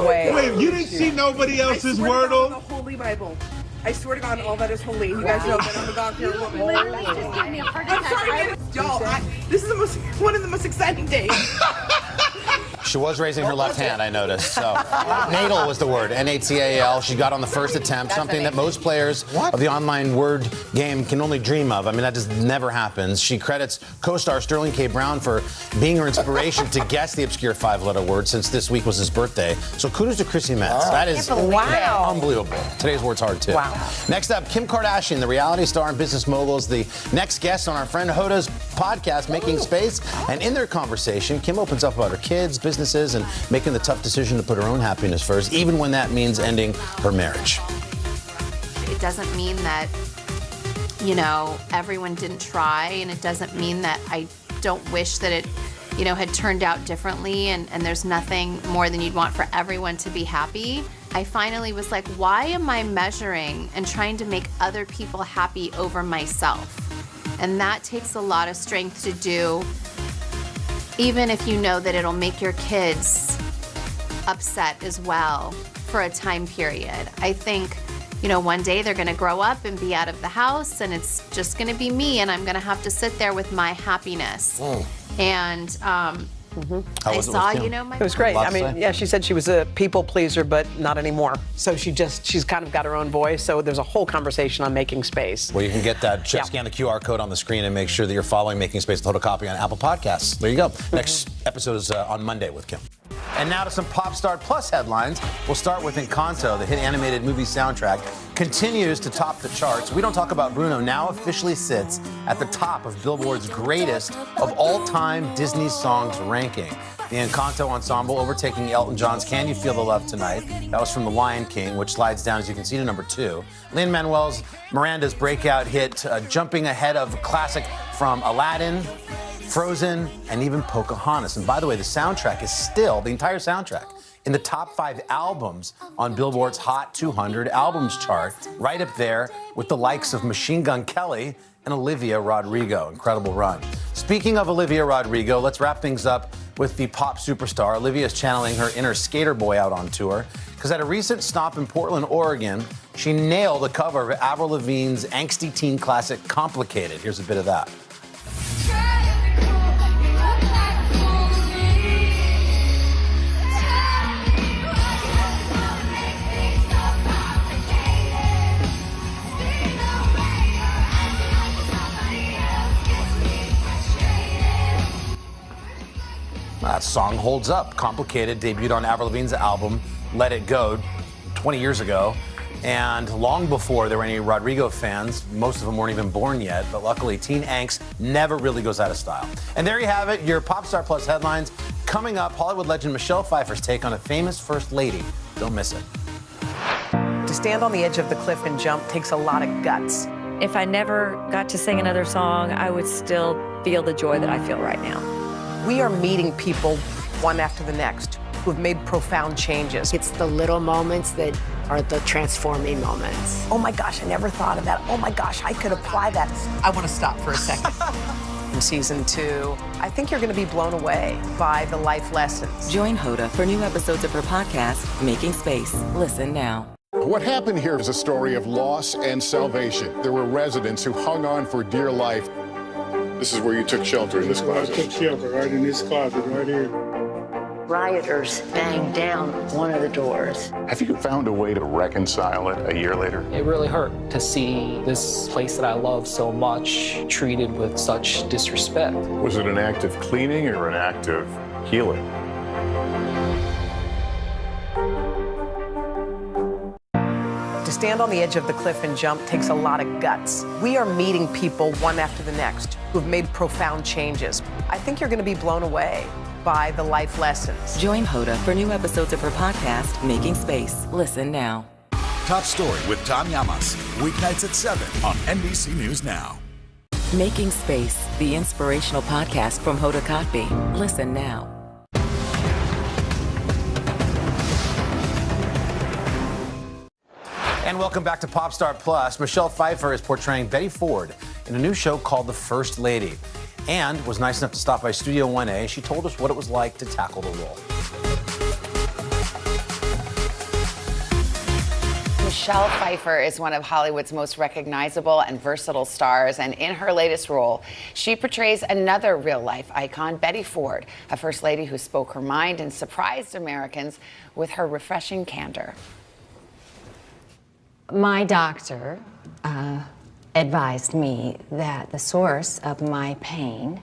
Speaker 24: Wait,
Speaker 3: you didn't see nobody else's Wordle?
Speaker 26: The Holy Bible. I swear to God, all that is holy. You guys know that I'm a God-fearing woman.
Speaker 24: Just give me a
Speaker 26: I'm sorry, y'all. This is one of the most exciting days.
Speaker 16: She was raising her left hand, I noticed. So, natal was the word, N-A-T-A-L. She got on the first attempt, something that most players of the online word game can only dream of. I mean, that just never happens. She credits co-star Sterling K. Brown for being her inspiration to guess the obscure 5-letter word since this week was his birthday. So kudos to Chrissy Metz. That is unbelievable. Today's word's hard, too.
Speaker 9: Wow.
Speaker 16: Next up, Kim Kardashian, the reality star and business mogul, is the next guest on our friend Hoda's podcast, Making Space. And in their conversation, Kim opens up about her kids, businesses, and making the tough decision to put her own happiness first, even when that means ending her marriage.
Speaker 1: It doesn't mean that, you know, everyone didn't try, and it doesn't mean that I don't wish that it, you know, had turned out differently, and there's nothing more than you'd want for everyone to be happy. I finally was like, why am I measuring and trying to make other people happy over myself? And that takes a lot of strength to do, even if you know that it'll make your kids upset as well for a time period. I think, you know, one day they're gonna grow up and be out of the house, and it's just gonna be me, and I'm gonna have to sit there with my happiness. And I saw, you know, my...
Speaker 9: It was great. I mean, yeah, she said she was a people pleaser, but not anymore. So she's kind of got her own voice. So there's a whole conversation on Making Space.
Speaker 16: Well, you can get that. Scan the QR code on the screen and make sure that you're following Making Space with Photocopy on Apple Podcasts. There you go. Next episode is on Monday with Kim. And now to some Pop Star Plus headlines. We'll start with Encanto. The hit animated movie soundtrack continues to top the charts. We Don't Talk About Bruno now officially sits at the top of Billboard's greatest of all-time Disney songs ranking. The Encanto ensemble overtaking Elton John's Can You Feel the Love Tonight? That was from The Lion King, which slides down, as you can see, to number 2. Lin-Manuel Miranda's breakout hit, jumping ahead of classic from Aladdin, Frozen, and even Pocahontas. And by the way, the soundtrack is still, the entire soundtrack, in the top 5 albums on Billboard's Hot 200 albums chart, right up there with the likes of Machine Gun Kelly and Olivia Rodrigo. Incredible run. Speaking of Olivia Rodrigo, let's wrap things up with the pop superstar. Olivia is channeling her inner skater boy out on tour, because at a recent stop in Portland, Oregon, she nailed the cover of Avril Lavigne's angsty teen classic, Complicated. Here's a bit of that. That song holds up. Complicated debuted on Avril Lavigne's album, Let It Go, 20 years ago. And long before there were any Rodrigo fans, most of them weren't even born yet, but luckily teen angst never really goes out of style. And there you have it, your Pop Star Plus headlines. Coming up, Hollywood legend Michelle Pfeiffer's take on a famous first lady. Don't miss it.
Speaker 9: To stand on the edge of the cliff and jump takes a lot of guts.
Speaker 5: If I never got to sing another song, I would still feel the joy that I feel right now.
Speaker 9: We are meeting people one after the next who've made profound changes.
Speaker 20: It's the little moments that are the transforming moments.
Speaker 9: Oh my gosh, I never thought of that. Oh my gosh, I could apply that. I want to stop for a second. In season 2, I think you're going to be blown away by the life lessons.
Speaker 7: Join Hoda for new episodes of her podcast, Making Space. Listen now.
Speaker 4: What happened here is a story of loss and salvation. There were residents who hung on for dear life. This is where you took shelter, in this closet.
Speaker 18: I took shelter right in this closet right here.
Speaker 20: Rioters banged down one of the doors.
Speaker 4: Have you found a way to reconcile it a year later?
Speaker 22: It really hurt to see this place that I love so much treated with such disrespect.
Speaker 4: Was it an act of cleaning or an act of healing?
Speaker 9: To stand on the edge of the cliff and jump takes a lot of guts. We are meeting people one after the next who've made profound changes. I think you're going to be blown away by the life lessons.
Speaker 7: Join Hoda for new episodes of her podcast, Making Space. Listen now.
Speaker 25: Top Story with Tom Llamas. Weeknights at 7 on NBC News Now.
Speaker 7: Making Space, the inspirational podcast from Hoda Kotb. Listen now.
Speaker 16: And welcome back to Pop Star Plus. Michelle Pfeiffer is portraying Betty Ford in a new show called The First Lady, and was nice enough to stop by Studio 1A. She told us what it was like to tackle the role.
Speaker 6: Michelle Pfeiffer is one of Hollywood's most recognizable and versatile stars, and in her latest role, she portrays another real-life icon, Betty Ford, a first lady who spoke her mind and surprised Americans with her refreshing candor.
Speaker 12: My doctor advised me that the source of my pain,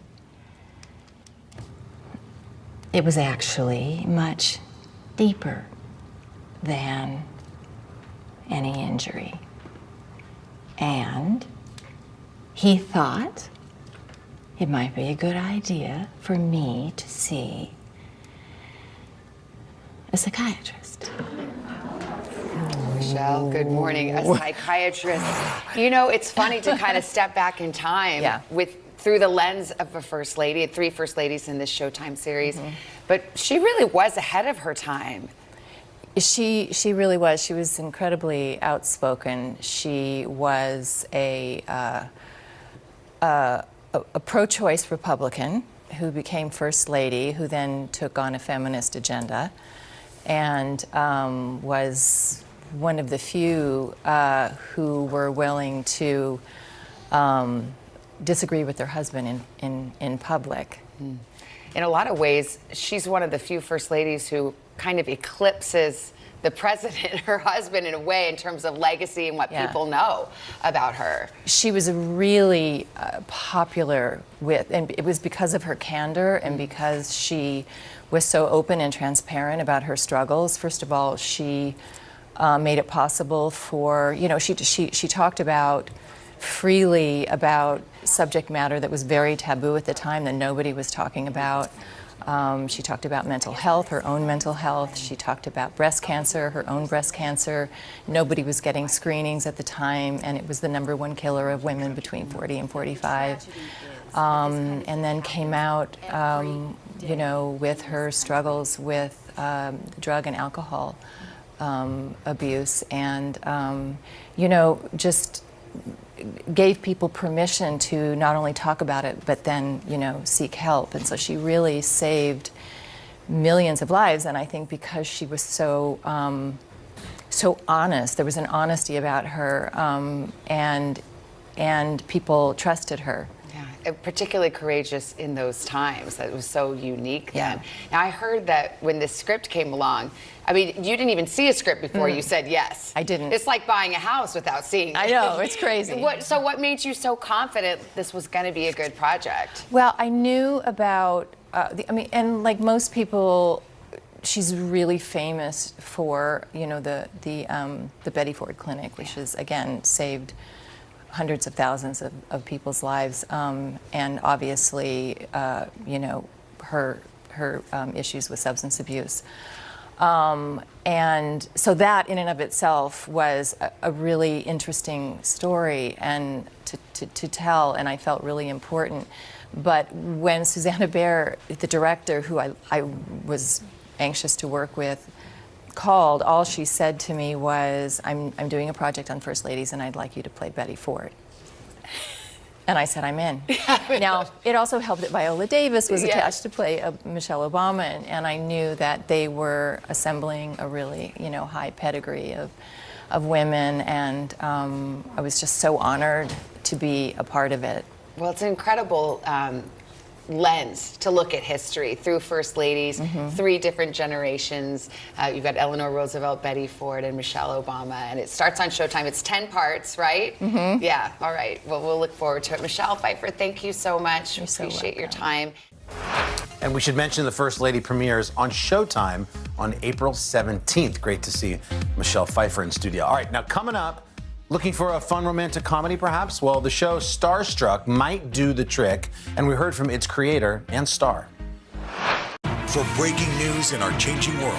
Speaker 12: it was actually much deeper than any injury. And he thought it might be a good idea for me to see a psychiatrist.
Speaker 6: Michelle, good morning. A psychiatrist. You know, it's funny to kind of step back in time through the lens of a first lady, 3 first ladies in this Showtime series. But she really was ahead of her time.
Speaker 12: She really was. She was incredibly outspoken. She was a pro-choice Republican who became first lady, who then took on a feminist agenda, and was one of the few who were willing to disagree with their husband in public.
Speaker 6: In a lot of ways, she's one of the few first ladies who kind of eclipses the president, her husband, in a way, in terms of legacy and what people know about her.
Speaker 12: She was really popular and it was because of her candor and because she was so open and transparent about her struggles. First of all, she made it possible for, she talked about freely about subject matter that was very taboo at the time that nobody was talking about. She talked about mental health, her own mental health. She talked about breast cancer, her own breast cancer. Nobody was getting screenings at the time, and it was the #1 killer of women between 40 and 45. And then came out, with her struggles with drug and alcohol abuse, and, just gave people permission to not only talk about it, but then, seek help. And so she really saved millions of lives. And I think because she was so honest, there was an honesty about her, and people trusted her.
Speaker 6: Yeah, particularly courageous in those times. That was so unique then. Now, I heard that when this script came along, I mean, you didn't even see a script before you said yes.
Speaker 12: I didn't.
Speaker 6: It's like buying a house without seeing it.
Speaker 12: I know, it's crazy.
Speaker 6: So what made you so confident this was going to be a good project?
Speaker 12: Well, I knew about, and like most people, she's really famous for, the Betty Ford Clinic, which is, again, saved hundreds of thousands of people's lives, and obviously, her issues with substance abuse. And so that in and of itself was a really interesting story and to tell, and I felt really important. But when Susanna Baer, the director, who I was anxious to work with, called, all she said to me was, I'm doing a project on First Ladies and I'd like you to play Betty Ford. And I said, I'm in. Now, it also helped that Viola Davis was attached to play Michelle Obama, and I knew that they were assembling a really, high pedigree of women, and I was just so honored to be a part of it.
Speaker 6: Well, it's an incredible lens to look at history through first ladies, 3 different generations. You've got Eleanor Roosevelt, Betty Ford, and Michelle Obama, and it starts on Showtime. It's 10 parts, right? Yeah, all right. Well, we'll look forward to it. Michelle Pfeiffer, thank you so much.
Speaker 12: You're so
Speaker 6: Appreciate your time.
Speaker 16: And we should mention the First Lady premieres on Showtime on April 17th. Great to see Michelle Pfeiffer in studio. All right, now coming up, looking for a fun romantic comedy, perhaps? Well, the show Starstruck might do the trick, and we heard from its creator and star.
Speaker 25: For breaking news in our changing world,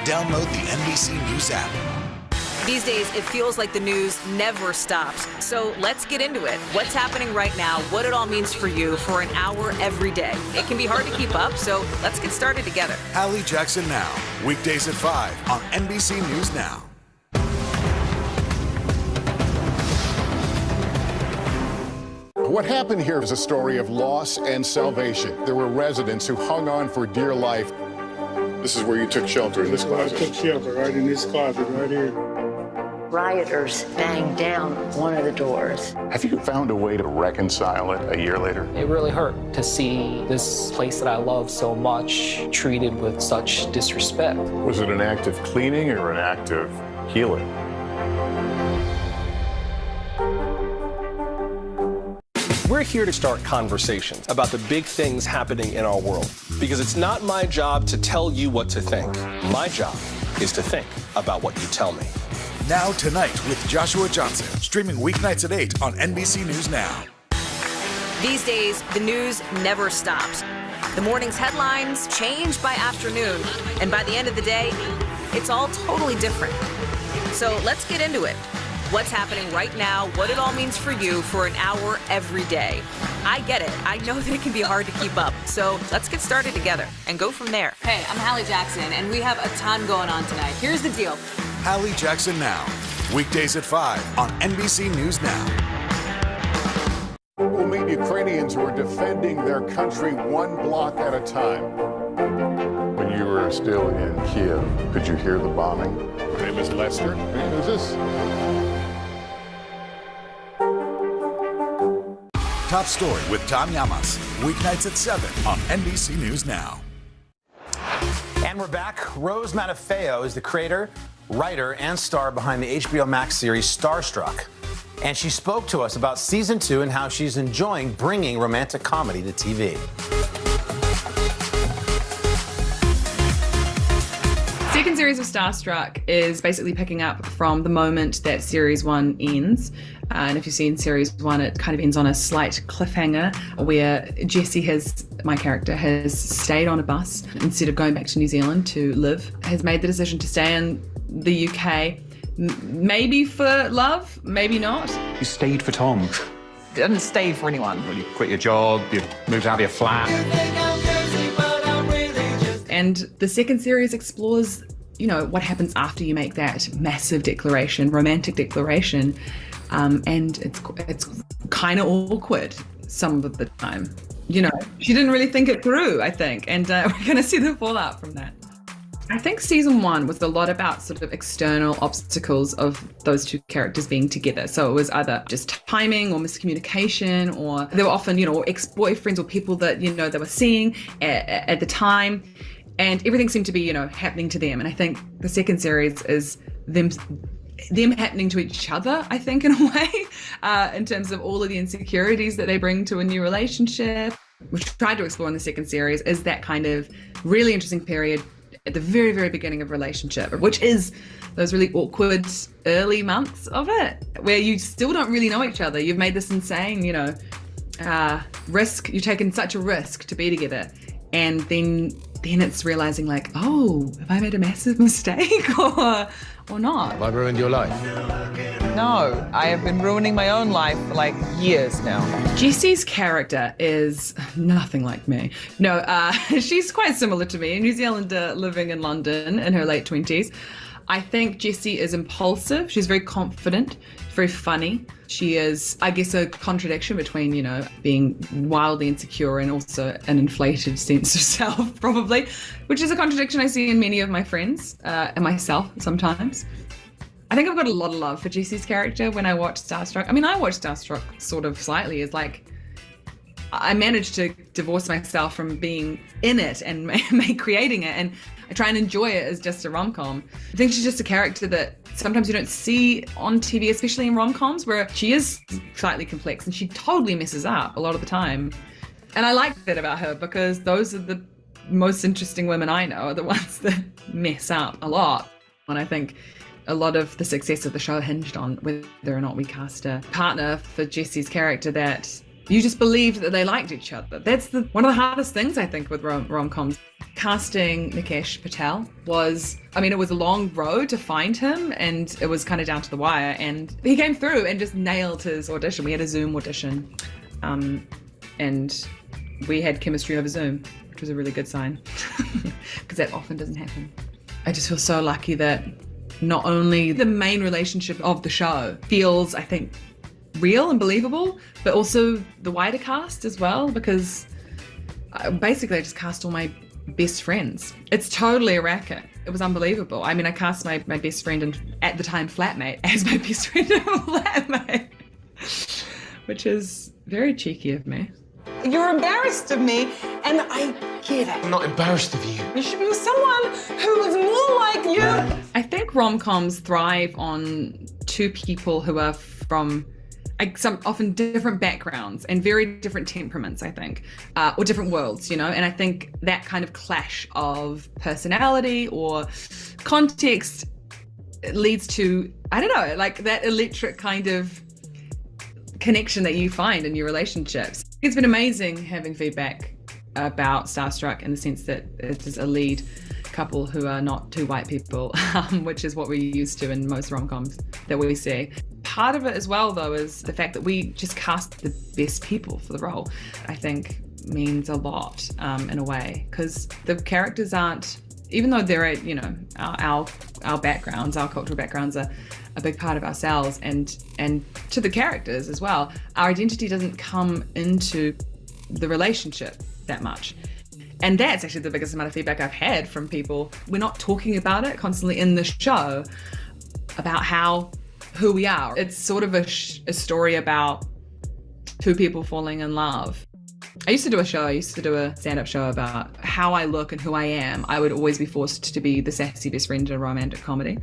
Speaker 25: download the NBC News app.
Speaker 13: These days, it feels like the news never stops. So let's get into it. What's happening right now, what it all means for you for an hour every day. It can be hard to keep up, so let's get started together.
Speaker 25: Hallie Jackson Now, weekdays at 5 on NBC News Now.
Speaker 4: What happened here is a story of loss and salvation. There were residents who hung on for dear life. This is where you took shelter, in this closet.
Speaker 18: I took shelter right in this closet right here.
Speaker 20: Rioters banged down one of the doors.
Speaker 4: Have you found a way to reconcile it a year later?
Speaker 22: It really hurt to see this place that I love so much treated with such disrespect.
Speaker 4: Was it an act of cleaning or an act of healing?
Speaker 2: We're here to start conversations about the big things happening in our world, because it's not my job to tell you what to think. My job is to think about what you tell me.
Speaker 25: Now Tonight with Joshua Johnson, streaming weeknights at 8 on NBC News Now.
Speaker 13: These days, the news never stops. The morning's headlines change by afternoon, and by the end of the day, it's all totally different. So let's get into it. What's happening right now, what it all means for you for an hour every day. I get it. I know that it can be hard to keep up. So let's get started together and go from there.
Speaker 8: Hey, I'm Hallie Jackson, and we have a ton going on tonight. Here's the deal.
Speaker 25: Hallie Jackson Now, weekdays at 5 on NBC News Now.
Speaker 4: We'll meet Ukrainians who are defending their country one block at a time. When you were still in Kiev, could you hear the bombing? My name is Lester. Who's this?
Speaker 25: Top Story with Tom Llamas, weeknights at 7 on NBC News Now.
Speaker 16: And we're back. Rose Matafeo is the creator, writer, and star behind the HBO Max series Starstruck. And she spoke to us about season 2 and how she's enjoying bringing romantic comedy to TV.
Speaker 10: Second series of Starstruck is basically picking up from the moment that series 1 ends. And if you've seen series 1, it kind of ends on a slight cliffhanger where Jessie my character, has stayed on a bus instead of going back to New Zealand to live, has made the decision to stay in the UK, maybe for love, maybe not.
Speaker 14: You stayed for Tom.
Speaker 10: Didn't stay for anyone.
Speaker 14: Well, you quit your job, you moved out of your flat.
Speaker 10: And the second series explores, what happens after you make that massive declaration, romantic declaration. And it's kind of awkward some of the time. She didn't really think it through, I think. And we're going to see the fallout from that. I think season 1 was a lot about sort of external obstacles of those two characters being together. So it was either just timing or miscommunication, or they were often, ex-boyfriends or people that, they were seeing at the time. And everything seemed to be, happening to them. And I think the second series is them happening to each other, I think, in a way, in terms of all of the insecurities that they bring to a new relationship. We've tried to explore in the second series is that kind of really interesting period at the very, very beginning of a relationship, which is those really awkward early months of it, where you still don't really know each other. You've made this insane, risk. You've taken such a risk to be together. And then it's realizing like, oh, have I made a massive mistake or not?
Speaker 14: Have I ruined your life?
Speaker 15: No, I have been ruining my own life for like years now.
Speaker 10: Jessie's character is nothing like me. No, she's quite similar to me, a New Zealander living in London in her late 20s. I think Jessie is impulsive. She's very confident, very funny. She is, I guess, a contradiction between, being wildly insecure and also an inflated sense of self, probably, which is a contradiction I see in many of my friends and myself sometimes. I think I've got a lot of love for Jessie's character when I watch Starstruck. I mean, I watch Starstruck sort of slightly as like, I managed to divorce myself from being in it and creating it, and I try and enjoy it as just a rom-com. I think she's just a character that sometimes you don't see on TV, especially in rom-coms, where she is slightly complex and she totally messes up a lot of the time. And I like that about her because those are the most interesting women I know, are the ones that mess up a lot. And I think a lot of the success of the show hinged on whether or not we cast a partner for Jessie's character that you just believed that they liked each other. That's one of the hardest things, I think, with rom-coms. Casting Nikesh Patel was, it was a long road to find him, and it was kind of down to the wire. And he came through and just nailed his audition. We had a Zoom audition, and we had chemistry over Zoom, which was a really good sign, because that often doesn't happen. I just feel so lucky that not only the main relationship of the show feels, I think, real and believable, but also the wider cast as well, because basically I just cast all my best friends. It's totally a racket. It was unbelievable. I mean, I cast my best friend and at the time flatmate as my best friend and flatmate, which is very cheeky of me.
Speaker 15: You're embarrassed of me, and I get it.
Speaker 14: I'm not embarrassed of you.
Speaker 15: You should be with someone who is more like you.
Speaker 10: I think rom-coms thrive on two people who are from some often different backgrounds and very different temperaments, I think, or different worlds, you know? And I think that kind of clash of personality or context leads to, I don't know, like that electric kind of connection that you find in your relationships. It's been amazing having feedback about Starstruck in the sense that it is a lead couple who are not two white people, which is what we're used to in most rom-coms that we see. Part of it as well, though, is the fact that we just cast the best people for the role, I think means a lot in a way, because the characters aren't, even though they're, you know, our backgrounds, our cultural backgrounds are a big part of ourselves and to the characters as well, our identity doesn't come into the relationship that much. And that's actually the biggest amount of feedback I've had from people. We're not talking about it constantly in the show about who we are. It's sort of a story about two people falling in love. I used to do a stand-up show about how I look and who I am. I would always be forced to be the sassy best friend in a romantic comedy.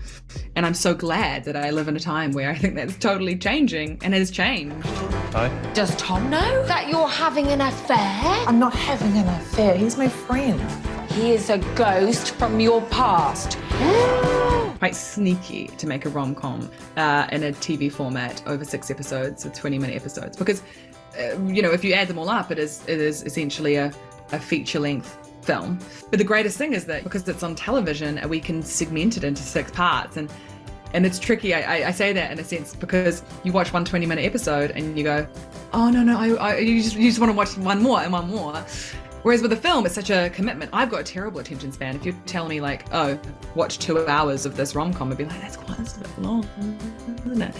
Speaker 10: And I'm so glad that I live in a time where I think that's totally changing and has changed.
Speaker 14: Hi.
Speaker 20: Does Tom know that you're having an affair?
Speaker 15: I'm not having an affair. He's my friend.
Speaker 20: He is a ghost from your past.
Speaker 10: Quite sneaky to make a rom-com in a TV format over 6 episodes with 20-minute episodes, because you know, if you add them all up, it is essentially a feature-length film. But the greatest thing is that because it's on television, we can segment it into 6 parts, and it's tricky. I say that in a sense because you watch one 20-minute episode and you go, oh no, you just want to watch one more and one more. Whereas with a film, it's such a commitment. I've got a terrible attention span. If you're telling me like, oh, watch 2 hours of this rom-com, I'd be like, that's a bit long, isn't it?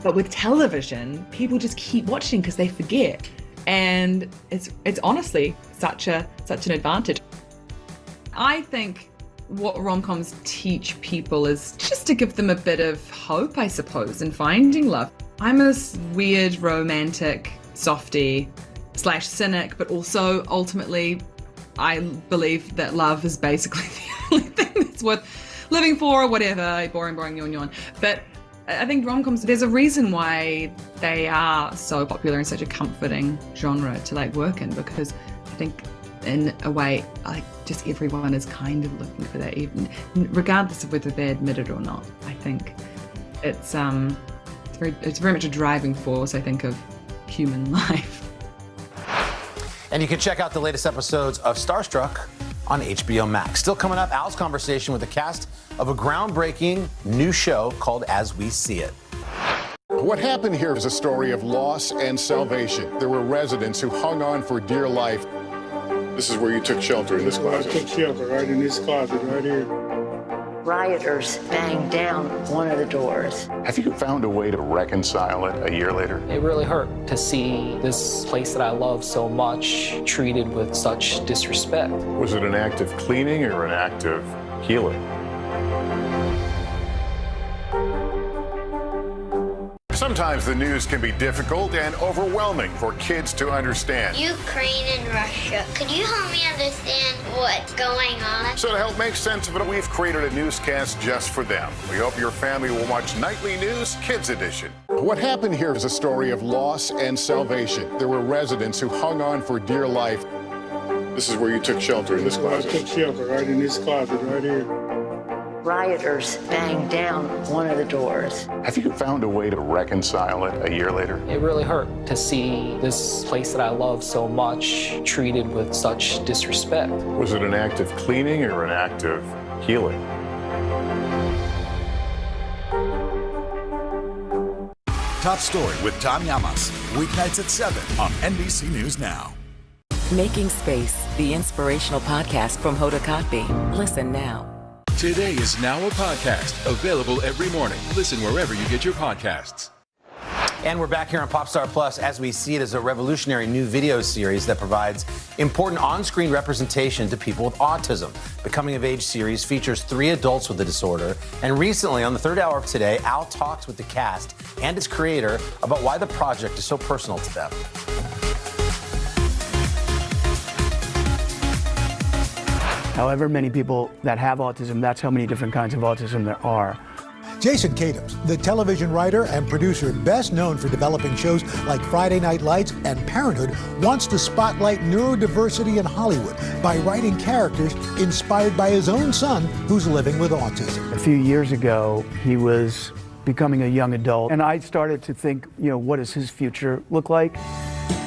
Speaker 10: But with television, people just keep watching because they forget. And it's honestly such an advantage. I think what rom-coms teach people is just to give them a bit of hope, I suppose, in finding love. I'm a weird romantic softie / cynic, but also ultimately I believe that love is basically the only thing that's worth living for, or whatever, boring, yawn. But I think rom-coms, there's a reason why they are so popular and such a comforting genre to like work in, because I think in a way, like just everyone is kind of looking for that, even regardless of whether they admit it or not. I think it's very much a driving force, I think, of human life.
Speaker 16: And you can check out the latest episodes of Starstruck on HBO Max. Still coming up, Al's conversation with the cast of a groundbreaking new show called As We See It.
Speaker 4: What happened here is a story of loss and salvation. There were residents who hung on for dear life. This is where you took shelter, in this closet.
Speaker 18: I took shelter right in this closet right here.
Speaker 20: Rioters banged down one of the doors.
Speaker 4: Have you found a way to reconcile it a year later?
Speaker 22: It really hurt to see this place that I love so much treated with such disrespect.
Speaker 4: Was it an act of cleaning or an act of healing? Sometimes the news can be difficult and overwhelming for kids to understand.
Speaker 3: Ukraine and Russia. Could you help me understand what's going on?
Speaker 4: So to help make sense of it, we've created a newscast just for them. We hope your family will watch Nightly News Kids Edition. What happened here is a story of loss and salvation. There were residents who hung on for dear life. This is where you took shelter, in this closet.
Speaker 18: I took shelter right in this closet right here.
Speaker 20: Rioters banged down one of the doors.
Speaker 4: Have you found a way to reconcile it a year later?
Speaker 22: It really hurt to see this place that I love so much treated with such disrespect.
Speaker 4: Was it an act of cleaning or an act of healing?
Speaker 25: Top Story with Tom Llamas, weeknights at 7 on NBC News Now.
Speaker 7: Making Space, the inspirational podcast from Hoda Kotb. Listen now.
Speaker 25: Today is now a podcast available every morning. Listen wherever you get your podcasts.
Speaker 16: And we're back here on Popstar Plus. As we see it as a revolutionary new video series that provides important on-screen representation to people with autism. The Coming of Age series features 3 adults with the disorder. And recently, on the third hour of Today, Al talks with the cast and its creator about why the project is so personal to them.
Speaker 11: However many people that have autism, that's how many different kinds of autism there are.
Speaker 17: Jason Katims, the television writer and producer best known for developing shows like Friday Night Lights and Parenthood, wants to spotlight neurodiversity in Hollywood by writing characters inspired by his own son who's living with autism.
Speaker 11: A few years ago, he was becoming a young adult, and I started to think, what does his future look like?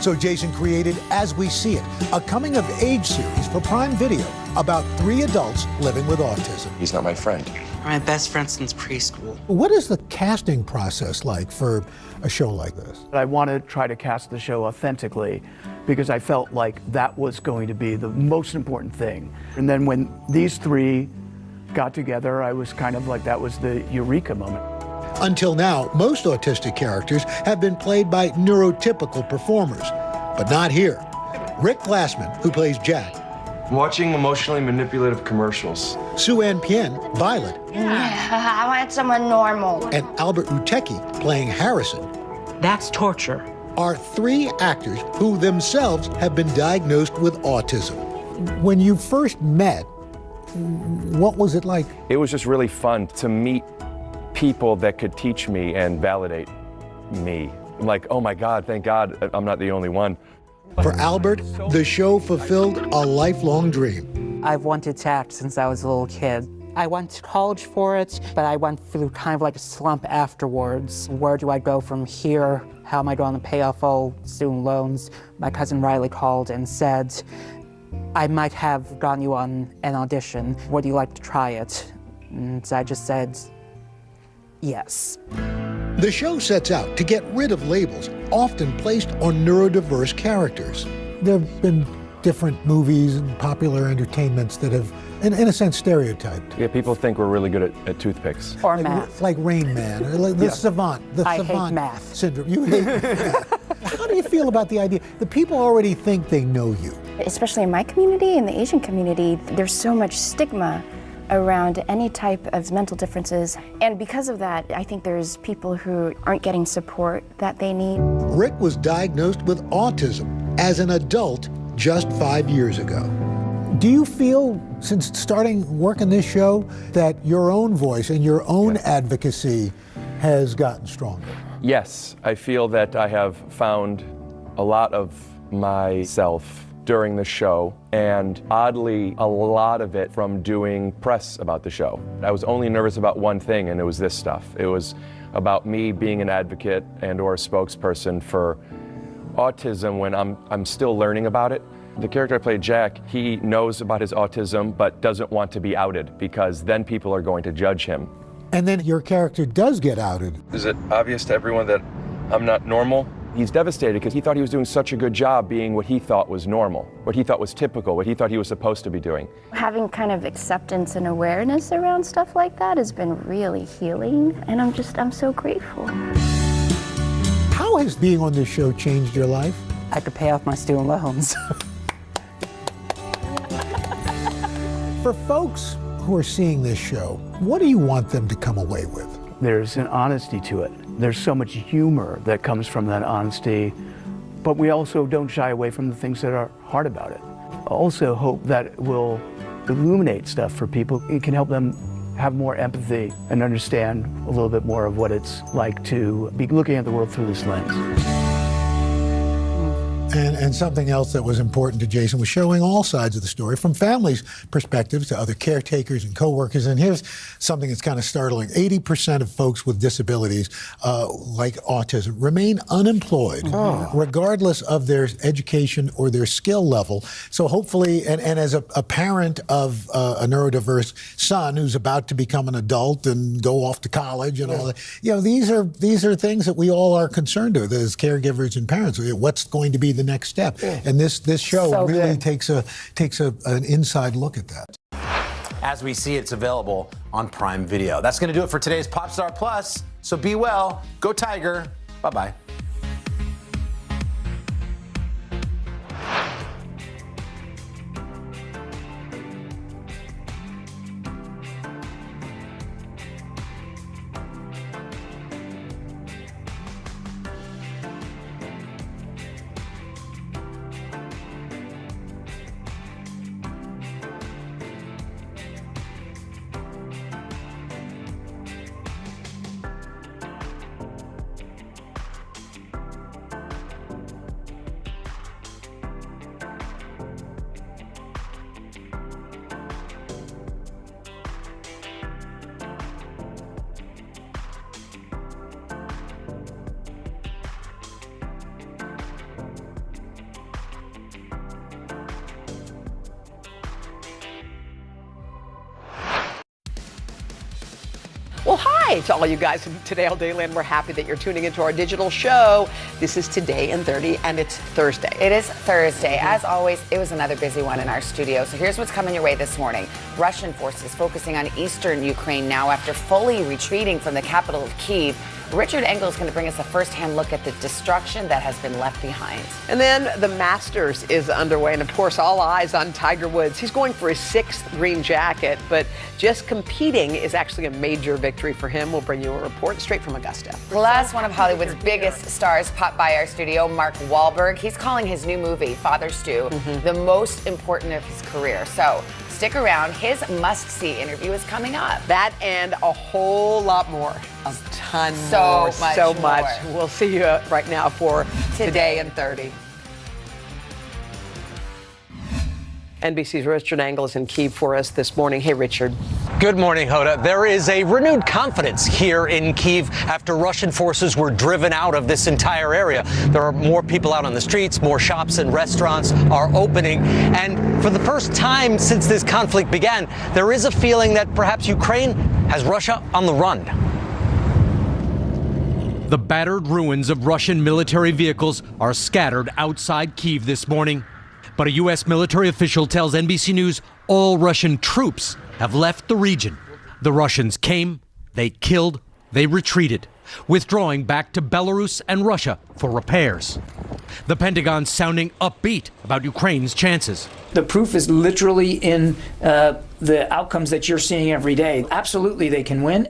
Speaker 17: So Jason created As We See It, a coming-of-age series for Prime Video about 3 adults living with autism.
Speaker 19: He's not my friend.
Speaker 21: My best friend since preschool.
Speaker 17: What is the casting process like for a show like this?
Speaker 11: I want to try to cast the show authentically because I felt like that was going to be the most important thing. And then when these 3 got together, I was kind of like, that was the eureka moment.
Speaker 17: Until now, most autistic characters have been played by neurotypical performers, but not here. Rick Glassman, who plays Jack.
Speaker 19: Watching emotionally manipulative commercials.
Speaker 17: Sue Ann Pien, Violet.
Speaker 3: I want someone normal.
Speaker 17: And Albert Uteki, playing Harrison.
Speaker 21: That's torture.
Speaker 17: Are 3 actors who themselves have been diagnosed with autism. When you first met, what was it like?
Speaker 23: It was just really fun to meet people that could teach me and validate me. I'm like, oh my God, thank God I'm not the only one.
Speaker 17: For Albert, the show fulfilled a lifelong dream.
Speaker 21: I've wanted to act since I was a little kid. I went to college for it, but I went through kind of like a slump afterwards. Where do I go from here? How am I going to pay off all student loans? My cousin Riley called and said, I might have gotten you on an audition. Would you like to try it? And so I just said, yes.
Speaker 17: The show sets out to get rid of labels often placed on neurodiverse characters. There have been different movies and popular entertainments that have, in a sense, stereotyped.
Speaker 23: Yeah, people think we're really good at toothpicks.
Speaker 21: Or math.
Speaker 17: Like Rain Man, or like the savant,
Speaker 21: I
Speaker 17: savant
Speaker 21: hate math.
Speaker 17: syndrome. You hate math. How do you feel about the idea that people already think they know you?
Speaker 24: Especially in my community, in the Asian community, there's so much stigma around any type of mental differences. And because of that, I think there's people who aren't getting support that they need.
Speaker 17: Rick was diagnosed with autism as an adult just 5 years ago. Do you feel, since starting work in this show, that your own voice and your own advocacy has gotten stronger?
Speaker 23: Yes, I feel that I have found a lot of myself during the show, and oddly, a lot of it from doing press about the show. I was only nervous about one thing, and it was this stuff. It was about me being an advocate and or a spokesperson for autism when I'm still learning about it. The character I played, Jack, he knows about his autism but doesn't want to be outed because then people are going to judge him.
Speaker 17: And then your character does get outed.
Speaker 23: Is it obvious to everyone that I'm not normal? He's devastated because he thought he was doing such a good job being what he thought was normal, what he thought was typical, what he thought he was supposed to be doing.
Speaker 24: Having kind of acceptance and awareness around stuff like that has been really healing, and I'm so grateful.
Speaker 17: How has being on this show changed your life?
Speaker 21: I could pay off my student loans.
Speaker 17: For folks who are seeing this show, what do you want them to come away with?
Speaker 11: There's an honesty to it. There's so much humor that comes from that honesty, but we also don't shy away from the things that are hard about it. I also hope that it will illuminate stuff for people. It can help them have more empathy and understand a little bit more of what it's like to be looking at the world through this lens.
Speaker 17: And something else that was important to Jason was showing all sides of the story, from families' perspectives to other caretakers and coworkers. And here's something that's kind of startling. 80% of folks with disabilities, like autism, remain unemployed, regardless of their education or their skill level. So hopefully, and as a parent of a neurodiverse son who's about to become an adult and go off to college and all that, these are things that we all are concerned with as caregivers and parents. What's going to be the next step? And this show
Speaker 21: So
Speaker 17: really
Speaker 21: good.
Speaker 17: takes an inside look at that.
Speaker 16: As we see, it's available on Prime Video. That's going to do it for today's Popstar Plus. So be well, go Tiger, Bye-bye.
Speaker 1: Well, hi to all you guys from Today All Day Land. We're happy that you're tuning into our digital show. This is Today in 30, and it's Thursday.
Speaker 5: It is Thursday. As always, it was another busy one in our studio. So here's what's coming your way this morning. Russian forces focusing on eastern Ukraine now after fully retreating from the capital of Kyiv. Richard Engel is going to bring us a first-hand look at the destruction that has been left behind.
Speaker 1: And then the Masters is underway, and of course, all eyes on Tiger Woods. He's going for his 6th green jacket, but just competing is actually a major victory for him. We'll bring you a report straight from Augusta.
Speaker 5: Plus, one of Hollywood's biggest stars popped by our studio, Mark Wahlberg. He's calling his new movie, Father Stew, the most important of his career. So stick around. His must-see interview is coming up.
Speaker 1: That and a whole lot more. A ton
Speaker 5: So
Speaker 1: more.
Speaker 5: much
Speaker 1: So
Speaker 5: more.
Speaker 1: much. We'll see you right now for Today in 30. NBC's Richard Engel is in Kyiv for us this morning. Hey, Richard.
Speaker 6: Good morning, Hoda. There is a renewed confidence here in Kyiv after Russian forces were driven out of this entire area. There are more people out on the streets, more shops and restaurants are opening. And for the first time since this conflict began, there is a feeling that perhaps Ukraine has Russia on the run.
Speaker 9: The battered ruins of Russian military vehicles are scattered outside Kyiv this morning. But a U.S. military official tells NBC News all Russian troops have left the region. The Russians came, they killed, they retreated, withdrawing back to Belarus and Russia for repairs. The Pentagon sounding upbeat about Ukraine's chances.
Speaker 12: The proof is literally in the outcomes that you're seeing every day. Absolutely, they can win.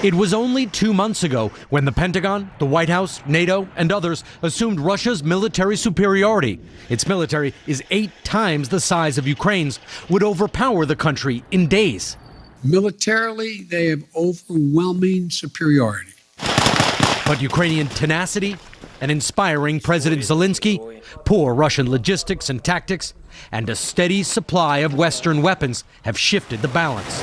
Speaker 9: It was only 2 months ago when the Pentagon, the White House, NATO, and others assumed Russia's military superiority. Its military is 8 times the size of Ukraine's, would overpower the country in days.
Speaker 26: Militarily, they have overwhelming superiority.
Speaker 9: But Ukrainian tenacity, an inspiring President Zelensky, poor Russian logistics and tactics, and a steady supply of Western weapons have shifted the balance.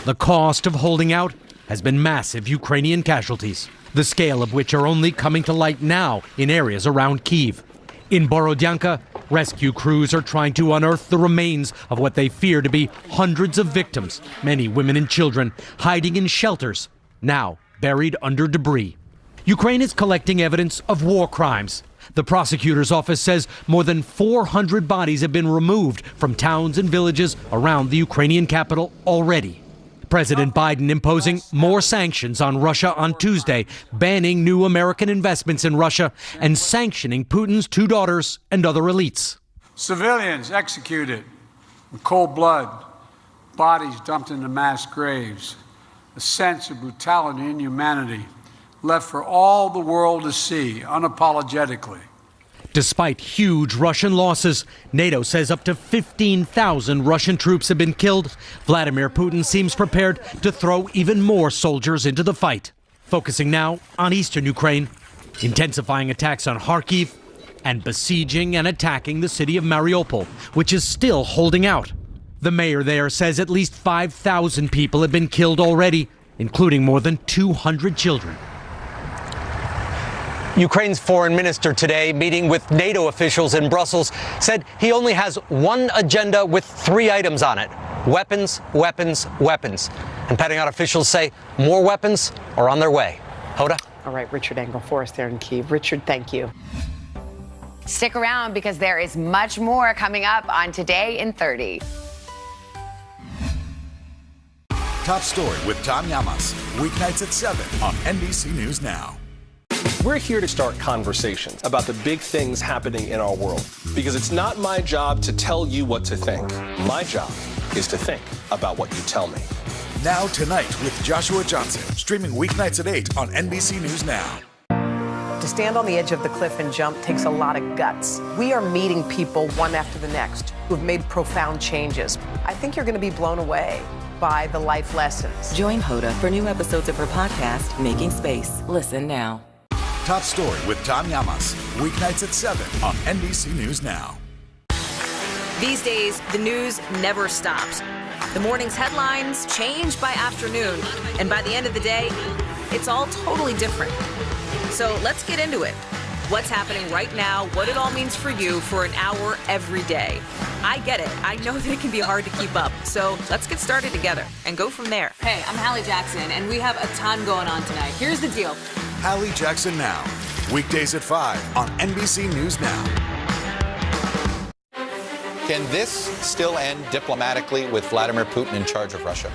Speaker 9: The cost of holding out has been massive Ukrainian casualties, the scale of which are only coming to light now in areas around Kyiv. In Borodyanka, rescue crews are trying to unearth the remains of what they fear to be hundreds of victims, many women and children, hiding in shelters, now buried under debris. Ukraine is collecting evidence of war crimes. The prosecutor's office says more than 400 bodies have been removed from towns and villages around the Ukrainian capital already. President Biden imposing more sanctions on Russia on Tuesday, banning new American investments in Russia and sanctioning Putin's 2 daughters and other elites.
Speaker 18: Civilians executed in cold blood, bodies dumped into mass graves, a sense of brutality and inhumanity left for all the world to see unapologetically.
Speaker 9: Despite huge Russian losses, NATO says up to 15,000 Russian troops have been killed. Vladimir Putin seems prepared to throw even more soldiers into the fight, focusing now on eastern Ukraine, intensifying attacks on Kharkiv, and besieging and attacking the city of Mariupol, which is still holding out. The mayor there says at least 5,000 people have been killed already, including more than 200 children.
Speaker 6: Ukraine's foreign minister today, meeting with NATO officials in Brussels, said he only has one agenda with 3 items on it: weapons, weapons, weapons. And Pentagon officials say more weapons are on their way. Hoda?
Speaker 1: All right, Richard Engel for us there in Kyiv. Richard, thank you.
Speaker 5: Stick around because there is much more coming up on Today in 30.
Speaker 25: Top Story with Tom Llamas, weeknights at 7 on NBC News Now.
Speaker 2: We're here to start conversations about the big things happening in our world, because it's not my job to tell you what to think. My job is to think about what you tell me.
Speaker 25: Now Tonight with Joshua Johnson, streaming weeknights at 8 on NBC News Now.
Speaker 1: To stand on the edge of the cliff and jump takes a lot of guts. We are meeting people one after the next who have made profound changes. I think you're going to be blown away by the life lessons.
Speaker 7: Join Hoda for new episodes of her podcast, Making Space. Listen now.
Speaker 25: Top Story with Tom Llamas, weeknights at 7 on NBC News Now.
Speaker 8: These days, the news never stops. The morning's headlines change by afternoon, and by the end of the day, it's all totally different. So let's get into it. What's happening right now, what it all means for you for an hour every day. I get it. I know that it can be hard to keep up. So let's get started together and go from there.
Speaker 10: Hey, I'm Hallie Jackson, and we have a ton going on tonight. Here's the deal.
Speaker 25: Hallie Jackson Now, weekdays at 5 on NBC News Now.
Speaker 13: Can this still end diplomatically with Vladimir Putin in charge of Russia?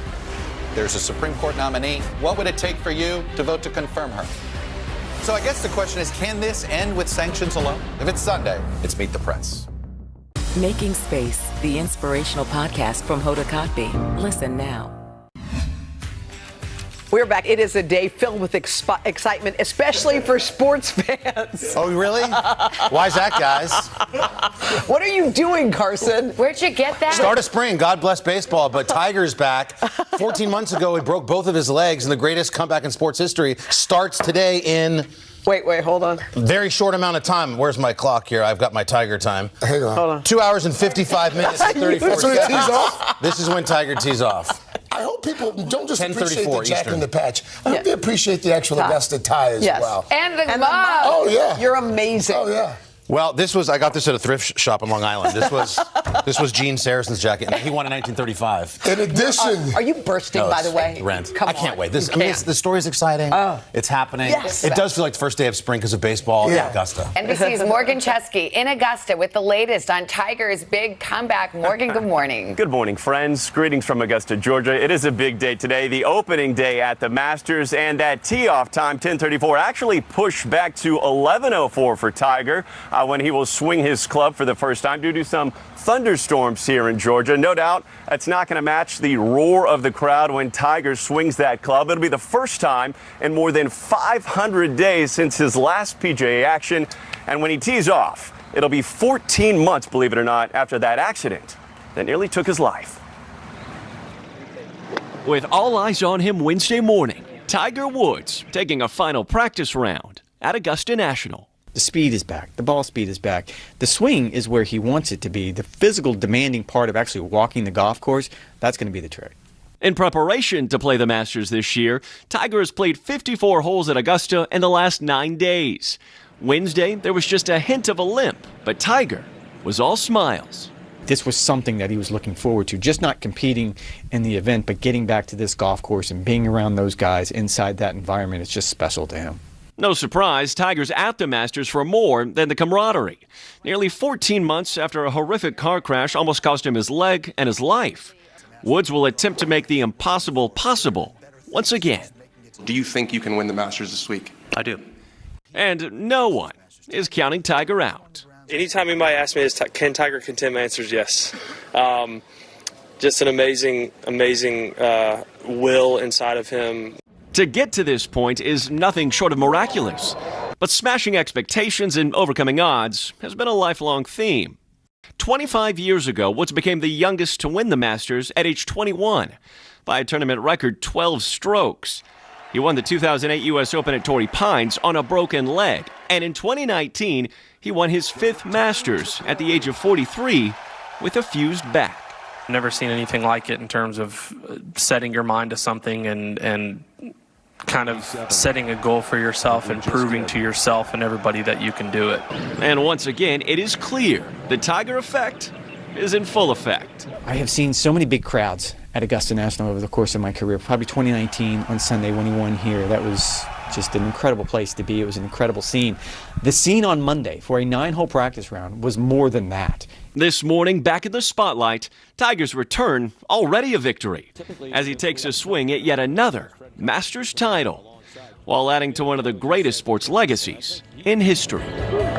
Speaker 13: There's a Supreme Court nominee. What would it take for you to vote to confirm her? So I guess the question is, can this end with sanctions alone? If it's Sunday, it's Meet the Press.
Speaker 7: Making Space, the inspirational podcast from Hoda Kotb. Listen now.
Speaker 1: We're back. It is a day filled with excitement, especially for sports fans.
Speaker 16: Oh, really? Why is that, guys?
Speaker 1: What are you doing, Carson?
Speaker 5: Where'd you get that?
Speaker 16: Start of spring. God bless baseball, but Tiger's back. 14 months ago, he broke both of his legs, and the greatest comeback in sports history starts today in...
Speaker 1: Wait, hold on.
Speaker 16: Very short amount of time. Where's my clock here? I've got my Tiger time.
Speaker 14: Hang on.
Speaker 1: Hold on.
Speaker 16: 2 hours and 55 minutes and 34
Speaker 14: That's when it
Speaker 16: seconds.
Speaker 14: tees off?
Speaker 16: This is when Tiger tees off.
Speaker 14: I hope people don't just appreciate
Speaker 16: 10:34
Speaker 14: the jack
Speaker 16: Eastern.
Speaker 14: in the patch. I hope they appreciate the actual Augusta tie as well.
Speaker 5: And the mug.
Speaker 14: Oh, yeah.
Speaker 1: You're amazing.
Speaker 14: Oh, yeah.
Speaker 16: Well, I got this at a thrift shop in Long Island. This was Gene Saracen's jacket. He won in 1935.
Speaker 14: In addition.
Speaker 1: Are you bursting, by the way?
Speaker 16: Rent.
Speaker 1: Come
Speaker 16: I can't
Speaker 1: on.
Speaker 16: wait.
Speaker 1: You can't.
Speaker 16: The story's exciting.
Speaker 1: Oh.
Speaker 16: It's happening.
Speaker 1: Yes.
Speaker 16: It does feel like the first day of spring because of baseball in Augusta.
Speaker 5: NBC's Morgan Chesky in Augusta with the latest on Tiger's big comeback. Morgan, good morning.
Speaker 15: Good morning, friends. Greetings from Augusta, Georgia. It is a big day today, the opening day at the Masters, and that tee-off time, 10:34, actually pushed back to 11:04 for Tiger when he will swing his club for the first time due to some thunderstorms here in Georgia. No doubt that's not going to match the roar of the crowd when Tiger swings that club. It'll be the first time in more than 500 days since his last PGA action. And when he tees off, it'll be 14 months, believe it or not, after that accident that nearly took his life.
Speaker 27: With all eyes on him Wednesday morning, Tiger Woods taking a final practice round at Augusta National.
Speaker 28: The speed is back. The ball speed is back. The swing is where he wants it to be. The physical demanding part of actually walking the golf course, that's going to be the trick.
Speaker 27: In preparation to play the Masters this year, Tiger has played 54 holes at Augusta in the last 9 days. Wednesday, there was just a hint of a limp, but Tiger was all smiles.
Speaker 28: This was something that he was looking forward to, just not competing in the event, but getting back to this golf course and being around those guys inside that environment. It's just special to him.
Speaker 27: No surprise, Tiger's at the Masters for more than the camaraderie. Nearly 14 months after a horrific car crash almost cost him his leg and his life. Woods will attempt to make the impossible possible once again.
Speaker 19: Do you think you can win the Masters this week?
Speaker 15: I do. And no one is counting Tiger out.
Speaker 29: Anytime anybody asks me, can Tiger contend, my answer is yes. Just an amazing will inside of him.
Speaker 27: To get to this point is nothing short of miraculous, but smashing expectations and overcoming odds has been a lifelong theme. 25 years ago, Woods became the youngest to win the Masters at age 21 by a tournament record 12 strokes. He won the 2008 U.S. Open at Torrey Pines on a broken leg, and in 2019, he won his 5th Masters at the age of 43 with a fused back.
Speaker 22: Never seen anything like it in terms of setting your mind to something and kind of setting a goal for yourself and proving to yourself and everybody that you can do it.
Speaker 27: And once again, it is clear the Tiger effect is in full effect.
Speaker 28: I have seen so many big crowds at Augusta National over the course of my career. Probably 2019 on Sunday when he won here. That was just an incredible place to be. It was an incredible scene. The scene on Monday for a 9-hole practice round was more than that.
Speaker 27: This morning, back in the spotlight, Tiger's return already a victory as he takes a swing at yet another Masters title. while adding to one of the greatest sports legacies in history.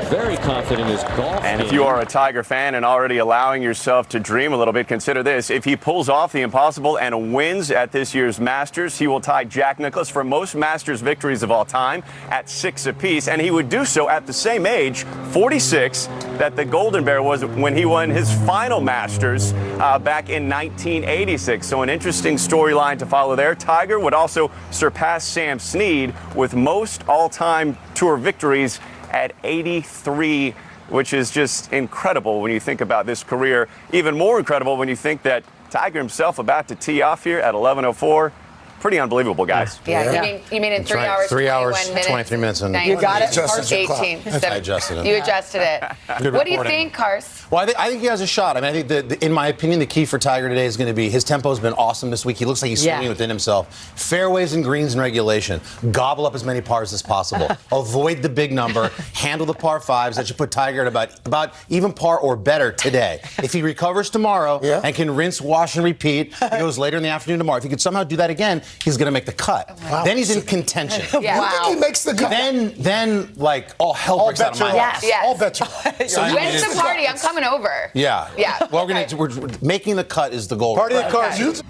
Speaker 3: Very confident in his golf.
Speaker 15: And if you are a Tiger fan and already allowing yourself to dream a little bit, consider this. If he pulls off the impossible and wins at this year's Masters, he will tie Jack Nicklaus for most Masters victories of all time at 6 apiece. And he would do so at the same age, 46, that the Golden Bear was when he won his final Masters back in 1986. So an interesting storyline to follow there. Tiger would also surpass Sam Snead with most all-time tour victories at 83, which is just incredible when you think about this career. Even more incredible when you think that Tiger himself about to tee off here at 11:04. Pretty unbelievable, guys.
Speaker 5: Yeah. You mean in 3 hours,
Speaker 16: 3 hours,
Speaker 5: 21 minutes,
Speaker 16: 23 minutes. And
Speaker 5: you got it?
Speaker 16: Adjusted your clock.
Speaker 5: 18.
Speaker 16: I adjusted it.
Speaker 5: You adjusted it.
Speaker 16: Good
Speaker 5: What do you
Speaker 16: reporting.
Speaker 5: think, Kars?
Speaker 16: Well, I think he has a shot. I mean, I think, in my opinion, the key for Tiger today is going to be his tempo has been awesome this week. He looks like he's swinging within himself. Fairways and greens in regulation. Gobble up as many pars as possible. Avoid the big number. Handle the par fives. That should put Tiger at about even par or better today. If he recovers tomorrow and can rinse, wash, and repeat, he goes later in the afternoon tomorrow. If he could somehow do that again, he's going to make the cut.
Speaker 14: Wow.
Speaker 16: Then he's in contention.
Speaker 14: You think he makes the cut?
Speaker 16: Then like all hell breaks out of my house.
Speaker 5: Yes.
Speaker 14: All bets are
Speaker 16: So, I mean,
Speaker 5: When's
Speaker 16: it's-
Speaker 5: the party? I'm coming over.
Speaker 16: Yeah.
Speaker 5: Yeah.
Speaker 16: Well, we're making the cut is the goal.
Speaker 14: Party at Cars.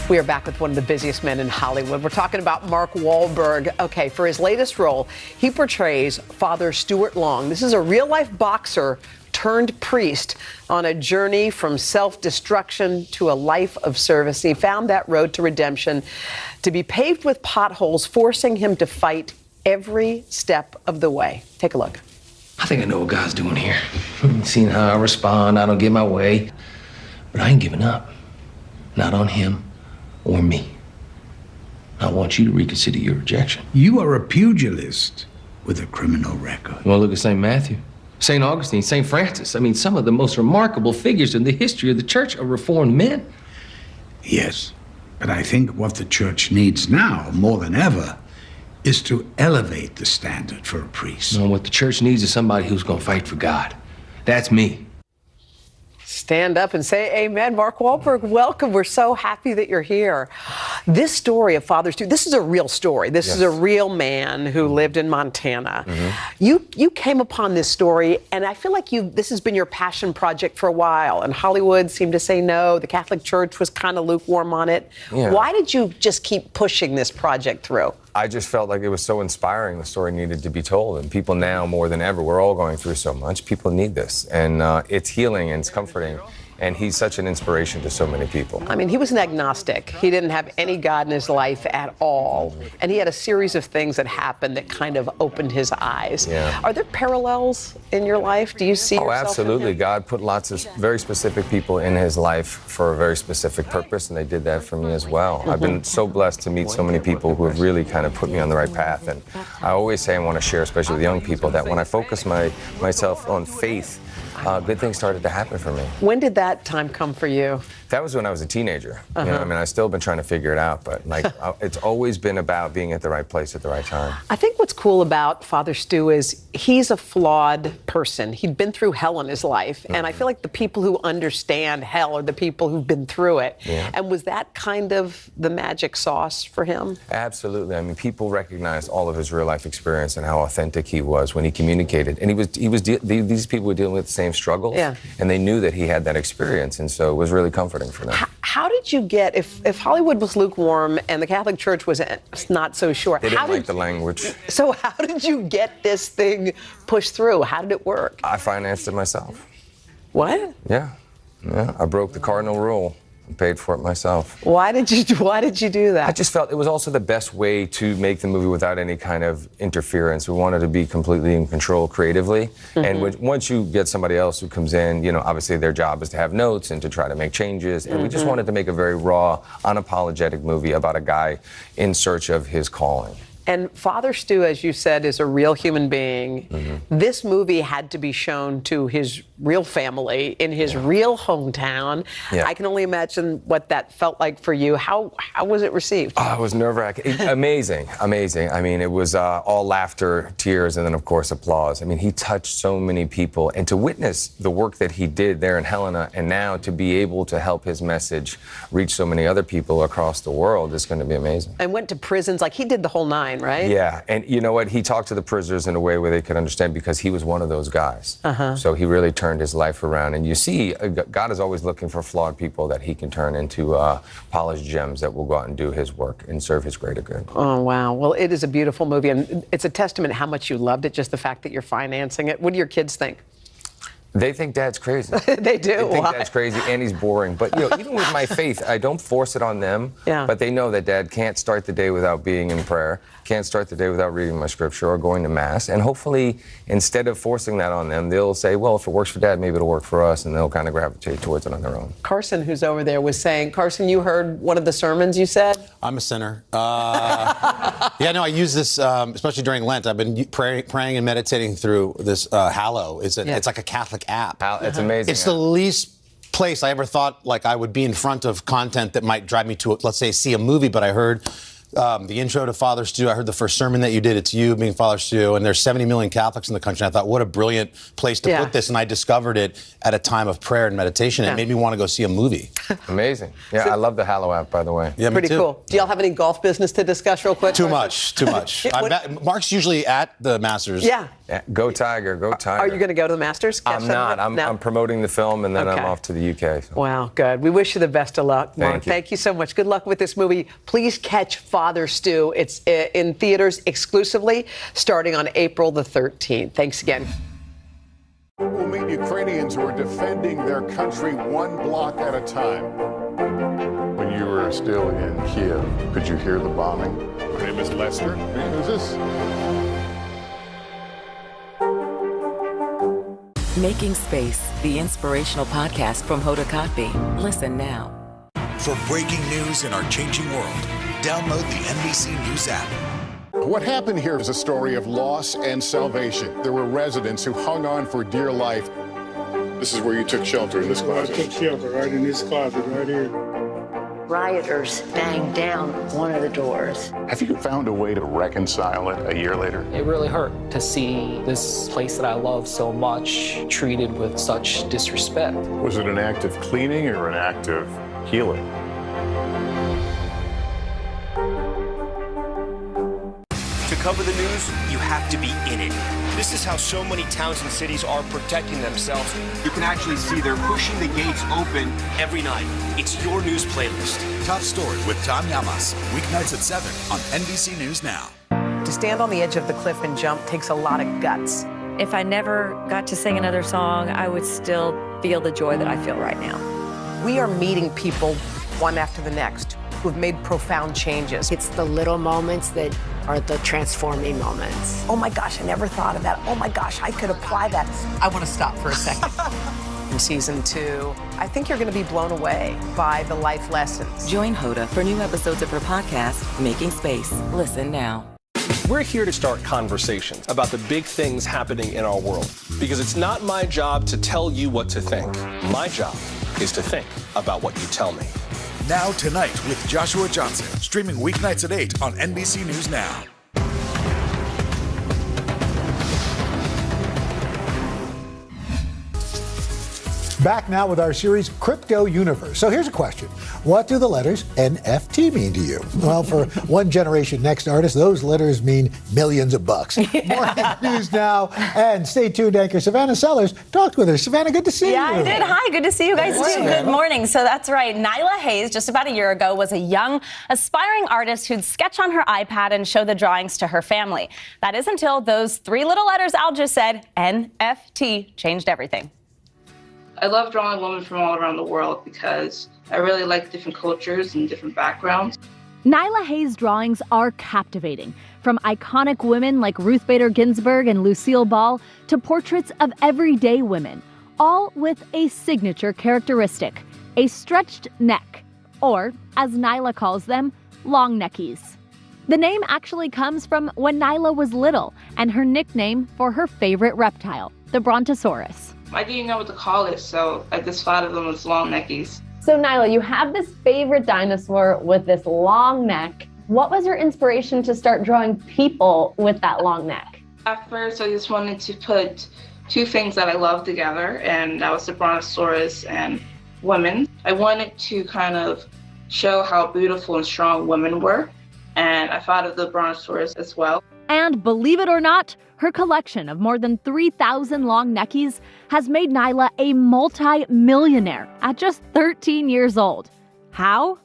Speaker 1: We are back with one of the busiest men in Hollywood. We're talking about Mark Wahlberg. Okay, for his latest role, he portrays Father Stuart Long. This is a real-life boxer turned priest on a journey from self-destruction to a life of service. He found that road to redemption to be paved with potholes, forcing him to fight every step of the way. Take a look.
Speaker 4: I think I know what God's doing here. Seeing how I respond, I don't get my way. But I ain't giving up. Not on him or me. I want you to reconsider your rejection.
Speaker 11: You are a pugilist with a criminal record.
Speaker 4: You want to look at St. Matthew? St. Augustine, St. Francis. I mean, some of the most remarkable figures in the history of the church are reformed men.
Speaker 11: Yes, but I think what the church needs now, more than ever, is to elevate the standard for a priest.
Speaker 4: No, what the church needs is somebody who's going to fight for God. That's me.
Speaker 1: Stand up and say amen. Mark Wahlberg, welcome. We're so happy that you're here. This story of Father Stu, this is a real story. This is a real man who lived in Montana. You came upon this story, and I feel like this has been your passion project for a while, and Hollywood seemed to say no. The Catholic Church was kind of lukewarm on it.
Speaker 12: Yeah.
Speaker 1: Why did you just keep pushing this project through?
Speaker 12: I just felt like it was so inspiring. The story needed to be told, and people now more than ever, we're all going through so much. People need this, and it's healing and it's comforting. And he's such an inspiration to so many people.
Speaker 1: I mean, he was an agnostic. He didn't have any God in his life at all. And he had a series of things that happened that kind of opened his eyes.
Speaker 12: Yeah.
Speaker 1: Are there parallels in your life? Do you see yourself in
Speaker 12: absolutely.
Speaker 1: him?
Speaker 12: God put lots of very specific people in his life for a very specific purpose, and they did that for me as well. I've been so blessed to meet so many people who have really kind of put me on the right path. And I always say I want to share, especially with young people, that when I focus myself on faith, good things started to happen for me.
Speaker 1: When did that time come for you?
Speaker 12: That was when I was a teenager. You know, I mean, I've still been trying to figure it out, but like, it's always been about being at the right place at the right time.
Speaker 1: I think what's cool about Father Stu is he's a flawed person. He'd been through hell in his life, and I feel like the people who understand hell are the people who've been through it.
Speaker 12: Yeah.
Speaker 1: And was that kind of the magic sauce for him?
Speaker 12: Absolutely. I mean, people recognized all of his real life experience and how authentic he was when he communicated. And these people were dealing with the same struggles, and they knew that he had that experience, and so it was really comforting for them.
Speaker 1: How did you get, if Hollywood was lukewarm and the Catholic Church was not so sure,
Speaker 12: They didn't like the language.
Speaker 1: So how did you get this thing pushed through? How did it work?
Speaker 12: I financed it myself.
Speaker 1: What?
Speaker 12: Yeah. I broke the cardinal rule and paid for it myself.
Speaker 1: Why did you do that?
Speaker 12: I just felt it was also the best way to make the movie without any kind of interference. We wanted to be completely in control creatively. And once you get somebody else who comes in, you know, obviously their job is to have notes and to try to make changes. And we just wanted to make a very raw, unapologetic movie about a guy in search of his calling.
Speaker 1: And Father Stu, as you said, is a real human being. This movie had to be shown to his real family in his real hometown. I can only imagine what that felt like for you. How was it received?
Speaker 12: Oh, it was nerve-wracking. Amazing, amazing. I mean, it was all laughter, tears, and then, of course, applause. I mean, he touched so many people. And to witness the work that he did there in Helena, and now to be able to help his message reach so many other people across the world is going to be amazing.
Speaker 1: And went to prisons. Like, he did the whole nine, right?
Speaker 12: Yeah, and you know what? He talked to the prisoners in a way where they could understand, because he was one of those guys. So he really turned his life around. And you see, God is always looking for flawed people that he can turn into polished gems that will go out and do his work and serve his greater good.
Speaker 1: Oh, wow. Well, it is a beautiful movie, and it's a testament how much you loved it, just the fact that you're financing it. What do your kids think?
Speaker 12: They think Dad's crazy.
Speaker 1: They do.
Speaker 12: They think Dad's crazy and he's boring. But you know, even with my faith, I don't force it on them. But they know that Dad can't start the day without being in prayer, can't start the day without reading my scripture or going to Mass. And hopefully, instead of forcing that on them, they'll say, well, if it works for Dad, maybe it'll work for us, and they'll kind of gravitate towards it on their own.
Speaker 1: Carson, who's over there, was saying, Carson, you heard one of the sermons you said?
Speaker 16: I'm a sinner. Yeah, no, I use this, especially during Lent. I've been praying and meditating through this Hallow. It's like a Catholic app.
Speaker 12: It's amazing.
Speaker 16: It's the least place I ever thought like I would be in front of content that might drive me to, let's say, see a movie. But I heard the intro to Father Stu. I heard the first sermon that you did. It's you being Father Stu. And there's 70 million Catholics in the country. And I thought, what a brilliant place to put this. And I discovered it at a time of prayer and meditation. It made me want to go see a movie.
Speaker 12: Amazing. Yeah, I love the Hallow app, by the way.
Speaker 16: Yeah,
Speaker 1: Pretty
Speaker 16: me too.
Speaker 1: cool. Do y'all have any golf business to discuss real quick?
Speaker 16: Too much. Mark's usually at the Masters.
Speaker 1: Yeah.
Speaker 12: Go Tiger, go Tiger.
Speaker 1: Are you going to go to the Masters?
Speaker 12: I'm not. I'm promoting the film, and then I'm off to the UK. So.
Speaker 1: Wow, good. We wish you the best of luck, Mark.
Speaker 12: Thank you
Speaker 1: so much. Good luck with this movie. Please catch Father Stu. It's in theaters exclusively starting on April the 13th. Thanks again.
Speaker 6: We'll meet Ukrainians who are defending their country one block at a time. When you were still in Kiev, could you hear the bombing? My name is Lester. Who's this?
Speaker 7: Making Space, the inspirational podcast from Hoda Kotb. Listen now.
Speaker 25: For breaking news in our changing world, download the NBC News app.
Speaker 6: What happened here is a story of loss and salvation. There were residents who hung on for dear life. This is where you took shelter, in this closet.
Speaker 9: I took shelter right in this closet right here.
Speaker 17: Rioters banged down one of the doors.
Speaker 6: Have you found a way to reconcile it a year later?
Speaker 18: It really hurt to see this place that I love so much treated with such disrespect.
Speaker 6: Was it an act of cleaning or an act of healing?
Speaker 20: To cover the news, you have to be in it. This is how so many towns and cities are protecting themselves. You can actually see they're pushing the gates open every night. It's your news playlist.
Speaker 25: Top Story with Tom Llamas, weeknights at 7 on NBC News Now.
Speaker 1: To stand on the edge of the cliff and jump takes a lot of guts.
Speaker 21: If I never got to sing another song, I would still feel the joy that I feel right now.
Speaker 1: We are meeting people one after the next who've made profound changes.
Speaker 17: It's the little moments that are the transforming moments.
Speaker 1: Oh my gosh, I never thought of that. Oh my gosh, I could apply that. I want to stop for a second. In season 2, I think you're going to be blown away by the life lessons.
Speaker 7: Join Hoda for new episodes of her podcast, Making Space. Listen now.
Speaker 2: We're here to start conversations about the big things happening in our world, because it's not my job to tell you what to think. My job is to think about what you tell me.
Speaker 25: Now Tonight with Joshua Johnson, streaming weeknights at 8 on NBC News Now.
Speaker 23: Back now with our series, Crypto Universe. So here's a question. What do the letters NFT mean to you? Well, for one Generation Next artist, those letters mean millions of bucks. Morning News Now. And stay tuned, anchor Savannah Sellers talked with her. Savannah, good to see you.
Speaker 24: Yeah, I did. Hi, good to see you guys too. Good morning. So that's right. Nyla Hayes, just about a year ago, was a young, aspiring artist who'd sketch on her iPad and show the drawings to her family. That is until those 3 little letters Al just said, NFT, changed everything.
Speaker 26: I love drawing women from all around the world because I really like different cultures and different backgrounds.
Speaker 30: Nyla Hayes' drawings are captivating, from iconic women like Ruth Bader Ginsburg and Lucille Ball to portraits of everyday women, all with a signature characteristic, a stretched neck, or, as Nyla calls them, long neckies. The name actually comes from when Nyla was little and her nickname for her favorite reptile, the Brontosaurus.
Speaker 26: I didn't know what to call it, so I just thought of them as long neckies.
Speaker 3: So Nyla, you have this favorite dinosaur with this long neck. What was your inspiration to start drawing people with that long neck?
Speaker 26: At first, I just wanted to put two things that I love together, and that was the Brontosaurus and women. I wanted to kind of show how beautiful and strong women were, and I thought of the Brontosaurus as well.
Speaker 30: And believe it or not, her collection of more than 3,000 long neckies has made Nyla a multi-millionaire at just 13 years old. How?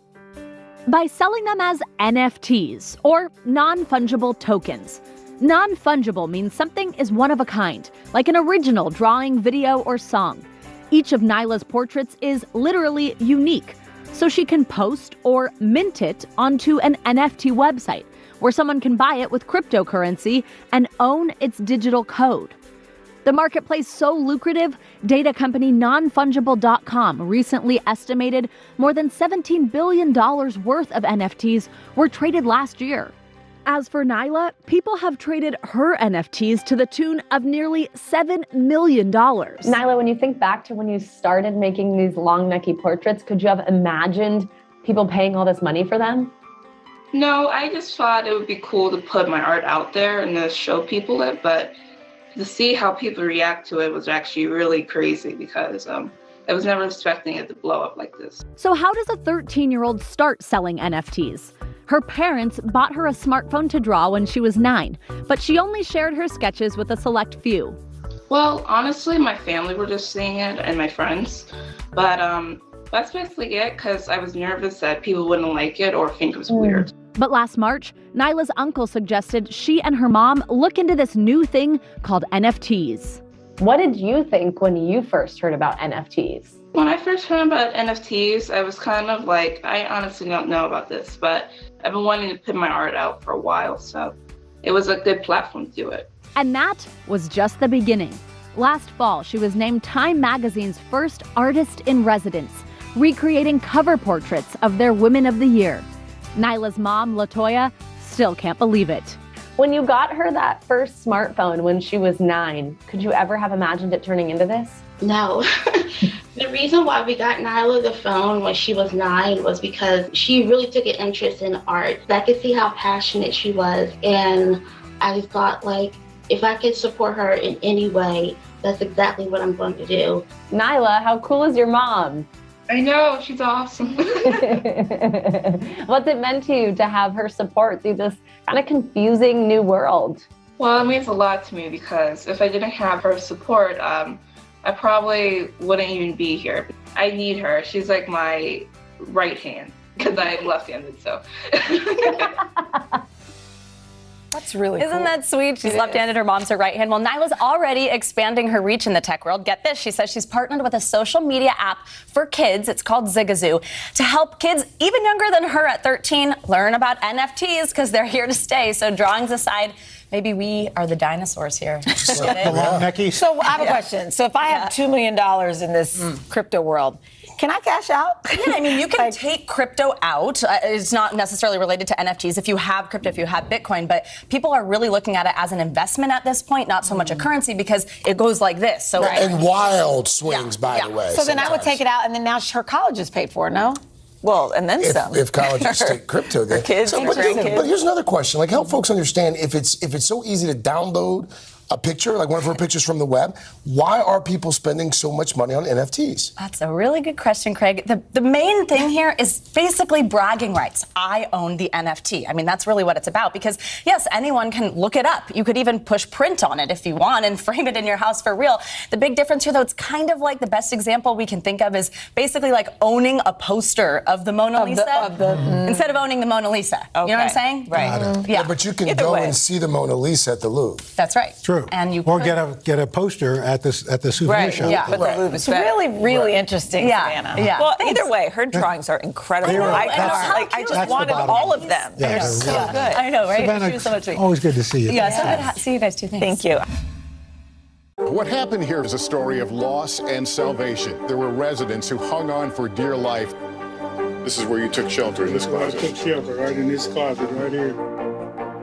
Speaker 30: By selling them as NFTs, or non-fungible tokens. Non-fungible means something is one of a kind, like an original drawing, video, or song. Each of Nyla's portraits is literally unique, so she can post or mint it onto an NFT website, where someone can buy it with cryptocurrency and own its digital code. The marketplace so lucrative, data company nonfungible.com recently estimated more than $17 billion worth of NFTs were traded last year. As for Nyla, people have traded her NFTs to the tune of nearly $7 million.
Speaker 3: Nyla, when you think back to when you started making these long necky portraits, could you have imagined people paying all this money for them?
Speaker 26: No, I just thought it would be cool to put my art out there and to show people it, but to see how people react to it was actually really crazy because I was never expecting it to blow up like this.
Speaker 30: So how does a 13-year-old start selling NFTs? Her parents bought her a smartphone to draw when she was 9, but she only shared her sketches with a select few.
Speaker 26: Well, honestly, my family were just seeing it and my friends, but that's basically it because I was nervous that people wouldn't like it or think it was weird.
Speaker 30: But last March, Nyla's uncle suggested she and her mom look into this new thing called NFTs.
Speaker 3: What did you think when you first heard about NFTs?
Speaker 26: When I first heard about NFTs, I was kind of like, I honestly don't know about this, but I've been wanting to put my art out for a while, so it was a good platform to do it.
Speaker 30: And that was just the beginning. Last fall, she was named Time Magazine's first artist in residence, recreating cover portraits of their Women of the Year. Nyla's mom, LaToya, still can't believe it.
Speaker 3: When you got her that first smartphone when she was 9, could you ever have imagined it turning into this?
Speaker 8: No. The reason why we got Nyla the phone when she was 9 was because she really took an interest in art. I could see how passionate she was, and I thought, like, if I could support her in any way, that's exactly what I'm going to do.
Speaker 3: Nyla, how cool is your mom?
Speaker 26: I know, she's awesome.
Speaker 3: What's it meant to you to have her support through this kind of confusing new world?
Speaker 26: Well, it means a lot to me because if I didn't have her support, I probably wouldn't even be here. I need her. She's like my right hand because I'm left-handed, so.
Speaker 24: That's really Isn't that sweet? She's left-handed, her mom's her right hand. Well, Nyla's already expanding her reach in the tech world. Get this, she says she's partnered with a social media app for kids. It's called Zigazoo to help kids even younger than her at 13 learn about NFTs because they're here to stay. So drawings aside, maybe we are the dinosaurs here.
Speaker 23: The long neckies.
Speaker 10: So I have a question. So if I have $2 million in this crypto world, can I cash out?
Speaker 24: Yeah, I mean, you can take crypto out. It's not necessarily related to NFTs if you have crypto, if you have Bitcoin, but people are really looking at it as an investment at this point, not so much a currency because it goes like this. So
Speaker 14: And wild swings, by the way.
Speaker 10: So then I would take it out, and then now her college is paid for, no? Well, and then some.
Speaker 14: If colleges take crypto, then. But here's another question. Like, help folks understand if it's so easy to download a picture, like one of her pictures from the web, why are people spending so much money on NFTs?
Speaker 24: That's a really good question, Craig. The main thing here is basically bragging rights. I own the NFT. I mean, that's really what it's about because, yes, anyone can look it up. You could even push print on it if you want and frame it in your house for real. The big difference here, though, it's kind of like the best example we can think of is basically like owning a poster of the Mona Lisa instead of owning the Mona Lisa. You know what I'm saying?
Speaker 14: Right. Yeah, but you can go and see the Mona Lisa at the Louvre.
Speaker 24: That's right.
Speaker 23: True.
Speaker 24: And you
Speaker 23: get a poster at the souvenir shop.
Speaker 10: Yeah, but the Louvre is really interesting, Savannah.
Speaker 24: Yeah.
Speaker 10: Well, either way, her drawings are incredible. I just wanted all of them.
Speaker 23: Yeah,
Speaker 10: they're so good.
Speaker 24: I know, right?
Speaker 23: Savannah,
Speaker 24: She was so much fun.
Speaker 23: always good to see you.
Speaker 24: Yeah, so good to see you guys too. Thanks.
Speaker 10: Thank you.
Speaker 6: What happened here is a story of loss and salvation. There were residents who hung on for dear life. This is where you took shelter in this
Speaker 9: I
Speaker 6: closet.
Speaker 9: took shelter right in this closet right here.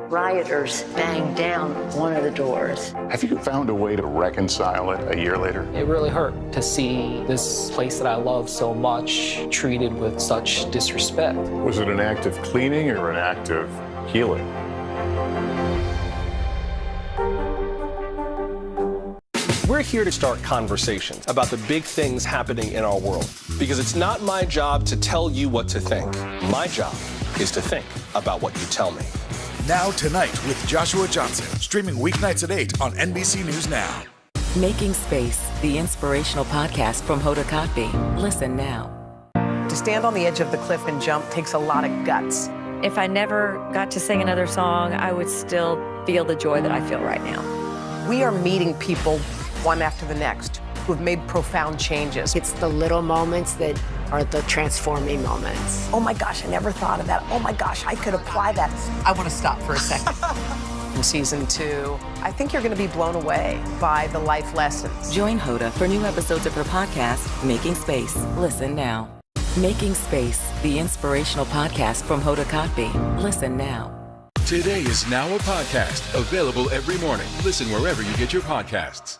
Speaker 17: Rioters banged down one of the doors.
Speaker 6: Have you found a way to reconcile it a year later?
Speaker 18: It really hurt to see this place that I love so much treated with such disrespect.
Speaker 6: Was it an act of cleaning or an act of healing?
Speaker 2: We're here to start conversations about the big things happening in our world. Because it's not my job to tell you what to think. My job is to think about what you tell me.
Speaker 25: Now Tonight with Joshua Johnson, streaming weeknights at 8 on NBC News Now.
Speaker 7: Making Space, the inspirational podcast from Hoda Kotb. Listen now.
Speaker 1: To stand on the edge of the cliff and jump takes a lot of guts.
Speaker 21: If I never got to sing another song, I would still feel the joy that I feel right now.
Speaker 1: We are meeting people one after the next who have made profound changes.
Speaker 17: It's the little moments that are the transforming moments.
Speaker 1: Oh my gosh, I never thought of that. Oh my gosh, I could apply that. I want to stop for a second. In season 2, I think you're going to be blown away by the life lessons.
Speaker 7: Join Hoda for new episodes of her podcast, Making Space. Listen now. Making Space, the inspirational podcast from Hoda Kotb. Listen now.
Speaker 25: Today is now a podcast, available every morning. Listen wherever you get your podcasts.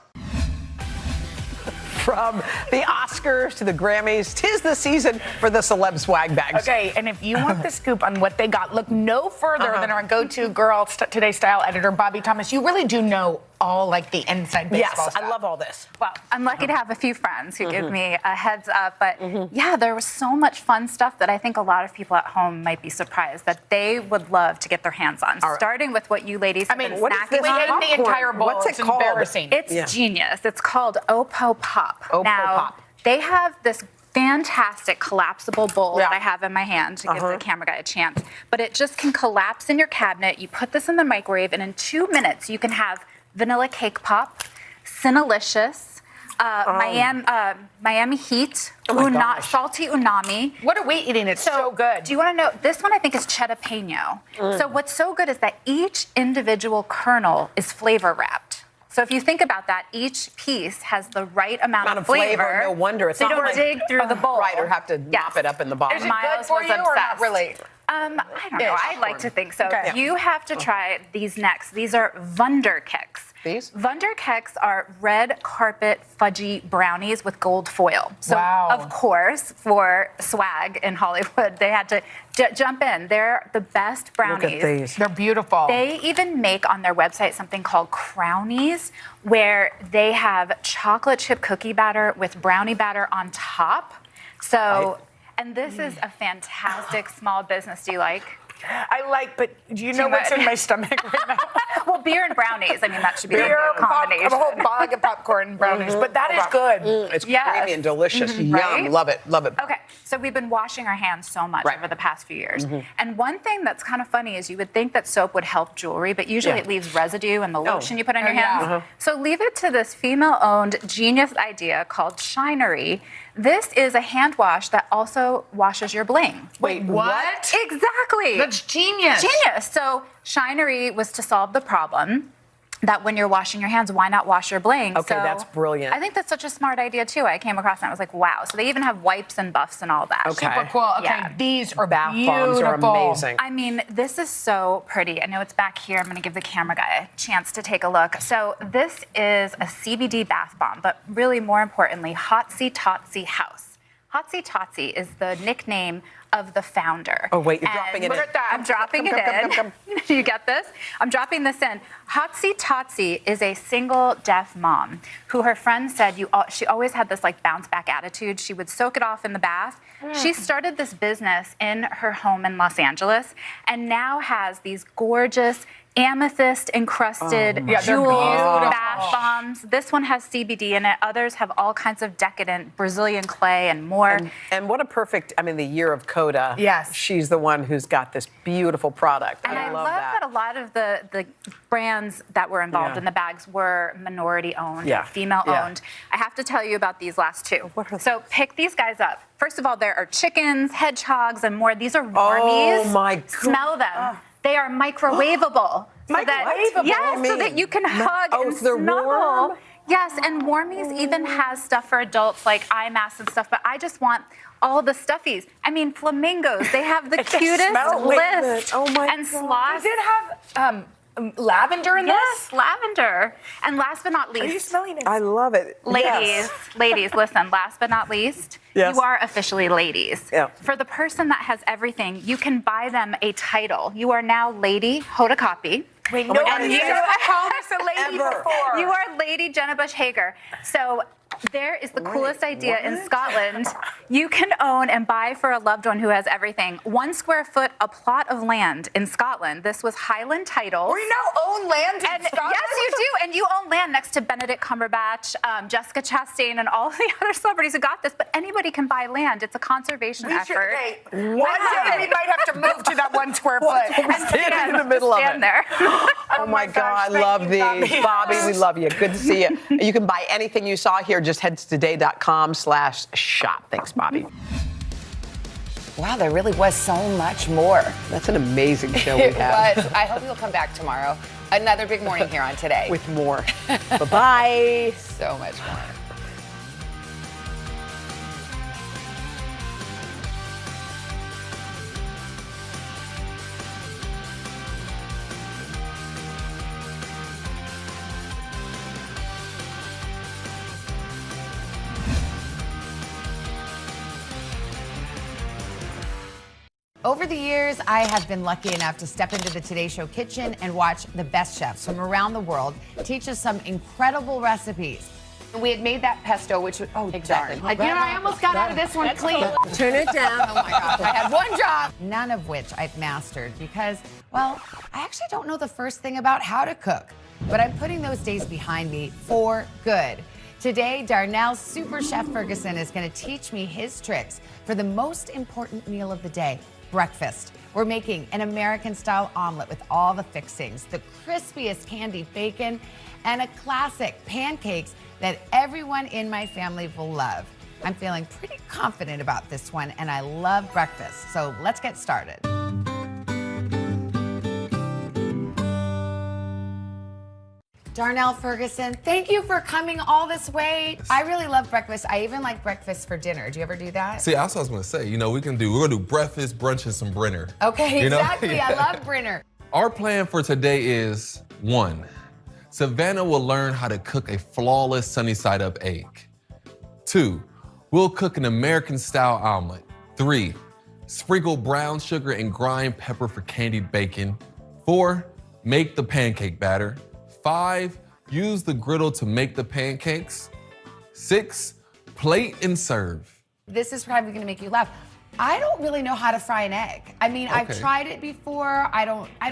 Speaker 1: From the Oscars to the Grammys, 'tis the season for the celeb swag bags.
Speaker 4: Okay, and if you want the scoop on what they got, look no further than our go-to girl, Today Style editor, Bobby Thomas. You really do know all like the inside baseball
Speaker 1: Yes,
Speaker 4: stuff.
Speaker 1: I love all this.
Speaker 5: Well, I'm lucky to have a few friends who give me a heads up, but yeah, there was so much fun stuff that I think a lot of people at home might be surprised that they would love to get their hands on. Starting with what you ladies have been snacking
Speaker 4: we
Speaker 5: on.
Speaker 4: ate the entire bowl.
Speaker 1: What's it
Speaker 4: It's
Speaker 1: called?
Speaker 4: embarrassing.
Speaker 5: It's genius. It's called Opo Pop.
Speaker 1: Opo
Speaker 5: now,
Speaker 1: Pop.
Speaker 5: They have this fantastic collapsible bowl that I have in my hand to give the camera guy a chance, but it just can collapse in your cabinet. You put this in the microwave, and in 2 minutes, you can have vanilla cake pop, Cinnalicious, Miami Heat, salty unami.
Speaker 4: What are we eating? It's so good.
Speaker 5: Do you want to know? This one I think is jalapeno. So what's so good is that each individual kernel is flavor wrapped. So if you think about that, each piece has the right amount of flavor.
Speaker 1: No wonder it's
Speaker 5: so
Speaker 1: not
Speaker 5: you don't dig through the bowl.
Speaker 1: Right, or have to mop it up in the bottom.
Speaker 4: Is it good for you or not really?
Speaker 5: I don't know. I'd like to think so. Okay. You have to try these next. These are Wunderkeks.
Speaker 1: These?
Speaker 5: Wunderkeks are red carpet fudgy brownies with gold foil. So, of course, for swag in Hollywood, they had to jump in. They're the best brownies.
Speaker 1: Look at these.
Speaker 4: They're beautiful.
Speaker 5: They even make on their website something called Crownies, where they have chocolate chip cookie batter with brownie batter on top. So, and this is a fantastic small business. Do you like?
Speaker 4: I like, but do you know what's in my stomach right now?
Speaker 5: Well, beer and brownies. I mean, that should be
Speaker 4: beer,
Speaker 5: a combination.
Speaker 4: A whole bag of popcorn and brownies, but that is good.
Speaker 1: It's creamy and delicious. Yum,
Speaker 5: Right?
Speaker 1: love it, love it.
Speaker 5: Okay, so we've been washing our hands so much over the past few years. And one thing that's kind of funny is you would think that soap would help jewelry, but usually it leaves residue in the lotion you put on your hands. So leave it to this female-owned genius idea called Shinery. This is a hand wash that also washes your bling.
Speaker 4: Wait, what?
Speaker 5: Exactly.
Speaker 4: That's genius.
Speaker 5: Genius. So Shinery was to solve the problem that when you're washing your hands, why not wash your bling?
Speaker 1: Okay,
Speaker 5: so
Speaker 1: that's brilliant.
Speaker 5: I think that's such a smart idea, too. I came across and I was like, wow. So they even have wipes and buffs and all that.
Speaker 1: Okay.
Speaker 4: Super cool. Okay,
Speaker 5: Yeah.
Speaker 4: these are
Speaker 1: Bath
Speaker 4: beautiful.
Speaker 1: bombs are amazing.
Speaker 5: I mean, this is so pretty. I know it's back here. I'm going to give the camera guy a chance to take a look. So this is a CBD bath bomb, but really more importantly, Hotsy Totsy House. Hotsy Totsy is the nickname of the founder.
Speaker 1: Oh, wait, you're dropping it in.
Speaker 5: Look at that. I'm dropping it in. You get this? I'm dropping this in. Hotsy Totsy is a single deaf mom who her friend said she always had this like bounce back attitude. She would soak it off in the bath. She started this business in her home in Los Angeles and now has these gorgeous amethyst encrusted jewels, bath bombs. This one has CBD in it. Others have all kinds of decadent Brazilian clay and more.
Speaker 1: And what a perfect, I mean, the year of Coda.
Speaker 4: Yes.
Speaker 1: She's the one who's got this beautiful product.
Speaker 5: And I love
Speaker 1: that.
Speaker 5: that a lot of the brands that were involved in the bags were minority owned, female owned. I have to tell you about these last two. So pick these guys up. First of all, there are chickens, hedgehogs, and more. These are wormies.
Speaker 1: Oh my God.
Speaker 5: Smell them. They are microwavable. So that,
Speaker 4: Microwavable?
Speaker 5: yes, so that you can hug and
Speaker 1: so they're
Speaker 5: snuggle.
Speaker 1: warm?
Speaker 5: Yes, and Warmies even has stuff for adults like eye masks and stuff, but I just want all the stuffies. I mean, flamingos, they have the cutest list.
Speaker 1: Oh my
Speaker 5: and sloths.
Speaker 4: Does it have lavender in this?
Speaker 5: Yes, lavender. And last but not least.
Speaker 4: Are you smelling it?
Speaker 1: I love it.
Speaker 5: Ladies, listen, last but not least,
Speaker 1: Yes.
Speaker 5: you are officially ladies.
Speaker 1: Yeah.
Speaker 5: For the person that has everything, you can buy them a title. You are now Lady Hoda Kotb.
Speaker 4: Wait,
Speaker 5: Oh
Speaker 4: no
Speaker 5: my
Speaker 4: one
Speaker 5: God.
Speaker 4: has ever called us a lady before.
Speaker 5: You are Lady Jenna Bush Hager. So there is the coolest idea in Scotland. You can own and buy for a loved one who has everything. 1 square foot, a plot of land in Scotland. This was Highland Titles.
Speaker 4: We now own land in Scotland?
Speaker 5: Yes, you do. And you own land next to Benedict Cumberbatch, Jessica Chastain, and all the other celebrities who got this. But anybody can buy land. It's a conservation effort.
Speaker 4: One day we might have to move to that 1 square foot.
Speaker 1: And stand in the middle of it.
Speaker 5: There.
Speaker 1: Oh my God, I love these. Bobby, we love you. Good to see you. You can buy anything you saw here. Just head to today.com/shop. Thanks, Bobby.
Speaker 11: Wow, there really was so much more.
Speaker 1: That's an amazing show we
Speaker 11: It
Speaker 1: have.
Speaker 11: was. I hope you'll come back tomorrow. Another big morning here on Today.
Speaker 1: With more. Bye-bye.
Speaker 11: So much more.
Speaker 12: Over the years, I have been lucky enough to step into the Today Show kitchen and watch the best chefs from around the world teach us some incredible recipes. We had made that pesto, which was,
Speaker 11: Exactly.
Speaker 12: I almost got out of this one clean.
Speaker 1: Turn it down.
Speaker 12: Oh my gosh, I had one job. None of which I've mastered because, well, I actually don't know the first thing about how to cook, but I'm putting those days behind me for good. Today, Darnell's Super Chef Ferguson is going to teach me his tricks for the most important meal of the day, breakfast. We're making an American-style omelet with all the fixings, the crispiest candied bacon, and a classic pancakes that everyone in my family will love. I'm feeling pretty confident about this one, and I love breakfast, so let's get started. Darnell Ferguson, thank you for coming all this way. I really love breakfast. I even like breakfast for dinner. Do you ever do that?
Speaker 13: See, that's what I was gonna say. You know, we're gonna do breakfast, brunch, and some Brenner.
Speaker 12: Okay,
Speaker 13: You know?
Speaker 12: exactly.
Speaker 13: Yeah.
Speaker 12: I love Brenner.
Speaker 13: Our plan for today is 1, Savannah will learn how to cook a flawless sunny side up egg. 2, we'll cook an American style omelet. 3, sprinkle brown sugar and grind pepper for candied bacon. 4, make the pancake batter. 5, use the griddle to make the pancakes. 6, plate and serve.
Speaker 12: This is probably gonna make you laugh. I don't really know how to fry an egg. I mean, I've
Speaker 13: Okay.
Speaker 12: tried it before. I don't know. I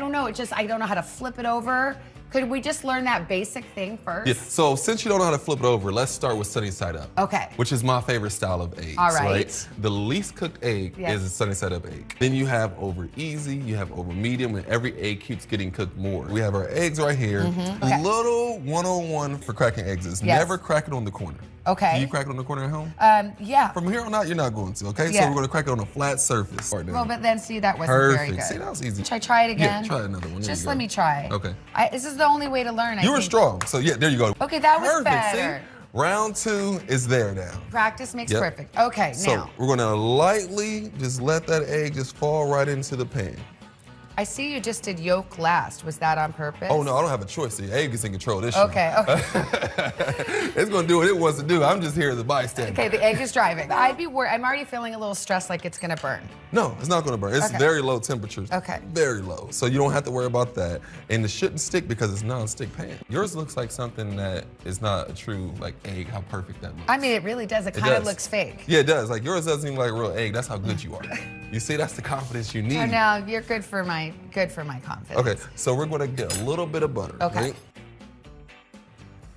Speaker 12: don't know how to flip it over. Could we just learn that basic thing first?
Speaker 13: Yeah, so since you don't know how to flip it over, let's start with sunny side up.
Speaker 12: Okay.
Speaker 13: Which is my favorite style of eggs.
Speaker 12: All right.
Speaker 13: The least cooked egg
Speaker 12: Yes.
Speaker 13: is a sunny side up egg. Then you have over easy, you have over medium, and every egg keeps getting cooked more. We have our eggs right here.
Speaker 12: Okay.
Speaker 13: Little 101 for cracking eggs is
Speaker 12: Yes.
Speaker 13: never crack it on the corner.
Speaker 12: Okay.
Speaker 13: Do you crack it on the corner at home?
Speaker 12: Yeah.
Speaker 13: From here on out, you're not going to, okay?
Speaker 12: Yeah.
Speaker 13: So we're gonna crack it on a flat surface. Right now.
Speaker 12: Well, but then see, that wasn't
Speaker 13: Perfect.
Speaker 12: very good.
Speaker 13: See, that was easy.
Speaker 12: Should I try it again?
Speaker 13: Yeah, try another one. There
Speaker 12: Just
Speaker 13: you go.
Speaker 12: let me try.
Speaker 13: Okay.
Speaker 12: This is the only way to learn, I
Speaker 13: You were
Speaker 12: think.
Speaker 13: strong, so yeah, there you go.
Speaker 12: Okay, that was
Speaker 13: Perfect.
Speaker 12: better.
Speaker 13: See? Round 2 is there now.
Speaker 12: Practice makes
Speaker 13: Yep.
Speaker 12: perfect. Okay,
Speaker 13: So
Speaker 12: now.
Speaker 13: we're gonna lightly just let that egg just fall right into the pan.
Speaker 12: I see you just did yolk last. Was that on purpose?
Speaker 13: Oh no, I don't have a choice. The egg is in control of this
Speaker 12: Okay,
Speaker 13: show. It's gonna do what it wants to do. I'm just here as a bystander.
Speaker 12: Okay, the egg is driving. I'd be worried. I'm already feeling a little stressed like it's gonna burn.
Speaker 13: No, it's not gonna burn. It's
Speaker 12: Okay.
Speaker 13: very low temperatures.
Speaker 12: Okay.
Speaker 13: Very low. So you don't have to worry about that. And it shouldn't stick because it's non-stick pan. Yours looks like something that is not a true like egg, how perfect that looks.
Speaker 12: I mean, it really does. It
Speaker 13: It
Speaker 12: kind of
Speaker 13: does.
Speaker 12: looks fake.
Speaker 13: Yeah, it does. Like yours doesn't even like a real egg. That's how good you are. You see, that's the confidence you need.
Speaker 12: So now you're good for my confidence.
Speaker 13: Okay, so we're gonna get a little bit of butter.
Speaker 12: Okay.
Speaker 13: Right?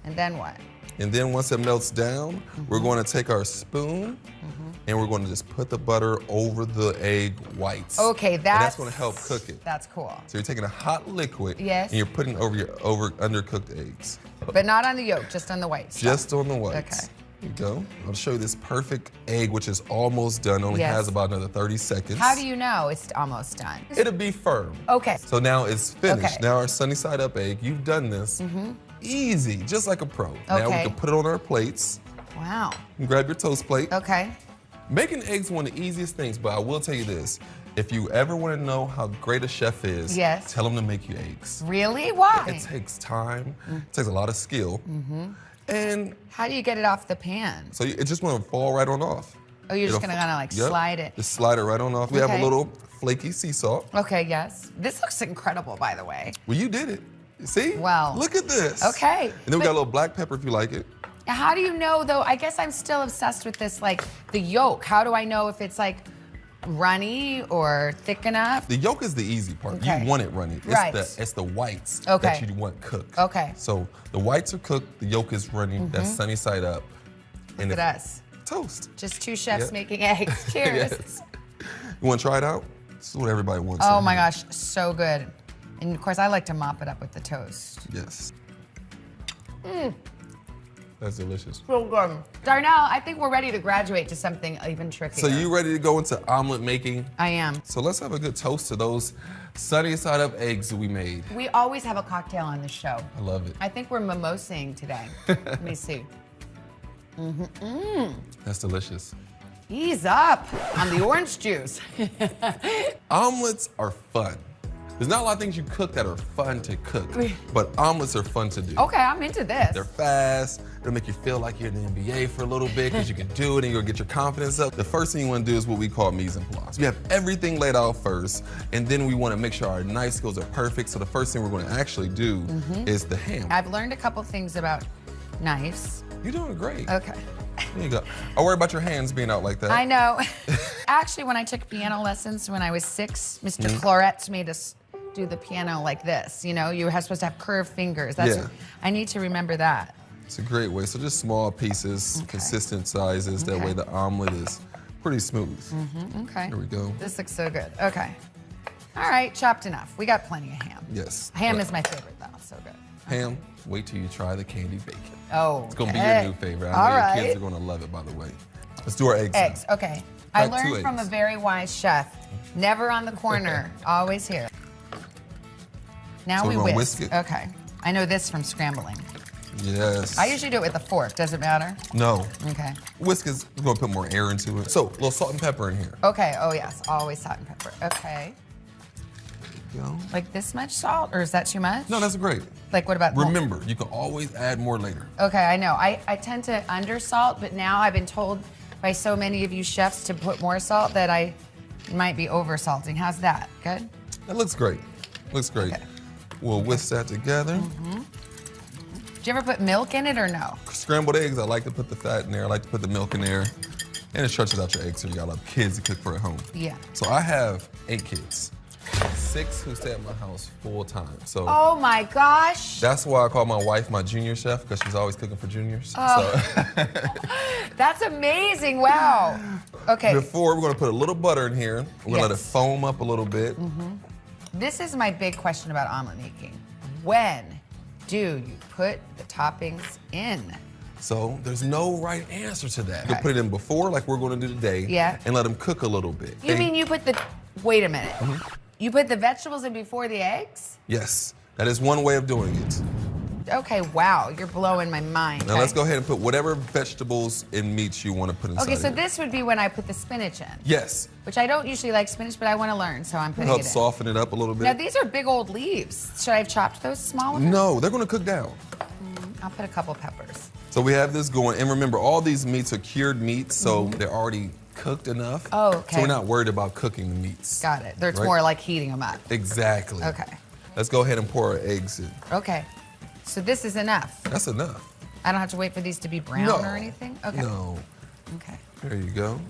Speaker 12: And then what?
Speaker 13: And then once it melts down, we're going to take our spoon and we're going to just put the butter over the egg whites.
Speaker 12: Okay,
Speaker 13: And that's
Speaker 12: that's
Speaker 13: going to help cook it.
Speaker 12: That's cool.
Speaker 13: So you're taking a hot liquid
Speaker 12: Yes.
Speaker 13: and you're putting it over your undercooked eggs.
Speaker 12: But not on the yolk, just on the whites.
Speaker 13: Just on the whites.
Speaker 12: Okay.
Speaker 13: Here you go. I'll show you this perfect egg, which is almost done. Only
Speaker 12: Yes.
Speaker 13: has about another 30 seconds.
Speaker 12: How do you know it's almost done?
Speaker 13: It'll be firm.
Speaker 12: Okay.
Speaker 13: So now it's finished.
Speaker 12: Okay.
Speaker 13: Now our sunny side up egg, you've done this. Easy, just like a pro. Now we
Speaker 12: Okay.
Speaker 13: can put it on our plates.
Speaker 12: Wow.
Speaker 13: You grab your toast plate.
Speaker 12: Okay.
Speaker 13: Making eggs is one of the easiest things, but I will tell you this. If you ever want to know how great a chef is,
Speaker 12: Yes.
Speaker 13: tell them to make you eggs.
Speaker 12: Really? Why?
Speaker 13: It takes time, it takes a lot of skill, and
Speaker 12: How do you get it off the pan?
Speaker 13: so it just want to fall right on off.
Speaker 12: Oh, you're just
Speaker 13: It'll
Speaker 12: gonna kind of like
Speaker 13: Yep.
Speaker 12: slide it.
Speaker 13: Just slide it right on off. We have a
Speaker 12: Okay.
Speaker 13: little flaky sea salt.
Speaker 12: Okay, yes. This looks incredible, by the way.
Speaker 13: Well, you did it. See?
Speaker 12: Wow.
Speaker 13: Look at this.
Speaker 12: Okay.
Speaker 13: And then we got a little black pepper if you like it.
Speaker 12: How do you know, though? I guess I'm still obsessed with this, like the yolk. How do I know if it's like runny or thick enough?
Speaker 13: The yolk is the easy part.
Speaker 12: Okay.
Speaker 13: You want it runny.
Speaker 12: Right.
Speaker 13: It's the whites
Speaker 12: Okay.
Speaker 13: that you want cooked.
Speaker 12: Okay.
Speaker 13: So the whites are cooked, the yolk is runny, that's sunny side up. And
Speaker 12: Look at us.
Speaker 13: Toast.
Speaker 12: Just two chefs
Speaker 13: Yep.
Speaker 12: making eggs. Cheers.
Speaker 13: Yes. You want to try it out? This is what everybody wants.
Speaker 12: Oh
Speaker 13: in
Speaker 12: my
Speaker 13: here.
Speaker 12: gosh, so good. And of course, I like to mop it up with the toast.
Speaker 13: Yes.
Speaker 12: Mm,
Speaker 13: That's delicious.
Speaker 12: so good. Darnell, I think we're ready to graduate to something even trickier.
Speaker 13: So you ready to go into omelet making?
Speaker 12: I am.
Speaker 13: So let's have a good toast to those sunny side up eggs that we made.
Speaker 12: We always have a cocktail on the show.
Speaker 13: I love it.
Speaker 12: I think we're mimosing today. Let me see.
Speaker 13: That's delicious.
Speaker 12: Ease up on the orange juice.
Speaker 13: Omelets are fun. There's not a lot of things you cook that are fun to cook, but omelets are fun to do.
Speaker 12: Okay, I'm into this.
Speaker 13: They're fast. It'll make you feel like you're in the NBA for a little bit because you can do it and you'll get your confidence up. The first thing you want to do is what we call mise en place. We have everything laid out first, and then we want to make sure our knife skills are perfect. So the first thing we're going to actually do is the ham.
Speaker 12: I've learned a couple things about knives.
Speaker 13: You're doing great.
Speaker 12: Okay.
Speaker 13: There you go. I worry about your hands being out like that.
Speaker 12: I know. Actually, when I took piano lessons when I was 6, Mr.
Speaker 13: Mhm.
Speaker 12: Cloret made us do the piano like this. You know, you were supposed to have curved fingers.
Speaker 13: Yeah.
Speaker 12: I need to remember that.
Speaker 13: It's a great way. So just small pieces, consistent sizes. That way the omelet is pretty smooth.
Speaker 12: Okay.
Speaker 13: There we go.
Speaker 12: This looks so good. Okay. All right, chopped enough. We got plenty of ham.
Speaker 13: Yes.
Speaker 12: Ham is my favorite, though. So good.
Speaker 13: Ham, wait till you try the candied bacon.
Speaker 12: Oh,
Speaker 13: It's gonna be your new favorite.
Speaker 12: All
Speaker 13: I know your
Speaker 12: right.
Speaker 13: kids are gonna love it, by the way. Let's do our eggs. now.
Speaker 12: Eggs, okay. I
Speaker 13: Got 2
Speaker 12: learned from a
Speaker 13: eggs.
Speaker 12: very wise chef. Never on the corner, always here. Now
Speaker 13: So
Speaker 12: we
Speaker 13: we're gonna
Speaker 12: whisk.
Speaker 13: whisk it?
Speaker 12: Okay. I know this from scrambling.
Speaker 13: Yes.
Speaker 12: I usually do it with a fork. Does it matter?
Speaker 13: No.
Speaker 12: Okay.
Speaker 13: Whisk is, we're gonna put more air into it. So, a little salt and pepper in here.
Speaker 12: Okay. Oh, yes. Always salt and pepper. Okay.
Speaker 13: Go.
Speaker 12: Like this much salt, or is that too much?
Speaker 13: No, that's great.
Speaker 12: Like what about more?
Speaker 13: Remember, you can always add more later.
Speaker 12: Okay, I know. I tend to undersalt, but now I've been told by so many of you chefs to put more salt that I might be over-salting. How's that? Good?
Speaker 13: That looks great. Looks great. We'll whisk that together.
Speaker 12: Do you ever put milk in it or no?
Speaker 13: Scrambled eggs, I like to put the fat in there. I like to put the milk in there. And it stretches out your eggs so you got a lot of kids to cook for at home.
Speaker 12: Yeah.
Speaker 13: So I have 8 kids. 6 who stay at my house full time. So
Speaker 12: Oh my gosh.
Speaker 13: that's why I call my wife my junior chef, because she's always cooking for juniors.
Speaker 12: Oh.
Speaker 13: So
Speaker 12: That's amazing. Wow. Okay.
Speaker 13: before, we're gonna put a little butter in here. We're gonna let it
Speaker 12: Yes.
Speaker 13: foam up a little bit.
Speaker 12: This is my big question about omelet making. When do you put the toppings in?
Speaker 13: So there's no right answer to that. You
Speaker 12: Okay.
Speaker 13: can put it in before, like we're gonna do today,
Speaker 12: Yeah.
Speaker 13: and let them cook a little bit.
Speaker 12: You mean you put the, wait a minute.
Speaker 13: Mhm.
Speaker 12: You put the vegetables in before the eggs?
Speaker 13: Yes, that is one way of doing it.
Speaker 12: Okay, wow, you're blowing my mind.
Speaker 13: Now let's go ahead and put whatever vegetables and meats you want to put inside.
Speaker 12: Okay, so
Speaker 13: here.
Speaker 12: this would be when I put the spinach in,
Speaker 13: Yes,
Speaker 12: which I don't usually like spinach, but I want to learn, so I'm putting
Speaker 13: help
Speaker 12: it in.
Speaker 13: soften it up a little bit.
Speaker 12: Now these are big old leaves. Should I have chopped those smaller?
Speaker 13: No, they're gonna cook down.
Speaker 12: I'll put a couple peppers.
Speaker 13: So we have this going, and remember, all these meats are cured meats, so they're already cooked enough.
Speaker 12: Oh, okay.
Speaker 13: So we're not worried about cooking the meats.
Speaker 12: Got it. It's
Speaker 13: Right?
Speaker 12: more like heating them up.
Speaker 13: Exactly.
Speaker 12: Okay.
Speaker 13: Let's go ahead and pour our eggs in.
Speaker 12: Okay. So this is enough.
Speaker 13: That's enough.
Speaker 12: I don't have to wait for these to be brown
Speaker 13: No.
Speaker 12: or anything? Okay.
Speaker 13: No.
Speaker 12: Okay.
Speaker 13: There you go.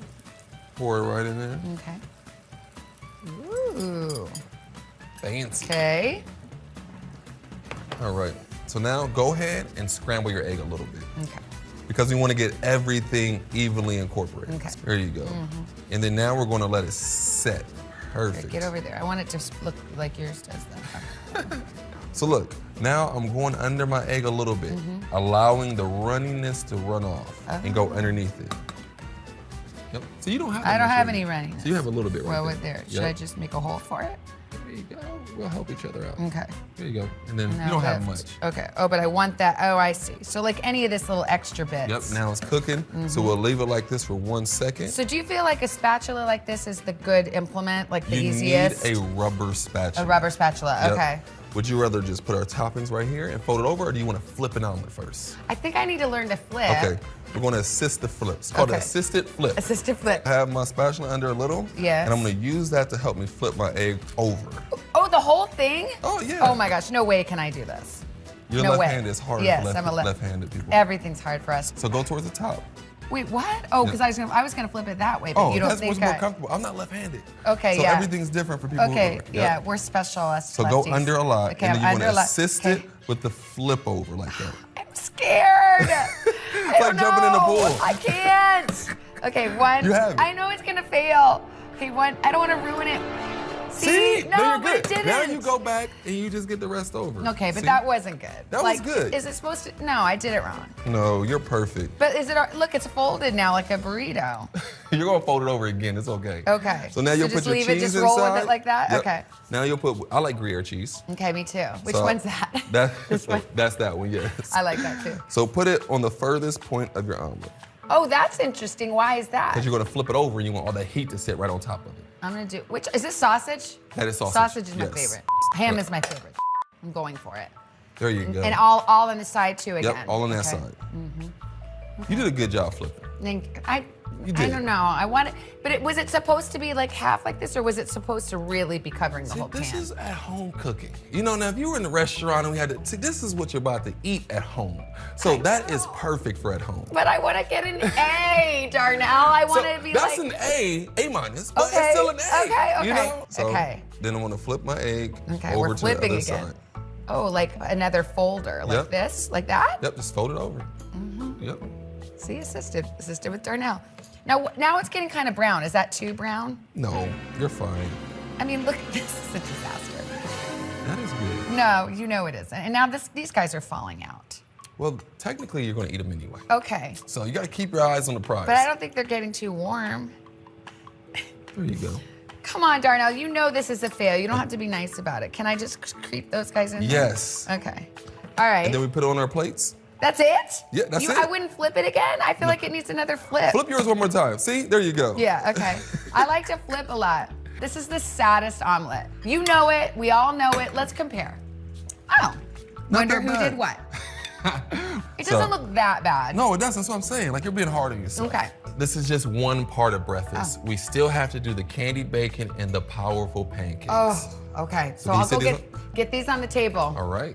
Speaker 13: Pour it right in there.
Speaker 12: Okay. Ooh.
Speaker 13: Fancy.
Speaker 12: Okay.
Speaker 13: All right. So now go ahead and scramble your egg a little bit.
Speaker 12: Okay.
Speaker 13: Because we want to get everything evenly incorporated.
Speaker 12: Okay.
Speaker 13: There you go. And then now we're going to let it set. Perfect.
Speaker 12: Get over there. I want it to look like yours does then.
Speaker 13: So look, now I'm going under my egg a little bit, allowing the runniness to run off and go underneath it. Yep. So you don't have.
Speaker 12: I don't
Speaker 13: much
Speaker 12: have
Speaker 13: right
Speaker 12: any
Speaker 13: now.
Speaker 12: running.
Speaker 13: So you have a little bit right
Speaker 12: Well,
Speaker 13: there.
Speaker 12: with there. Should I just make a hole for it?
Speaker 13: There you go. We'll help each other out.
Speaker 12: Okay.
Speaker 13: There you go. And then
Speaker 12: No,
Speaker 13: you don't have
Speaker 12: lift.
Speaker 13: much.
Speaker 12: Okay. Oh, but I want that. Oh, I see. So like any of this little extra bits.
Speaker 13: Yep, now it's cooking. So we'll leave it like this for 1 second.
Speaker 12: So do you feel like a spatula like this is the good implement, like the
Speaker 13: you
Speaker 12: easiest?
Speaker 13: need a rubber spatula.
Speaker 12: A rubber spatula,
Speaker 13: Yep.
Speaker 12: okay.
Speaker 13: Would you rather just put our toppings right here and fold it over, or do you want to flip an omelet first?
Speaker 12: I think I need to learn to flip.
Speaker 13: Okay, we're going to assist the flip. It's called an
Speaker 12: Okay.
Speaker 13: assisted flip.
Speaker 12: Assisted flip.
Speaker 13: I have my spatula under a little.
Speaker 12: Yes.
Speaker 13: And I'm going to use that to help me flip my egg over.
Speaker 12: Oh, the whole thing?
Speaker 13: Oh, yeah.
Speaker 12: Oh my gosh, no way can I do this.
Speaker 13: Your
Speaker 12: no
Speaker 13: left hand
Speaker 12: way.
Speaker 13: is hard
Speaker 12: Yes,
Speaker 13: for
Speaker 12: I'm a
Speaker 13: left-handed people.
Speaker 12: Everything's hard for us.
Speaker 13: So go towards the top.
Speaker 12: Wait, what? Oh, because I was gonna flip it that way, but you don't
Speaker 13: that's
Speaker 12: think
Speaker 13: what's more comfortable. I'm not left-handed.
Speaker 12: Okay,
Speaker 13: so
Speaker 12: yeah.
Speaker 13: everything's different for people.
Speaker 12: Okay,
Speaker 13: who are,
Speaker 12: yeah, we're special us
Speaker 13: So go
Speaker 12: lefties.
Speaker 13: under a lot,
Speaker 12: Okay,
Speaker 13: and then
Speaker 12: I'm
Speaker 13: you want
Speaker 12: under a
Speaker 13: to
Speaker 12: lot.
Speaker 13: assist
Speaker 12: Okay.
Speaker 13: it with the flip over like that.
Speaker 12: I'm scared.
Speaker 13: It's like jumping in a pool.
Speaker 12: I can't. Okay, one.
Speaker 13: You have it.
Speaker 12: I know it's gonna fail. Okay, one. I don't want to ruin it. See?
Speaker 13: No,
Speaker 12: No,
Speaker 13: you're
Speaker 12: but
Speaker 13: good.
Speaker 12: it didn't.
Speaker 13: Now you go back and you just get the rest over.
Speaker 12: Okay, but
Speaker 13: See?
Speaker 12: that wasn't good.
Speaker 13: That was good.
Speaker 12: Is it supposed to? No, I did it wrong.
Speaker 13: No, you're perfect.
Speaker 12: But is it? Look, it's folded now like a burrito.
Speaker 13: You're gonna fold it over again. It's okay.
Speaker 12: Okay.
Speaker 13: So now you'll
Speaker 12: just
Speaker 13: put your
Speaker 12: leave
Speaker 13: cheese
Speaker 12: it, just
Speaker 13: inside.
Speaker 12: roll with it like that.
Speaker 13: Yep.
Speaker 12: Okay.
Speaker 13: Now you'll put. I like Gruyere cheese.
Speaker 12: Okay, me too. Which
Speaker 13: So
Speaker 12: one's that?
Speaker 13: That's that one. Yes.
Speaker 12: I like that too.
Speaker 13: So put it on the furthest point of your omelet,
Speaker 12: Oh, that's interesting. Why is that?
Speaker 13: because you're gonna flip it over and you want all that heat to sit right on top of it.
Speaker 12: I'm gonna do. Which is this sausage?
Speaker 13: That is sausage.
Speaker 12: Sausage is my
Speaker 13: Yes.
Speaker 12: favorite. Ham is my favorite. I'm going for it.
Speaker 13: There you go.
Speaker 12: And all on the side too again.
Speaker 13: Yep, all on that
Speaker 12: Okay.
Speaker 13: side. You did a good job flipping.
Speaker 12: I
Speaker 13: You did.
Speaker 12: don't know. I want it, but was it supposed to be like half like this, or was it supposed to really be covering the whole
Speaker 13: This
Speaker 12: pan?
Speaker 13: is at home cooking. You know, now if you were in the restaurant and we had to, see, this is what you're about to eat at home. So that is perfect for at home.
Speaker 12: But I want to get an A, Darnell. I want to be
Speaker 13: That's
Speaker 12: like.
Speaker 13: an A minus, but
Speaker 12: Okay,
Speaker 13: it's still an A.
Speaker 12: okay,
Speaker 13: You
Speaker 12: okay,
Speaker 13: know? So
Speaker 12: okay.
Speaker 13: Then I want to flip my egg
Speaker 12: Okay,
Speaker 13: over
Speaker 12: we're
Speaker 13: to the other
Speaker 12: flipping again.
Speaker 13: side.
Speaker 12: Oh, like another folder, like
Speaker 13: Yep.
Speaker 12: this, like that.
Speaker 13: Yep, just fold it over. Yep.
Speaker 12: See, assisted with Darnell. Now it's getting kind of brown. Is that too brown?
Speaker 13: No, you're fine.
Speaker 12: I mean, look, this is a disaster.
Speaker 13: That is good.
Speaker 12: No, you know it isn't. And now these guys are falling out.
Speaker 13: Well, technically, you're going to eat them anyway.
Speaker 12: Okay,
Speaker 13: So you got to keep your eyes on the prize.
Speaker 12: but I don't think they're getting too warm.
Speaker 13: There you go.
Speaker 12: Come on, Darnell. You know this is a fail. You don't have to be nice about it. Can I just creep those guys in? there?
Speaker 13: Yes.
Speaker 12: Okay. All right.
Speaker 13: And then we put it on our plates.
Speaker 12: That's it?
Speaker 13: Yeah, that's it.
Speaker 12: I wouldn't flip it again? I feel like it needs another flip.
Speaker 13: Flip yours one more time. See? There you go.
Speaker 12: Yeah, okay. I like to flip a lot. This is the saddest omelet. You know it. We all know it. Let's compare. Oh. Wonder
Speaker 13: that
Speaker 12: who
Speaker 13: bad.
Speaker 12: did what. It
Speaker 13: So-
Speaker 12: doesn't look that bad.
Speaker 13: No, it doesn't. That's what I'm saying. Like, you're being hard on yourself.
Speaker 12: Okay.
Speaker 13: This is just one part of breakfast. We still have to do the candied bacon and the powerful pancakes.
Speaker 12: Oh, okay. So
Speaker 13: can you
Speaker 12: I'll go
Speaker 13: sit
Speaker 12: get these on the table.
Speaker 13: All right.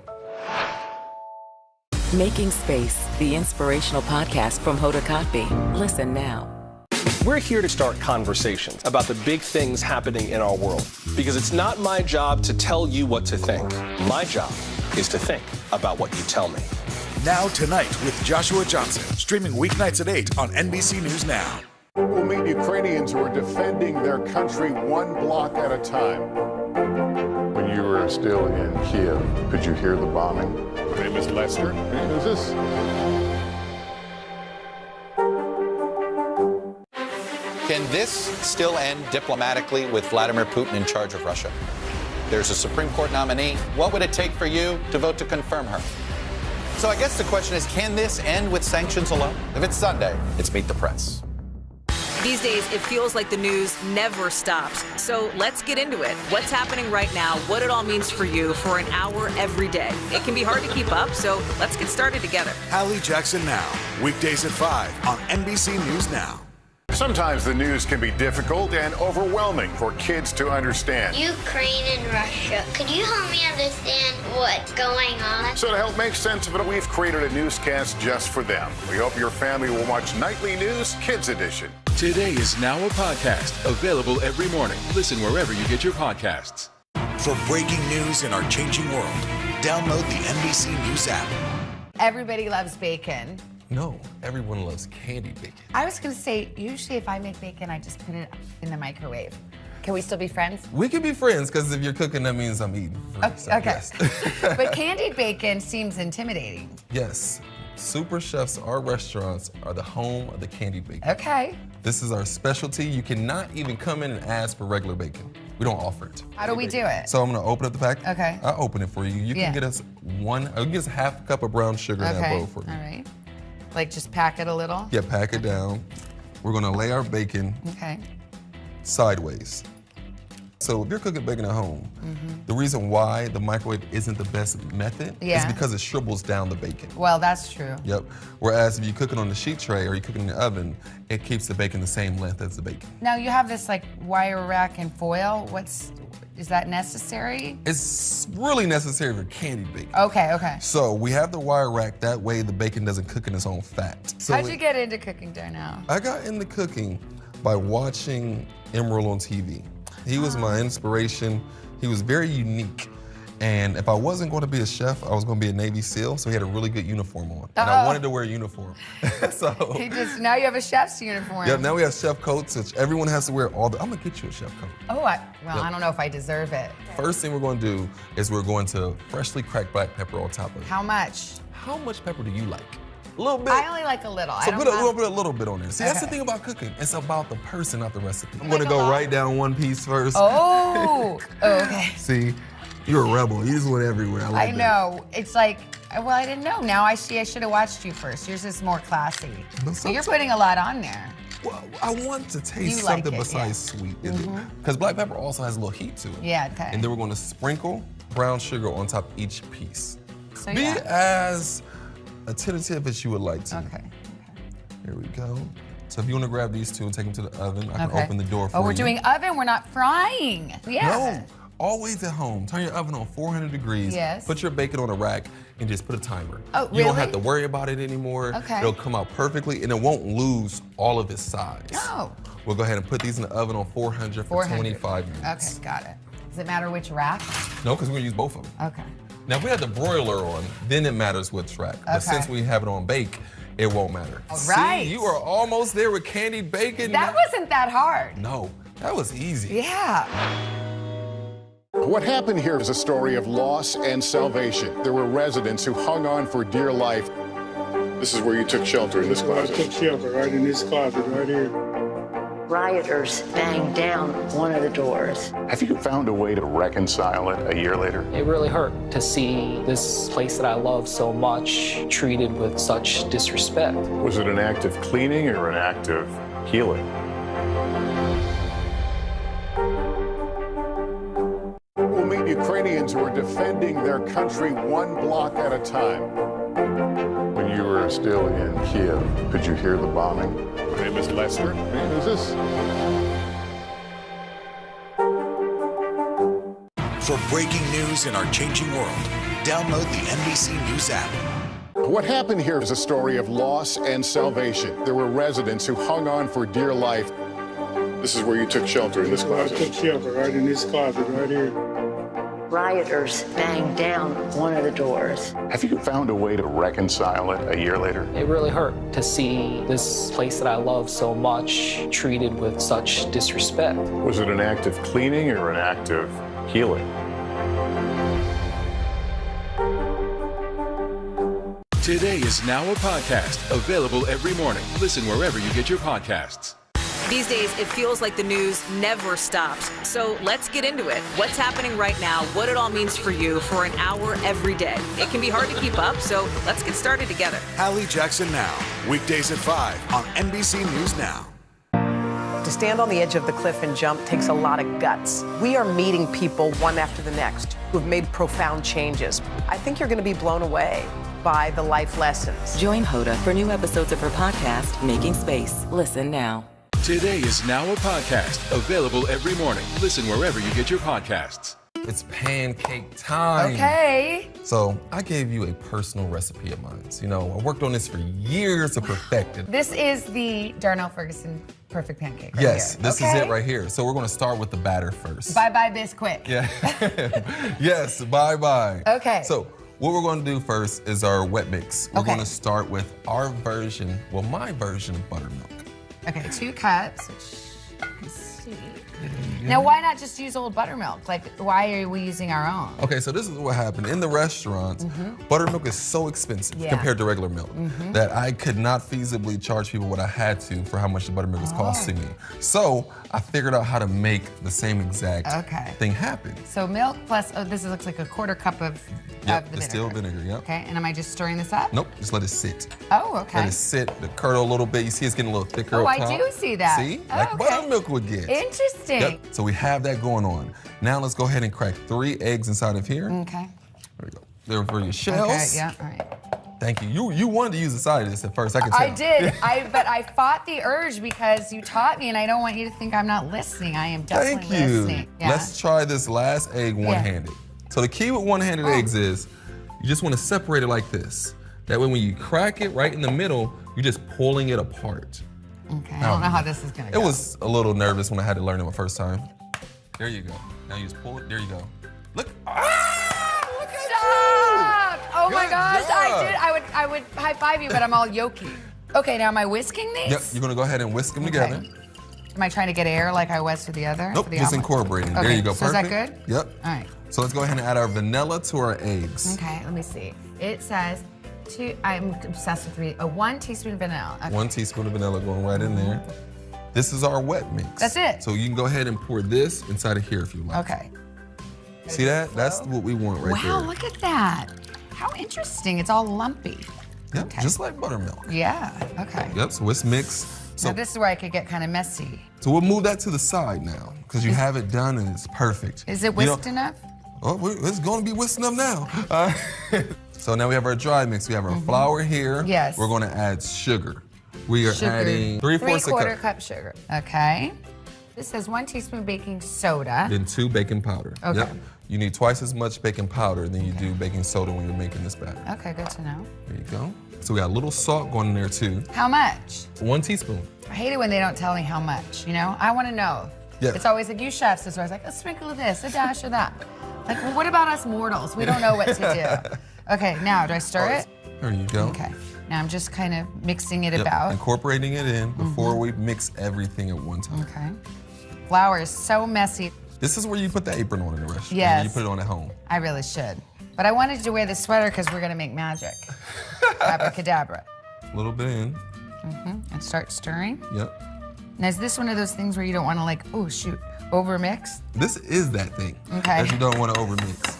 Speaker 7: Making Space, the inspirational podcast from Hoda Kotb. Listen now.
Speaker 2: We're here to start conversations about the big things happening in our world because it's not my job to tell you what to think. My job is to think about what you tell me.
Speaker 25: Now Tonight with Joshua Johnson, streaming weeknights at 8 on NBC News Now.
Speaker 6: We'll meet Ukrainians who are defending their country one block at a time. When you were still in Kiev, could you hear the bombing? Her name is Lester. Hey, who's this?
Speaker 8: Can this still end diplomatically with Vladimir Putin in charge of Russia? There's a Supreme Court nominee. What would it take for you to vote to confirm her? So I guess the question is, can this end with sanctions alone? If it's Sunday, it's Meet the Press.
Speaker 15: These days, it feels like the news never stops. So let's get into it. What's happening right now, what it all means for you for an hour every day. It can be hard to keep up, so let's get started together.
Speaker 25: Hallie Jackson Now, weekdays at 5 on NBC News Now.
Speaker 6: Sometimes the news can be difficult and overwhelming for kids to understand.
Speaker 16: Ukraine and Russia. Could you help me understand what's going on?
Speaker 6: So to help make sense of it, we've created a newscast just for them. We hope your family will watch Nightly News Kids Edition.
Speaker 19: Today is now a podcast available every morning. Listen wherever you get your podcasts.
Speaker 25: For breaking news in our changing world, download the NBC News app.
Speaker 12: Everybody loves bacon.
Speaker 13: No, everyone loves candied bacon.
Speaker 12: I was gonna say, usually if I make bacon, I just put it in the microwave. Can we still be friends?
Speaker 13: We can be friends because if you're cooking, that means I'm eating.
Speaker 12: Okay.
Speaker 13: Yes.
Speaker 12: But candied bacon seems intimidating.
Speaker 13: Yes. Super Chefs, our restaurants, are the home of the candied bacon.
Speaker 12: Okay.
Speaker 13: This is our specialty. You cannot even come in and ask for regular bacon. We don't offer it.
Speaker 12: How do we do it?
Speaker 13: So I'm gonna open up the pack.
Speaker 12: Okay.
Speaker 13: I'll open it for you. You can get us a half cup of brown sugar in that bowl for you.
Speaker 12: All right. Like just pack it a little?
Speaker 13: Yeah, pack it down. We're gonna lay our bacon sideways. So if you're cooking bacon at home, the reason why the microwave isn't the best method is because it shrivels down the bacon.
Speaker 12: Well, that's true.
Speaker 13: Yep. Whereas if you cook it on the sheet tray or you cook it in the oven, it keeps the bacon the same length as the bacon.
Speaker 12: Now you have this like wire rack and foil. Is that necessary?
Speaker 13: It's really necessary for candied bacon.
Speaker 12: Okay.
Speaker 13: So we have the wire rack, that way the bacon doesn't cook in its own fat. So
Speaker 12: How'd you get into cooking, Darnell?
Speaker 13: I got into cooking by watching Emerald on TV. He was my inspiration. He was very unique. And if I wasn't going to be a chef, I was going to be a Navy SEAL, so he had a really good uniform on. And I wanted to wear a uniform.
Speaker 12: Now you have a chef's uniform.
Speaker 13: Yeah, now we have chef coats, which everyone has to wear I'm gonna get you a chef coat.
Speaker 12: I don't know if I deserve it.
Speaker 13: First thing we're gonna do is we're going to freshly cracked black pepper on top of it.
Speaker 12: How much?
Speaker 13: How much pepper do you like? A little bit.
Speaker 12: I only like a little.
Speaker 13: So we'll put a little bit on there. See, that's the thing about cooking. It's about the person, not the recipe. I'm gonna go right down one piece first.
Speaker 12: Okay.
Speaker 13: See, you're a rebel. You just went everywhere.
Speaker 12: I know. It's like, well, I didn't know. Now I see I should have watched you first. Yours is more classy. So you're putting a lot on there.
Speaker 13: Well, I want to taste something besides sweet. Because black pepper also has a little heat to it.
Speaker 12: Yeah, okay.
Speaker 13: And then we're gonna sprinkle brown sugar on top of each piece.
Speaker 12: So,
Speaker 13: Be as attentive as you would like to.
Speaker 12: Okay.
Speaker 13: Here we go. So if you want to grab these two and take them to the oven, I can open the door for you.
Speaker 12: Oh, we're doing oven, we're not frying. Yeah.
Speaker 13: No, always at home. Turn your oven on 400 degrees.
Speaker 12: Yes.
Speaker 13: Put your bacon on a rack and just put a timer.
Speaker 12: Oh, really?
Speaker 13: You don't have to worry about it anymore.
Speaker 12: Okay.
Speaker 13: It'll come out perfectly and it won't lose all of its size.
Speaker 12: Oh.
Speaker 13: We'll go ahead and put these in the oven on 400 for 25 minutes.
Speaker 12: Okay, got it. Does it matter which rack?
Speaker 13: No, because we're gonna use both of them.
Speaker 12: Okay.
Speaker 13: Now, if we have the broiler on, then it matters which rack. But since we have it on bake, it won't matter.
Speaker 12: All right.
Speaker 13: See, you are almost there with candied bacon.
Speaker 12: That wasn't that hard.
Speaker 13: No, that was easy.
Speaker 12: Yeah.
Speaker 6: What happened here is a story of loss and salvation. There were residents who hung on for dear life. This is where you took shelter, in this closet.
Speaker 9: I took shelter right in this closet right here.
Speaker 17: Rioters banged down one of the doors.
Speaker 6: Have you found a way to reconcile it a year later?
Speaker 18: It really hurt to see this place that I love so much treated with such disrespect.
Speaker 6: Was it an act of cleaning or an act of healing? We'll meet Ukrainians who are defending their country one block at a time. When you were still in Kiev, could you hear the bombing? My name is Lester. Who's this?
Speaker 25: For breaking news in our changing world, download the NBC News app.
Speaker 6: What happened here is a story of loss and salvation. There were residents who hung on for dear life. This is where you took shelter, in this closet.
Speaker 9: I took shelter right in this closet right here.
Speaker 17: Rioters banged down one of the doors.
Speaker 6: Have you found a way to reconcile it a year later?
Speaker 18: It really hurt to see this place that I love so much treated with such disrespect.
Speaker 6: Was it an act of cleaning or an act of healing?
Speaker 19: Today is now a podcast available every morning. Listen wherever you get your podcasts.
Speaker 15: These days, it feels like the news never stops. So let's get into it. What's happening right now, what it all means for you for an hour every day. It can be hard to keep up, so let's get started together.
Speaker 25: Hallie Jackson Now, weekdays at 5 on NBC News Now.
Speaker 1: To stand on the edge of the cliff and jump takes a lot of guts. We are meeting people one after the next who have made profound changes. I think you're going to be blown away by the life lessons.
Speaker 7: Join Hoda for new episodes of her podcast, Making Space. Listen now.
Speaker 19: Today is now a podcast available every morning. Listen wherever you get your podcasts.
Speaker 13: It's pancake time.
Speaker 12: Okay.
Speaker 13: So I gave you a personal recipe of mine. You know, I worked on this for years to perfect it.
Speaker 12: This is the Darnell Ferguson perfect pancake right
Speaker 13: Yes,
Speaker 12: here.
Speaker 13: this is it right here. So we're gonna start with the batter first.
Speaker 12: Bye-bye Bisquick.
Speaker 13: Yeah. Yes, bye-bye.
Speaker 12: Okay.
Speaker 13: So what we're gonna do first is our wet mix. We're gonna start with our version, my version of buttermilk.
Speaker 12: Okay, 2 cups, which you can see.
Speaker 13: again.
Speaker 12: Now, why not just use old buttermilk? Like, why are we using our own?
Speaker 13: Okay, so this is what happened. In the restaurants, buttermilk is so expensive compared to regular milk that I could not feasibly charge people what I had to for how much the buttermilk was costing me. So I figured out how to make the same exact thing happen.
Speaker 12: So milk plus, this looks like a quarter cup of
Speaker 13: distilled vinegar, yep.
Speaker 12: Okay, and am I just stirring this up?
Speaker 13: Nope, just let it sit.
Speaker 12: Oh, okay.
Speaker 13: Let it sit, the curdle a little bit. You see it's getting a little thicker
Speaker 12: Oh,
Speaker 13: up top.
Speaker 12: I do see that.
Speaker 13: See? Like buttermilk would get.
Speaker 12: Interesting.
Speaker 13: Yep, so we have that going on. Now let's go ahead and crack 3 eggs inside of here.
Speaker 12: Okay.
Speaker 13: There we go. There for your shells.
Speaker 12: Okay, yeah, all right.
Speaker 13: Thank you. You wanted to use the side of this at first, I can tell.
Speaker 12: I did, but I fought the urge because you taught me and I don't want you to think I'm not listening. I am definitely
Speaker 13: Thank you.
Speaker 12: listening. Yeah.
Speaker 13: Let's try this last egg one-handed. So the key with one-handed eggs is you just want to separate it like this. That way when you crack it right in the middle, you're just pulling it apart.
Speaker 12: Okay, I don't know how this is gonna go.
Speaker 13: It was a little nervous when I had to learn it my first time. There you go. Now you just pull it, there you go. Look,
Speaker 12: Stop! Oh my
Speaker 13: Good
Speaker 12: gosh,
Speaker 13: job.
Speaker 12: I would high five you, but I'm all yolky. Okay, now am I whisking these?
Speaker 13: Yep, you're gonna go ahead and whisk them together.
Speaker 12: Am I trying to get air like I was for the other?
Speaker 13: Nope,
Speaker 12: for the
Speaker 13: just
Speaker 12: omelet?
Speaker 13: incorporating.
Speaker 12: Okay,
Speaker 13: There you go,
Speaker 12: so
Speaker 13: perfect.
Speaker 12: is that good?
Speaker 13: Yep.
Speaker 12: All right.
Speaker 13: So let's go ahead and add our vanilla to our eggs.
Speaker 12: Okay, let me see. It says I'm obsessed with 1 teaspoon vanilla. Okay.
Speaker 13: 1 teaspoon of vanilla going right in there. This is our wet mix.
Speaker 12: That's it.
Speaker 13: So you can go ahead and pour this inside of here if you like.
Speaker 12: Okay.
Speaker 13: See that? That's what we want right there.
Speaker 12: Wow, look at that. How interesting. It's all lumpy.
Speaker 13: Yep, just like buttermilk.
Speaker 12: Yeah, okay.
Speaker 13: Yep, so it's mixed. So,
Speaker 12: Now this is where I could get kind of messy.
Speaker 13: so we'll move that to the side now because you have it done and it's perfect.
Speaker 12: Is it whisked enough?
Speaker 13: Oh, it's going to be whisked up now. So now we have our dry mix. We have our flour here.
Speaker 12: Yes.
Speaker 13: We're going to add sugar. We are
Speaker 12: Sugar.
Speaker 13: adding 3/4
Speaker 12: 3/4 cup sugar. Okay. This says 1 teaspoon baking soda.
Speaker 13: Then 2 baking powder.
Speaker 12: Okay.
Speaker 13: Yep. You need twice as much baking powder than you do baking soda when you're making this batter.
Speaker 12: Okay, good to know.
Speaker 13: There you go. So we got a little salt going in there too.
Speaker 12: How much?
Speaker 13: 1 teaspoon.
Speaker 12: I hate it when they don't tell me how much, you know? I want to know.
Speaker 13: Yeah.
Speaker 12: It's always like, you chefs, it's always like, a sprinkle of this, a dash of that. Like, well, what about us mortals? We don't know what to do. Okay, now, do I stir it?
Speaker 13: There you go.
Speaker 12: Okay. Now I'm just kind of mixing it
Speaker 13: Yep,
Speaker 12: about.
Speaker 13: incorporating it in before we mix everything at one time.
Speaker 12: Okay. Flour is so messy.
Speaker 13: This is where you put the apron on in the restaurant.
Speaker 12: Yes.
Speaker 13: You put it on at home.
Speaker 12: I really should. But I wanted to wear this sweater because we're going to make magic. Abracadabra.
Speaker 13: A little bit in.
Speaker 12: And start stirring.
Speaker 13: Yep.
Speaker 12: Now, is this one of those things where you don't want to, like, oh, shoot, over-mix?
Speaker 13: This is that thing.
Speaker 12: Okay.
Speaker 13: That you don't want to overmix.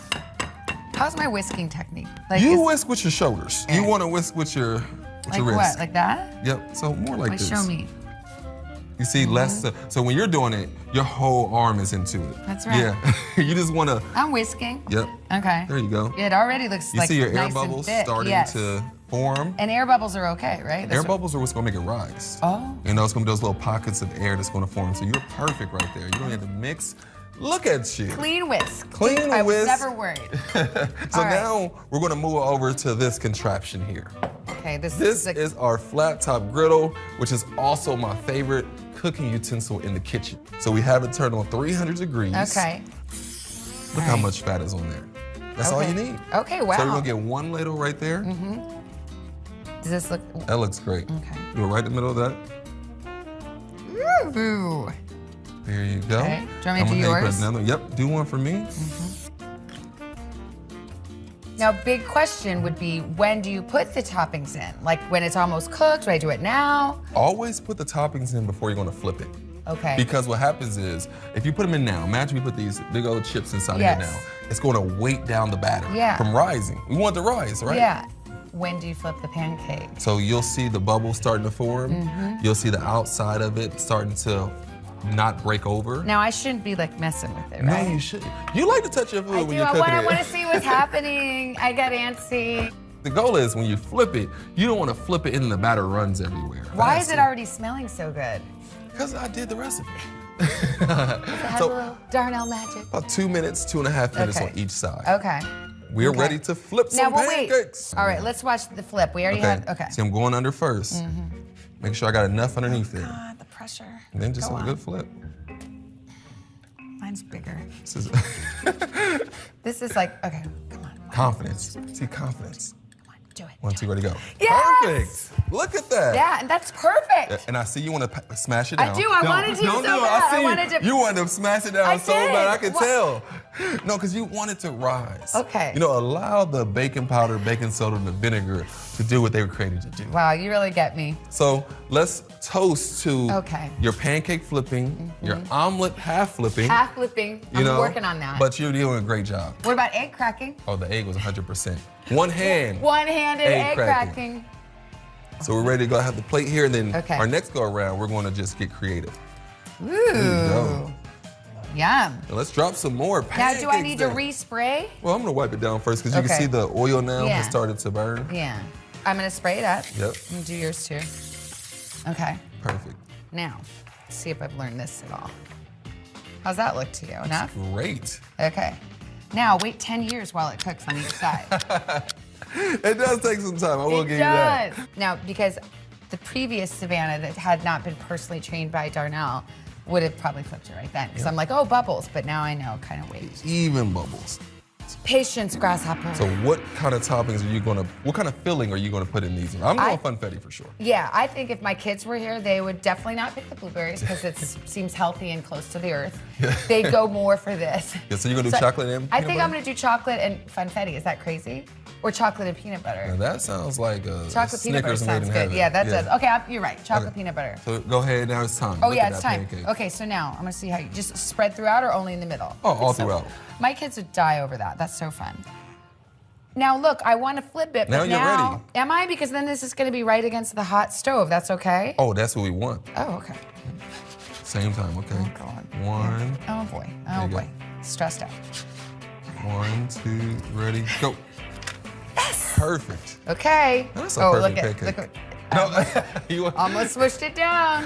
Speaker 12: How's my whisking technique? Like,
Speaker 13: You whisk with your shoulders. You want to whisk with your
Speaker 12: like
Speaker 13: wrist.
Speaker 12: what? Like that?
Speaker 13: Yep. So more like
Speaker 12: Wait,
Speaker 13: this.
Speaker 12: show me.
Speaker 13: You see, less. So when you're doing it, your whole arm is into it.
Speaker 12: That's right.
Speaker 13: Yeah. You just want to.
Speaker 12: I'm whisking.
Speaker 13: Yep.
Speaker 12: Okay.
Speaker 13: There you go.
Speaker 12: It already looks
Speaker 13: You
Speaker 12: like
Speaker 13: see your air
Speaker 12: nice
Speaker 13: bubbles
Speaker 12: and thick.
Speaker 13: starting
Speaker 12: Yes.
Speaker 13: to form.
Speaker 12: And air bubbles are okay, right?
Speaker 13: Air bubbles are what's gonna make it rise.
Speaker 12: Oh.
Speaker 13: You know, it's gonna be those little pockets of air that's gonna form. So you're perfect right there. You don't have to mix. Look at you.
Speaker 12: Clean whisk.
Speaker 13: Clean
Speaker 12: I was
Speaker 13: whisk.
Speaker 12: never worried.
Speaker 13: So
Speaker 12: All right.
Speaker 13: now we're gonna move over to this contraption here.
Speaker 12: Okay, this
Speaker 13: is our flat top griddle, which is also my favorite cooking utensil in the kitchen. So we have it turned on 300 degrees.
Speaker 12: Okay.
Speaker 13: Look how much fat is on there. That's all you need.
Speaker 12: Okay, wow.
Speaker 13: So we're gonna get one ladle right there.
Speaker 12: Does this look?
Speaker 13: That looks great.
Speaker 12: Okay.
Speaker 13: Go right in the middle of that.
Speaker 12: Ooh.
Speaker 13: There you go.
Speaker 12: Okay. Do you want me to do
Speaker 13: I'm gonna have you
Speaker 12: yours?
Speaker 13: put another- Yep, do one for me.
Speaker 12: Now, big question would be, when do you put the toppings in? Like when it's almost cooked? Do I do it now?
Speaker 13: Always put the toppings in before you're gonna flip it.
Speaker 12: Okay.
Speaker 13: Because what happens is, if you put them in now, imagine we put these big old chips inside
Speaker 12: Yes.
Speaker 13: of here now. It's gonna weight down the batter
Speaker 12: Yeah.
Speaker 13: from rising. We want it to rise, right?
Speaker 12: Yeah. When do you flip the pancake?
Speaker 13: So you'll see the bubbles starting to form. You'll see the outside of it starting to not break over.
Speaker 12: Now, I shouldn't be like messing with it,
Speaker 13: No,
Speaker 12: right?
Speaker 13: you shouldn't. You like to touch your food
Speaker 12: I
Speaker 13: when
Speaker 12: do.
Speaker 13: you're
Speaker 12: I
Speaker 13: cooking it.
Speaker 12: want to see what's happening. I got antsy.
Speaker 13: The goal is when you flip it, you don't want to flip it and the batter runs everywhere.
Speaker 12: Why is it already smelling so good?
Speaker 13: Because I did the recipe.
Speaker 12: It has a little Darnell magic.
Speaker 13: About 2 minutes, 2.5 minutes
Speaker 12: Okay.
Speaker 13: on each side.
Speaker 12: Okay.
Speaker 13: We're
Speaker 12: Okay.
Speaker 13: ready to flip
Speaker 12: Now,
Speaker 13: some
Speaker 12: well, wait.
Speaker 13: pancakes.
Speaker 12: All right, let's watch the flip. We already had. Okay.
Speaker 13: See, I'm going under first. Make sure I got enough underneath there.
Speaker 12: God, the pressure.
Speaker 13: And then just
Speaker 12: Go
Speaker 13: a
Speaker 12: on.
Speaker 13: good flip.
Speaker 12: Mine's bigger.
Speaker 13: This is
Speaker 12: This is like, okay, come on.
Speaker 13: confidence. See, confidence.
Speaker 12: Do it.
Speaker 13: 1, 2, ready, go.
Speaker 12: Yes!
Speaker 13: Perfect. Look at that.
Speaker 12: Yeah, and that's perfect.
Speaker 13: And I see you want to smash it down.
Speaker 12: I do. I wanted to so
Speaker 13: Don't do it.
Speaker 12: bad.
Speaker 13: I see
Speaker 12: I wanted to.
Speaker 13: You wanted to smash it down
Speaker 12: I
Speaker 13: so
Speaker 12: did.
Speaker 13: bad. I could
Speaker 12: What?
Speaker 13: tell. No, because you want it to rise.
Speaker 12: Okay.
Speaker 13: You know, allow the baking powder, baking soda, and the vinegar to do what they were created to do.
Speaker 12: Wow, you really get me.
Speaker 13: So let's toast to
Speaker 12: Okay.
Speaker 13: your pancake flipping, your omelet half flipping.
Speaker 12: Half flipping. I'm working on that.
Speaker 13: But you're doing a great job.
Speaker 12: What about egg cracking?
Speaker 13: Oh, the egg was 100%. One hand.
Speaker 12: One-handed egg cracking.
Speaker 13: So we're ready to go. I have the plate here, and then
Speaker 12: Okay.
Speaker 13: our next go around, we're going to just get creative.
Speaker 12: Ooh.
Speaker 13: There you go.
Speaker 12: Yum.
Speaker 13: Now let's drop some more
Speaker 12: Now,
Speaker 13: pancakes.
Speaker 12: do I need to
Speaker 13: down.
Speaker 12: respray?
Speaker 13: Well, I'm gonna wipe it down first because you can
Speaker 12: Okay.
Speaker 13: see the oil now
Speaker 12: Yeah.
Speaker 13: has started to burn.
Speaker 12: Yeah. I'm gonna spray it up.
Speaker 13: Yep.
Speaker 12: I'm gonna do yours too. Okay.
Speaker 13: Perfect.
Speaker 12: Now, let's see if I've learned this at all. How's that look to you? Enough?
Speaker 13: Great.
Speaker 12: Okay. Now, wait 10 years while it cooks on each side.
Speaker 13: It does take some time. I will
Speaker 12: It
Speaker 13: give you that.
Speaker 12: does. Now, because the previous Savannah that had not been personally trained by Darnell would have probably flipped it right then. Because I'm like, oh, bubbles. But now I know, kind of wait.
Speaker 13: Even bubbles.
Speaker 12: Patience, grasshopper.
Speaker 13: So what kind of toppings are you gonna, what kind of filling are you gonna put in these? I'm going funfetti for sure.
Speaker 12: Yeah, I think if my kids were here, they would definitely not pick the blueberries because it seems healthy and close to the earth. They'd go more for this.
Speaker 13: Yeah, so you're gonna do chocolate and
Speaker 12: I
Speaker 13: peanut
Speaker 12: think
Speaker 13: butter?
Speaker 12: I'm gonna do chocolate and funfetti. Is that crazy? Or chocolate and peanut butter?
Speaker 13: Now that sounds like a
Speaker 12: Chocolate peanut butter
Speaker 13: Snickers made
Speaker 12: sounds
Speaker 13: in
Speaker 12: good.
Speaker 13: heaven.
Speaker 12: Yeah, that does. Okay, you're right. Chocolate peanut butter.
Speaker 13: So go ahead, now it's time.
Speaker 12: Oh
Speaker 13: Look
Speaker 12: yeah,
Speaker 13: at
Speaker 12: it's
Speaker 13: that
Speaker 12: time.
Speaker 13: pancake.
Speaker 12: Okay, so now I'm gonna see how you just spread throughout or only in the middle.
Speaker 13: Oh, all throughout.
Speaker 12: My kids would die over that. That's so fun. Now look, I want to flip it,
Speaker 13: Now
Speaker 12: but
Speaker 13: you're
Speaker 12: now
Speaker 13: ready.
Speaker 12: am I? Because then this is gonna be right against the hot stove. That's okay?
Speaker 13: Oh, that's what we want.
Speaker 12: Oh, okay.
Speaker 13: Same time, okay?
Speaker 12: Oh, God.
Speaker 13: One.
Speaker 12: Oh boy.
Speaker 13: There
Speaker 12: Oh
Speaker 13: you go.
Speaker 12: boy. Stressed out.
Speaker 13: 1, 2, ready, go.
Speaker 12: Yes.
Speaker 13: Perfect.
Speaker 12: Okay.
Speaker 13: That's a
Speaker 12: oh,
Speaker 13: perfect
Speaker 12: look at
Speaker 13: pancake.
Speaker 12: look
Speaker 13: You want-
Speaker 12: almost swished it down.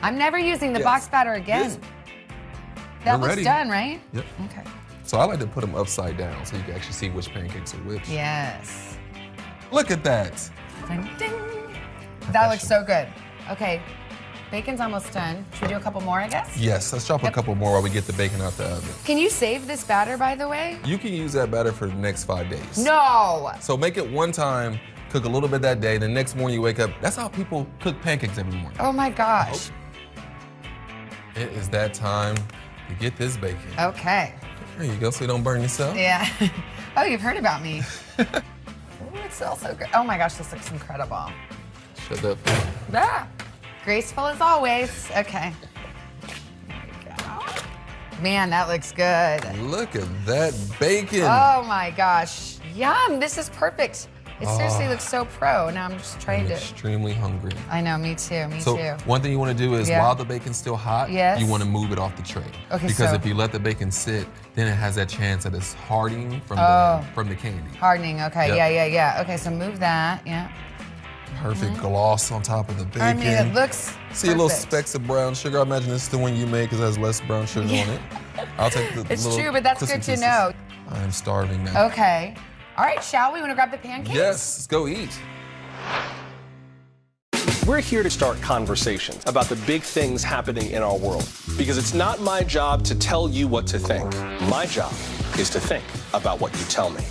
Speaker 12: I'm never using the
Speaker 13: Yes.
Speaker 12: box batter again.
Speaker 13: Yes.
Speaker 12: That
Speaker 13: We're
Speaker 12: looks
Speaker 13: ready.
Speaker 12: done, right?
Speaker 13: Yep.
Speaker 12: Okay.
Speaker 13: So I like to put them upside down so you can actually see which pancakes are which.
Speaker 12: Yes.
Speaker 13: Look at that.
Speaker 12: Ding, ding. That looks so good. Okay. Bacon's almost done. Should we do a couple more, I guess?
Speaker 13: Yes, let's drop a couple more while we get the bacon out the oven.
Speaker 12: Can you save this batter, by the way?
Speaker 13: You can use that batter for the next 5 days.
Speaker 12: No.
Speaker 13: So make it one time, cook a little bit that day, the next morning you wake up. That's how people cook pancakes every morning.
Speaker 12: Oh my gosh.
Speaker 13: It is that time to get this bacon.
Speaker 12: Okay.
Speaker 13: There you go, so you don't burn yourself.
Speaker 12: Yeah. Oh, you've heard about me. Ooh, it smells so good. Oh my gosh, this looks incredible.
Speaker 13: Shut up.
Speaker 12: Ah, graceful as always. Okay. There we go. Man, that looks good.
Speaker 13: Look at that bacon.
Speaker 12: Oh my gosh. Yum, this is perfect. It seriously looks so pro. Now I'm just trying
Speaker 13: I'm
Speaker 12: to.
Speaker 13: extremely hungry.
Speaker 12: I know, me too, me
Speaker 13: So
Speaker 12: too.
Speaker 13: one thing you want to do is
Speaker 12: Yeah.
Speaker 13: while the bacon's still hot,
Speaker 12: Yes.
Speaker 13: you want to move it off the tray.
Speaker 12: Okay,
Speaker 13: because
Speaker 12: so-
Speaker 13: if you let the bacon sit, then it has that chance that it's hardening from the candy.
Speaker 12: Hardening, okay,
Speaker 13: Yep.
Speaker 12: yeah. Okay, so move that, yeah.
Speaker 13: Perfect gloss on top of the bacon.
Speaker 12: I mean, it looks
Speaker 13: See a little
Speaker 12: perfect.
Speaker 13: specks of brown sugar. I imagine this is the one you made because it has less brown sugar on it. I'll take the
Speaker 12: It's
Speaker 13: little
Speaker 12: true, but that's
Speaker 13: crispy
Speaker 12: good to
Speaker 13: pieces.
Speaker 12: know.
Speaker 13: I'm starving now.
Speaker 12: Okay. All right, shall we? Want to grab the pancakes?
Speaker 13: Yes, let's go eat.
Speaker 2: We're here to start conversations about the big things happening in our world because it's not my job to tell you what to think. My job is to think about what you tell me.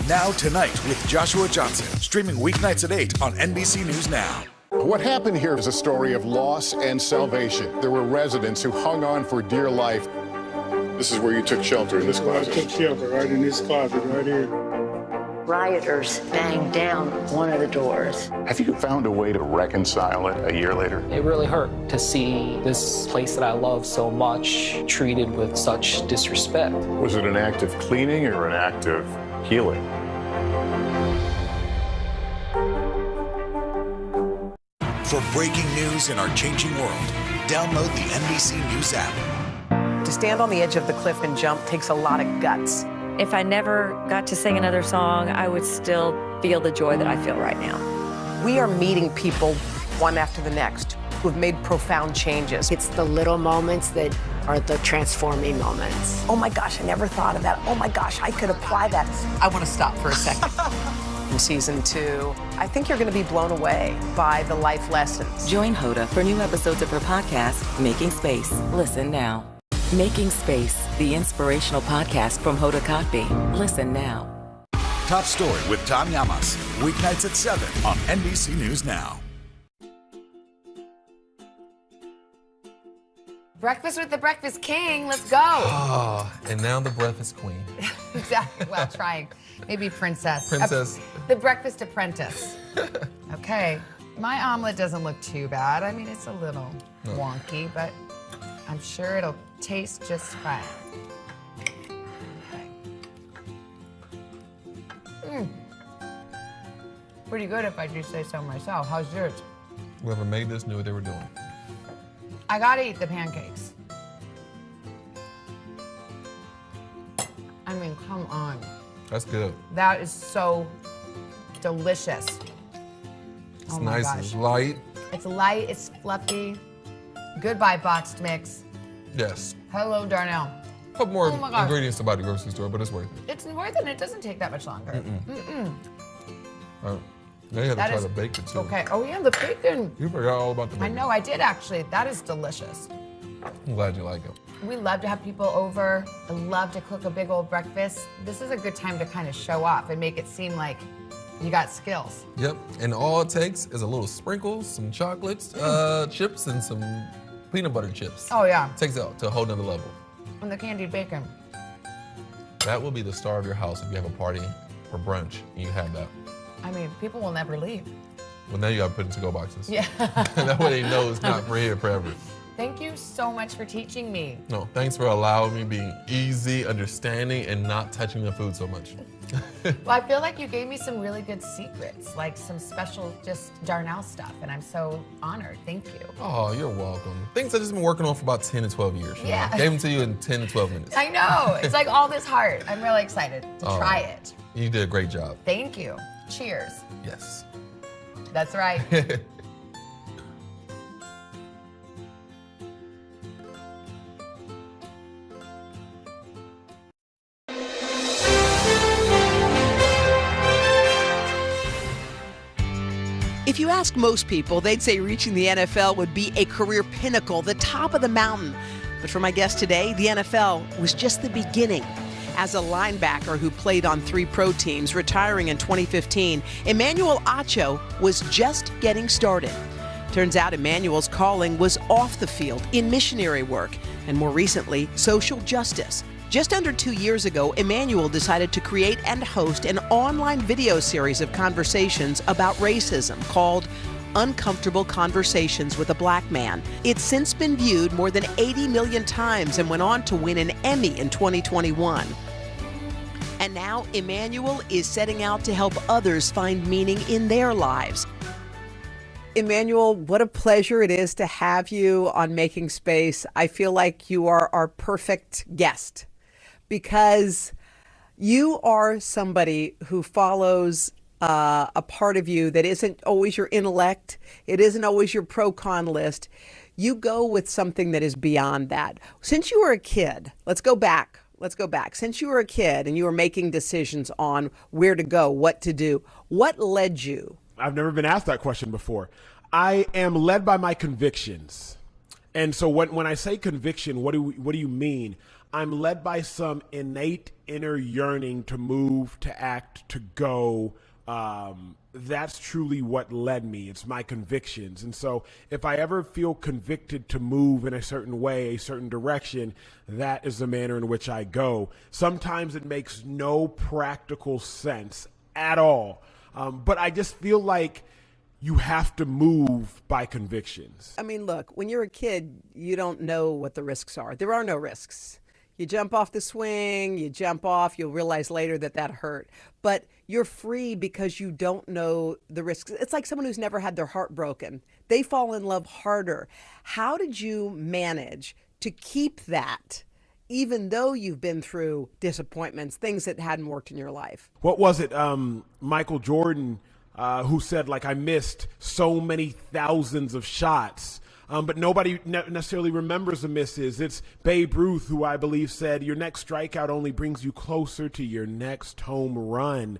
Speaker 25: Now Tonight with Joshua Johnson, streaming weeknights at 8 on NBC News Now.
Speaker 6: What happened here is a story of loss and salvation. There were residents who hung on for dear life. This is where you took shelter, in this
Speaker 9: I
Speaker 6: closet.
Speaker 9: took shelter right in this closet right here.
Speaker 17: Rioters banged down one of the doors.
Speaker 6: Have you found a way to reconcile it a year later?
Speaker 18: It really hurt to see this place that I love so much treated with such disrespect.
Speaker 6: Was it an act of cleaning or an act of healing?
Speaker 25: For breaking news in our changing world, download the NBC News app.
Speaker 1: To stand on the edge of the cliff and jump takes a lot of guts.
Speaker 21: If I never got to sing another song, I would still feel the joy that I feel right now.
Speaker 1: We are meeting people one after the next who have made profound changes.
Speaker 17: It's the little moments that are the transforming moments.
Speaker 1: Oh my gosh, I never thought of that. Oh my gosh, I could apply that. I want to stop for a second. In season 2, I think you're going to be blown away by the life lessons.
Speaker 7: Join Hoda for new episodes of her podcast, Making Space. Listen now. Making Space, the inspirational podcast from Hoda Kotb. Listen now.
Speaker 25: Top Story with Tom Llamas. Weeknights at 7 on NBC News Now.
Speaker 12: Breakfast with the Breakfast King. Let's go.
Speaker 13: Oh, and now the breakfast queen.
Speaker 12: Exactly. Well, trying. Maybe princess.
Speaker 13: Princess.
Speaker 12: The breakfast apprentice. Okay. My omelet doesn't look too bad. I mean, it's a little wonky, but I'm sure it'll taste just fine. Okay. Pretty good if I do say so myself. How's yours?
Speaker 13: Whoever made this knew what they were doing.
Speaker 12: I gotta eat the pancakes. I mean, come on.
Speaker 13: That's good.
Speaker 12: That is so delicious.
Speaker 13: It's
Speaker 12: Oh my
Speaker 13: nice.
Speaker 12: gosh.
Speaker 13: It's light.
Speaker 12: It's light, it's fluffy. Goodbye, boxed mix.
Speaker 13: Yes.
Speaker 12: Hello, Darnell.
Speaker 13: A couple more
Speaker 12: Oh my gosh.
Speaker 13: ingredients to buy at the grocery store, but it's worth it.
Speaker 12: It's worth it. It doesn't take that much longer. Mm-mm.
Speaker 13: Now you have to
Speaker 12: That
Speaker 13: try
Speaker 12: is-
Speaker 13: the bacon too.
Speaker 12: Okay. Oh yeah, the bacon.
Speaker 13: You forgot all about the
Speaker 12: I
Speaker 13: bacon.
Speaker 12: know, I did actually. That is delicious.
Speaker 13: I'm glad you like it.
Speaker 12: We love to have people over. I love to cook a big old breakfast. This is a good time to kind of show off and make it seem like you got skills.
Speaker 13: Yep. And all it takes is a little sprinkles, some chocolates, chips, and some peanut butter chips.
Speaker 12: Oh yeah.
Speaker 13: Takes it to a whole nother level.
Speaker 12: And the candied bacon.
Speaker 13: That will be the star of your house if you have a party or brunch and you have that.
Speaker 12: I mean, people will never leave.
Speaker 13: Well, now you got to put it in to-go boxes.
Speaker 12: Yeah.
Speaker 13: That way they know it's not for here forever.
Speaker 12: Thank you so much for teaching me.
Speaker 13: No, thanks for allowing me being easy, understanding, and not touching the food so much.
Speaker 12: Well, I feel like you gave me some really good secrets, like some special just Darnell stuff, and I'm so honored. Thank you.
Speaker 13: Oh, you're welcome. Things I've just been working on for about 10 to 12 years. you know?
Speaker 12: Yeah.
Speaker 13: Gave them to you in 10 to 12 minutes.
Speaker 12: I know. It's like all this heart. I'm really excited to
Speaker 13: Oh.
Speaker 12: try it.
Speaker 13: You did a great job.
Speaker 12: Thank you. Cheers.
Speaker 13: Yes.
Speaker 12: That's right.
Speaker 1: If you ask most people, they'd say reaching the NFL would be a career pinnacle, the top of the mountain. But for my guest today, the NFL was just the beginning. As a linebacker who played on 3 pro teams, retiring in 2015, Emmanuel Acho was just getting started. Turns out Emmanuel's calling was off the field in missionary work, and more recently, social justice. Just under 2 years ago, Emmanuel decided to create and host an online video series of conversations about racism called Uncomfortable Conversations with a Black Man. It's since been viewed more than 80 million times and went on to win an Emmy in 2021. And now Emmanuel is setting out to help others find meaning in their lives. Emmanuel, what a pleasure it is to have you on Making Space. I feel like you are our perfect guest because you are somebody who follows a part of you that isn't always your intellect. It isn't always your pro-con list. You go with something that is beyond that. Since you were a kid, let's go back. Since you were a kid and you were making decisions on where to go, what to do, what led you?
Speaker 3: I've never been asked that question before. I am led by my convictions. And so when I say conviction, what do you mean? I'm led by some innate inner yearning to move, to act, to go. That's truly what led me. It's my convictions. And so if I ever feel convicted to move in a certain way, a certain direction, that is the manner in which I go. Sometimes it makes no practical sense at all. But I just feel like you have to move by convictions.
Speaker 1: I mean, look, when you're a kid, you don't know what the risks are. There are no risks. You jump off the swing, you jump off, you'll realize later that hurt. But you're free because you don't know the risks. It's like someone who's never had their heart broken. They fall in love harder. How did you manage to keep that, even though you've been through disappointments, things that hadn't worked in your life?
Speaker 3: What was it? Michael Jordan, who said, like, I missed so many thousands of shots. But nobody necessarily remembers the misses. It's Babe Ruth, who I believe said, your next strikeout only brings you closer to your next home run.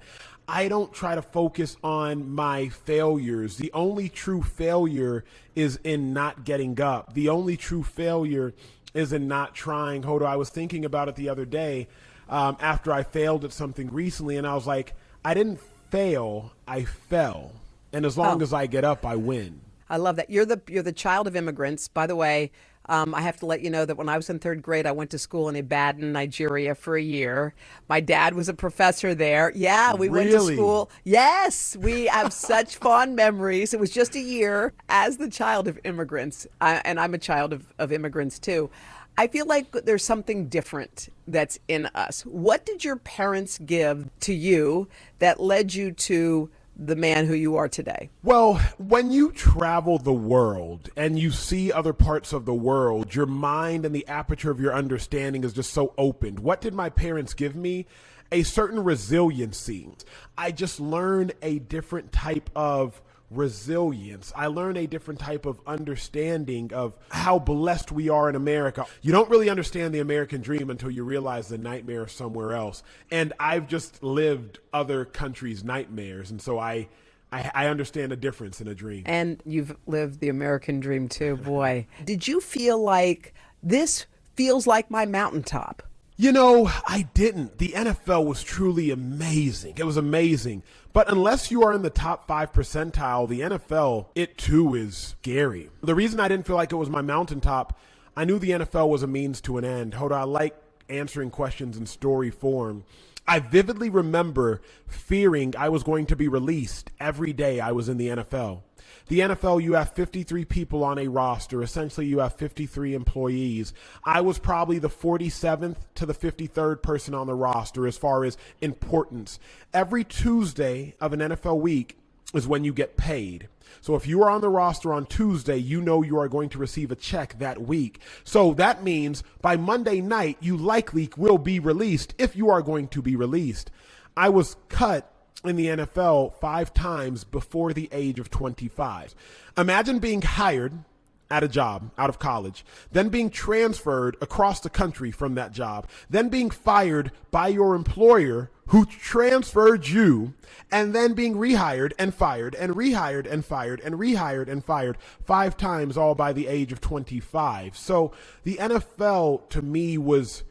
Speaker 3: I don't try to focus on my failures. The only true failure is in not getting up. The only true failure is in not trying. Hodo, I was thinking about it the other day after I failed at something recently, and I was like, I didn't fail, I fell. And as long as I get up, I win.
Speaker 1: I love that. You're the child of immigrants. By the way, I have to let you know that when I was in third grade, I went to school in Ibadan, Nigeria for a year. My dad was a professor there. Yeah, we went to school. Yes, we have such fond memories. It was just a year as the child of immigrants. And I'm a child of immigrants too. I feel like there's something different that's in us. What did your parents give to you that led you to the man who you are today?
Speaker 3: Well, when you travel the world and you see other parts of the world, your mind and the aperture of your understanding is just so opened. What did my parents give me? A certain resiliency. I just learned a different type of resilience. I learned a different type of understanding of how blessed we are in America. You don't really understand the American dream until you realize the nightmare is somewhere else. And I've just lived other countries' nightmares. And so I understand the difference in a dream.
Speaker 1: And you've lived the American dream too, boy. Did you feel like this feels like my mountaintop?
Speaker 3: You know, I didn't. The NFL was truly amazing. It was amazing. But unless you are in the top 5 percentile, the NFL, it too is scary. The reason I didn't feel like it was my mountaintop, I knew the NFL was a means to an end. Hoda, I like answering questions in story form. I vividly remember fearing I was going to be released every day I was in the NFL. The NFL, you have 53 people on a roster. Essentially, you have 53 employees. I was probably the 47th to the 53rd person on the roster as far as importance. Every Tuesday of an NFL week is when you get paid. So if you are on the roster on Tuesday, you know you are going to receive a check that week. So that means by Monday night, you likely will be released if you are going to be released. I was cut in the NFL 5 times before the age of 25. Imagine being hired at a job out of college, then being transferred across the country from that job, then being fired by your employer who transferred you, and then being rehired and fired and rehired and fired and rehired and fired 5 times, all by the age of 25. So the NFL to me was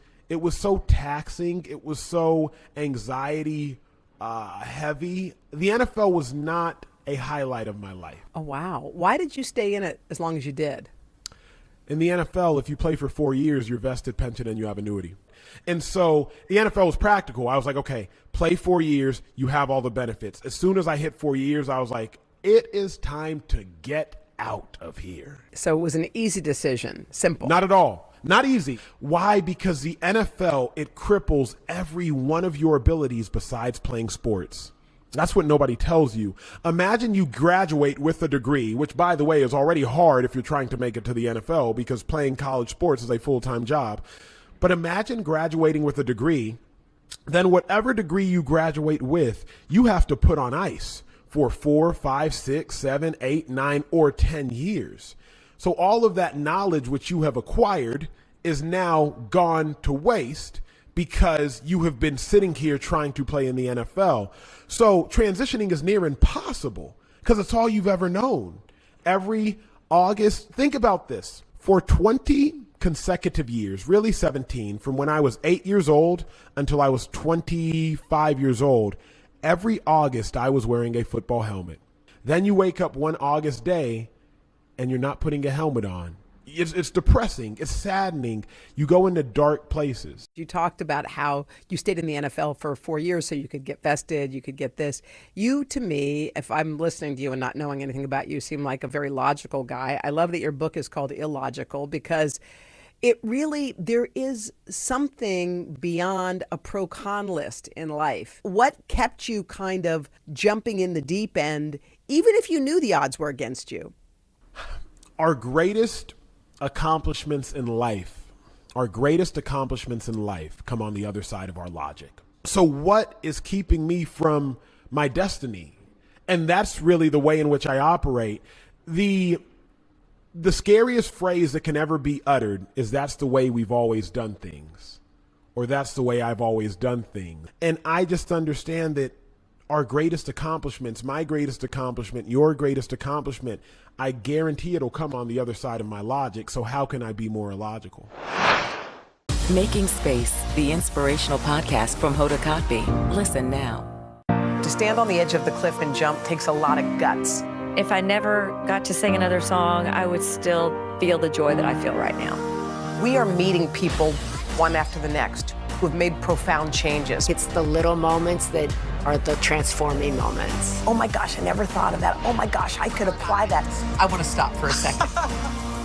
Speaker 3: so taxing. It was so anxiety heavy. The NFL was not a highlight of my life.
Speaker 1: Oh, wow. Why did you stay in it as long as you did?
Speaker 3: In the NFL, if you play for 4 years, you're vested pension and you have annuity. And so the NFL was practical. I was like, okay, play 4 years, you have all the benefits. As soon as I hit 4 years, I was like, it is time to get out of here.
Speaker 1: So it was an easy decision. Simple.
Speaker 3: Not at all. Not easy. Why? Because the NFL, it cripples every one of your abilities besides playing sports. That's what nobody tells you. Imagine you graduate with a degree, which, by the way, is already hard if you're trying to make it to the NFL because playing college sports is a full-time job. But imagine graduating with a degree, then whatever degree you graduate with, you have to put on ice for 4, 5, 6, 7, 8, 9, or 10 years. So all of that knowledge which you have acquired is now gone to waste because you have been sitting here trying to play in the NFL. So transitioning is near impossible because it's all you've ever known. Every August, think about this, for 20 consecutive years, really 17, from when I was 8 years old until I was 25 years old, every August I was wearing a football helmet. Then you wake up one August day and you're not putting a helmet on. It's depressing. It's saddening. You go into dark places.
Speaker 1: You talked about how you stayed in the NFL for 4 years so you could get vested, you could get this. You, to me, if I'm listening to you and not knowing anything about you, seem like a very logical guy. I love that your book is called Illogical because it really, there is something beyond a pro-con list in life. What kept you kind of jumping in the deep end, even if you knew the odds were against you?
Speaker 3: Our greatest accomplishments in life come on the other side of our logic. So what is keeping me from my destiny? And that's really the way in which I operate. The scariest phrase that can ever be uttered is that's the way we've always done things, or that's the way I've always done things. And I just understand that our greatest accomplishments, my greatest accomplishment, your greatest accomplishment, I guarantee it'll come on the other side of my logic. So how can I be more illogical?
Speaker 7: Making Space, the inspirational podcast from Hoda Kotb. Listen now.
Speaker 1: To stand on the edge of the cliff and jump takes a lot of guts.
Speaker 21: If I never got to sing another song, I would still feel the joy that I feel right now.
Speaker 1: We are meeting people one after the next who have made profound changes.
Speaker 11: It's the little moments that are the transforming moments.
Speaker 1: Oh my gosh, I never thought of that. Oh my gosh, I could apply that. I want to stop for a second.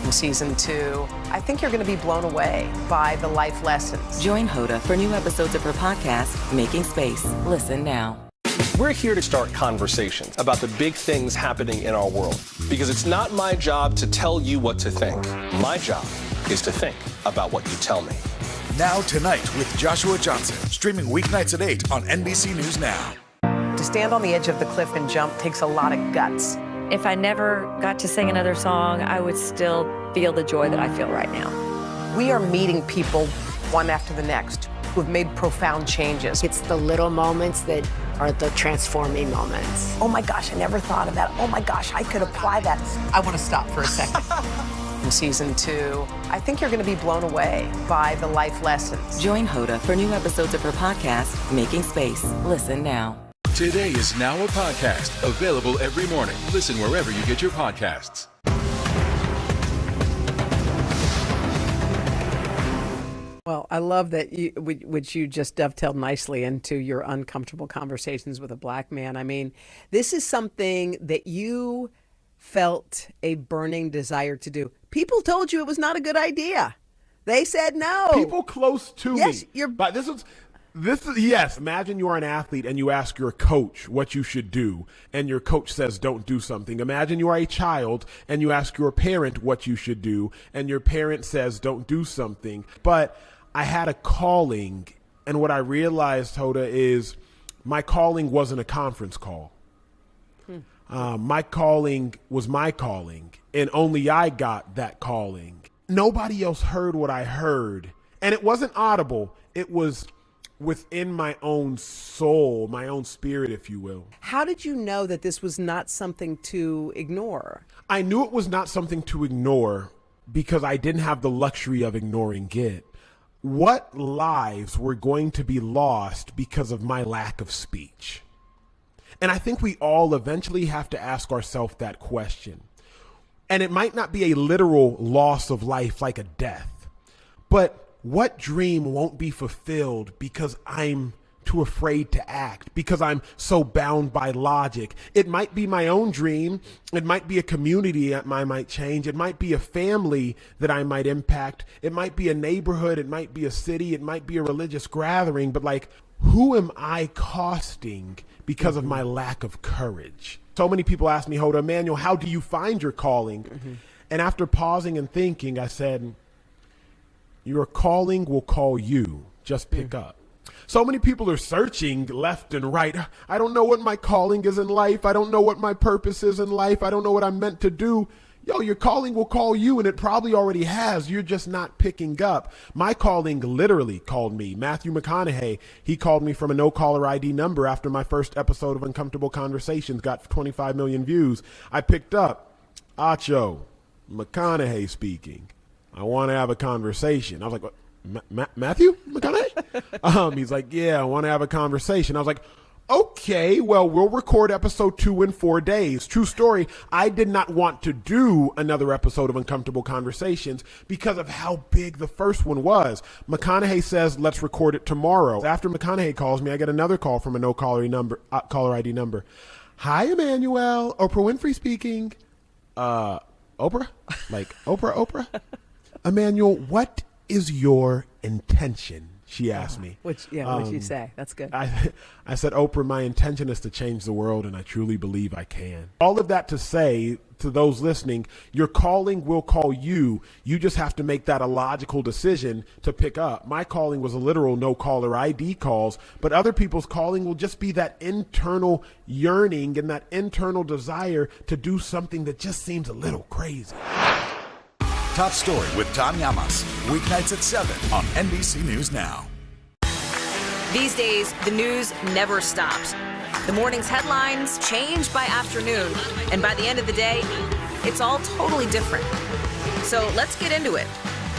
Speaker 1: In season 2, I think you're going to be blown away by the life lessons.
Speaker 7: Join Hoda for new episodes of her podcast, Making Space. Listen now.
Speaker 2: We're here to start conversations about the big things happening in our world, because it's not my job to tell you what to think. My job is to think about what you tell me.
Speaker 25: Now Tonight with Joshua Johnson, streaming weeknights at 8 on NBC News Now.
Speaker 1: To stand on the edge of the cliff and jump takes a lot of guts.
Speaker 21: If I never got to sing another song, I would still feel the joy that I feel right now.
Speaker 1: We are meeting people one after the next who have made profound changes.
Speaker 11: It's the little moments that are the transforming moments.
Speaker 1: Oh my gosh, I never thought of that. Oh my gosh, I could apply that. I want to stop for a second. In season 2, I think you're going to be blown away by the life lessons.
Speaker 7: Join Hoda for new episodes of her podcast, Making Space. Listen now.
Speaker 19: Today is now a podcast available every morning. Listen wherever you get your podcasts.
Speaker 1: Well, I love that which you just dovetailed nicely into your uncomfortable conversations with a black man. I mean, this is something that you felt a burning desire to do. People told you it was not a good idea. They said no.
Speaker 3: People close to
Speaker 1: yes,
Speaker 3: me. But this is yes. Imagine you are an athlete and you ask your coach what you should do, and your coach says don't do something. Imagine you are a child and you ask your parent what you should do, and your parent says don't do something. But I had a calling, and what I realized, Hoda, is my calling wasn't a conference call. My calling was my calling, and only I got that calling. Nobody else heard what I heard, and it wasn't audible. It was within my own soul, my own spirit, if you will.
Speaker 1: How did you know that this was not something to ignore?
Speaker 3: I knew it was not something to ignore because I didn't have the luxury of ignoring it. What lives were going to be lost because of my lack of speech? And I think we all eventually have to ask ourselves that question. And it might not be a literal loss of life like a death, but what dream won't be fulfilled because I'm too afraid to act, because I'm so bound by logic? It might be my own dream. It might be a community that I might change. It might be a family that I might impact. It might be a neighborhood. It might be a city. It might be a religious gathering. But like, who am I costing because of my lack of courage? So many people ask me, Hoda, Emmanuel, how do you find your calling? And after pausing and thinking, I said, your calling will call you. Just pick up. So many people are searching left and right. I don't know what my calling is in life. I don't know what my purpose is in life. I don't know what I'm meant to do. Yo, your calling will call you, and it probably already has. You're just not picking up. My calling literally called me. Matthew McConaughey, he called me from a no-caller ID number after my first episode of Uncomfortable Conversations got 25 million views. I picked up. Acho, McConaughey speaking. I want to have a conversation. I was like, what? Matthew McConaughey? He's like, yeah, I want to have a conversation. I was like, okay, well, we'll record episode 2 in 4 days. True story. I did not want to do another episode of Uncomfortable Conversations because of how big the first one was. McConaughey says, let's record it tomorrow. After McConaughey calls me, I get another call from a no caller ID number. Hi, Emmanuel. Oprah Winfrey speaking. Oprah? Like Oprah? Emmanuel, what is your intention? She asked me.
Speaker 1: What'd you say? That's good.
Speaker 3: I said, Oprah, my intention is to change the world, and I truly believe I can. All of that to say to those listening, your calling will call you. You just have to make that a logical decision to pick up. My calling was a literal no caller ID calls, but other people's calling will just be that internal yearning and that internal desire to do something that just seems a little crazy.
Speaker 25: Top Story with Tom Llamas, weeknights at 7 on NBC News Now.
Speaker 15: These days, the news never stops. The morning's headlines change by afternoon, and by the end of the day, it's all totally different. So let's get into it.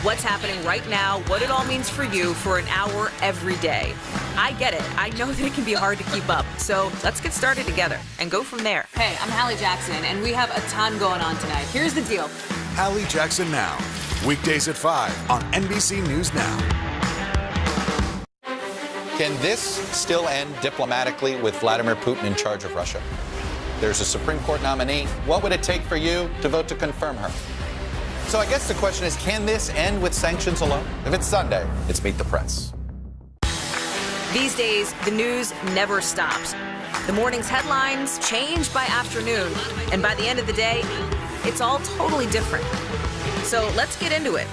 Speaker 15: What's happening right now, what it all means for you for an hour every day. I get it. I know that it can be hard to keep up. So let's get started together and go from there. Hey, I'm Hallie Jackson, and we have a ton going on tonight. Here's the deal.
Speaker 25: Hallie Jackson Now. Weekdays at 5 on NBC News Now.
Speaker 8: Can this still end diplomatically with Vladimir Putin in charge of Russia? There's a Supreme Court nominee. What would it take for you to vote to confirm her? So I guess the question is, can this end with sanctions alone? If it's Sunday, it's Meet the Press.
Speaker 15: These days, the news never stops. The morning's headlines change by afternoon, and by the end of the day, it's all totally different. So let's get into it.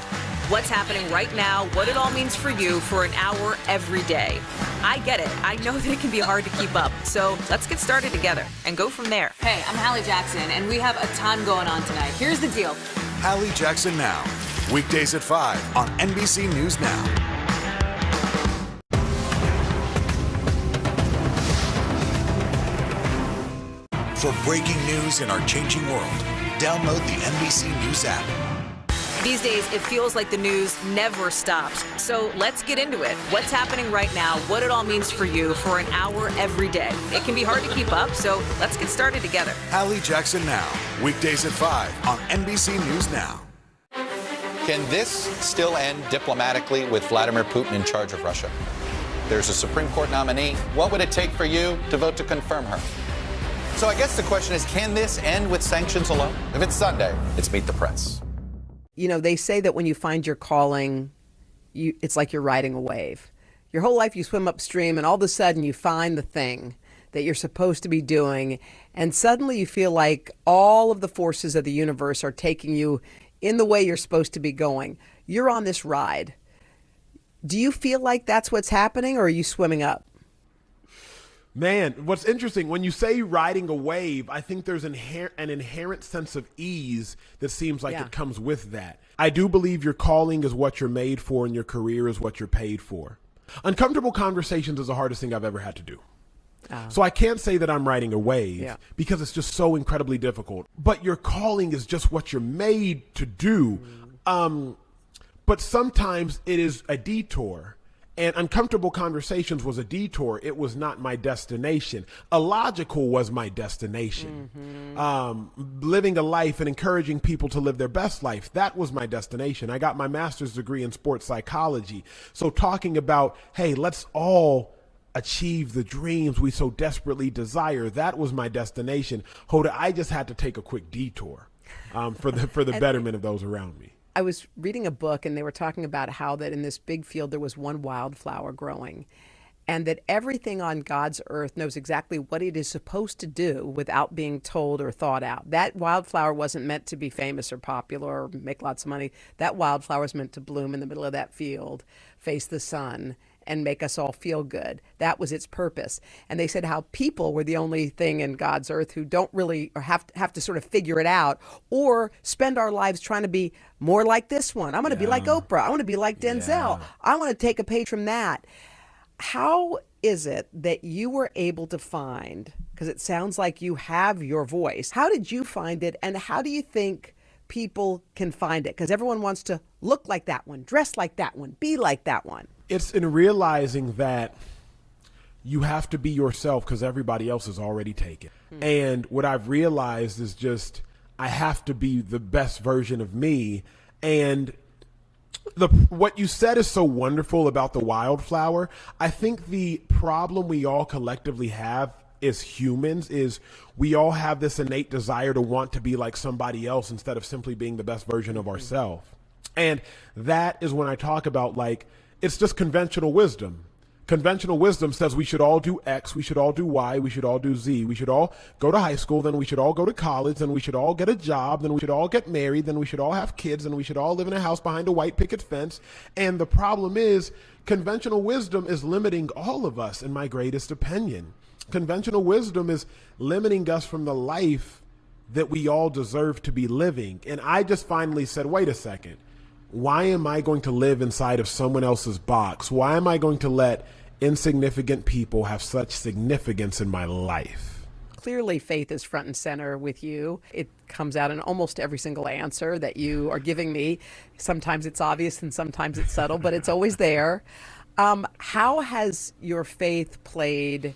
Speaker 15: What's happening right now, what it all means for you for an hour every day. I get it. I know that it can be hard to keep up. So let's get started together and go from there. Hey, I'm Hallie Jackson, and we have a ton going on tonight. Here's the deal.
Speaker 25: Hallie Jackson Now. Weekdays at 5 on NBC News Now. For breaking news in our changing world, download the NBC News app.
Speaker 15: These days, it feels like the news never stops. So let's get into it. What's happening right now, what it all means for you for an hour every day. It can be hard to keep up, so let's get started together.
Speaker 25: Hallie Jackson Now. Weekdays at 5 on NBC News Now.
Speaker 8: Can this still end diplomatically with Vladimir Putin in charge of Russia? There's a Supreme Court nominee. What would it take for you to vote to confirm her? So I guess the question is, can this end with sanctions alone? If it's Sunday, it's Meet the Press.
Speaker 1: You know, they say that when you find your calling, it's like you're riding a wave. Your whole life you swim upstream, and all of a sudden you find the thing that you're supposed to be doing, and suddenly you feel like all of the forces of the universe are taking you in the way you're supposed to be going. You're on this ride. Do you feel like that's what's happening, or are you swimming up?
Speaker 3: Man, what's interesting, when you say riding a wave, I think there's an inherent sense of ease that seems like it comes with that. I do believe your calling is what you're made for and your career is what you're paid for. Uncomfortable conversations is the hardest thing I've ever had to do. So I can't say that I'm riding a wave because it's just so incredibly difficult. But your calling is just what you're made to do. But sometimes it is a detour. And uncomfortable conversations was a detour. It was not my destination. Illogical was my destination. Living a life and encouraging people to live their best life, that was my destination. I got my master's degree in sports psychology. So talking about, hey, let's all achieve the dreams we so desperately desire, that was my destination. Hoda, I just had to take a quick detour for the betterment of those around me.
Speaker 1: I was reading a book, and they were talking about how that in this big field there was one wildflower growing, and that everything on God's earth knows exactly what it is supposed to do without being told or thought out. That wildflower wasn't meant to be famous or popular or make lots of money. That wildflower was meant to bloom in the middle of that field, face the sun, and make us all feel good. That was its purpose. And they said how people were the only thing in God's earth who don't really or have to sort of figure it out or spend our lives trying to be more like this one. I'm going to be like Oprah. I want to be like Denzel. I want to take a page from that. How is it that you were able to find, because it sounds like you have your voice, how did you find it, and how do you think people can find it? Because everyone wants to look like that one, dress like that one, be like that one.
Speaker 3: It's in realizing that you have to be yourself because everybody else is already taken. And what I've realized is just I have to be the best version of me. And what you said is so wonderful about the wildflower. I think the problem we all collectively have as humans is we all have this innate desire to want to be like somebody else instead of simply being the best version of ourselves. And that is when I talk about, like, it's just conventional wisdom. Conventional wisdom says we should all do X, we should all do Y, we should all do Z. We should all go to high school, then we should all go to college, then we should all get a job, then we should all get married, then we should all have kids, and we should all live in a house behind a white picket fence. And the problem is conventional wisdom is limiting all of us, in my greatest opinion. Conventional wisdom is limiting us from the life that we all deserve to be living. And I just finally said, wait a second. Why am I going to live inside of someone else's box? Why am I going to let insignificant people have such significance in my life?
Speaker 1: Clearly, faith is front and center with you. It comes out in almost every single answer that you are giving me. Sometimes it's obvious and sometimes it's subtle, but it's always there. How has your faith played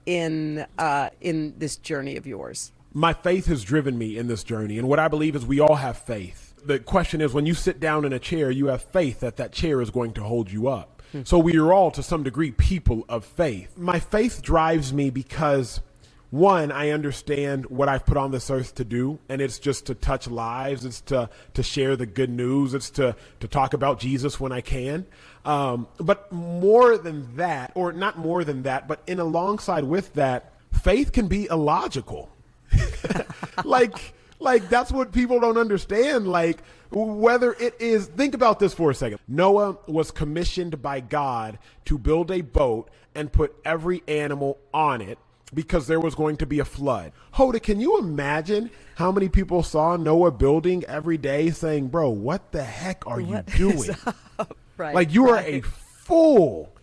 Speaker 1: in this journey of yours?
Speaker 3: My faith has driven me in this journey, and what I believe is we all have faith. The question is, when you sit down in a chair, you have faith that that chair is going to hold you up. So we are all, to some degree, people of faith. My faith drives me because, one, I understand what I've put on this earth to do, and it's just to touch lives. It's to share the good news. It's to talk about Jesus when I can. But more than that, or not more than that, but in alongside with that, faith can be illogical. Like that's what people don't understand. Like, whether it is, think about this for a second. Noah was commissioned by God to build a boat and put every animal on it because there was going to be a flood. Hoda, can you imagine how many people saw Noah building every day saying, bro, what the heck are you doing?
Speaker 1: Right,
Speaker 3: like, you are a fool,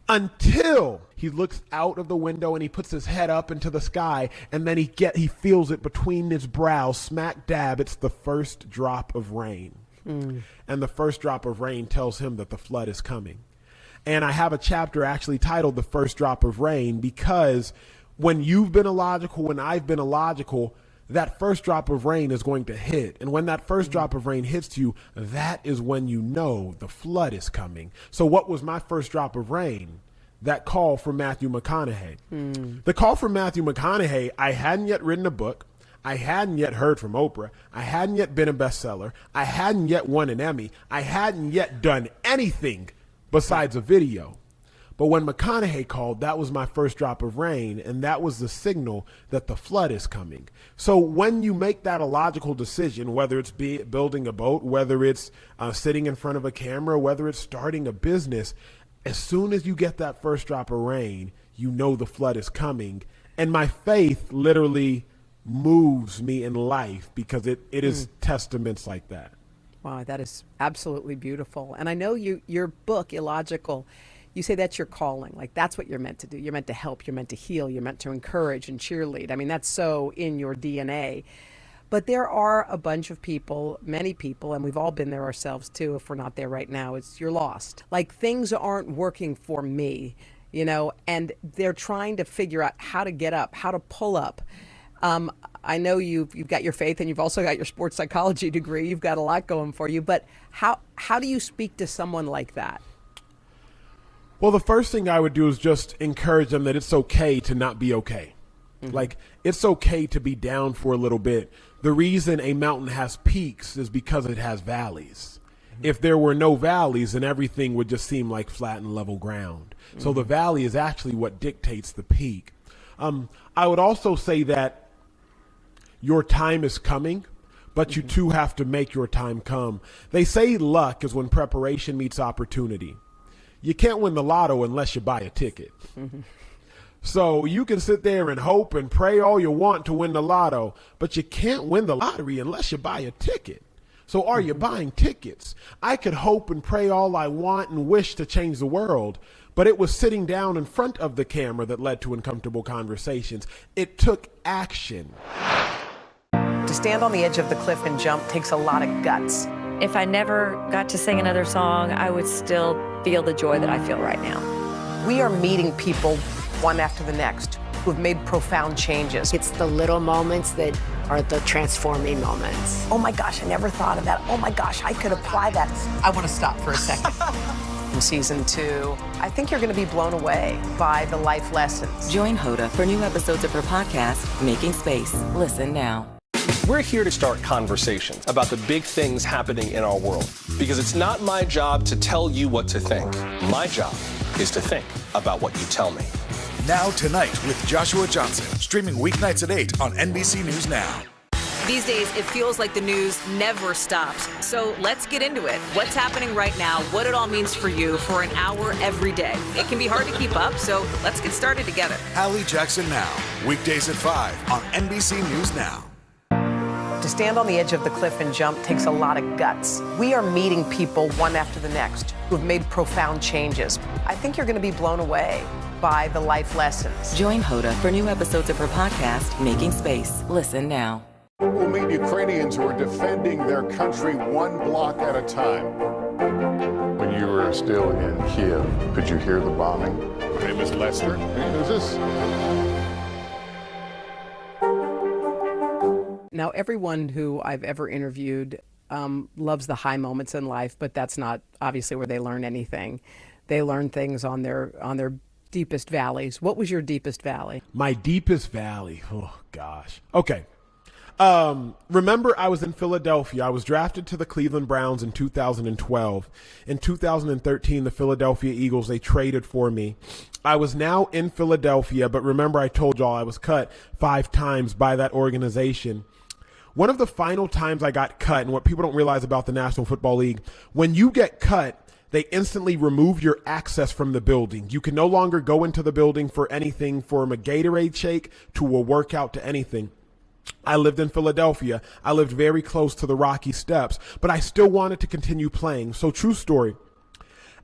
Speaker 3: until he looks out of the window and he puts his head up into the sky, and then he feels it between his brows, smack dab. It's the first drop of rain. And the first drop of rain tells him that the flood is coming. And I have a chapter actually titled The First Drop of Rain, because when you've been illogical, when I've been illogical, that first drop of rain is going to hit. And when that first drop of rain hits you, that is when you know the flood is coming. So what was my first drop of rain? That call from Matthew McConaughey. The call from Matthew McConaughey, I hadn't yet written a book. I hadn't yet heard from Oprah. I hadn't yet been a bestseller. I hadn't yet won an Emmy. I hadn't yet done anything besides a video. But when McConaughey called, that was my first drop of rain, and that was the signal that the flood is coming. So when you make that illogical decision, whether it's building a boat, whether it's sitting in front of a camera, whether it's starting a business, as soon as you get that first drop of rain, you know the flood is coming. And my faith literally moves me in life because it is testaments like that.
Speaker 1: Wow, that is absolutely beautiful. And I know your book, Illogical, you say that's your calling. Like, that's what you're meant to do. You're meant to help. You're meant to heal. You're meant to encourage and cheerlead. I mean, that's so in your DNA. But there are a bunch of people, many people, and we've all been there ourselves too, if we're not there right now, you're lost. Like, things aren't working for me, and they're trying to figure out how to get up, how to pull up. I know you've got your faith, and you've also got your sports psychology degree. You've got a lot going for you. But how do you speak to someone like that?
Speaker 3: Well, the first thing I would do is just encourage them that it's okay to not be okay. Like, it's okay to be down for a little bit. The reason a mountain has peaks is because it has valleys. If there were no valleys, then everything would just seem like flat and level ground. So the valley is actually what dictates the peak. I would also say that your time is coming, but you too have to make your time come. They say luck is when preparation meets opportunity. You can't win the lotto unless you buy a ticket. So you can sit there and hope and pray all you want to win the lotto, but you can't win the lottery unless you buy a ticket. So are you buying tickets? I could hope and pray all I want and wish to change the world, but it was sitting down in front of the camera that led to uncomfortable conversations. It took action.
Speaker 1: To stand on the edge of the cliff and jump takes a lot of guts.
Speaker 21: If I never got to sing another song, I would still feel the joy that I feel right now.
Speaker 1: We are meeting people one after the next who have made profound changes.
Speaker 17: It's the little moments that are the transforming moments.
Speaker 1: Oh my gosh, I never thought of that. Oh my gosh, I could apply that. I want to stop for a second. In season 2, I think you're going to be blown away by the life lessons.
Speaker 7: Join Hoda for new episodes of her podcast, Making Space. Listen now.
Speaker 2: We're here to start conversations about the big things happening in our world, because it's not my job to tell you what to think. My job is to think about what you tell me.
Speaker 25: Now Tonight with Joshua Johnson, streaming weeknights at 8 on NBC News Now.
Speaker 15: These days, it feels like the news never stops. So let's get into it. What's happening right now, what it all means for you for an hour every day. It can be hard to keep up, so let's get started together.
Speaker 25: Hallie Jackson Now, weekdays at 5 on NBC News Now.
Speaker 1: To stand on the edge of the cliff and jump takes a lot of guts. We are meeting people one after the next who have made profound changes. I think you're going to be blown away by the life lessons.
Speaker 7: Join Hoda for new episodes of her podcast, Making Space. Listen now.
Speaker 6: We'll meet Ukrainians who are defending their country one block at a time. When you you were still in Kiev, could you hear the bombing? My name is Lester. Who's this?
Speaker 1: Now, everyone who I've ever interviewed loves the high moments in life, but that's not obviously where they learn anything. They learn things on their deepest valleys. What was your deepest valley?
Speaker 3: My deepest valley. Oh, gosh. Okay. Remember, I was in Philadelphia. I was drafted to the Cleveland Browns in 2012. In 2013, the Philadelphia Eagles, they traded for me. I was now in Philadelphia, but remember I told y'all I was cut 5 times by that organization. One of the final times I got cut, and what people don't realize about the National Football League, when you get cut, they instantly remove your access from the building. You can no longer go into the building for anything, from a Gatorade shake to a workout to anything. I lived in Philadelphia. I lived very close to the Rocky Steps, but I still wanted to continue playing. So true story.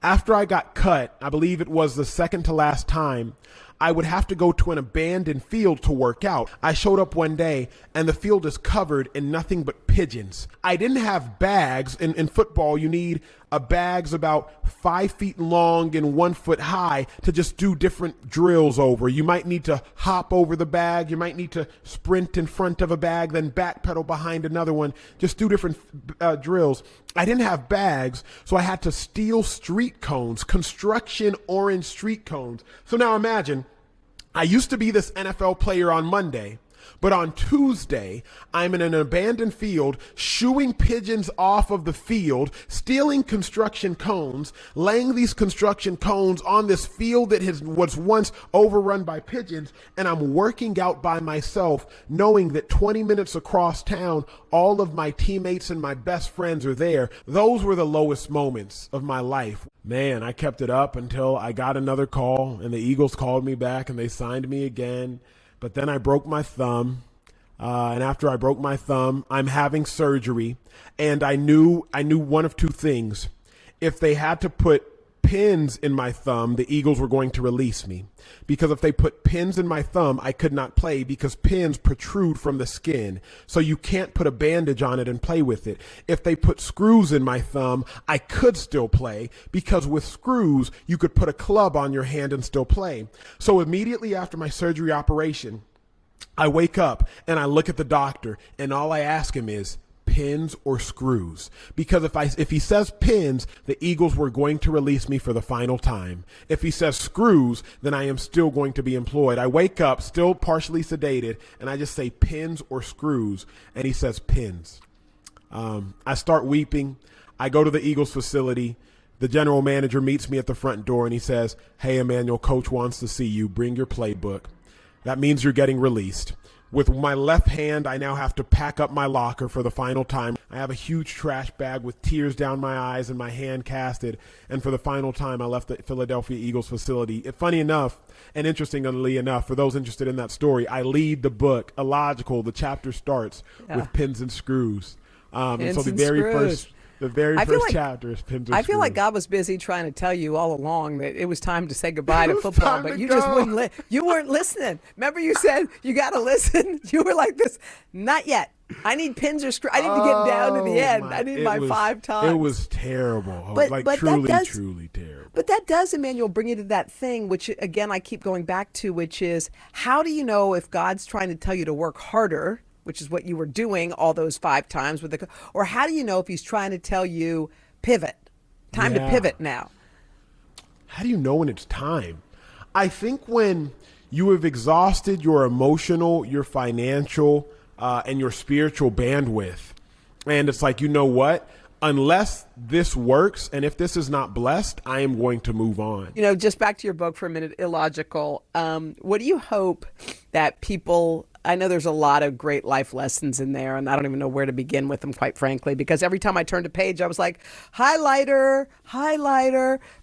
Speaker 3: After I got cut, I believe it was the second to last time, I would have to go to an abandoned field to work out. I showed up one day and the field is covered in nothing but pigeons. I didn't have bags. In football, you need bags about 5 feet long and 1 foot high to just do different drills over. You might need to hop over the bag. You might need to sprint in front of a bag, then backpedal behind another one. Just do different drills. I didn't have bags, so I had to steal street cones, construction orange street cones. So now imagine, I used to be this NFL player on Monday, but on Tuesday, I'm in an abandoned field, shooing pigeons off of the field, stealing construction cones, laying these construction cones on this field that was once overrun by pigeons, and I'm working out by myself, knowing that 20 minutes across town, all of my teammates and my best friends are there. Those were the lowest moments of my life. Man, I kept it up until I got another call, and the Eagles called me back, and they signed me again. But then I broke my thumb, and after I broke my thumb, I'm having surgery, and I knew one of two things. If they had to put pins in my thumb, the Eagles were going to release me. Because if they put pins in my thumb, I could not play because pins protrude from the skin. So you can't put a bandage on it and play with it. If they put screws in my thumb, I could still play because with screws, you could put a club on your hand and still play. So immediately after my surgery operation, I wake up and I look at the doctor and all I ask him is, pins or screws? Because if he says pins, the Eagles were going to release me for the final time. If he says screws, then I am still going to be employed. I wake up still partially sedated and I just say pins or screws, and he says pins. I start weeping. I go to the Eagles facility. The general manager meets me at the front door and he says, "Hey, Emmanuel, coach wants to see you. Bring your playbook." That means you're getting released. With my left hand, I now have to pack up my locker for the final time. I have a huge trash bag with tears down my eyes and my hand casted. And for the final time, I left the Philadelphia Eagles facility. Funny enough, and interestingly enough, for those interested in that story, I lead the book, Illogical. The chapter starts with pins and screws. And so the very first chapter is pins and screws.
Speaker 1: I feel like God was busy trying to tell you all along that it was time to say goodbye to football, but you just wouldn't you weren't listening. Remember you said you got to listen? You were like this, not yet. I need pins or screws. I need to get down to the end. I need my 5 times.
Speaker 3: It was terrible. But truly terrible.
Speaker 1: But that does, Emmanuel, bring you to that thing, which, again, I keep going back to, which is, how do you know if God's trying to tell you to work harder, which is what you were doing all those 5 times, or how do you know if he's trying to tell you pivot? Time to pivot now.
Speaker 3: How do you know when it's time? I think when you have exhausted your emotional, your financial, and your spiritual bandwidth, and it's like, you know what? Unless this works, and if this is not blessed, I am going to move on.
Speaker 1: You know, just back to your book for a minute, Illogical. What do you hope that people, I know there's a lot of great life lessons in there, and I don't even know where to begin with them, quite frankly, because every time I turned a page, I was like, highlighter,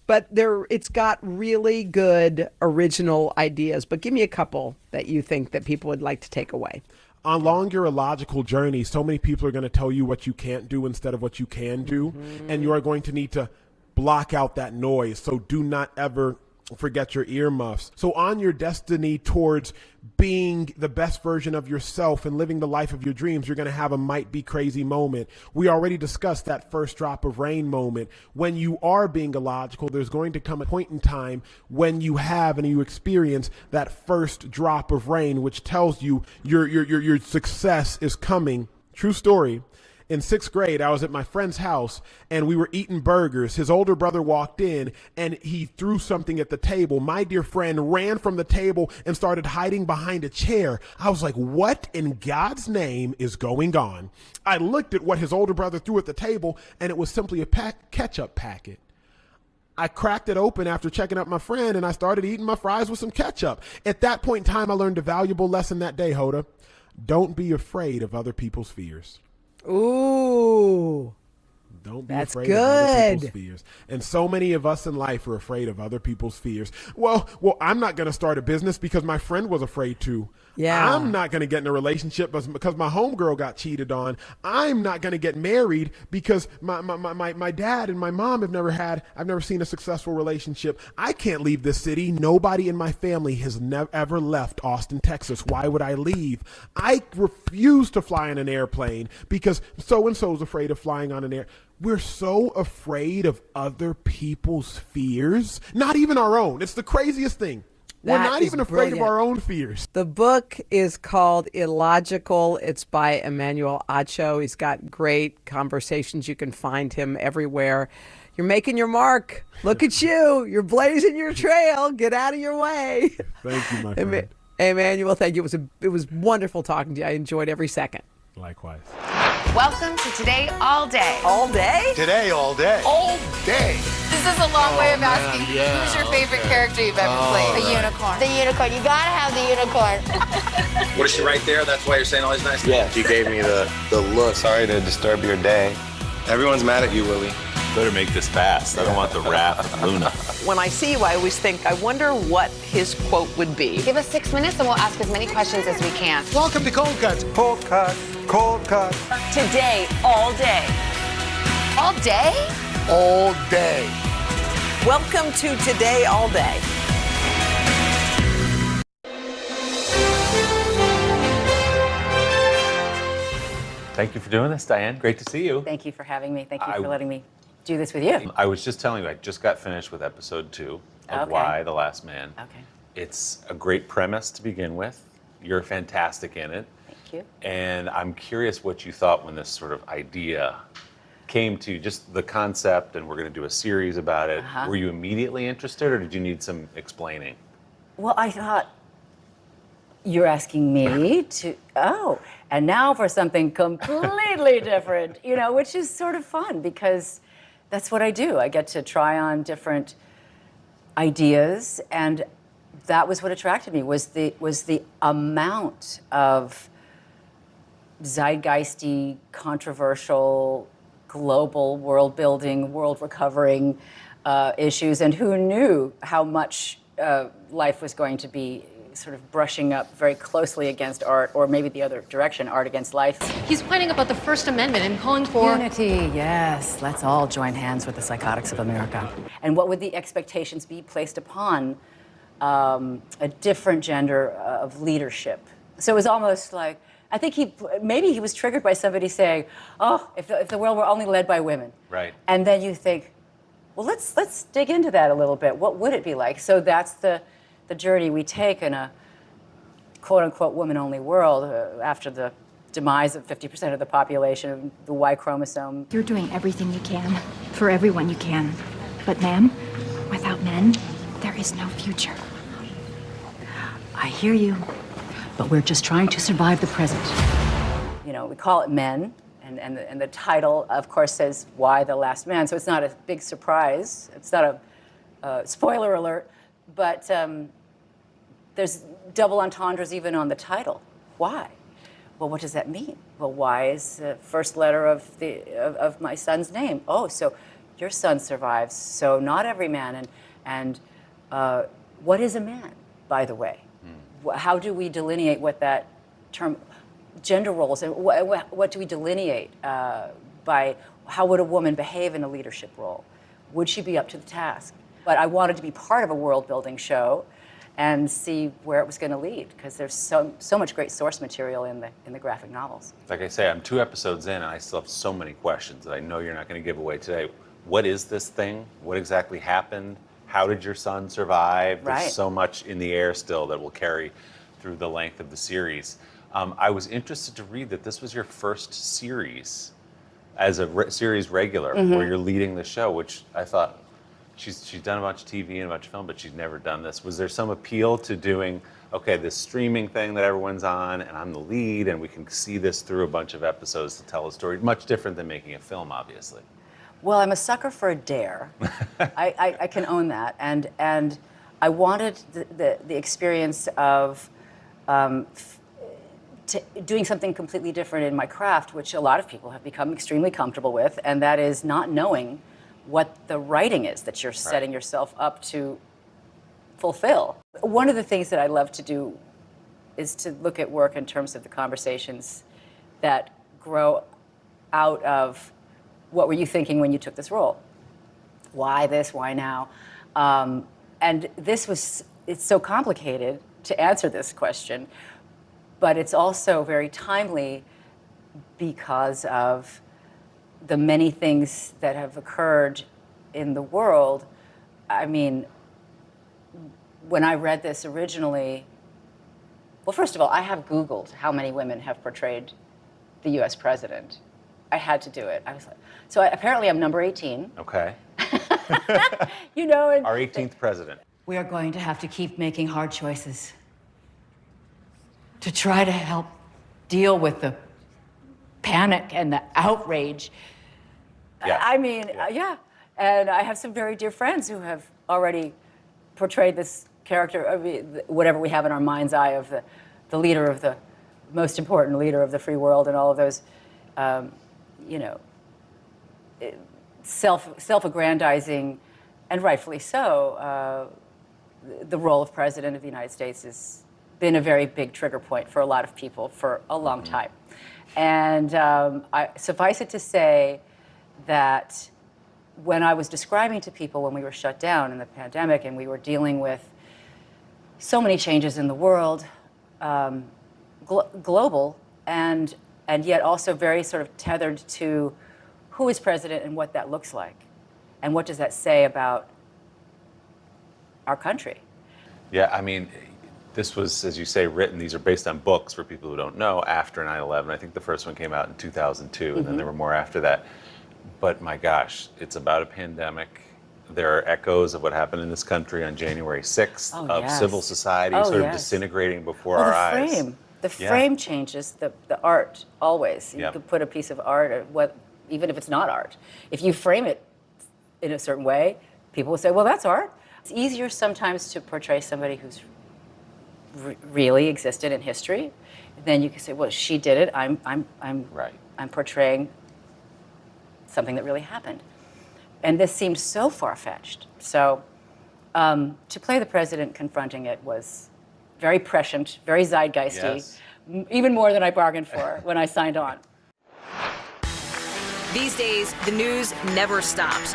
Speaker 1: but it's got really good original ideas. But give me a couple that you think that people would like to take away.
Speaker 3: Along your illogical journey, so many people are going to tell you what you can't do instead of what you can do, and you are going to need to block out that noise. So do not ever forget your earmuffs. So on your destiny towards being the best version of yourself and living the life of your dreams, you're going to have a might be crazy moment. We already discussed that first drop of rain moment. When you are being illogical, there's going to come a point in time when you have and you experience that first drop of rain, which tells you your success is coming. True story. In 6th grade, I was at my friend's house and we were eating burgers. His older brother walked in and he threw something at the table. My dear friend ran from the table and started hiding behind a chair. I was like, what in God's name is going on? I looked at what his older brother threw at the table and it was simply a ketchup packet. I cracked it open after checking up my friend and I started eating my fries with some ketchup. At that point in time, I learned a valuable lesson that day, Hoda. Don't be afraid of other people's fears.
Speaker 1: Ooh.
Speaker 3: Don't be
Speaker 1: That's
Speaker 3: afraid of other people's
Speaker 1: good.
Speaker 3: fears. And so many of us in life are afraid of other people's fears. Well, I'm not going to start a business because my friend was afraid to.
Speaker 1: Yeah.
Speaker 3: I'm not going to get in a relationship because my homegirl got cheated on. I'm not going to get married because my dad and my mom I've never seen a successful relationship. I can't leave this city. Nobody in my family has ever left Austin, Texas. Why would I leave? I refuse to fly on an airplane because so-and-so is afraid of flying on an air. We're so afraid of other people's fears, not even our own. It's the craziest thing. We're
Speaker 1: That
Speaker 3: not
Speaker 1: is
Speaker 3: even afraid
Speaker 1: brilliant.
Speaker 3: of our own fears.
Speaker 1: The book is called Illogical. It's by Emmanuel Acho. He's got great conversations. You can find him everywhere. You're making your mark. Look at you. You're blazing your trail. Get out of your way.
Speaker 3: Thank you, my friend.
Speaker 1: Emmanuel, thank you. It was wonderful talking to you. I enjoyed every second.
Speaker 3: Likewise.
Speaker 12: Welcome to Today All Day.
Speaker 1: All day?
Speaker 14: Today, all day.
Speaker 12: All
Speaker 14: day.
Speaker 12: This is a long way of
Speaker 14: man,
Speaker 12: asking
Speaker 14: yeah,
Speaker 12: who's your favorite character you've ever played.
Speaker 16: The unicorn. The unicorn. You gotta have the unicorn.
Speaker 20: What is she right there? That's why you're saying all these nice things?
Speaker 22: Yeah, she gave me the look. Sorry to disturb your day. Everyone's mad at you, Willie.
Speaker 23: Better make this fast. I don't want the wrath of Luna.
Speaker 1: When I see you, I always think, I wonder what his quote would be.
Speaker 12: Give us 6 minutes and we'll ask as many questions as we can.
Speaker 14: Welcome to Cold Cuts. Cold Cut. Cold Cut.
Speaker 15: Today, all day.
Speaker 12: All day?
Speaker 14: All day.
Speaker 1: Welcome to Today All Day.
Speaker 23: Thank you for doing this, Diane. Great to see you.
Speaker 24: Thank you for having me. Thank you for letting me do this with you.
Speaker 23: I was just telling you, I just got finished with episode 2 of
Speaker 24: Okay.
Speaker 23: Why the Last Man.
Speaker 24: Okay.
Speaker 23: It's a great premise to begin with. You're fantastic in it.
Speaker 24: Thank you.
Speaker 23: And I'm curious what you thought when this sort of idea came to you, just the concept, and we're going to do a series about it.
Speaker 24: Uh-huh.
Speaker 23: Were you immediately interested, or did you need some explaining?
Speaker 24: Well, I thought you're asking me to, and now for something completely different, which is sort of fun because that's what I do. I get to try on different ideas, and that was what attracted me, was the amount of zeitgeisty, controversial, global world-building, world-recovering issues, and who knew how much life was going to be sort of brushing up very closely against art, or maybe the other direction, art against life.
Speaker 26: He's whining about the First Amendment and calling for
Speaker 24: unity. Yes, let's all join hands with the psychotics of America. And what would the expectations be placed upon a different gender of leadership? So it was almost like, I think maybe he was triggered by somebody saying, "Oh, if the world were only led by women."
Speaker 23: Right.
Speaker 24: And then you think, well, let's dig into that a little bit. What would it be like? So that's the journey we take in a quote-unquote woman-only world after the demise of 50% of the population, the Y chromosome.
Speaker 27: You're doing everything you can for everyone you can. But ma'am, without men, there is no future.
Speaker 24: I hear you, but we're just trying to survive the present. We call it Men, and the title, of course, says Why the Last Man, so it's not a big surprise. It's not a spoiler alert, but there's double entendres even on the title. Why? Well, what does that mean? Well, why is the first letter of my son's name? Oh, so your son survives, so not every man. And what is a man, by the way? How do we delineate what that term, gender roles, and what do we delineate by how would a woman behave in a leadership role? Would she be up to the task? But I wanted to be part of a world-building show and see where it was going to lead, because there's so much great source material in the graphic novels.
Speaker 23: Like I say, I'm 2 episodes in, and I still have so many questions that I know you're not going to give away today. What is this thing? What exactly happened? How did your son survive?
Speaker 24: Right.
Speaker 23: There's so much in the air still that will carry through the length of the series. I was interested to read that this was your first series as a series regular, where you're leading the show, which I thought, she's done a bunch of TV and a bunch of film, but she's never done this. Was there some appeal to doing, okay, this streaming thing that everyone's on, and I'm the lead, and we can see this through a bunch of episodes to tell a story? Much different than making a film, obviously.
Speaker 24: Well, I'm a sucker for a dare. I can own that, and I wanted the experience of doing something completely different in my craft, which a lot of people have become extremely comfortable with, and that is not knowing what the writing is that you're setting yourself up to fulfill. One of the things that I love to do is to look at work in terms of the conversations that grow out of what were you thinking when you took this role? Why this? Why now? And it's so complicated to answer this question, but it's also very timely because of the many things that have occurred in the world. I mean, when I read this originally, well, first of all, I have Googled how many women have portrayed the US president. I had to do it. I was like, apparently I'm number 18.
Speaker 23: Okay.
Speaker 24: You know,
Speaker 23: Our 18th president.
Speaker 24: We are going to have to keep making hard choices to try to help deal with the panic and the outrage.
Speaker 23: Yeah.
Speaker 24: I mean, yeah. And I have some very dear friends who have already portrayed this character, whatever we have in our mind's eye of the leader of the most important leader of the free world, and all of those, you know, self-aggrandizing, and rightfully so, the role of President of the United States has been a very big trigger point for a lot of people for a long time. And suffice it to say that when I was describing to people when we were shut down in the pandemic and we were dealing with so many changes in the world, global, and yet also very sort of tethered to who is president and what that looks like, and what does that say about our country.
Speaker 23: Yeah, I mean, this was, as you say, written. These are based on books for people who don't know, after 9/11. I think the first one came out in 2002, and then there were more after that. But my gosh, it's about a pandemic. There are echoes of what happened in this country on January 6th, of civil society sort of disintegrating before our eyes.
Speaker 24: The frame changes the art always. You could put a piece of art, even if it's not art. If you frame it in a certain way, people will say, well, that's art. It's easier sometimes to portray somebody who's really existed in history. Then you can say, well, she did it. I'm portraying something that really happened. And this seemed so far-fetched. So to play the president confronting it was very prescient, very zeitgeisty, even more than I bargained for when I signed on.
Speaker 15: These days, the news never stops.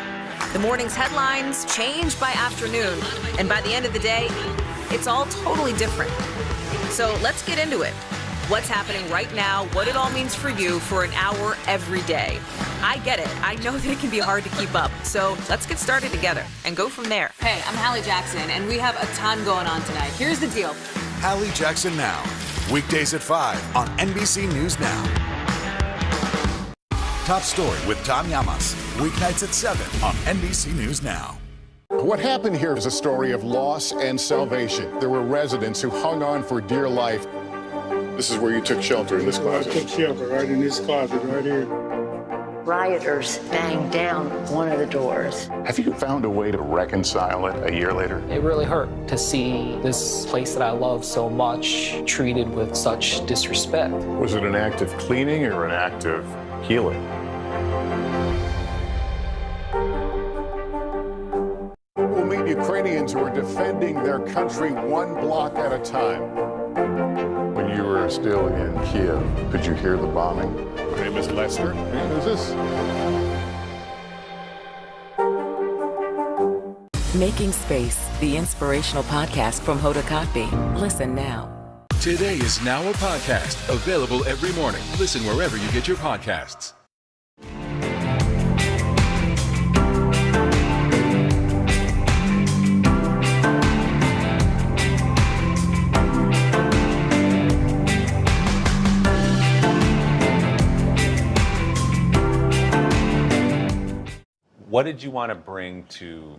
Speaker 15: The morning's headlines change by afternoon, and by the end of the day, it's all totally different. So let's get into it. What's happening right now, what it all means for you for an hour every day. I get it. I know that it can be hard to keep up. So let's get started together and go from there.
Speaker 4: Hey, I'm Hallie Jackson, and we have a ton going on tonight. Here's the deal.
Speaker 25: Hallie Jackson Now. Weekdays at 5 on NBC News Now. Top Story with Tom Llamas. Weeknights at 7 on NBC News Now.
Speaker 6: What happened here is a story of loss and salvation. There were residents who hung on for dear life. This is where you took shelter, in this closet.
Speaker 5: I took shelter right in this closet right here.
Speaker 17: Rioters banged down one of the doors.
Speaker 6: Have you found a way to reconcile it a year later?
Speaker 9: It really hurt to see this place that I love so much treated with such disrespect.
Speaker 6: Was it an act of cleaning or an act of healing? We'll meet Ukrainians who are defending their country one block at a time. When you were still in Kiev, could you hear the bombing? My name is Lester. And who's this?
Speaker 7: Making Space, the inspirational podcast from Hoda Kotb. Listen now.
Speaker 25: Today is now a podcast available every morning. Listen wherever you get your podcasts.
Speaker 23: What did you want to bring to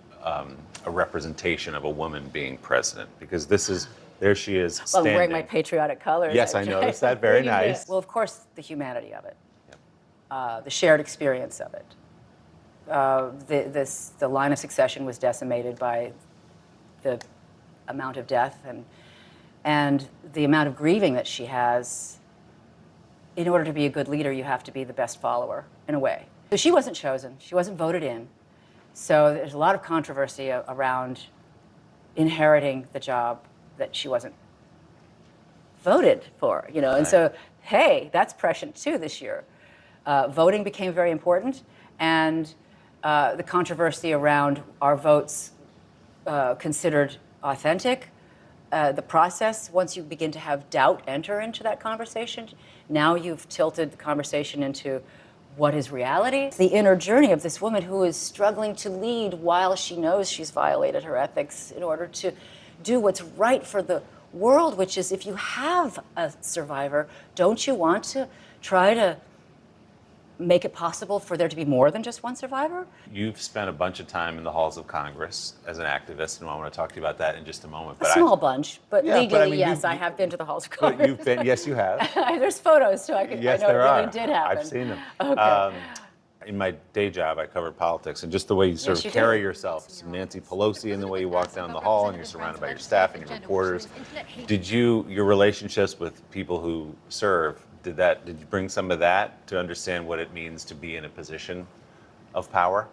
Speaker 23: a representation of a woman being president? Because there she is
Speaker 24: Well,
Speaker 23: standing.
Speaker 24: I'm wearing my patriotic colors.
Speaker 23: Yes, I noticed that. Very nice.
Speaker 24: Well, of course, the humanity of it, the shared experience of it. The line of succession was decimated by the amount of death and the amount of grieving that she has. In order to be a good leader, you have to be the best follower, in a way. So she wasn't chosen. She wasn't voted in. So there's a lot of controversy around inheriting the job that she wasn't voted for, you know. And so, hey, that's prescient too this year. Voting became very important, and the controversy around our votes considered authentic. The process, once you begin to have doubt enter into that conversation, now you've tilted the conversation into what is reality? The inner journey of this woman who is struggling to lead while she knows she's violated her ethics in order to do what's right for the world, which is, if you have a survivor, don't you want to try to make it possible for there to be more than just one survivor?
Speaker 23: You've spent a bunch of time in the halls of Congress as an activist, and I want to talk to you about that in just a moment.
Speaker 24: A small bunch, but
Speaker 23: Yeah,
Speaker 24: legally,
Speaker 23: but I mean,
Speaker 24: yes, I have been to the halls of Congress.
Speaker 23: But you've been, yes, you have.
Speaker 24: There's photos, so I know
Speaker 23: Yes,
Speaker 24: it
Speaker 23: there
Speaker 24: really
Speaker 23: are.
Speaker 24: did happen.
Speaker 23: I've seen them.
Speaker 24: Okay.
Speaker 23: In my day job, I covered politics, and just the way you sort
Speaker 24: Yes,
Speaker 23: of
Speaker 24: you
Speaker 23: carry
Speaker 24: do.
Speaker 23: yourself, some Nancy Pelosi in the way you walk down the hall, and you're surrounded by your staff and your reporters. Did your relationships with people who serve, did you bring some of that to understand what it means to be in a position of power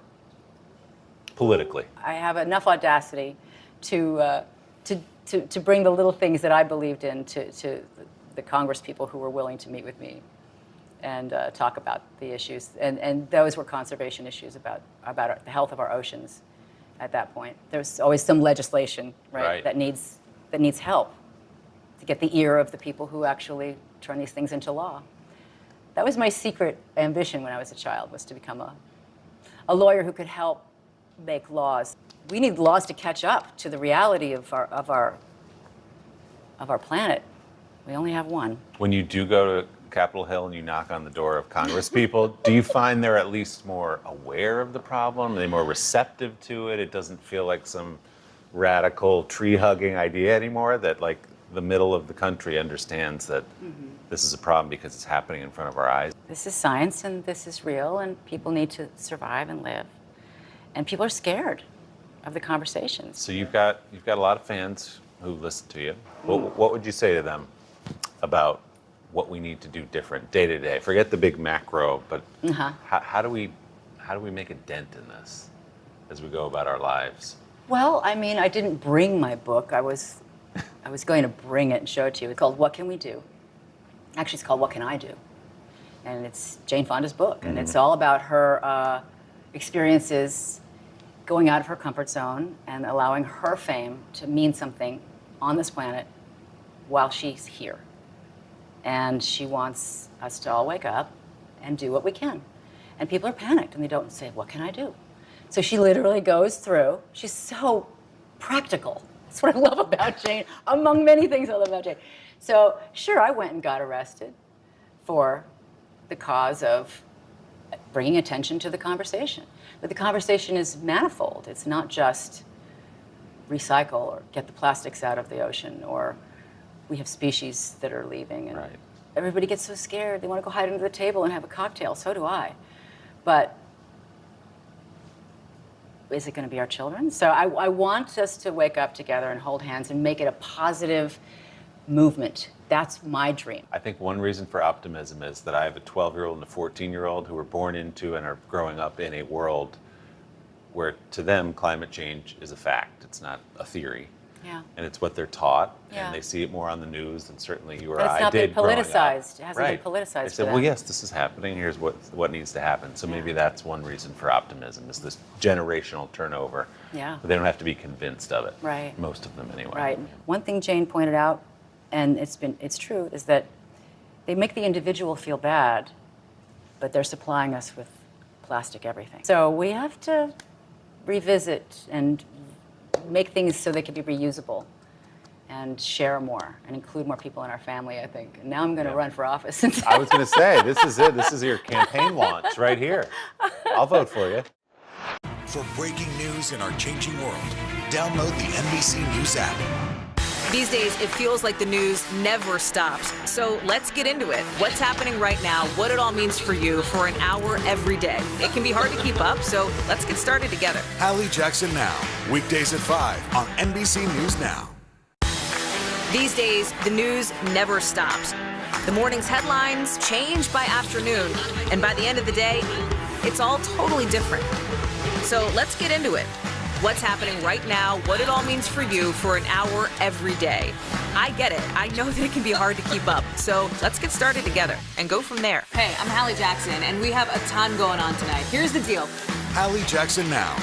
Speaker 23: politically?
Speaker 24: I have enough audacity to bring the little things that I believed in to the Congress people who were willing to meet with me and talk about the issues. And those were conservation issues about the health of our oceans at that point. There's always some legislation, right. that needs help to get the ear of the people who actually turn these things into law. That was my secret ambition when I was a child, was to become a lawyer who could help make laws. We need laws to catch up to the reality of our planet. We only have one.
Speaker 23: When you do go to Capitol Hill and you knock on the door of Congress people, do you find they're at least more aware of the problem? Are they more receptive to it? It doesn't feel like some radical tree-hugging idea anymore, that like the middle of the country understands that this is a problem because it's happening in front of our eyes.
Speaker 24: This is science and this is real, and people need to survive and live. And people are scared of the conversations.
Speaker 23: So you've got a lot of fans who listen to you. What would you say to them about what we need to do different day to day? Forget the big macro, but how do we make a dent in this as we go about our lives?
Speaker 24: Well, I mean, I didn't bring my book. I was going to bring it and show it to you. It's called What Can We Do? Actually, it's called What Can I Do? And it's Jane Fonda's book. And it's all about her experiences going out of her comfort zone and allowing her fame to mean something on this planet while she's here. And she wants us to all wake up and do what we can. And people are panicked and they don't say, what can I do? So she literally goes through. She's so practical. That's what I love about Jane, among many things I love about Jane. So sure, I went and got arrested for the cause of bringing attention to the conversation. But the conversation is manifold. It's not just recycle or get the plastics out of the ocean, or we have species that are leaving. And everybody gets so scared. They want to go hide under the table and have a cocktail. So do I. But is it going to be our children? So I want us to wake up together and hold hands and make it a positive movement. That's my dream.
Speaker 23: I think one reason for optimism is that I have a 12-year-old and a 14-year-old who were born into and are growing up in a world where to them climate change is a fact. It's not a theory.
Speaker 24: Yeah.
Speaker 23: And it's what they're taught,
Speaker 24: Yeah.
Speaker 23: and they see it more on the news than certainly you or
Speaker 24: But it's
Speaker 23: I
Speaker 24: not been
Speaker 23: did growing up.
Speaker 24: politicized. It hasn't been
Speaker 23: Right.
Speaker 24: politicized
Speaker 23: They
Speaker 24: for
Speaker 23: said,
Speaker 24: them.
Speaker 23: well, yes, this is happening. Here's what needs to happen. So maybe that's one reason for optimism, is this generational turnover
Speaker 24: Yeah.
Speaker 23: But they don't have to be convinced of it.
Speaker 24: Right.
Speaker 23: Most of them, anyway.
Speaker 24: Right. One thing Jane pointed out, and it's true, is that they make the individual feel bad, but they're supplying us with plastic everything. So we have to revisit and make things so they can be reusable and share more and include more people in our family, I think. And now I'm going to run for office.
Speaker 23: I was going to say, this is it. This is your campaign launch right here. I'll vote for you.
Speaker 25: For breaking news in our changing world, download the NBC News app.
Speaker 15: These days, it feels like the news never stops. So let's get into it. What's happening right now, what it all means for you for an hour every day. It can be hard to keep up, so let's get started together.
Speaker 25: Hallie Jackson Now, weekdays at 5 on NBC News Now.
Speaker 15: These days, the news never stops. The morning's headlines change by afternoon, and by the end of the day, it's all totally different. So let's get into it. What's happening right now, what it all means for you for an hour every day. I get it. I know that it can be hard to keep up. So let's get started together and go from there.
Speaker 4: Hey, I'm Hallie Jackson, and we have a ton going on tonight. Here's the deal.
Speaker 25: Hallie Jackson Now,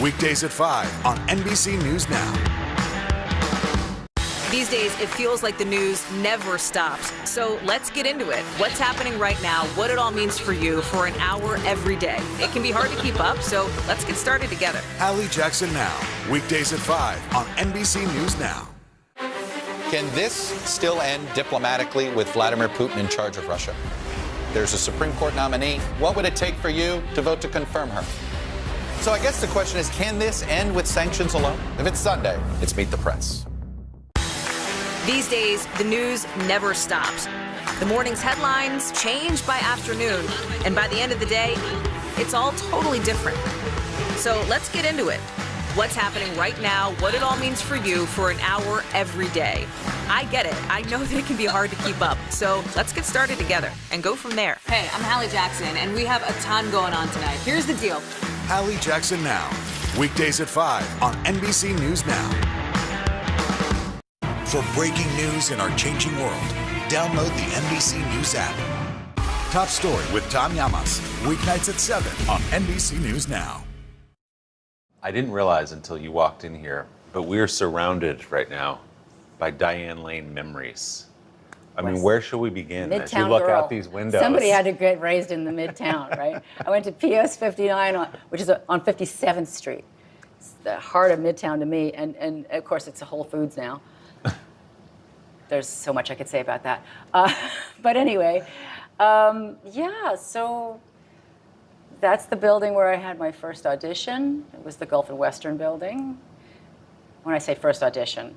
Speaker 25: weekdays at 5 on NBC News Now.
Speaker 15: These days, it feels like the news never stops. So let's get into it. What's happening right now, what it all means for you for an hour every day. It can be hard to keep up, so let's get started together.
Speaker 25: Hallie Jackson Now, weekdays at 5 on NBC News Now.
Speaker 8: Can this still end diplomatically with Vladimir Putin in charge of Russia? There's a Supreme Court nominee. What would it take for you to vote to confirm her? So I guess the question is, can this end with sanctions alone? If it's Sunday, it's Meet the Press.
Speaker 15: These days, the news never stops. The morning's headlines change by afternoon, and by the end of the day, it's all totally different. So let's get into it. What's happening right now, what it all means for you for an hour every day. I get it. I know that it can be hard to keep up. So let's get started together and go from there.
Speaker 4: Hey, I'm Hallie Jackson, and we have a ton going on tonight. Here's the deal.
Speaker 25: Hallie Jackson Now, weekdays at 5 on NBC News Now. For breaking news in our changing world, download the NBC News app. Top Story with Tom Llamas, weeknights at 7 on NBC News Now.
Speaker 23: I didn't realize until you walked in here, but we are surrounded right now by Diane Lane memories. I mean, where should we begin as you look out these windows?
Speaker 24: Somebody had to get raised in the Midtown, right? I went to PS 59, which is on 57th Street. It's the heart of Midtown to me, and of course it's a Whole Foods now. There's so much I could say about that. But anyway, yeah, so that's the building where I had my first audition. It was the Gulf and Western building. When I say first audition,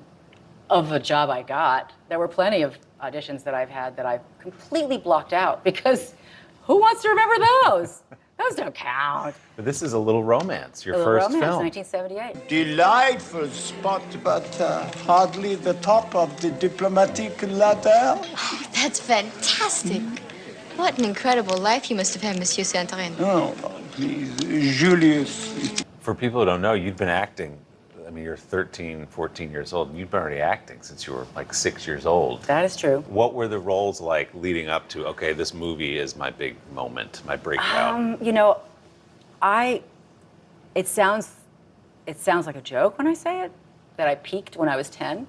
Speaker 24: of a job I got, there were plenty of auditions that I've had that I've completely blocked out because who wants to remember those? Those don't count.
Speaker 23: But this is a Little Romance, your
Speaker 24: Little
Speaker 23: first
Speaker 24: Romance,
Speaker 23: film.
Speaker 24: 1978.
Speaker 10: Delightful spot, but hardly the top of the diplomatic ladder.
Speaker 11: Oh, that's fantastic. What an incredible life you must have had, Monsieur Saint-Reine.
Speaker 10: Oh, please, Julius.
Speaker 23: For people who don't know, you've been acting. I mean, you're 13, 14 years old. You've been already acting since you were like 6 years old.
Speaker 24: That is true.
Speaker 23: What were the roles like leading up to, okay, this movie is my big moment, my breakout?
Speaker 24: You know, it sounds like a joke when I say it, that I peaked when I was 10.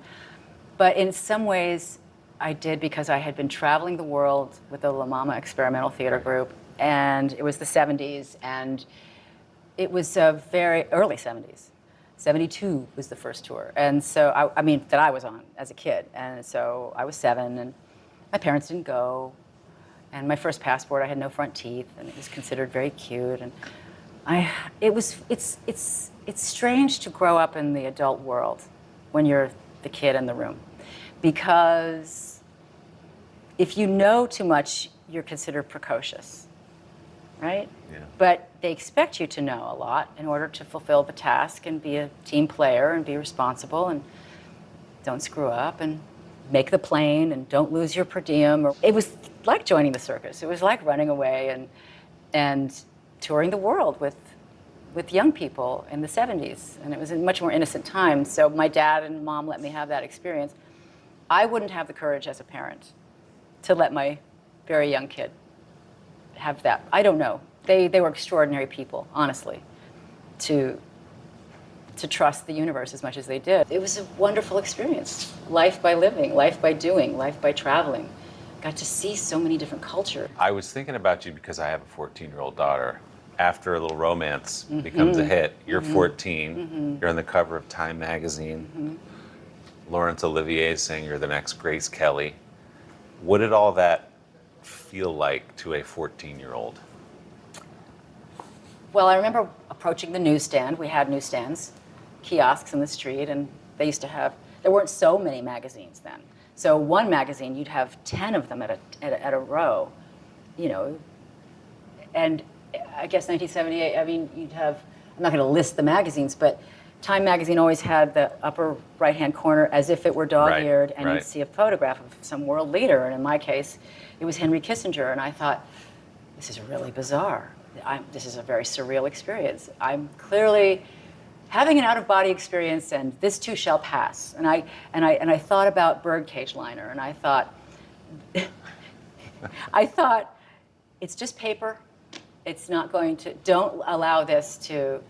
Speaker 24: But in some ways, I did because I had been traveling the world with the La Mama Experimental Theater Group, and it was the 70s, and it was very early 70s. 72 was the first tour. And so, I mean, that I was on as a kid. And so I was 7, and my parents didn't go. And my first passport, I had no front teeth, and it was considered very cute. And it's strange to grow up in the adult world when you're the kid in the room. Because if you know too much, you're considered precocious, right?
Speaker 23: Yeah.
Speaker 24: But they expect you to know a lot in order to fulfill the task and be a team player and be responsible and don't screw up and make the plane and don't lose your per diem. It was like joining the circus. It was like running away and touring the world with young people in the 70s. And it was a much more innocent time. So my dad and mom let me have that experience. I wouldn't have the courage as a parent to let my very young kid have that. I don't know. They were extraordinary people, honestly, to to trust the universe as much as they did. It was a wonderful experience. Life by living, life by doing, life by traveling. Got to see so many different cultures.
Speaker 23: I was thinking about you because I have a 14-year-old daughter. After a little romance becomes a hit, you're 14, you're on the cover of Time magazine. Laurence Olivier is saying you're the next Grace Kelly. What did all that feel like to a 14-year-old?
Speaker 24: Well, I remember approaching the newsstand. We had newsstands, kiosks in the street, and they used to have, there weren't so many magazines then. So one magazine, you'd have 10 of them at a row, you know, and I guess 1978, I mean, you'd have, I'm not going to list the magazines, but Time magazine always had the upper right-hand corner as if it were dog-eared, and you'd see a photograph of some world leader, and in my case, it was Henry Kissinger, and I thought, this is really bizarre. This is a very surreal experience. I'm clearly having an out-of-body experience, and this too shall pass. And I thought about Birdcage Liner, and I thought, it's just paper. It's not going to. Don't allow this to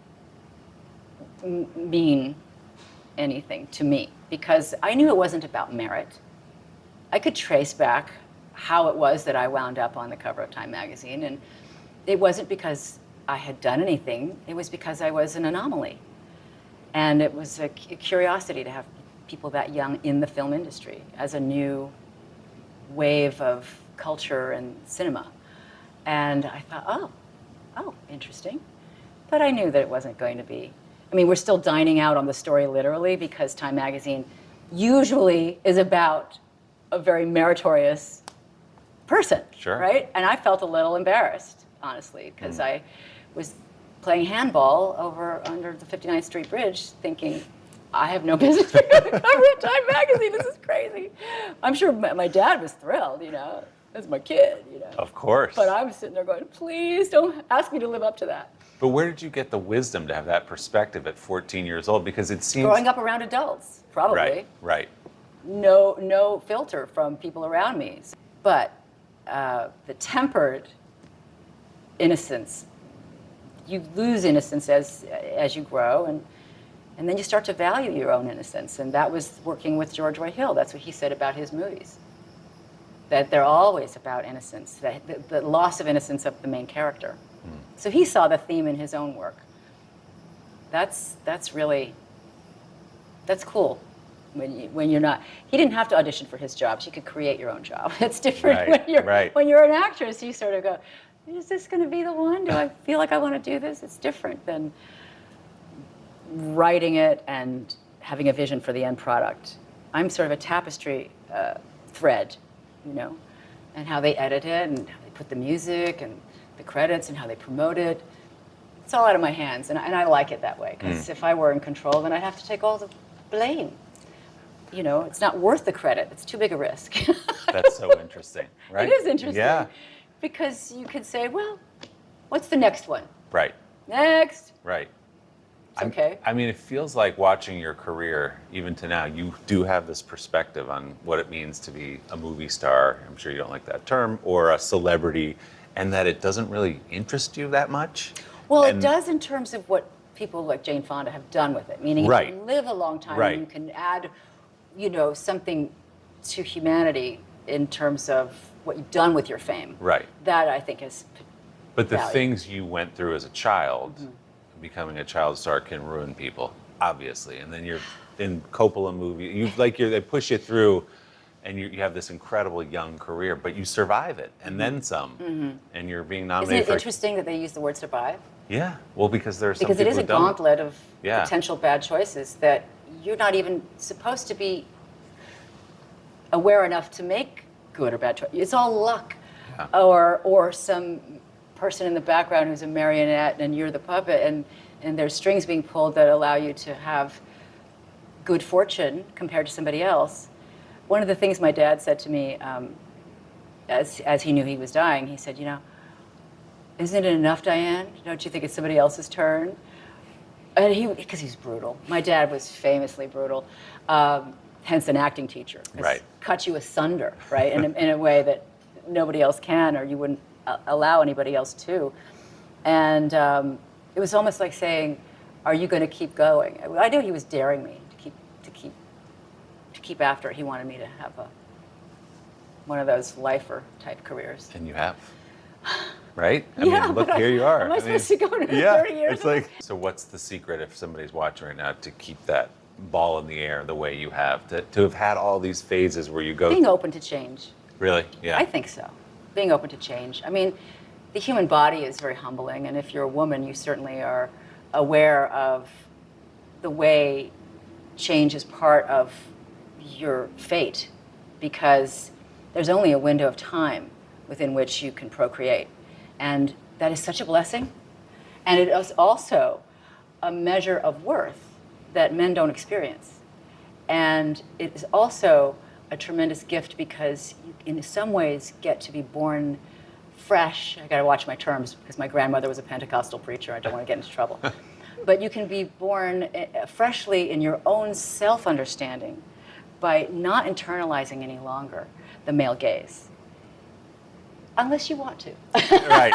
Speaker 24: mean anything to me, because I knew it wasn't about merit. I could trace back how it was that I wound up on the cover of Time magazine, and it wasn't because I had done anything. It was because I was an anomaly. And it was a curiosity to have people that young in the film industry as a new wave of culture and cinema. And I thought, oh, interesting. But I knew that it wasn't going to be. I mean, we're still dining out on the story literally, because Time magazine usually is about a very meritorious person, right? And I felt a little embarrassed, honestly, because I was playing handball under the 59th Street Bridge, thinking, I have no business being on the cover of Time magazine. This is crazy. I'm sure my dad was thrilled, you know. That's my kid, you know.
Speaker 23: Of course.
Speaker 24: But I was sitting there going, please don't ask me to live up to that.
Speaker 23: But where did you get the wisdom to have that perspective at 14 years old? Because it seems...
Speaker 24: Growing up around adults, probably.
Speaker 23: Right.
Speaker 24: No filter from people around me. But the tempered innocence, you lose innocence as you grow, and then you start to value your own innocence. And that was working with George Roy Hill. That's what he said about his movies. That they're always about innocence, the loss of innocence of the main character. So he saw the theme in his own work. That's cool. When you're not, he didn't have to audition for his jobs. You could create your own job. It's different when you're an actress. You sort of go, is this going to be the one? Do I feel like I want to do this? It's different than writing it and having a vision for the end product. I'm sort of a tapestry thread, you know, and how they edit it and how they put the music and the credits and how they promote it. It's all out of my hands, and I like it that way, because if I were in control, then I'd have to take all the blame. You know, it's not worth the credit. It's too big a risk.
Speaker 23: That's so interesting, right?
Speaker 24: It is interesting.
Speaker 23: Yeah.
Speaker 24: Because you could say, well, what's the next one?
Speaker 23: Right.
Speaker 24: Next.
Speaker 23: Right.
Speaker 24: Okay.
Speaker 23: I mean, it feels like watching your career, even to now, you do have this perspective on what it means to be a movie star. I'm sure you don't like that term, or a celebrity, and that it doesn't really interest you that much.
Speaker 24: Well, it does in terms of what people like Jane Fonda have done with it. Meaning, you can live a long time, and you can add, you know, something to humanity in terms of what you've done with your fame.
Speaker 23: Right.
Speaker 24: That I think is.
Speaker 23: But the
Speaker 24: valued.
Speaker 23: things you went through as a child, becoming a child star can ruin people, obviously. And then you're in Coppola movie, they push you through, and you have this incredible young career, but you survive it, and then some, and you're being nominated.
Speaker 24: Isn't it interesting that they use the word survive?
Speaker 23: Yeah, well, because there are some
Speaker 24: because it is a gauntlet of
Speaker 23: Yeah.
Speaker 24: potential bad choices that you're not even supposed to be aware enough to make good or bad choices. It's all luck, or some person in the background who's a marionette and you're the puppet, and there's strings being pulled that allow you to have good fortune compared to somebody else. One of the things my dad said to me as he knew he was dying, he said, you know, isn't it enough, Diane? Don't you think it's somebody else's turn? And because he's brutal. My dad was famously brutal, hence an acting teacher.
Speaker 23: Right.
Speaker 24: Cut you asunder, right, in a way that nobody else can, or you wouldn't allow anybody else to. And it was almost like saying, are you going to keep going? I knew he was daring me to keep after it. He wanted me to have one of those lifer type careers.
Speaker 23: And you have. Right? I
Speaker 24: Yeah,
Speaker 23: mean, look,
Speaker 24: but
Speaker 23: here you are.
Speaker 24: Am I supposed to go into 30 years?
Speaker 23: It's like, so what's the secret if somebody's watching right now to keep that ball in the air the way you have, to have had all these phases where you go
Speaker 24: Being open to change.
Speaker 23: Really? Yeah.
Speaker 24: I think so. Being open to change. I mean, the human body is very humbling, and if you're a woman, you certainly are aware of the way change is part of your fate, because there's only a window of time within which you can procreate. And that is such a blessing. And it is also a measure of worth that men don't experience. And it is also a tremendous gift because you, in some ways, get to be born fresh. I gotta watch my terms because my grandmother was a Pentecostal preacher. I don't want to get into trouble. But you can be born freshly in your own self-understanding by not internalizing any longer the male gaze. Unless you want to.
Speaker 23: Right.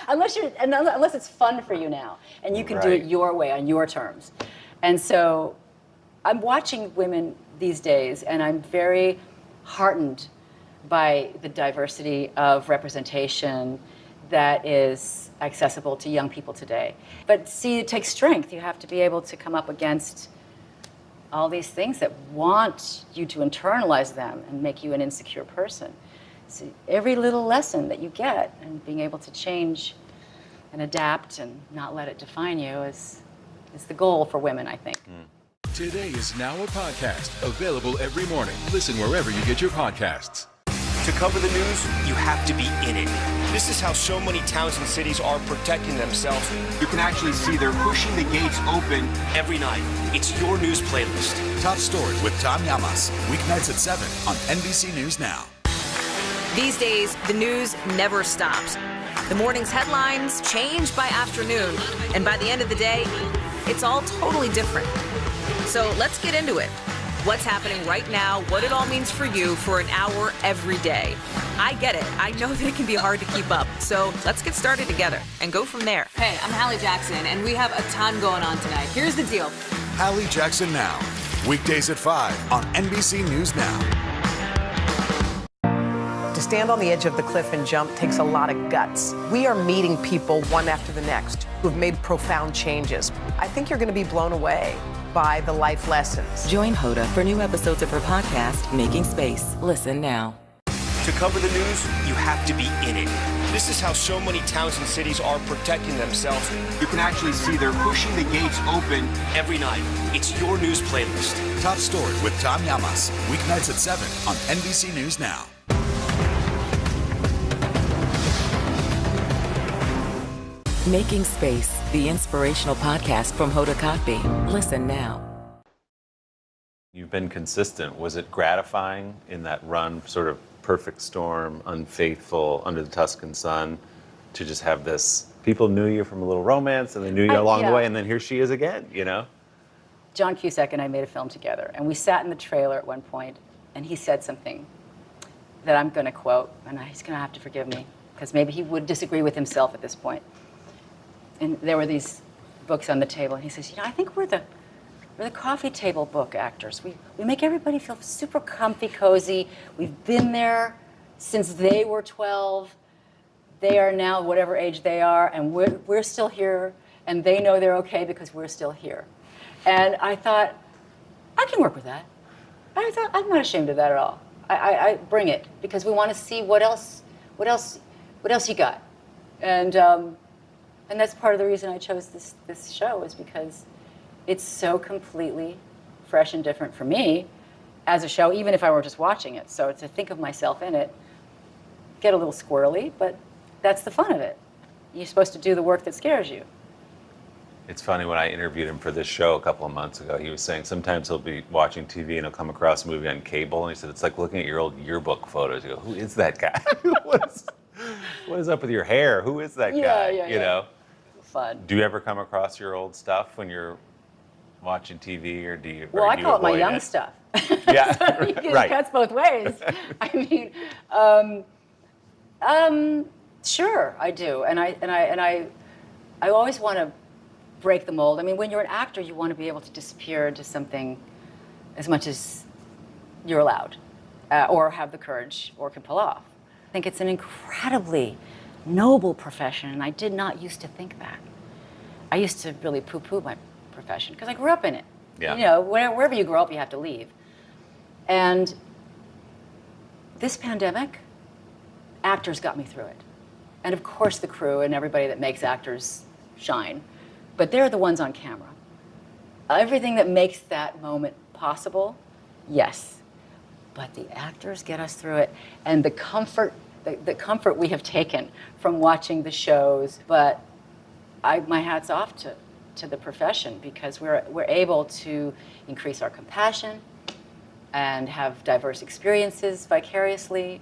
Speaker 24: unless it's fun for you now, and you can do it your way, on your terms. And so I'm watching women these days, and I'm very heartened by the diversity of representation that is accessible to young people today. But see, it takes strength. You have to be able to come up against all these things that want you to internalize them and make you an insecure person. So every little lesson that you get and being able to change and adapt and not let it define you is the goal for women, I think.
Speaker 2: Today is now a podcast available every morning. Listen wherever you get your podcasts.
Speaker 3: To cover the news, you have to be in it. This is how so many towns and cities are protecting themselves. You can actually see they're pushing the gates open every night. It's your news playlist.
Speaker 25: Top Story with Tom Llamas. Weeknights at 7 on NBC News Now.
Speaker 15: These days, the news never stops. The morning's headlines change by afternoon, and by the end of the day, it's all totally different. So let's get into it. What's happening right now, what it all means for you for an hour every day. I get it. I know that it can be hard to keep up. So let's get started together and go from there.
Speaker 4: Hey, I'm Hallie Jackson, and we have a ton going on tonight. Here's the deal.
Speaker 25: Hallie Jackson Now. Weekdays at 5 on NBC News Now.
Speaker 1: To stand on the edge of the cliff and jump takes a lot of guts. We are meeting people one after the next who've made profound changes. I think you're going to be blown away by the life lessons.
Speaker 7: Join Hoda for new episodes of her podcast, Making Space. Listen now.
Speaker 3: To cover the news, you have to be in it. This is how so many towns and cities are protecting themselves. You can actually see they're pushing the gates open every night. It's your news playlist.
Speaker 25: Top Story with Tom Llamas. Weeknights at 7 on NBC News Now.
Speaker 7: Making Space, the inspirational podcast from Hoda Kotb. Listen now.
Speaker 23: You've been consistent. Was it gratifying in that run, sort of perfect storm, unfaithful, under the Tuscan sun, to just have this? People knew you from a little romance, and they knew you along the way, and then here she is again, you know?
Speaker 24: John Cusack and I made a film together, and we sat in the trailer at one point, and he said something that I'm going to quote, and he's going to have to forgive me, because maybe he would disagree with himself at this point. And there were these books on the table, and he says, I think we're the coffee table book actors. We make everybody feel super comfy, cozy. We've been there since they were 12. They are now whatever age they are, and we're still here, and they know they're okay because we're still here. And I thought, I can work with that. I thought, I'm not ashamed of that at all. I bring it, because we want to see what else you got. And that's part of the reason I chose this show, is because it's so completely fresh and different for me as a show, even if I were just watching it. So to think of myself in it, get a little squirrely, but that's the fun of it. You're supposed to do the work that scares you.
Speaker 23: It's funny, when I interviewed him for this show a couple of months ago, he was saying sometimes he'll be watching TV and he'll come across a movie on cable, and he said, it's like looking at your old yearbook photos. You go, who is that guy? What is up with your hair? Who is that guy? You know?
Speaker 24: Fun.
Speaker 23: Do you ever come across your old stuff when you're watching TV, or do you?
Speaker 24: Well, I call it my young stuff. Yeah, it cuts both ways. I mean, sure, I do, and I always want to break the mold. I mean, when you're an actor, you want to be able to disappear into something as much as you're allowed, or have the courage, or can pull off. I think it's an incredibly noble profession, and I did not used to think that. I used to really poo-poo my profession because I grew up in it.
Speaker 23: Yeah.
Speaker 24: You know, wherever you grow up, you have to leave. And this pandemic, actors got me through it. And of course the crew and everybody that makes actors shine. But they're the ones on camera. Everything that makes that moment possible, yes. But the actors get us through it. And the comfort we have taken from watching the shows. But my hat's off to the profession, because we're able to increase our compassion and have diverse experiences vicariously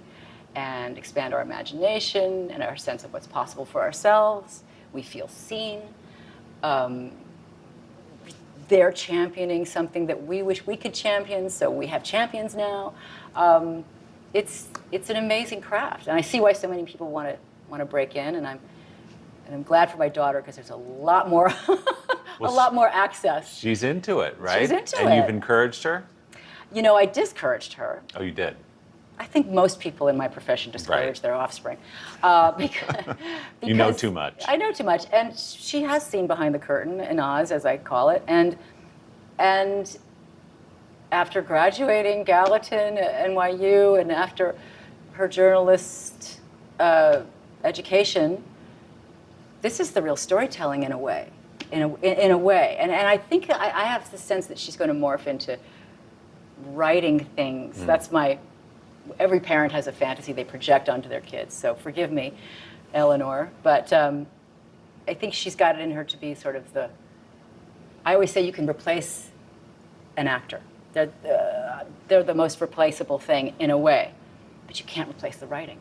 Speaker 24: and expand our imagination and our sense of what's possible for ourselves. We feel seen. They're championing something that we wish we could champion, so we have champions now. It's an amazing craft, and I see why so many people want to break in, and I'm glad for my daughter, because there's a lot more lot more access.
Speaker 23: She's into it, right?
Speaker 24: She's into it.
Speaker 23: And you've encouraged her?
Speaker 24: You know, I discouraged her.
Speaker 23: Oh, you did?
Speaker 24: I think most people in my profession discourage their offspring. Because
Speaker 23: you know too much.
Speaker 24: I know too much. And she has seen behind the curtain in Oz, as I call it. And after graduating Gallatin at NYU and after her journalist education, this is the real storytelling in a way. In a way. And I think I have the sense that she's going to morph into writing things. That's every parent has a fantasy they project onto their kids. So forgive me, Eleanor, but I think she's got it in her to be sort of I always say you can replace an actor. They're the most replaceable thing in a way, but you can't replace the writing.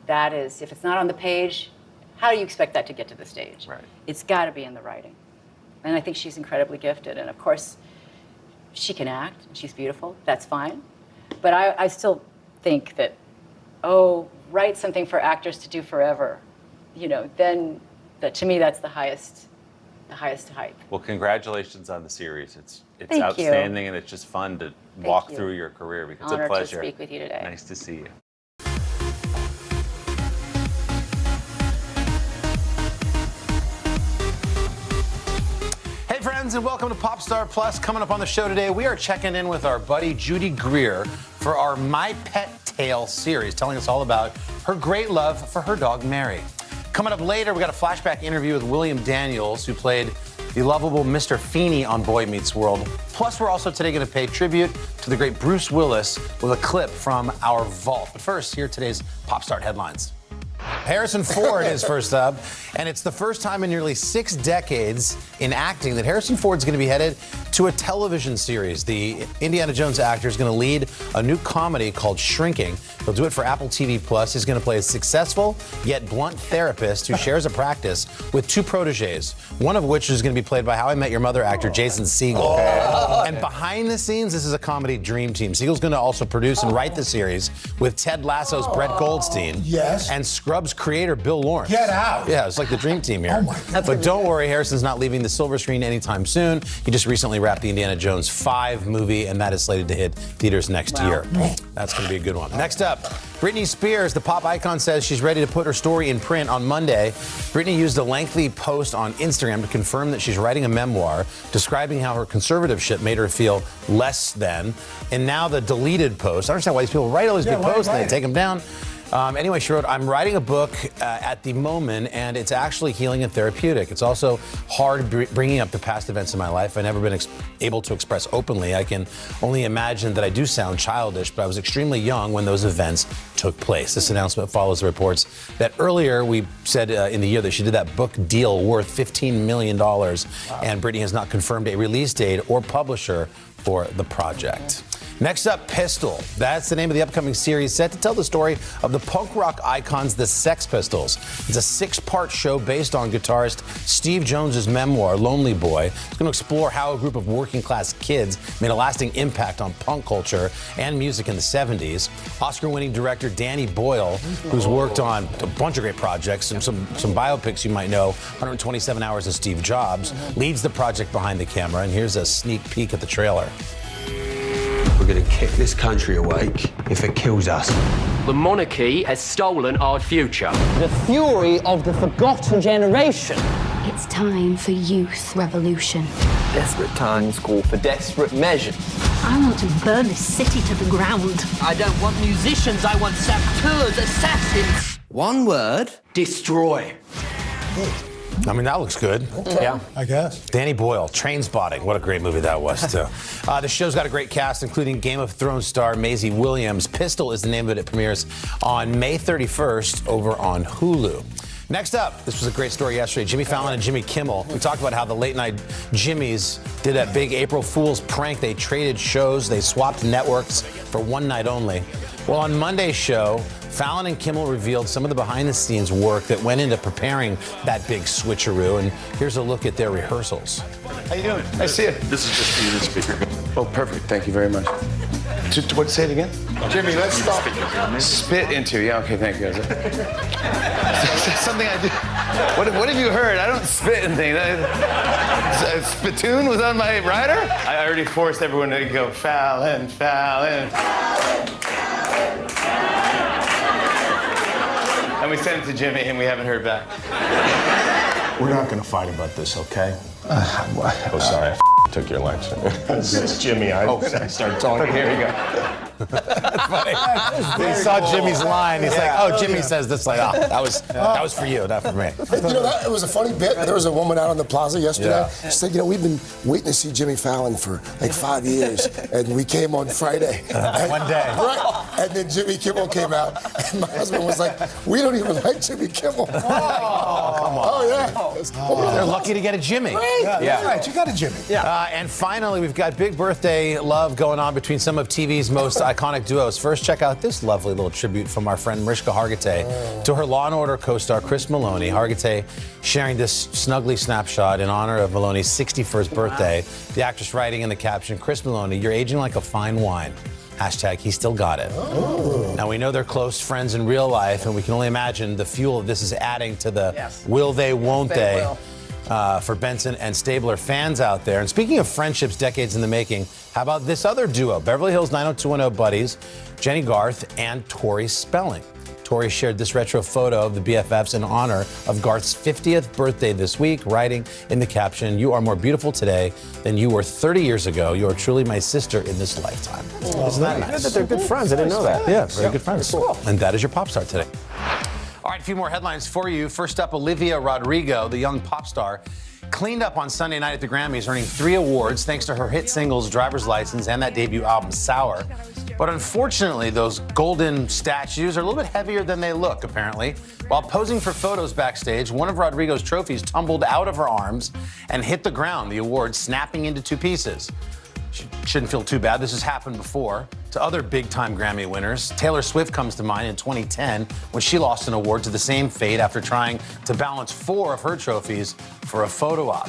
Speaker 24: That is, if it's not on the page, how do you expect that to get to the stage?
Speaker 23: Right.
Speaker 24: It's got to be in the writing. And I think she's incredibly gifted. And of course, she can act, and she's beautiful. That's fine. But I still think that, write something for actors to do forever. You know, then to me, that's the highest hype.
Speaker 23: Well, congratulations on the series. It's
Speaker 24: Thank
Speaker 23: outstanding,
Speaker 24: you.
Speaker 23: and it's just fun to walk
Speaker 24: you.
Speaker 23: through your career. Because
Speaker 24: Honored
Speaker 23: it's a pleasure.
Speaker 24: to speak with you today.
Speaker 23: Nice to see you.
Speaker 13: Hey friends, and welcome to Popstar Plus. Coming up on the show today, we are checking in with our buddy Judy Greer for our My Pet Tale series, telling us all about her great love for her dog Mary. Coming up later, we got a flashback interview with William Daniels, who played the lovable Mr. Feeney on Boy Meets World. Plus, we're also today going to pay tribute to the great Bruce Willis with a clip from our vault. But first, here are today's Popstart headlines. Harrison Ford is first up, and it's the first time in nearly 6 decades in acting that Harrison Ford's going to be headed to a television series. The Indiana Jones actor is going to lead a new comedy called Shrinking. He'll do it for Apple TV+. He's going to play a successful yet blunt therapist who shares a practice with 2 protégés, one of which is going to be played by How I Met Your Mother actor Jason Segel. And behind the scenes, this is a comedy dream team. Segel's going to also produce and write the series with Ted Lasso's Brett Goldstein.
Speaker 14: Yes.
Speaker 13: And Scrubs creator Bill Lawrence.
Speaker 14: Get out.
Speaker 13: Yeah, it's like the dream team here. But don't worry, Harrison's not leaving the silver screen anytime soon. He just recently wrapped the Indiana Jones 5 movie, and that is slated to hit theaters next year. That's going to be a good one. Next up, Britney Spears, the pop icon, says she's ready to put her story in print on Monday. Britney used a lengthy post on Instagram to confirm that she's writing a memoir describing how her conservatorship made her feel less than. And now the deleted post. I don't understand why these people write all these big posts and they take them down. Anyway, she wrote, I'm writing a book at the moment, and it's actually healing and therapeutic. It's also hard bringing up the past events in my life. I've never been able to express openly. I can only imagine that I do sound childish, but I was extremely young when those events took place. This announcement follows the reports that earlier we said in the year that she did that book deal worth $15 million, and Britney has not confirmed a release date or publisher for the project. Next up, Pistol. That's the name of the upcoming series set to tell the story of the punk rock icons, the Sex Pistols. It's a 6-part show based on guitarist Steve Jones's memoir, Lonely Boy. It's going to explore how a group of working-class kids made a lasting impact on punk culture and music in the 70s. Oscar-winning director Danny Boyle, who's worked on a bunch of great projects and some biopics you might know, 127 Hours of Steve Jobs, leads the project behind the camera. And here's a sneak peek at the trailer.
Speaker 12: We're going to kick this country awake if it kills us.
Speaker 16: The monarchy has stolen our future.
Speaker 18: The fury of the forgotten generation.
Speaker 27: It's time for youth revolution.
Speaker 18: Desperate times call for desperate measures.
Speaker 27: I want to burn this city to the ground.
Speaker 18: I don't want musicians, I want saboteurs, assassins.
Speaker 12: One word, destroy.
Speaker 13: I mean, that looks good.
Speaker 14: Okay. Yeah, I guess.
Speaker 13: Danny Boyle, Trainspotting. What a great movie that was, too. The show's got a great cast, including Game of Thrones star Maisie Williams. Pistol is the name of it. It premieres on May 31st over on Hulu. Next up, this was a great story yesterday. Jimmy Fallon and Jimmy Kimmel. We talked about how the late night Jimmys did that big April Fool's prank. They traded shows. They swapped networks for one night only. Well, on Monday's show, Fallon and Kimmel revealed some of the behind-the-scenes work that went into preparing that big switcheroo, and here's a look at their rehearsals.
Speaker 14: How you doing? I see it.
Speaker 19: This is just for you, the speaker.
Speaker 14: Oh, perfect. Thank you very much. What? Say it again. Jimmy, let's stop. Spit into. Yeah. Okay. Thank you. Something I do. What have you heard? I don't spit in things. Spittoon was on my rider. I already forced everyone to go Fallon, Fallon. And we sent it to Jimmy, and we haven't heard back.
Speaker 19: We're not going to fight about this, okay?
Speaker 14: Oh,
Speaker 19: sorry. I took your lecture. It's Jimmy. I started talking.
Speaker 14: Here we go.
Speaker 13: That's funny. He saw Jimmy's line. He's like, oh, Jimmy says this. Like, oh, that was for you, not for me.
Speaker 20: You know, it was a funny bit. There was a woman out on the plaza yesterday. She said, you know, we've been waiting to see Jimmy Fallon for like 5 years, and we came on Friday.
Speaker 13: One day.
Speaker 20: Right. And then Jimmy Kimmel came out, and my husband was like, we don't even like Jimmy Kimmel.
Speaker 13: Oh, come on.
Speaker 20: Oh, yeah.
Speaker 13: They're lucky to get a Jimmy.
Speaker 20: Right.
Speaker 14: Yeah. Right. You got a Jimmy.
Speaker 13: And finally, we've got big birthday love going on between some of TV's most iconic duos. First, check out this lovely little tribute from our friend Mariska Hargitay to her Law & Order co-star Chris Maloney. Hargitay sharing this snuggly snapshot in honor of Maloney's 61st birthday. The actress writing in the caption, Chris Maloney, you're aging like a fine wine. Hashtag he still got it. Oh. Now, we know they're close friends in real life, and we can only imagine the fuel of this is adding to the will they, won't they. For Benson and Stabler fans out there. And speaking of friendships decades in the making, how about this other duo, Beverly Hills 90210 buddies, Jenny Garth and Tori Spelling. Tori shared this retro photo of the BFFs in honor of Garth's 50th birthday this week, writing in the caption, you are more beautiful today than you were 30 years ago. You are truly my sister in this lifetime. Isn't that nice?
Speaker 19: That they're good friends. I didn't know that.
Speaker 13: Yeah, very good friends. Cool. And that is your Pop Star today. All right, a few more headlines for you. First up, Olivia Rodrigo, the young pop star, cleaned up on Sunday night at the Grammys, earning 3 awards thanks to her hit singles Driver's License and that debut album Sour. But unfortunately, those golden statues are a little bit heavier than they look, apparently. While posing for photos backstage, one of Rodrigo's trophies tumbled out of her arms and hit the ground, the award snapping into 2 pieces. She shouldn't feel too bad. This has happened before to other big-time Grammy winners. Taylor Swift comes to mind in 2010 when she lost an award to the same fate after trying to balance 4 of her trophies for a photo op.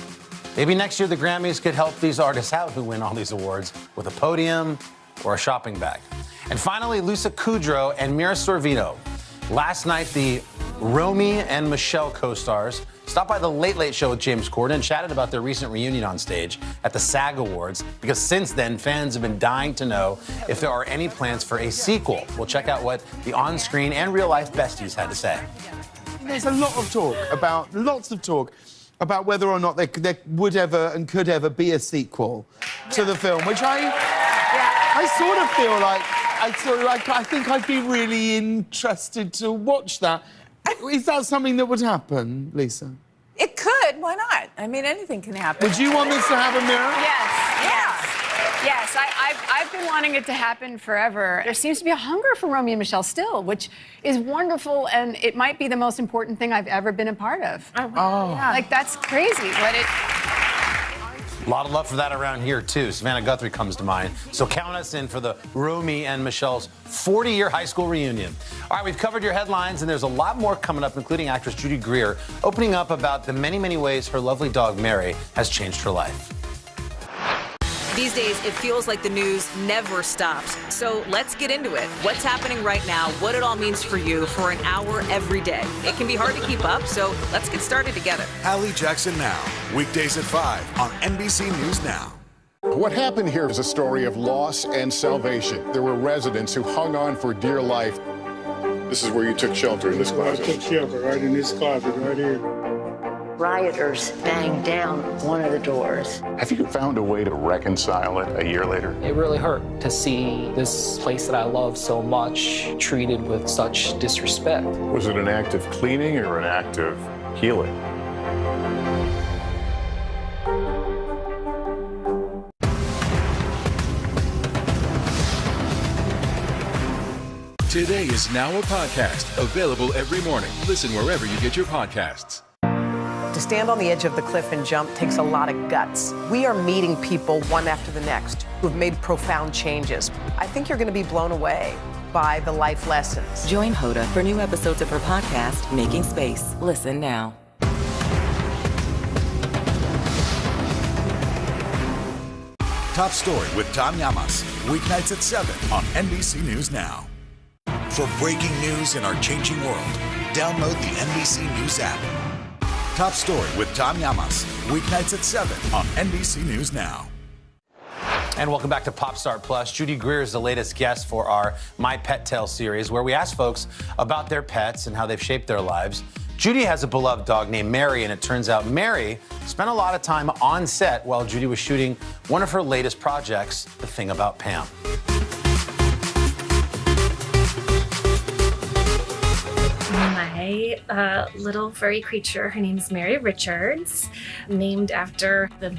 Speaker 13: Maybe next year the Grammys could help these artists out who win all these awards with a podium or a shopping bag. And finally, Lisa Kudrow and Mira Sorvino. Last night, the Romy and Michelle co-stars stopped by the Late Late Show with James Corden and chatted about their recent reunion on stage at the SAG Awards, because since then, fans have been dying to know if there are any plans for a sequel. We'll check out what the on-screen and real-life besties had to say.
Speaker 21: There's lots of talk about whether or not there would ever and could ever be a sequel to the film, which I sort of feel like, I think I'd be really interested to watch that. Is that something that would happen, Lisa?
Speaker 22: It could. Why not? I mean, anything can happen.
Speaker 21: Would you want this to happen, Mira?
Speaker 28: Yes. I've been wanting it to happen forever. There seems to be a hunger for Romeo and Michelle still, which is wonderful, and it might be the most important thing I've ever been a part of.
Speaker 21: Oh.
Speaker 28: Yeah, like, that's crazy.
Speaker 13: A lot of love for that around here, too. Savannah Guthrie comes to mind. So count us in for the Romy and Michelle's 40-year high school reunion. All right, we've covered your headlines, and there's a lot more coming up, including actress Judy Greer opening up about the many, many ways her lovely dog, Mary, has changed her life.
Speaker 15: These days, it feels like the news never stops. So let's get into it. What's happening right now, what it all means for you for an hour every day. It can be hard to keep up, so let's get started together.
Speaker 25: Hallie Jackson Now, weekdays at 5 on NBC News Now.
Speaker 5: What happened here is a story of loss and salvation. There were residents who hung on for dear life. This is where you took shelter, in this closet.
Speaker 6: I took shelter right in this closet right here.
Speaker 8: Rioters banged down one of the doors.
Speaker 5: Have you found a way to reconcile it a year later?
Speaker 9: It really hurt to see this place that I love so much treated with such disrespect.
Speaker 5: Was it an act of cleaning or an act of healing?
Speaker 2: Today is now a podcast, available every morning. Listen wherever you get your podcasts.
Speaker 1: To stand on the edge of the cliff and jump takes a lot of guts. We are meeting people one after the next who have made profound changes. I think you're going to be blown away by the life lessons.
Speaker 7: Join Hoda for new episodes of her podcast, Making Space. Listen now.
Speaker 25: Top Story with Tom Llamas, weeknights at 7 on NBC News Now. For breaking news in our changing world, download the NBC News app. Top Story with Tom Llamas, weeknights at 7 on NBC News Now.
Speaker 13: And welcome back to Popstar Plus. Judy Greer is the latest guest for our My Pet Tale series, where we ask folks about their pets and how they've shaped their lives. Judy has a beloved dog named Mary, and it turns out Mary spent a lot of time on set while Judy was shooting one of her latest projects, The Thing About Pam.
Speaker 10: My little furry creature, her name's Mary Richards, named after the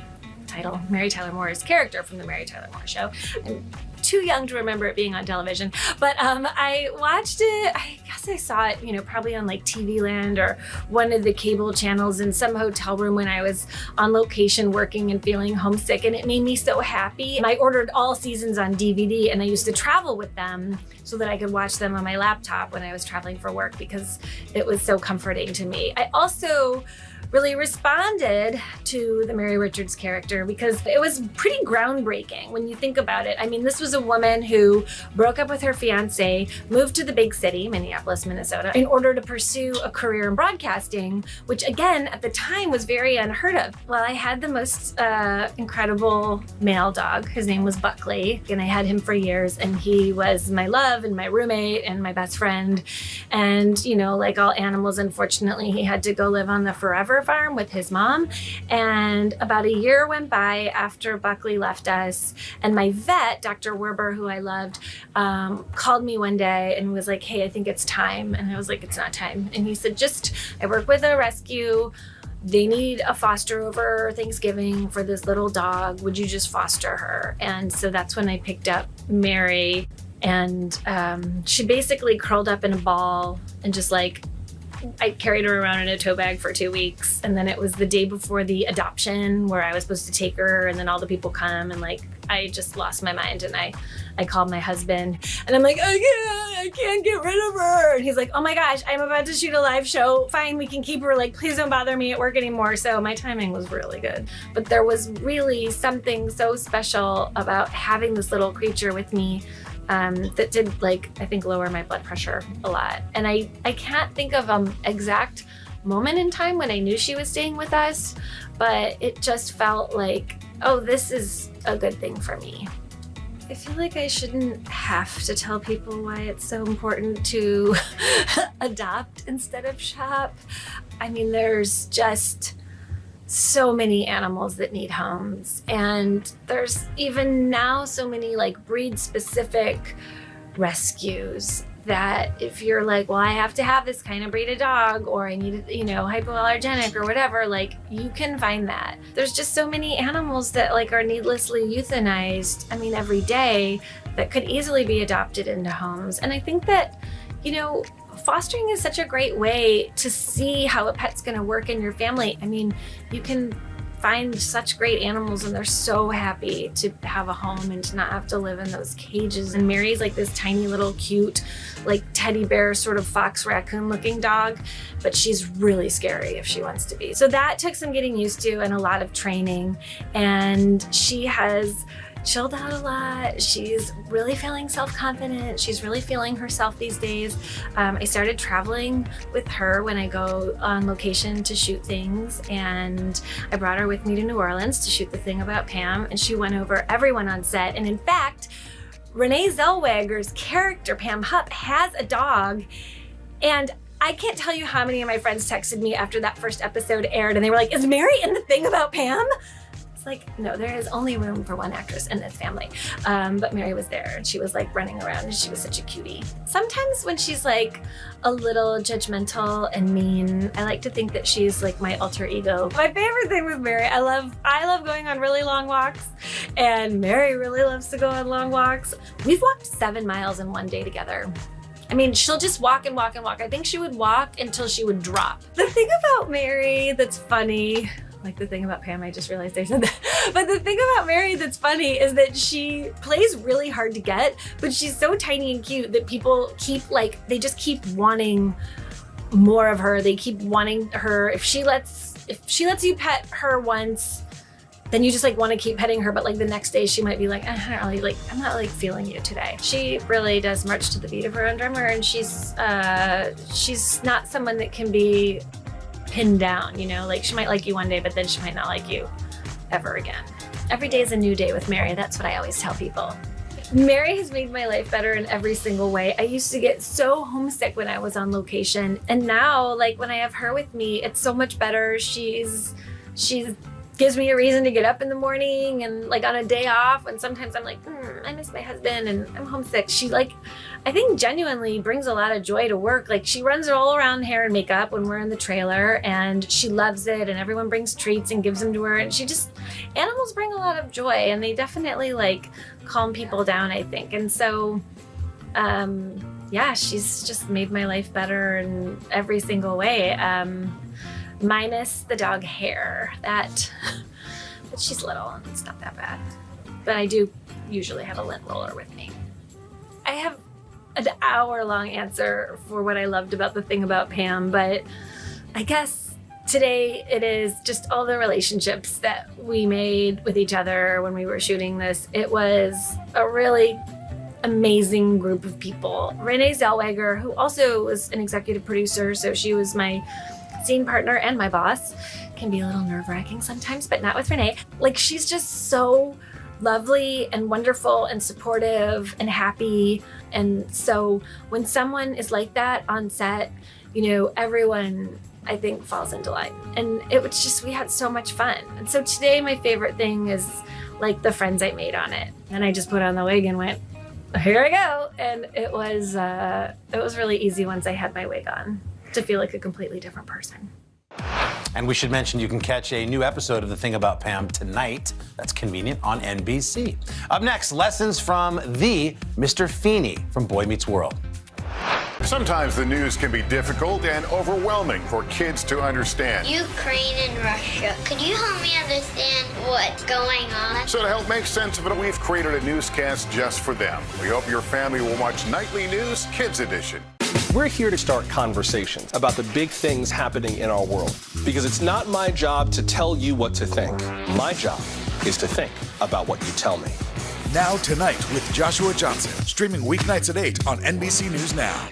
Speaker 10: title, Mary Tyler Moore's character from the Mary Tyler Moore Show. I'm too young to remember it being on television, but I watched it, I guess I saw it, probably on like TV Land or one of the cable channels in some hotel room when I was on location working and feeling homesick, and it made me so happy. And I ordered all seasons on DVD, and I used to travel with them so that I could watch them on my laptop when I was traveling for work because it was so comforting to me. I also really responded to the Mary Richards character because it was pretty groundbreaking when you think about it. I mean, this was a woman who broke up with her fiance, moved to the big city, Minneapolis, Minnesota, in order to pursue a career in broadcasting, which again, at the time was very unheard of. Well, I had the most incredible male dog. His name was Buckley, and I had him for years, and he was my love and my roommate and my best friend. And, like all animals, unfortunately, he had to go live on the Forever farm with his mom. And about a year went by after Buckley left us, and my vet, Dr. Werber, who I loved, called me one day and was like, hey, I think it's time. And I was like, it's not time. And he said, I work with a rescue. They need a foster over Thanksgiving for this little dog. Would you just foster her? And so that's when I picked up Mary, and she basically curled up in a ball and just I carried her around in a tote bag for 2 weeks. And then it was the day before the adoption where I was supposed to take her, and then all the people come, and I just lost my mind. And I called my husband, and I'm like, I can't get rid of her. And he's like, oh my gosh, I'm about to shoot a live show. Fine, we can keep her. Please don't bother me at work anymore. So my timing was really good. But there was really something so special about having this little creature with me that did, I think, lower my blood pressure a lot. And I can't think of an exact moment in time when I knew she was staying with us, but it just felt like, oh, this is a good thing for me. I feel like I shouldn't have to tell people why it's so important to adopt instead of shop. I mean, there's just so many animals that need homes, and there's even now so many breed specific rescues that if you're like, well, I have to have this kind of breed of dog, or I need it, hypoallergenic or whatever, you can find that. There's just so many animals that are needlessly euthanized, every day, that could easily be adopted into homes. And I think that, fostering is such a great way to see how a pet's gonna work in your family. You can find such great animals and they're so happy to have a home and to not have to live in those cages. And Mary's like this tiny little cute, like teddy bear sort of fox raccoon looking dog, but she's really scary if she wants to be. So that took some getting used to and a lot of training. And she has chilled out a lot. She's really feeling self-confident. She's really feeling herself these days. I started traveling with her when I go on location to shoot things, and I brought her with me to New Orleans to shoot The Thing About Pam, and she won over everyone on set. And in fact, Renee Zellweger's character, Pam Hupp, has a dog, and I can't tell you how many of my friends texted me after that first episode aired, and they were like, "Is Mary in The Thing About Pam?" Like, no, there is only room for one actress in this family. But Mary was there and she was like running around and she was such a cutie. Sometimes when she's like a little judgmental and mean, I like to think that she's like my alter ego. My favorite thing with Mary, I love going on really long walks, and Mary really loves to go on long walks. We've walked 7 miles in one day together. I mean, she'll just walk and walk and walk. I think she would walk until she would drop. The thing about Mary that's funny, like The Thing About Pam, I just realized I said that. But the thing about Mary that's funny is that she plays really hard to get, but she's so tiny and cute that people they just keep wanting more of her. They keep wanting her. If she lets you pet her once, then you just like want to keep petting her, but like the next day she might be like, I'm not like feeling you today. She really does march to the beat of her own drummer, and she's not someone that can be pinned down, you know, like she might like you one day, but then she might not like you ever again. Every day is a new day with Mary. That's what I always tell people. Mary has made my life better in every single way. I used to get so homesick when I was on location, and now like when I have her with me, it's so much better. She's gives me a reason to get up in the morning, and like on a day off when sometimes I'm like, I miss my husband and I'm homesick. She like, I think genuinely brings a lot of joy to work. Like she runs all around hair and makeup when we're in the trailer, and she loves it, and everyone brings treats and gives them to her. And animals bring a lot of joy, and they definitely like calm people down, I think. And so, yeah, she's just made my life better in every single way. Minus the dog hair, but she's little and it's not that bad. But I do usually have a lint roller with me. I have an hour-long answer for what I loved about The Thing About Pam, but I guess today it is just all the relationships that we made with each other when we were shooting this. It was a really amazing group of people. Renee Zellweger, who also was an executive producer, so she was my scene partner and my boss, can be a little nerve-wracking sometimes, but not with Renee. Like she's just so lovely and wonderful and supportive and happy. And so when someone is like that on set, you know, everyone I think falls into line. And it was just, we had so much fun. And so today my favorite thing is like the friends I made on it. And I just put on the wig and went, here I go. And it was really easy once I had my wig on to feel like a completely different person.
Speaker 13: And we should mention you can catch a new episode of The Thing About Pam tonight. That's convenient on NBC. Up next, lessons from the Mr. Feeney from Boy Meets World.
Speaker 5: Sometimes the news can be difficult and overwhelming for kids to understand.
Speaker 3: Ukraine and Russia. Could you help me understand what's going on?
Speaker 5: So to help make sense of it, we've created a newscast just for them. We hope your family will watch Nightly News Kids Edition.
Speaker 4: We're here to start conversations about the big things happening in our world, because it's not my job to tell you what to think. My job is to think about what you tell me.
Speaker 25: Now Tonight with Joshua Johnson, streaming weeknights at 8 on NBC News Now.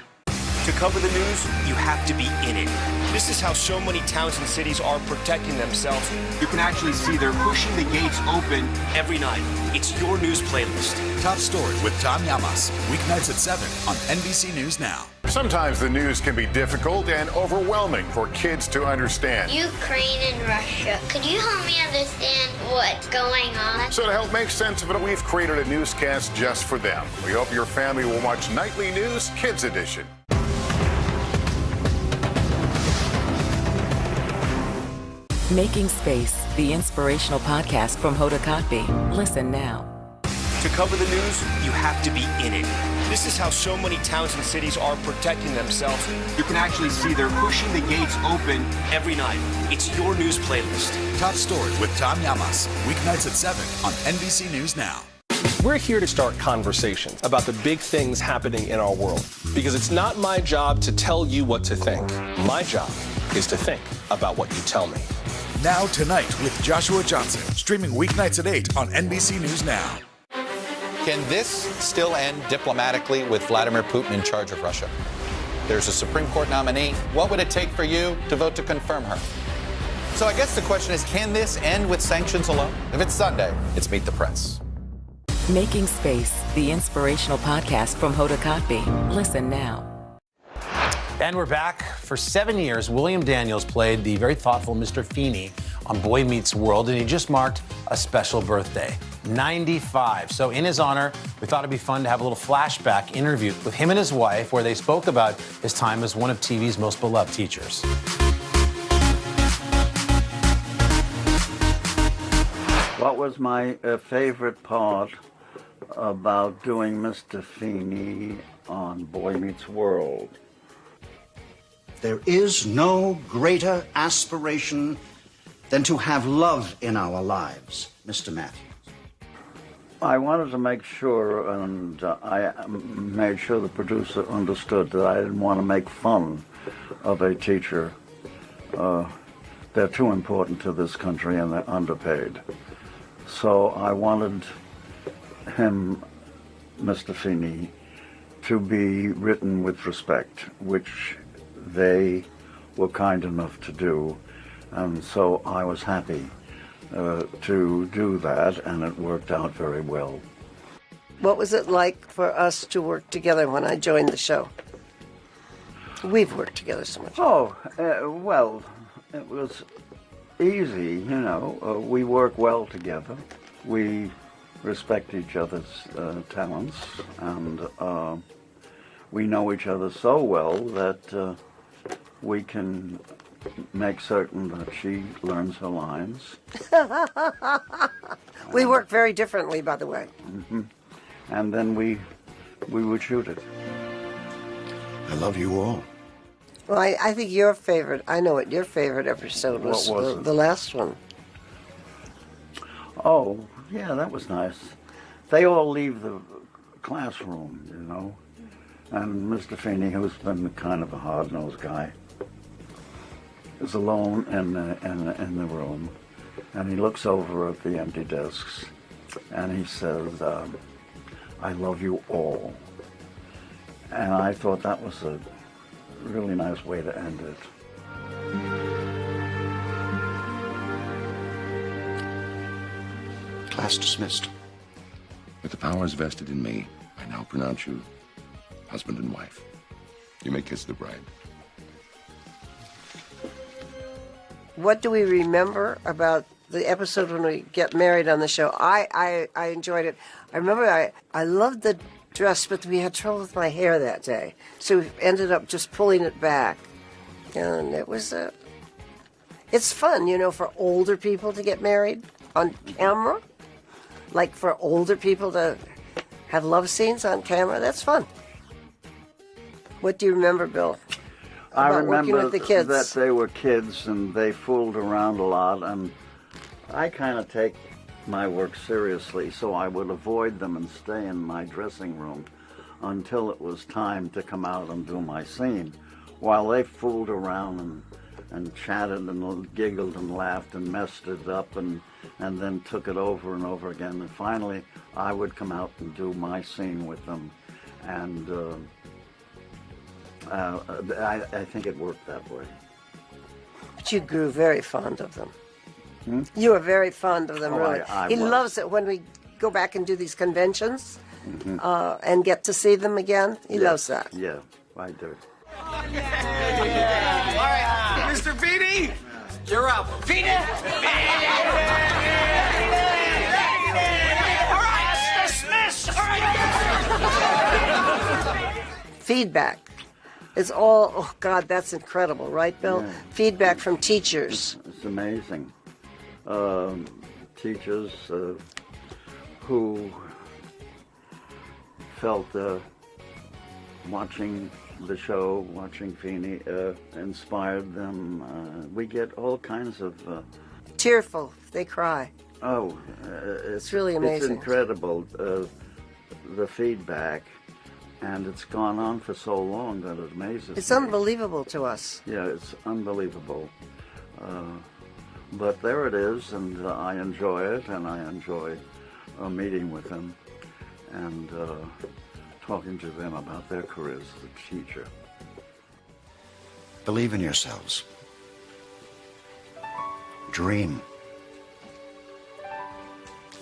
Speaker 11: To cover the news, you have to be in it. This is how so many towns and cities are protecting themselves. You can actually see they're pushing the gates open every night. It's your news playlist.
Speaker 25: Top Story with Tom Llamas, weeknights at 7 on NBC News Now.
Speaker 5: Sometimes the news can be difficult and overwhelming for kids to understand.
Speaker 3: Ukraine and Russia. Could you help me understand what's going on?
Speaker 5: So to help make sense of it, we've created a newscast just for them. We hope your family will watch Nightly News Kids Edition.
Speaker 7: Making Space, the inspirational podcast from Hoda Kotb. Listen now.
Speaker 11: To cover the news, you have to be in it. This is how so many towns and cities are protecting themselves. You can actually see they're pushing the gates open every night. It's your news playlist.
Speaker 25: Top Story with Tom Llamas. Weeknights at 7 on NBC News Now.
Speaker 4: We're here to start conversations about the big things happening in our world. Because it's not my job to tell you what to think. My job is to think about what you tell me.
Speaker 25: Now Tonight with Joshua Johnson. Streaming weeknights at 8 on NBC News Now.
Speaker 13: Can this still end diplomatically with Vladimir Putin in charge of Russia? There's a Supreme Court nominee. What would it take for you to vote to confirm her? So I guess the question is, can this end with sanctions alone? If it's Sunday, it's Meet the Press.
Speaker 7: Making Space, the inspirational podcast from Hoda Kotb. Listen now.
Speaker 13: And we're back. For 7 years, William Daniels played the very thoughtful Mr. Feeney on Boy Meets World, and he just marked a special birthday, 95. So in his honor, we thought it'd be fun to have a little flashback interview with him and his wife, where they spoke about his time as one of TV's most beloved teachers.
Speaker 12: What was my favorite part about doing Mr. Feeney on Boy Meets World?
Speaker 16: There is no greater aspiration than to have love in our lives, Mr. Matthews.
Speaker 12: I wanted to make sure, and I made sure the producer understood that I didn't want to make fun of a teacher. They're too important to this country and they're underpaid. So I wanted him, Mr. Feeney, to be written with respect, which they were kind enough to do, and so I was happy to do that, and it worked out very well.
Speaker 17: What was it like for us to work together when I joined the show? We've worked together so much.
Speaker 12: Oh, well, it was easy, you know. We work well together. We respect each other's talents, and we know each other so well that we can make certain that she learns her lines.
Speaker 17: We work very differently, by the way.
Speaker 12: Mm-hmm. And then we would shoot it.
Speaker 16: I love you all.
Speaker 17: Well, I think your favorite, I know what your favorite episode was.
Speaker 12: What was it?
Speaker 17: The last one.
Speaker 12: Oh, yeah, that was nice. They all leave the classroom, you know. And Mr. Feeney, who's been kind of a hard-nosed guy, is alone in the room, and he looks over at the empty desks, and he says, I love you all. And I thought that was a really nice way to end it.
Speaker 16: Class dismissed.
Speaker 18: With the powers vested in me, I now pronounce you husband and wife. You may kiss the bride.
Speaker 17: What do we remember about the episode when we get married on the show? I enjoyed it. I remember I loved the dress, but we had trouble with my hair that day. So we ended up just pulling it back. And it was it's fun, you know, for older people to get married on camera. Like for older people to have love scenes on camera. That's fun. What do you remember, Bill?
Speaker 12: I
Speaker 17: About working
Speaker 12: remember
Speaker 17: with the kids?
Speaker 12: that they were kids and they fooled around a lot, and I kind of take my work seriously, so I would avoid them and stay in my dressing room until it was time to come out and do my scene, while they fooled around and chatted and giggled and laughed and messed it up and then took it over and over again. And finally, I would come out and do my scene with them, and I think it worked that way.
Speaker 17: But you grew very fond of them.
Speaker 12: Hmm?
Speaker 17: You were very fond of them,
Speaker 12: Oh,
Speaker 17: really.
Speaker 12: I
Speaker 17: He
Speaker 12: was.
Speaker 17: loves it when we go back and do these conventions and get to see them again. He loves that.
Speaker 12: Yeah, I do.
Speaker 11: All right, Mr. Feeney, you're up. Feeney! All right, dismiss! All right.
Speaker 17: Feedback. It's all, oh God, that's incredible, right, Bill?
Speaker 12: Yeah.
Speaker 17: Feedback from teachers.
Speaker 12: It's amazing. Teachers who felt watching the show, watching Feeney, inspired them. We get all kinds of...
Speaker 17: Tearful. They cry.
Speaker 12: Oh,
Speaker 17: it's really amazing.
Speaker 12: It's incredible, the feedback, and it's gone on for so long that it amazes
Speaker 17: It's
Speaker 12: me.
Speaker 17: unbelievable to us.
Speaker 12: Yeah, it's unbelievable. But there it is, and I enjoy it, and I enjoy meeting with them and talking to them about their careers as a teacher.
Speaker 16: Believe in yourselves. Dream.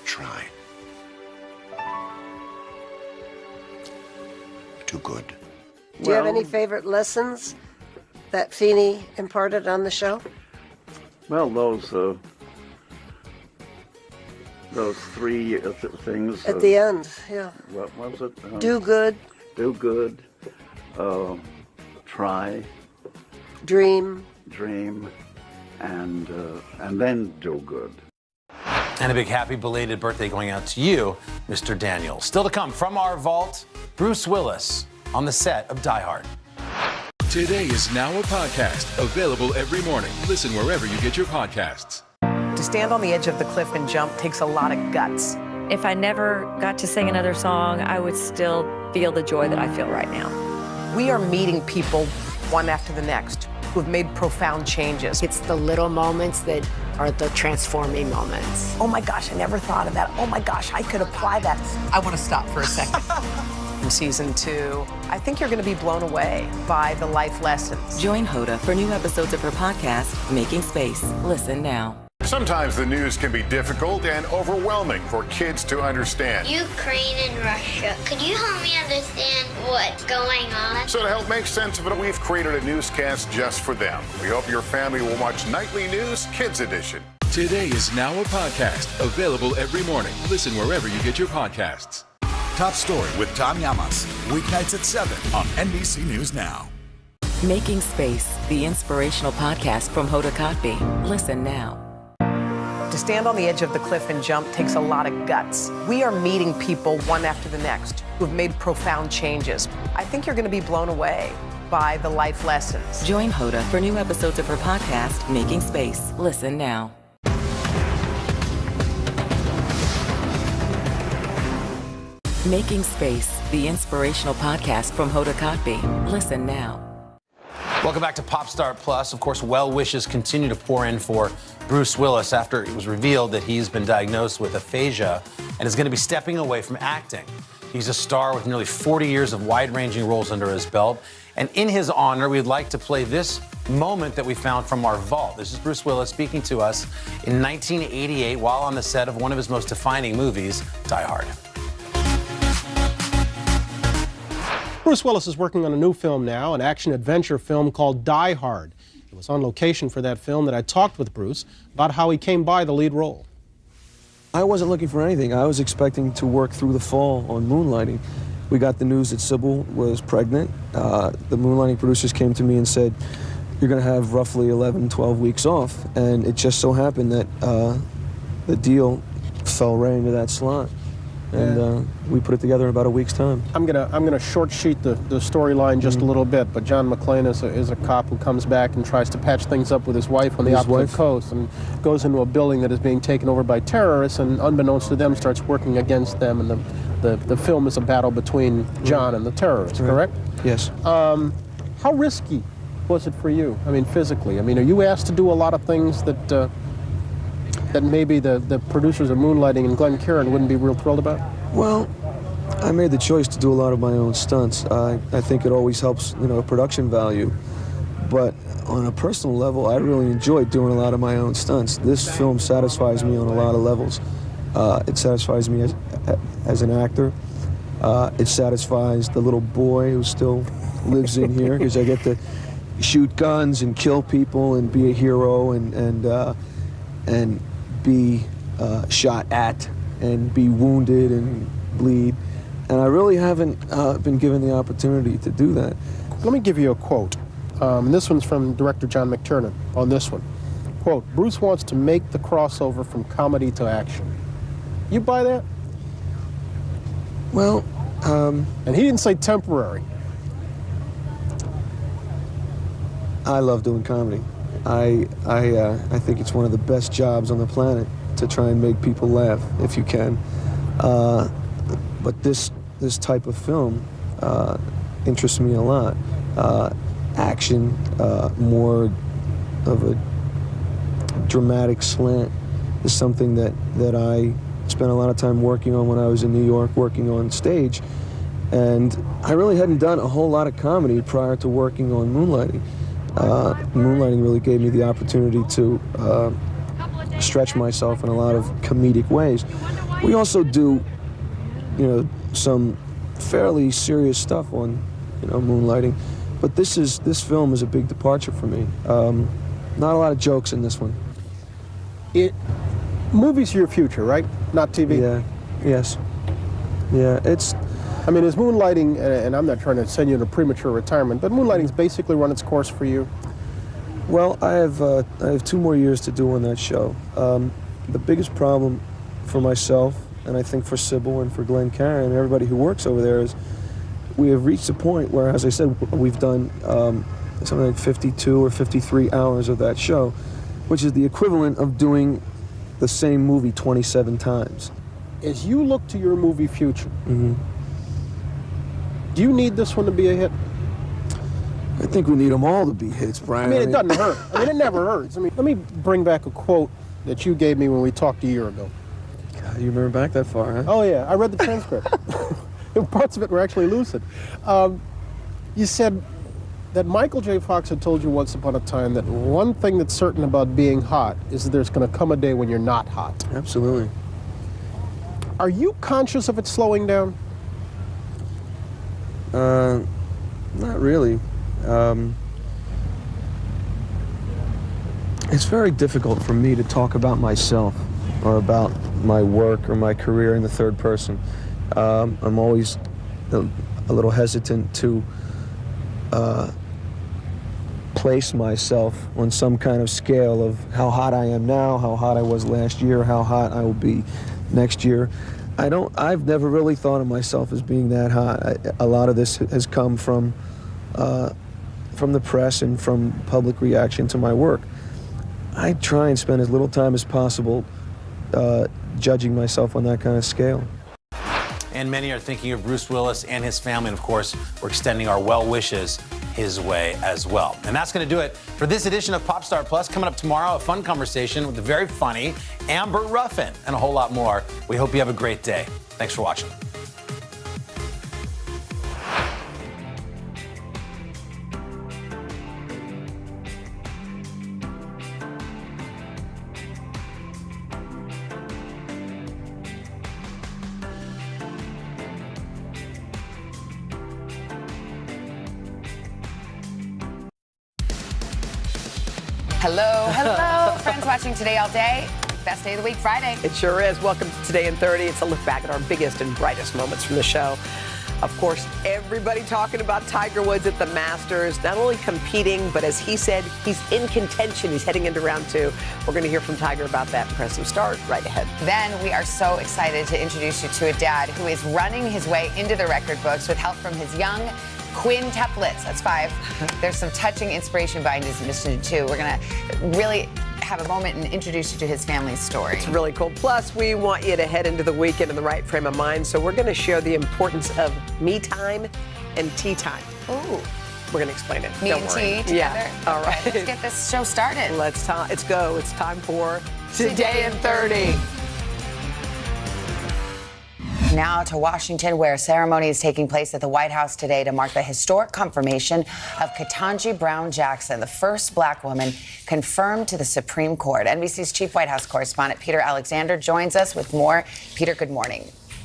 Speaker 16: Try. Do good.
Speaker 17: Do you have any favorite lessons that Feeney imparted on the show?
Speaker 12: Well, those three things.
Speaker 17: At the end, yeah.
Speaker 12: What was it?
Speaker 17: Do good.
Speaker 12: Do good. Try.
Speaker 17: Dream.
Speaker 12: Dream. And then do good.
Speaker 13: And a big happy belated birthday going out to you, Mr. Daniel. Still to come from our vault, Bruce Willis on the set of Die Hard.
Speaker 2: Today is now a podcast, available every morning. Listen wherever you get your podcasts.
Speaker 1: To stand on the edge of the cliff and jump takes a lot of guts.
Speaker 14: If I never got to sing another song, I would still feel the joy that I feel right now.
Speaker 1: We are meeting people one after the next who've made profound changes.
Speaker 19: It's the little moments that are the transforming moments.
Speaker 1: Oh my gosh, I never thought of that. Oh my gosh, I could apply that. I want to stop for a second. In season 2, I think you're going to be blown away by the life lessons.
Speaker 7: Join Hoda for new episodes of her podcast, Making Space. Listen now.
Speaker 5: Sometimes the news can be difficult and overwhelming for kids to understand.
Speaker 3: Ukraine and Russia. Could you help me understand what's going on?
Speaker 5: So to help make sense of it, we've created a newscast just for them. We hope your family will watch Nightly News Kids Edition.
Speaker 2: Today is now a podcast, available every morning. Listen wherever you get your podcasts.
Speaker 25: Top Story with Tom Llamas, weeknights at 7 on NBC News Now.
Speaker 7: Making Space, the inspirational podcast from Hoda Kotb. Listen now.
Speaker 1: To stand on the edge of the cliff and jump takes a lot of guts. We are meeting people one after the next who've made profound changes. I think you're going to be blown away by the life lessons.
Speaker 7: Join Hoda for new episodes of her podcast, Making Space. Listen now. Making Space, the inspirational podcast from Hoda Kotb. Listen now.
Speaker 13: Welcome back to Pop Star Plus. Of course, well wishes continue to pour in for Bruce Willis after it was revealed that he's been diagnosed with aphasia and is going to be stepping away from acting. He's a star with nearly 40 years of wide-ranging roles under his belt. And in his honor, we'd like to play this moment that we found from our vault. This is Bruce Willis speaking to us in 1988 while on the set of one of his most defining movies, Die Hard.
Speaker 20: Bruce Willis is working on a new film now, an action-adventure film called Die Hard. It was on location for that film that I talked with Bruce about how he came by the lead role.
Speaker 22: I wasn't looking for anything. I was expecting to work through the fall on Moonlighting. We got the news that Sybil was pregnant. The Moonlighting producers came to me and said, you're going to have roughly 11, 12 weeks off. And it just so happened that the deal fell right into that slot. And we put it together in about a week's time.
Speaker 20: I'm gonna short sheet the storyline just a little bit, but John McClane is a cop who comes back and tries to patch things up with his wife on the opposite coast and goes into a building that is being taken over by terrorists and unbeknownst to them starts working against them, and the film is a battle between John and the terrorists, correct?
Speaker 22: Yes.
Speaker 20: How risky was it for you? I mean, physically? I mean, are you asked to do a lot of things that maybe the producers of Moonlighting and Glenn Kieran wouldn't be real thrilled about?
Speaker 22: Well, I made the choice to do a lot of my own stunts. I think it always helps, production value. But on a personal level, I really enjoyed doing a lot of my own stunts. This film satisfies me on a lot of levels. It satisfies me as an actor. It satisfies the little boy who still lives in here because I get to shoot guns and kill people and be a hero and be shot at and be wounded and bleed. And I really haven't been given the opportunity to do that.
Speaker 20: Let me give you a quote. This one's from director John McTiernan on this one. Quote, Bruce wants to make the crossover from comedy to action. You buy that?
Speaker 22: Well,
Speaker 20: and he didn't say temporary.
Speaker 22: I love doing comedy. I think it's one of the best jobs on the planet to try and make people laugh, if you can. But this type of film interests me a lot. Action, more of a dramatic slant is something that I spent a lot of time working on when I was in New York, working on stage. And I really hadn't done a whole lot of comedy prior to working on Moonlighting. Moonlighting really gave me the opportunity to stretch myself in a lot of comedic ways. We also do, some fairly serious stuff on, Moonlighting. But this film is a big departure for me. Not a lot of jokes in this one.
Speaker 20: Movies are your future, right? Not TV?
Speaker 22: Yeah. Yes. Yeah, it's...
Speaker 20: I mean, is Moonlighting, and I'm not trying to send you into premature retirement, but Moonlighting's basically run its course for you?
Speaker 22: Well, I have 2 more years to do on that show. The biggest problem for myself, and I think for Sybil and for Glenn Caron and everybody who works over there, is we have reached a point where, as I said, we've done something like 52 or 53 hours of that show, which is the equivalent of doing the same movie 27 times.
Speaker 20: As you look to your movie future, do you need this one to be a hit?
Speaker 22: I think we need them all to be hits, Brian.
Speaker 20: I mean, it doesn't hurt. I mean, it never hurts. I mean, let me bring back a quote that you gave me when we talked a year ago.
Speaker 22: God, you remember back that far, huh?
Speaker 20: Oh, yeah. I read the transcript. Parts of it were actually lucid. You said that Michael J. Fox had told you once upon a time that one thing that's certain about being hot is that there's going to come a day when you're not hot.
Speaker 22: Absolutely.
Speaker 20: Are you conscious of it slowing down?
Speaker 22: Not really. It's very difficult for me to talk about myself or about my work or my career in the third person. I'm always a little hesitant to place myself on some kind of scale of how hot I am now, how hot I was last year, how hot I will be next year. I've never really thought of myself as being that hot. A lot of this has come from the press and from public reaction to my work. I try and spend as little time as possible judging myself on that kind of scale.
Speaker 13: And many are thinking of Bruce Willis and his family, and of course, we're extending our well wishes his way as well. And that's going to do it for this edition of Popstar Plus. Coming up tomorrow, a fun conversation with the very funny Amber Ruffin and a whole lot more. We hope you have a great day. Thanks for watching.
Speaker 6: Hello, friends watching Today All Day. Best day of the week, Friday.
Speaker 1: It sure is. Welcome to Today in 30. It's a look back at our biggest and brightest moments from the show. Of course, everybody talking about Tiger Woods at the Masters, not only competing, but as he said, he's in contention. He's heading into round 2. We're going to hear from Tiger about that impressive start right ahead.
Speaker 6: Then we are so excited to introduce you to a dad who is running his way into the record books with help from his young quintuplets. That's 5. There's some touching inspiration behind his mission, too. We're going to really have a moment and introduce you to his family's story.
Speaker 1: It's really cool. Plus, we want you to head into the weekend in the right frame of mind. So we're going to share the importance of me time and tea time.
Speaker 6: Ooh.
Speaker 1: We're going to explain it.
Speaker 6: Me
Speaker 1: Don't
Speaker 6: and
Speaker 1: worry.
Speaker 6: tea together?
Speaker 1: Yeah. All right.
Speaker 6: Let's get this show started.
Speaker 1: Let's go. It's time for Today in 30.
Speaker 6: Now to Washington, where a ceremony is taking place at the White House today to mark the historic confirmation of Ketanji Brown Jackson, the first black woman confirmed to the Supreme Court. NBC's chief White House correspondent Peter Alexander joins us with more. Peter, good morning.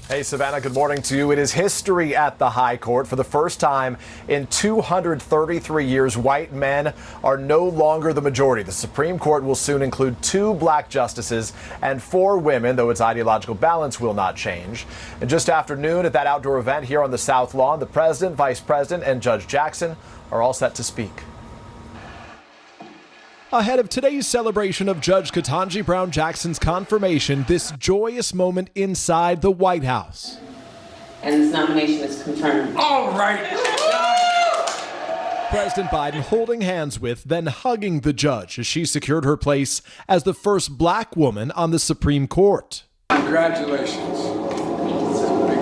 Speaker 15: Hey, Savannah, good morning to you. It is history at the High Court. For the first time in 233 years, white men are no longer the majority. The Supreme Court will soon include 2 black justices and 4 women, though its ideological balance will not change. And just after noon at that outdoor event here on the South Lawn, the president, vice president, and Judge Jackson are all set to speak.
Speaker 21: Ahead of today's celebration of Judge Ketanji Brown Jackson's confirmation, this joyous moment inside the White House.
Speaker 23: And this nomination is confirmed.
Speaker 15: All right.
Speaker 21: President Biden holding hands with, then hugging the judge as she secured her place as the first black woman on the Supreme Court.
Speaker 8: Congratulations. This is a big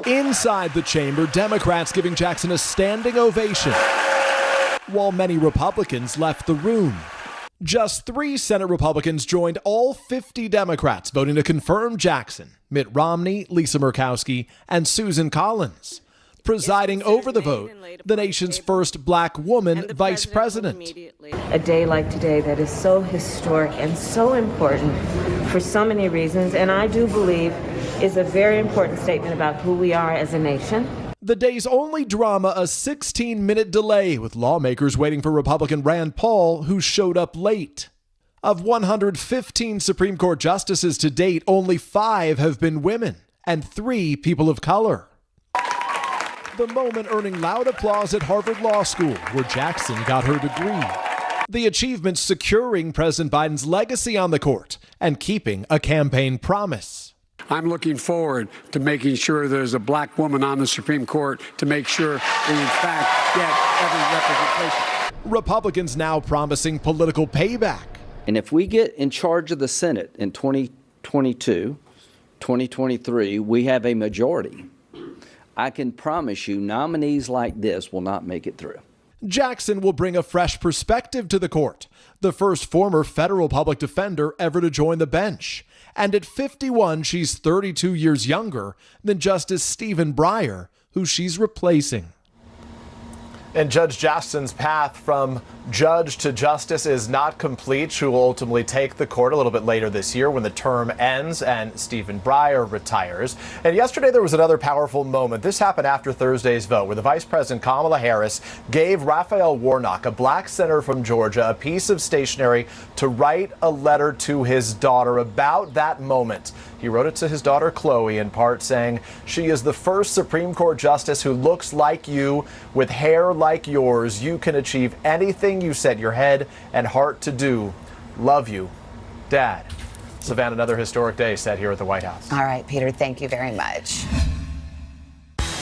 Speaker 8: day.
Speaker 21: Inside the chamber, Democrats giving Jackson a standing ovation, while many Republicans left the room. Just 3 Senate Republicans joined all 50 Democrats voting to confirm Jackson: Mitt Romney, Lisa Murkowski, and Susan Collins. Presiding over the vote, the nation's first black woman vice president.
Speaker 9: A day like today that is so historic and so important for so many reasons, and I do believe is a very important statement about who we are as a nation.
Speaker 21: The day's only drama, a 16-minute delay, with lawmakers waiting for Republican Rand Paul, who showed up late. Of 115 Supreme Court justices to date, only 5 have been women, and 3 people of color. The moment earning loud applause at Harvard Law School, where Jackson got her degree. The achievement securing President Biden's legacy on the court and keeping a campaign promise.
Speaker 8: I'm looking forward to making sure there's a black woman on the Supreme Court to make sure we, in fact, get every representation.
Speaker 21: Republicans now promising political payback.
Speaker 10: And if we get in charge of the Senate in 2022, 2023, we have a majority. I can promise you nominees like this will not make it through.
Speaker 21: Jackson will bring a fresh perspective to the court, the first former federal public defender ever to join the bench. And at 51, she's 32 years younger than Justice Stephen Breyer, who she's replacing. And Judge Jackson's path from judge to justice is not complete. She will ultimately take the court a little bit later this year when the term ends and Stephen Breyer retires. And yesterday there was another powerful moment. This happened after Thursday's vote, where the Vice President Kamala Harris gave Raphael Warnock, a black senator from Georgia, a piece of stationery to write a letter to his daughter about that moment. He wrote it to his daughter Chloe, in part saying, "She is the first Supreme Court justice who looks like you, with hair like yours. You can achieve anything you set your head and heart to do. Love you, Dad." Savannah, another historic day set here at the White House.
Speaker 6: All right, Peter, thank you very much.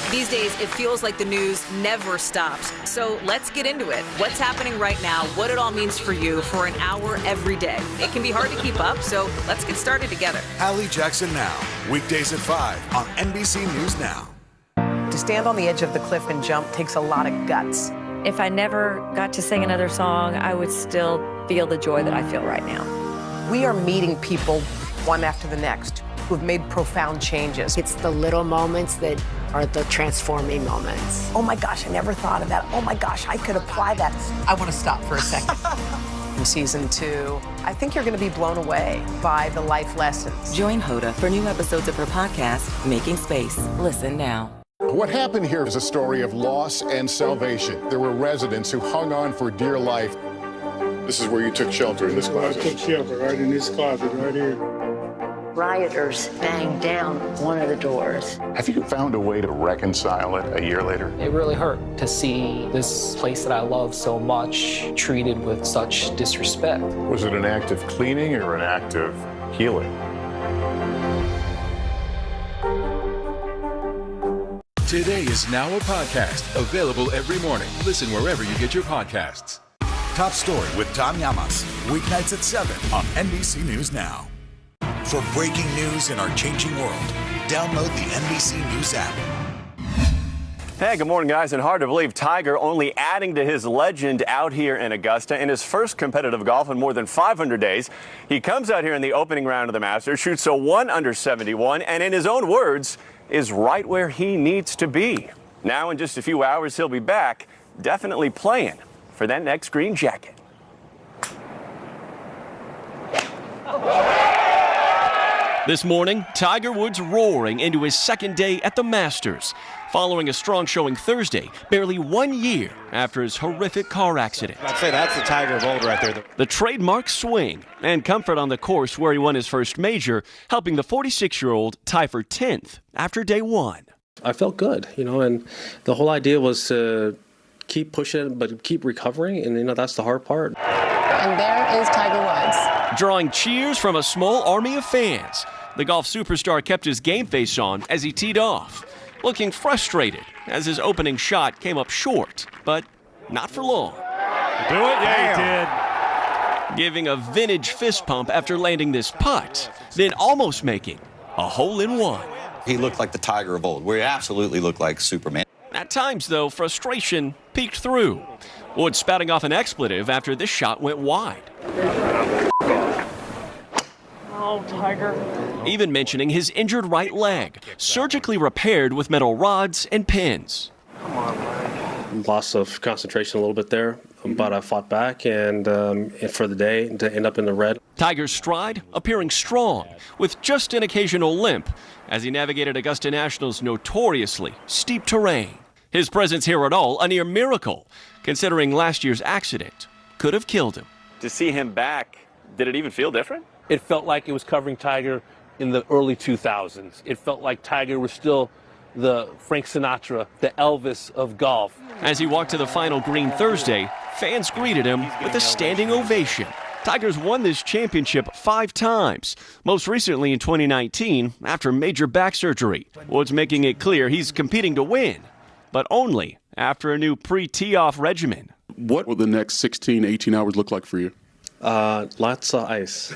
Speaker 23: These days, it feels like the news never stops. So let's get into it. What's happening right now, what it all means for you for an hour every day. It can be hard to keep up, so let's get started together.
Speaker 25: Hallie Jackson Now, weekdays at 5 on NBC News Now.
Speaker 1: To stand on the edge of the cliff and jump takes a lot of guts.
Speaker 14: If I never got to sing another song, I would still feel the joy that I feel right now.
Speaker 1: We are meeting people one after the next who've made profound changes.
Speaker 19: It's the little moments that are the transforming moments.
Speaker 1: Oh my gosh, I never thought of that. Oh my gosh, I could apply that. I want to stop for a second. In season 2, I think you're going to be blown away by the life lessons.
Speaker 7: Join Hoda for new episodes of her podcast, Making Space. Listen now.
Speaker 5: What happened here is a story of loss and salvation. There were residents who hung on for dear life. This is where you took shelter, in this closet.
Speaker 8: I took shelter right in this closet right here.
Speaker 24: Rioters banged down one of the doors.
Speaker 5: Have you found a way to reconcile it a year later?
Speaker 26: It really hurt to see this place that I love so much treated with such disrespect.
Speaker 5: Was it an act of cleaning or an act of healing?
Speaker 2: Today is now a podcast available every morning. Listen wherever you get your podcasts.
Speaker 25: Top Story with Tom Llamas, weeknights at 7 on NBC News Now. For breaking news in our changing world, download the NBC News app.
Speaker 27: Hey, good morning, guys. And hard to believe, Tiger only adding to his legend out here in Augusta in his first competitive golf in more than 500 days. He comes out here in the opening round of the Masters, shoots a 1 under 71, and in his own words, is right where he needs to be. Now, in just a few hours, he'll be back, definitely playing for that next green jacket.
Speaker 28: This morning, Tiger Woods roaring into his second day at the Masters, following a strong showing Thursday, barely 1 year after his horrific car accident.
Speaker 11: I'd say that's the Tiger of old right there.
Speaker 28: The trademark swing and comfort on the course where he won his first major, helping the 46-year-old tie for 10th after day 1.
Speaker 29: I felt good, and the whole idea was to keep pushing, but keep recovering, and that's the hard part.
Speaker 30: And there is Tiger Woods.
Speaker 28: Drawing cheers from a small army of fans, the golf superstar kept his game face on as he teed off. looking frustrated as his opening shot came up short, but not for long.
Speaker 3: Do it? Yeah, he did.
Speaker 28: Giving a vintage fist pump after landing this putt, then almost making a hole-in-one.
Speaker 4: He looked like the Tiger of old, where he absolutely looked like Superman.
Speaker 28: At times, though, frustration peeked through. Woods spouting off an expletive after this shot went wide.
Speaker 3: Oh, Tiger.
Speaker 28: Even mentioning his injured right leg, surgically repaired with metal rods and pins.
Speaker 29: Loss of concentration a little bit there, but I fought back and for the day to end up in the red.
Speaker 28: Tiger's stride appearing strong, with just an occasional limp, as he navigated Augusta National's notoriously steep terrain. His presence here at all, a near miracle, considering last year's accident could have killed him.
Speaker 27: To see him back, did it even feel different?
Speaker 3: It felt like it was covering Tiger in the early 2000s. It felt like Tiger was still the Frank Sinatra, the Elvis of golf.
Speaker 28: As he walked to the final green Thursday, fans greeted him with a standing ovation. Tiger's won this championship 5 times, most recently in 2019 after major back surgery. Woods making it clear he's competing to win, but only after a new pre-tee-off regimen.
Speaker 12: What will the next 16, 18 hours look like for you?
Speaker 29: Lots of ice.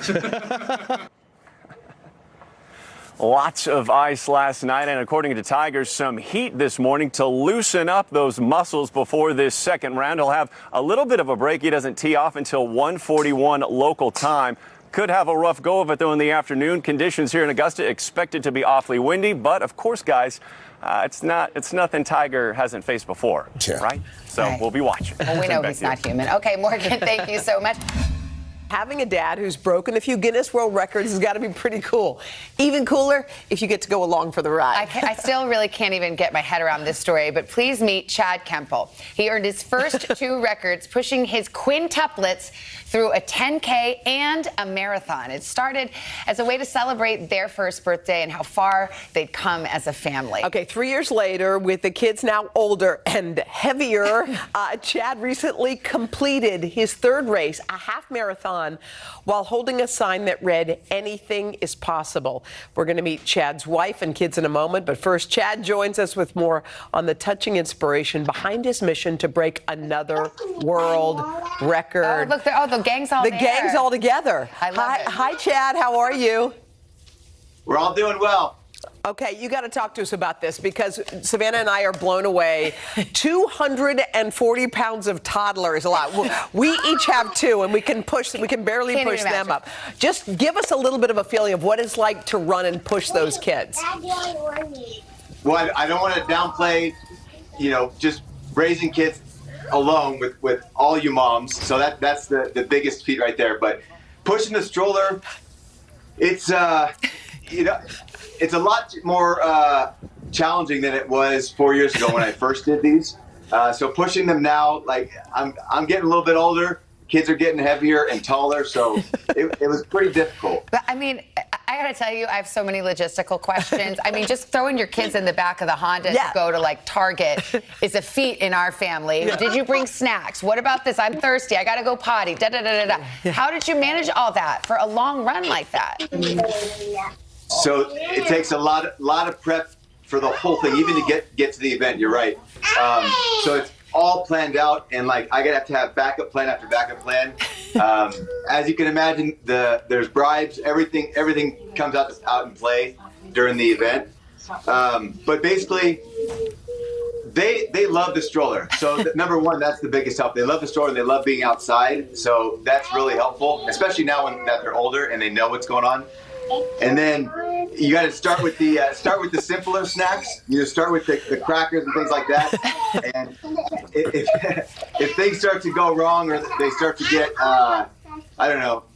Speaker 27: Lots of ice last night, and according to Tiger, some heat this morning to loosen up those muscles before this second round. He'll have a little bit of a break. He doesn't tee off until 1:41 local time. Could have a rough go of it, though, in the afternoon. Conditions here in Augusta expected to be awfully windy, but of course, guys, it's nothing Tiger hasn't faced before, right? So we'll be watching.
Speaker 6: Well, we know he's not human. Okay, Morgan, thank you so much.
Speaker 1: Having a dad who's broken a few Guinness World Records has got to be pretty cool. Even cooler if you get to go along for the ride.
Speaker 6: I still really can't even get my head around this story, but please meet Chad Kemple. He earned his first 2 records, pushing his quintuplets through a 10K and a marathon. It started as a way to celebrate their first birthday and how far they'd come as a family.
Speaker 1: Okay, 3 years later, with the kids now older and heavier, Chad recently completed his 3rd race, a half marathon, while holding a sign that read, "Anything is possible." We're going to meet Chad's wife and kids in a moment, but first, Chad joins us with more on the touching inspiration behind his mission to break another world record.
Speaker 6: Oh, look, the gang's all
Speaker 1: The
Speaker 6: there.
Speaker 1: gang's all together.
Speaker 6: I love it.
Speaker 1: Hi, Chad. How are you?
Speaker 13: We're all doing well.
Speaker 1: Okay, you got to talk to us about this because Savannah and I are blown away. 240 pounds of toddler is a lot. We each have 2, and we can barely push them up. Just give us a little bit of a feeling of what it's like to run and push those kids.
Speaker 13: Well, I don't want to downplay, just raising kids alone with all you moms. So that's the biggest feat right there. But pushing the stroller, it's it's a lot more challenging than it was 4 years ago when I first did these. So pushing them now, like I'm getting a little bit older. Kids are getting heavier and taller, so it was pretty difficult.
Speaker 6: But I mean, I gotta tell you, I have so many logistical questions. I mean, just throwing your kids in the back of the Honda to go to like Target is a feat in our family.
Speaker 1: Yeah.
Speaker 6: Did you bring snacks? What about this? I'm thirsty. I gotta go potty. Da da da da da.
Speaker 1: Yeah.
Speaker 6: How did you manage all that for a long run like that?
Speaker 13: So it takes a lot of prep for the whole thing, even to get to the event. You're right. So it's all planned out, and like I gotta have to have backup plan after backup plan. As you can imagine, there's bribes. Everything comes out in play during the event. But basically, they love the stroller. So number one, that's the biggest help. They love the stroller. And they love being outside. So that's really helpful, especially now that they're older and they know what's going on. And then you got to start with the simpler snacks. You start with the crackers and things like that. And if things start to go wrong or they start to get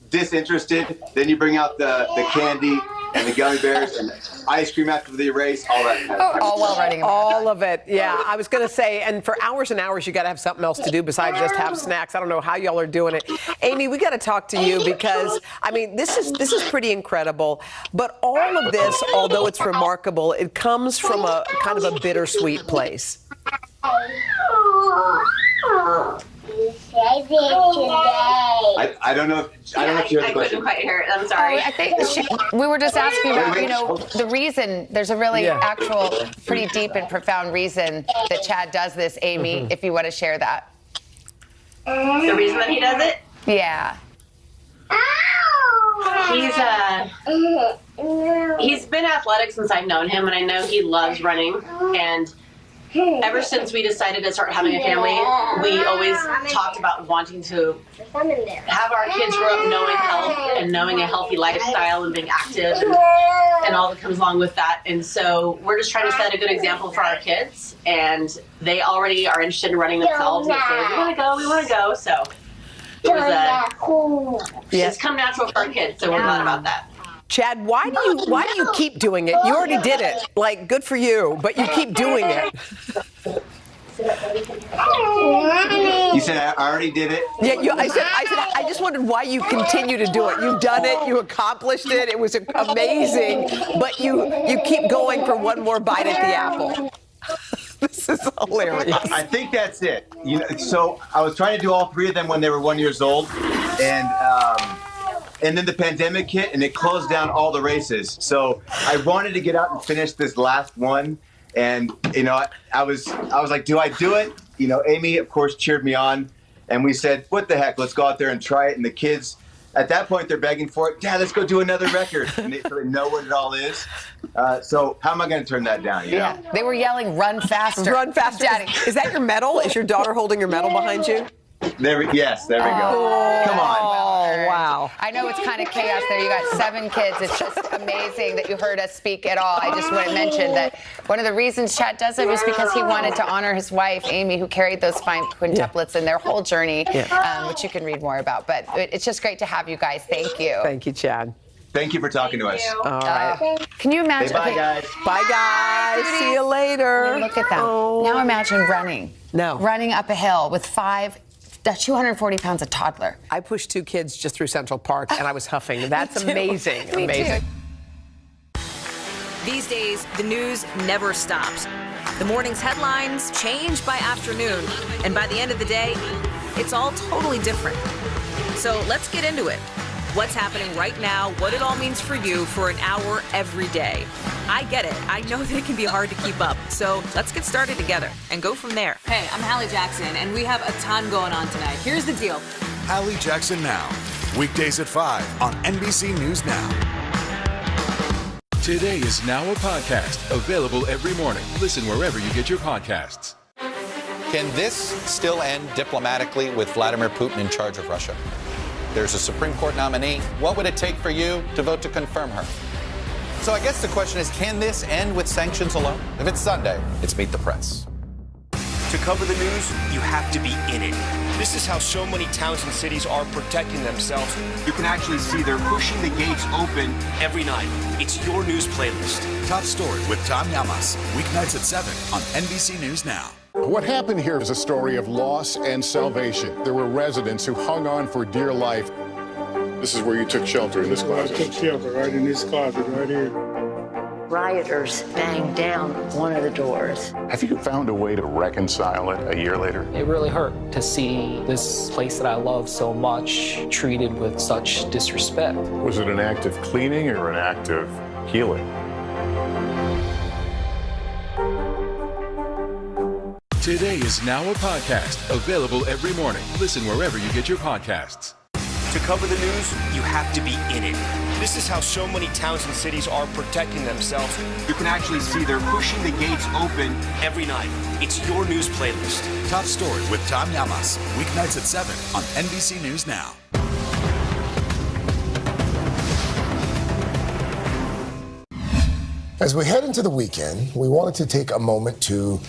Speaker 13: disinterested, then you bring out the candy and the gummy bears and ice cream after the race, all that kind of stuff.
Speaker 6: All while riding a marathon.
Speaker 1: All of it, yeah. I was going to say, and for hours and hours, you got to have something else to do besides just have snacks. I don't know how y'all are doing it. Amy, we got to talk to you because, I mean, this is pretty incredible. But all of this, although it's remarkable, it comes from a kind of a bittersweet place.
Speaker 24: You saved it today.
Speaker 13: I don't know if you heard the question.
Speaker 9: I couldn't quite hear it. I'm sorry.
Speaker 6: I think we were just asking about, the reason. There's a really actual, pretty deep and profound reason that Chad does this, Amy, if you want to share that.
Speaker 9: The reason that he does it?
Speaker 6: Yeah.
Speaker 9: He's been athletic since I've known him, and I know he loves running. And ever since we decided to start having a family, we always talked about wanting to have our kids grow up knowing health and knowing a healthy lifestyle and being active and all that comes along with that. And so we're just trying to set a good example for our kids, and they already are interested in running themselves and say, we want to go. So it was it's come natural for our kids, so we're glad about that.
Speaker 1: Chad, why do you keep doing it? You already did it. Like, good for you, but you keep doing it.
Speaker 13: You said I already did it?
Speaker 1: Yeah, I said I just wondered why you continue to do it. You've done it, you accomplished it, it was amazing, but you keep going for one more bite at the apple. This is hilarious.
Speaker 13: I think that's it. So I was trying to do all three of them when they were 1 year old, and then the pandemic hit and it closed down all the races. So I wanted to get out and finish this last one. And, I was like, do I do it? Amy, of course, cheered me on. And we said, what the heck, let's go out there and try it. And the kids, at that point, they're begging for it. Dad, let's go do another record. And they know what it all is. So how am I going to turn that down?
Speaker 6: Yeah, they were yelling, run faster.
Speaker 1: Run faster. Daddy. Is that your medal? Is your daughter holding your medal behind you?
Speaker 13: Yes, there we go. Come on.
Speaker 1: Oh, wow.
Speaker 6: I know it's kind of chaos there. You got 7 kids. It's just amazing that you heard us speak at all. I just want to mention that one of the reasons Chad does it was because he wanted to honor his wife, Amy, who carried those 5 quintuplets in their whole journey, which you can read more about. But it's just great to have you guys. Thank you.
Speaker 1: Thank you, Chad.
Speaker 13: Thank you for talking to us.
Speaker 1: All right.
Speaker 6: Can you imagine?
Speaker 13: Bye, guys.
Speaker 1: Bye, guys. See you later.
Speaker 6: Look at them. Now imagine running.
Speaker 1: No.
Speaker 6: Running up a hill with 240 pounds of toddler.
Speaker 1: I pushed 2 kids just through Central Park, and I was huffing. That's amazing.
Speaker 6: Me
Speaker 1: amazing.
Speaker 6: Too.
Speaker 10: These days, the news never stops. The morning's headlines change by afternoon, and by the end of the day, it's all totally different. So let's get into it. What's happening right now, what it all means for you for an hour every day. I get it. I know that it can be hard to keep up. So let's get started together and go from there.
Speaker 15: Hey, I'm Hallie Jackson, and we have a ton going on tonight. Here's the deal.
Speaker 25: Hallie Jackson Now, weekdays at 5 on NBC News Now.
Speaker 2: Today is now a podcast available every morning. Listen wherever you get your podcasts.
Speaker 16: Can this still end diplomatically with Vladimir Putin in charge of Russia? There's a Supreme Court nominee. What would it take for you to vote to confirm her? So I guess the question is, can this end with sanctions alone? If it's Sunday, it's Meet the Press.
Speaker 11: To cover the news, you have to be in it. This is how so many towns and cities are protecting themselves. You can actually see they're pushing the gates open every night. It's your news playlist.
Speaker 25: Top Story with Tom Llamas, weeknights at 7 on NBC News Now.
Speaker 5: What happened here is a story of loss and salvation. There were residents who hung on for dear life. This is where you took shelter, in this closet.
Speaker 8: I took shelter right in this closet right here.
Speaker 24: Rioters banged down one of the doors.
Speaker 5: Have you found a way to reconcile it a year later?
Speaker 26: It really hurt to see this place that I love so much treated with such disrespect.
Speaker 5: Was it an act of cleaning or an act of healing?
Speaker 2: Today is now a podcast available every morning. Listen wherever you get your podcasts.
Speaker 11: To cover the news, you have to be in it. This is how so many towns and cities are protecting themselves. You can actually see they're pushing the gates open every night. It's your news playlist.
Speaker 25: Top Story with Tom Llamas, weeknights at 7 on NBC News Now.
Speaker 17: As we head into the weekend, we wanted to take a moment to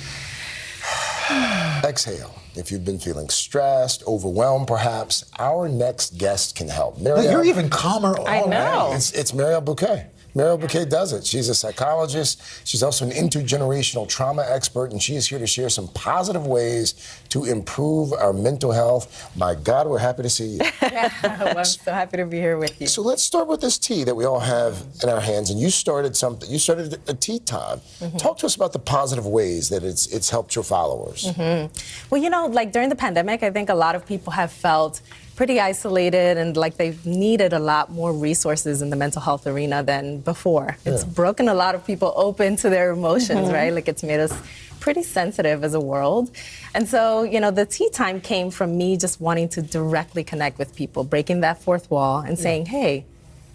Speaker 17: exhale. If you've been feeling stressed, overwhelmed, perhaps, our next guest can help.
Speaker 18: You're even calmer already.
Speaker 17: I know. It's Marielle Bouquet. Marielle Bouquet does it. She's a psychologist. She's also an intergenerational trauma expert, and she is here to share some positive ways to improve our mental health. My God, we're happy to see you.
Speaker 20: I'm so happy to be here with you.
Speaker 17: So let's start with this tea that we all have in our hands, and you started something. You started a tea time. Mm-hmm. Talk to us about the positive ways that it's helped your followers.
Speaker 20: Mm-hmm. Well, like during the pandemic, I think a lot of people have felt pretty isolated and like they've needed a lot more resources in the mental health arena than before. It's broken a lot of people open to their emotions, right? Like it's made us pretty sensitive as a world. And so, you know, the tea time came from me just wanting to directly connect with people, breaking that fourth wall and saying, hey,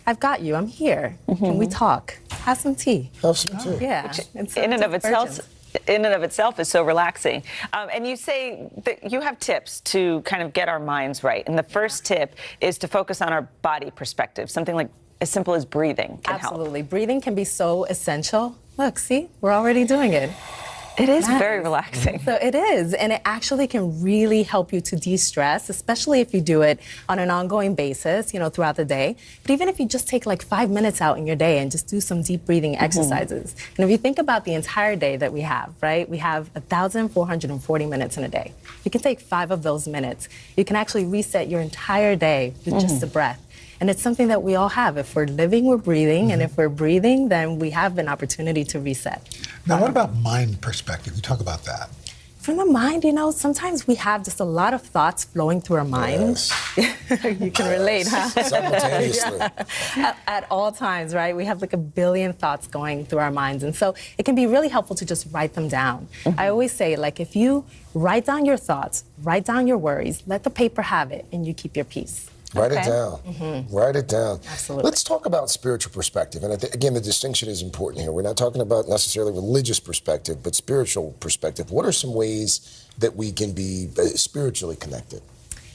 Speaker 20: I've got you, I'm here. Can we talk? Have some tea.
Speaker 17: Have some tea.
Speaker 20: Yeah.
Speaker 3: Which in and of itself is so relaxing. And you say that you have tips to kind of get our minds right. And the first tip is to focus on our body perspective. Something like as simple as breathing can help.
Speaker 20: Absolutely. Breathing can be so essential. Look, see, we're already doing it.
Speaker 3: It is very relaxing.
Speaker 20: So it is, and it actually can really help you to de-stress, especially if you do it on an ongoing basis, you know, throughout the day. But even if you just take like 5 minutes out in your day and just do some deep breathing exercises. And if you think about the entire day that we have, right? We have 1,440 minutes in a day. You can take 5 of those minutes. You can actually reset your entire day with just a breath. And it's something that we all have. If we're living, we're breathing. And if we're breathing, then we have an opportunity to reset.
Speaker 4: Now, what about mind perspective? We talk about that.
Speaker 20: From the mind, you know, sometimes we have just a lot of thoughts flowing through our minds. You can relate, huh?
Speaker 17: Simultaneously.
Speaker 20: At all times, right? We have like 1 billion thoughts going through our minds. And so it can be really helpful to just write them down. I always say, like, if you write down your thoughts, write down your worries, let the paper have it, and you keep your peace.
Speaker 17: Write it down. Write it down.
Speaker 20: Absolutely.
Speaker 17: Let's talk about spiritual perspective. And again, the distinction is important here. We're not talking about necessarily religious perspective, but spiritual perspective. What are some ways that we can be spiritually connected?